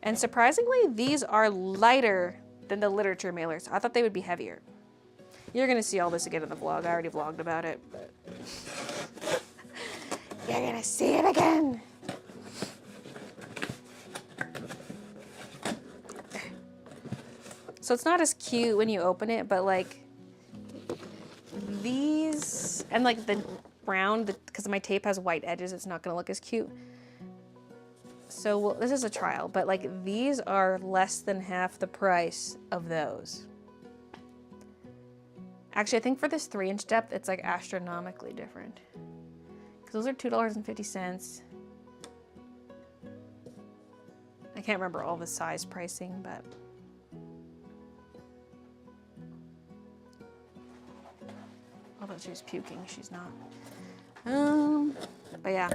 And surprisingly, these are lighter than the literature mailers. I thought they would be heavier. You're going to see all this again in the vlog. I already vlogged about it, but you're going to see it again. So it's not as cute when you open it, but like these, and like the brown, because my tape has white edges, it's not going to look as cute. So well, this is a trial, but like these are less than half the price of those. Actually, I think for this 3-inch depth, it's like astronomically different. Because those are $2.50. I can't remember all the size pricing, but. Although she was puking, she's not. But yeah.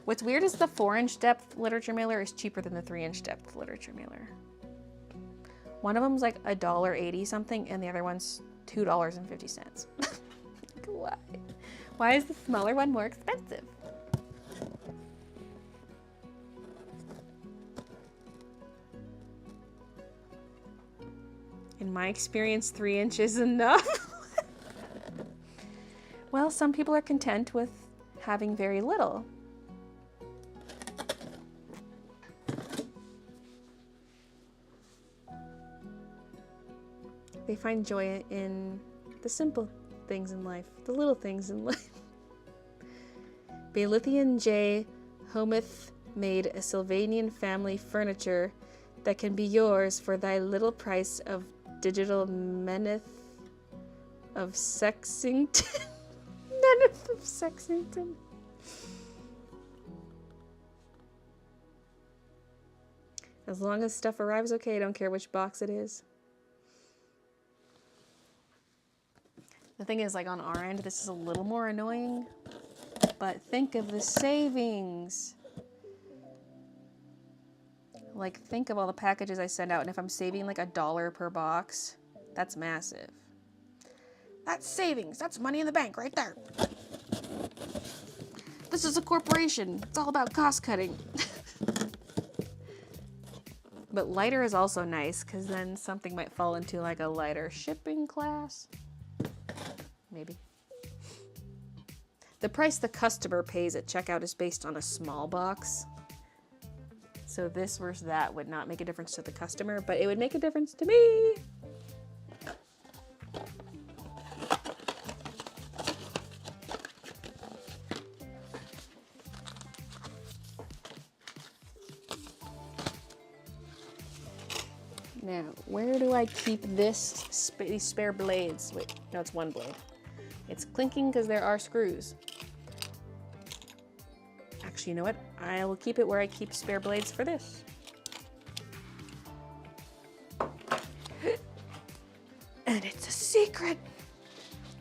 What's weird is the 4-inch depth literature mailer is cheaper than the 3-inch depth literature mailer. One of them's like $1.80 something, and the other one's $2.50. Like, why? Why is the smaller one more expensive? In my experience, 3 inches is enough. Well, some people are content with having very little. They find joy in the simple things in life, the little things in life. Bayleethian J. Hometh made a Sylvanian family furniture that can be yours for thy little price of digital meneth of Sexington. Meneth of Sexington. As long as stuff arrives okay, I don't care which box it is. The thing is, like on our end, this is a little more annoying, but think of the savings. Like, think of all the packages I send out, and if I'm saving like $1 per box, that's massive. That's savings. That's money in the bank right there. This is a corporation. It's all about cost cutting. But lighter is also nice, because then something might fall into like a lighter shipping class. Maybe. The price the customer pays at checkout is based on a small box. So this versus that would not make a difference to the customer, but it would make a difference to me. Now, where do I keep this these spare blades? Wait, no, it's one blade. It's clinking because there are screws. Actually, you know what? I will keep it where I keep spare blades for this. And it's a secret.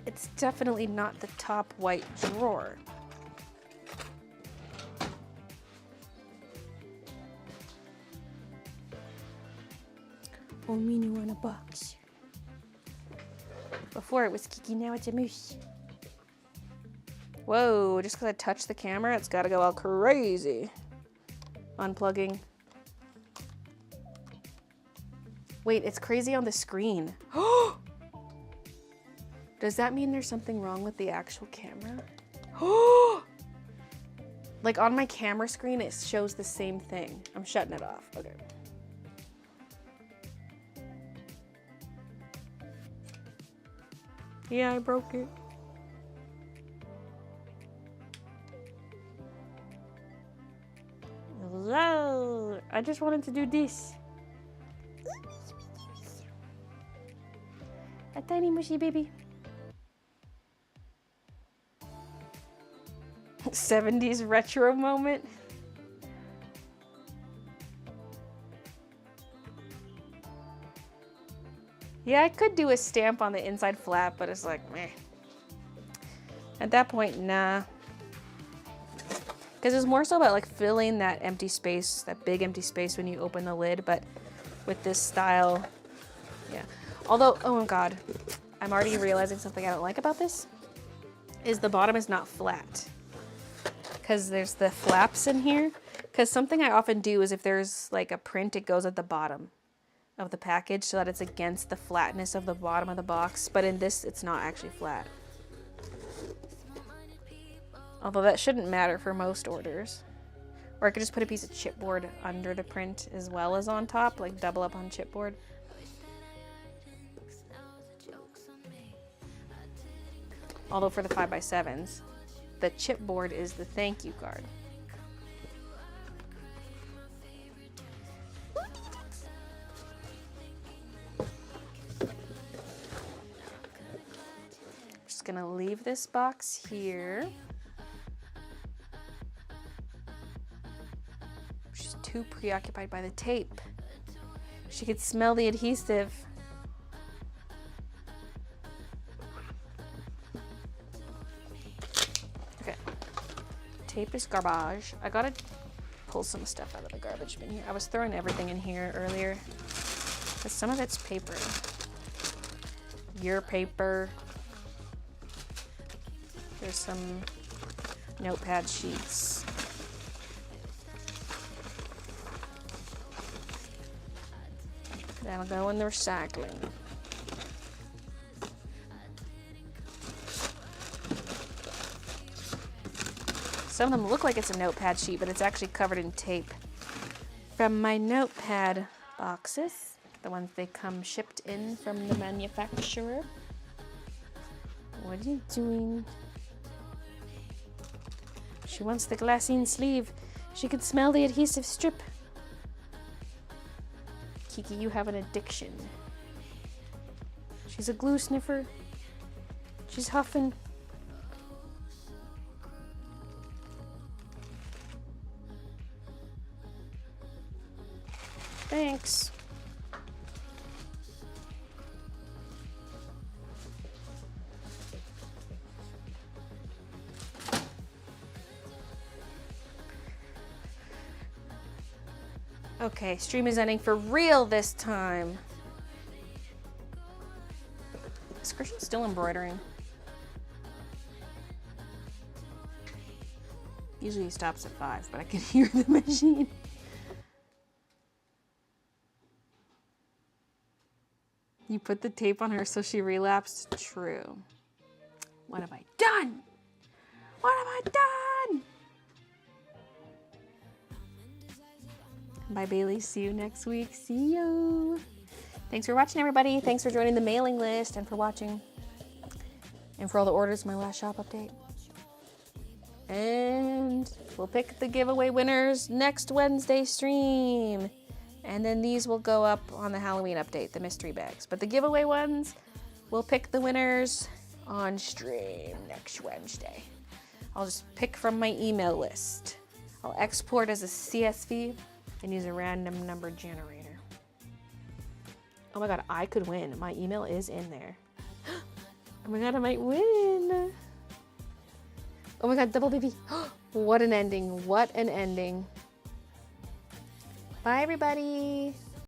It's definitely not the top white drawer. Oh, Mini in a box. Before it was Kiki, now it's a moose. Whoa, just because I touched the camera, it's got to go all crazy. Unplugging. Wait, it's crazy on the screen. Does that mean there's something wrong with the actual camera? Like on my camera screen, it shows the same thing. I'm shutting it off. Okay. Yeah, I broke it. Hello. I just wanted to do this. A tiny mushy baby. 70s retro moment. Yeah, I could do a stamp on the inside flap, but it's like, meh. At that point, nah. Because it's more so about like filling that empty space, that big empty space when you open the lid, but with this style, yeah. Although, oh my God, I'm already realizing something I don't like about this, is the bottom is not flat. Because there's the flaps in here. Because something I often do is if there's like a print, it goes at the bottom of the package so that it's against the flatness of the bottom of the box. But in this, it's not actually flat. Although that shouldn't matter for most orders. Or I could just put a piece of chipboard under the print as well as on top, like double up on chipboard. Although for the 5x7s, the chipboard is the thank you card. Just gonna leave this box here. She's too preoccupied by the tape. She could smell the adhesive. Okay. Tape is garbage. I gotta pull some stuff out of the garbage bin here. I was throwing everything in here earlier. But some of it's paper. Your paper. There's some notepad sheets. That'll go in the recycling. Some of them look like it's a notepad sheet, but it's actually covered in tape. From my notepad boxes, the ones they come shipped in from the manufacturer. What are you doing? She wants the glassine sleeve. She could smell the adhesive strip. Kiki, you have an addiction. She's a glue sniffer. She's huffing. Thanks. Okay, stream is ending for real this time. Is Christian still embroidering? Usually he stops at 5, but I can hear the machine. You put the tape on her so she relapsed? True. What have I done? What have I done? Bye, Baylee. See you next week. See you. Thanks for watching, everybody. Thanks for joining the mailing list and for watching. And for all the orders, my last shop update. And we'll pick the giveaway winners next Wednesday stream. And then these will go up on the Halloween update, the mystery bags. But the giveaway ones, we'll pick the winners on stream next Wednesday. I'll just pick from my email list. I'll export as a CSV and use a random number generator. Oh my God, I could win. My email is in there. Oh my God, I might win. Oh my God, double baby. What an ending. What an ending. Bye, everybody.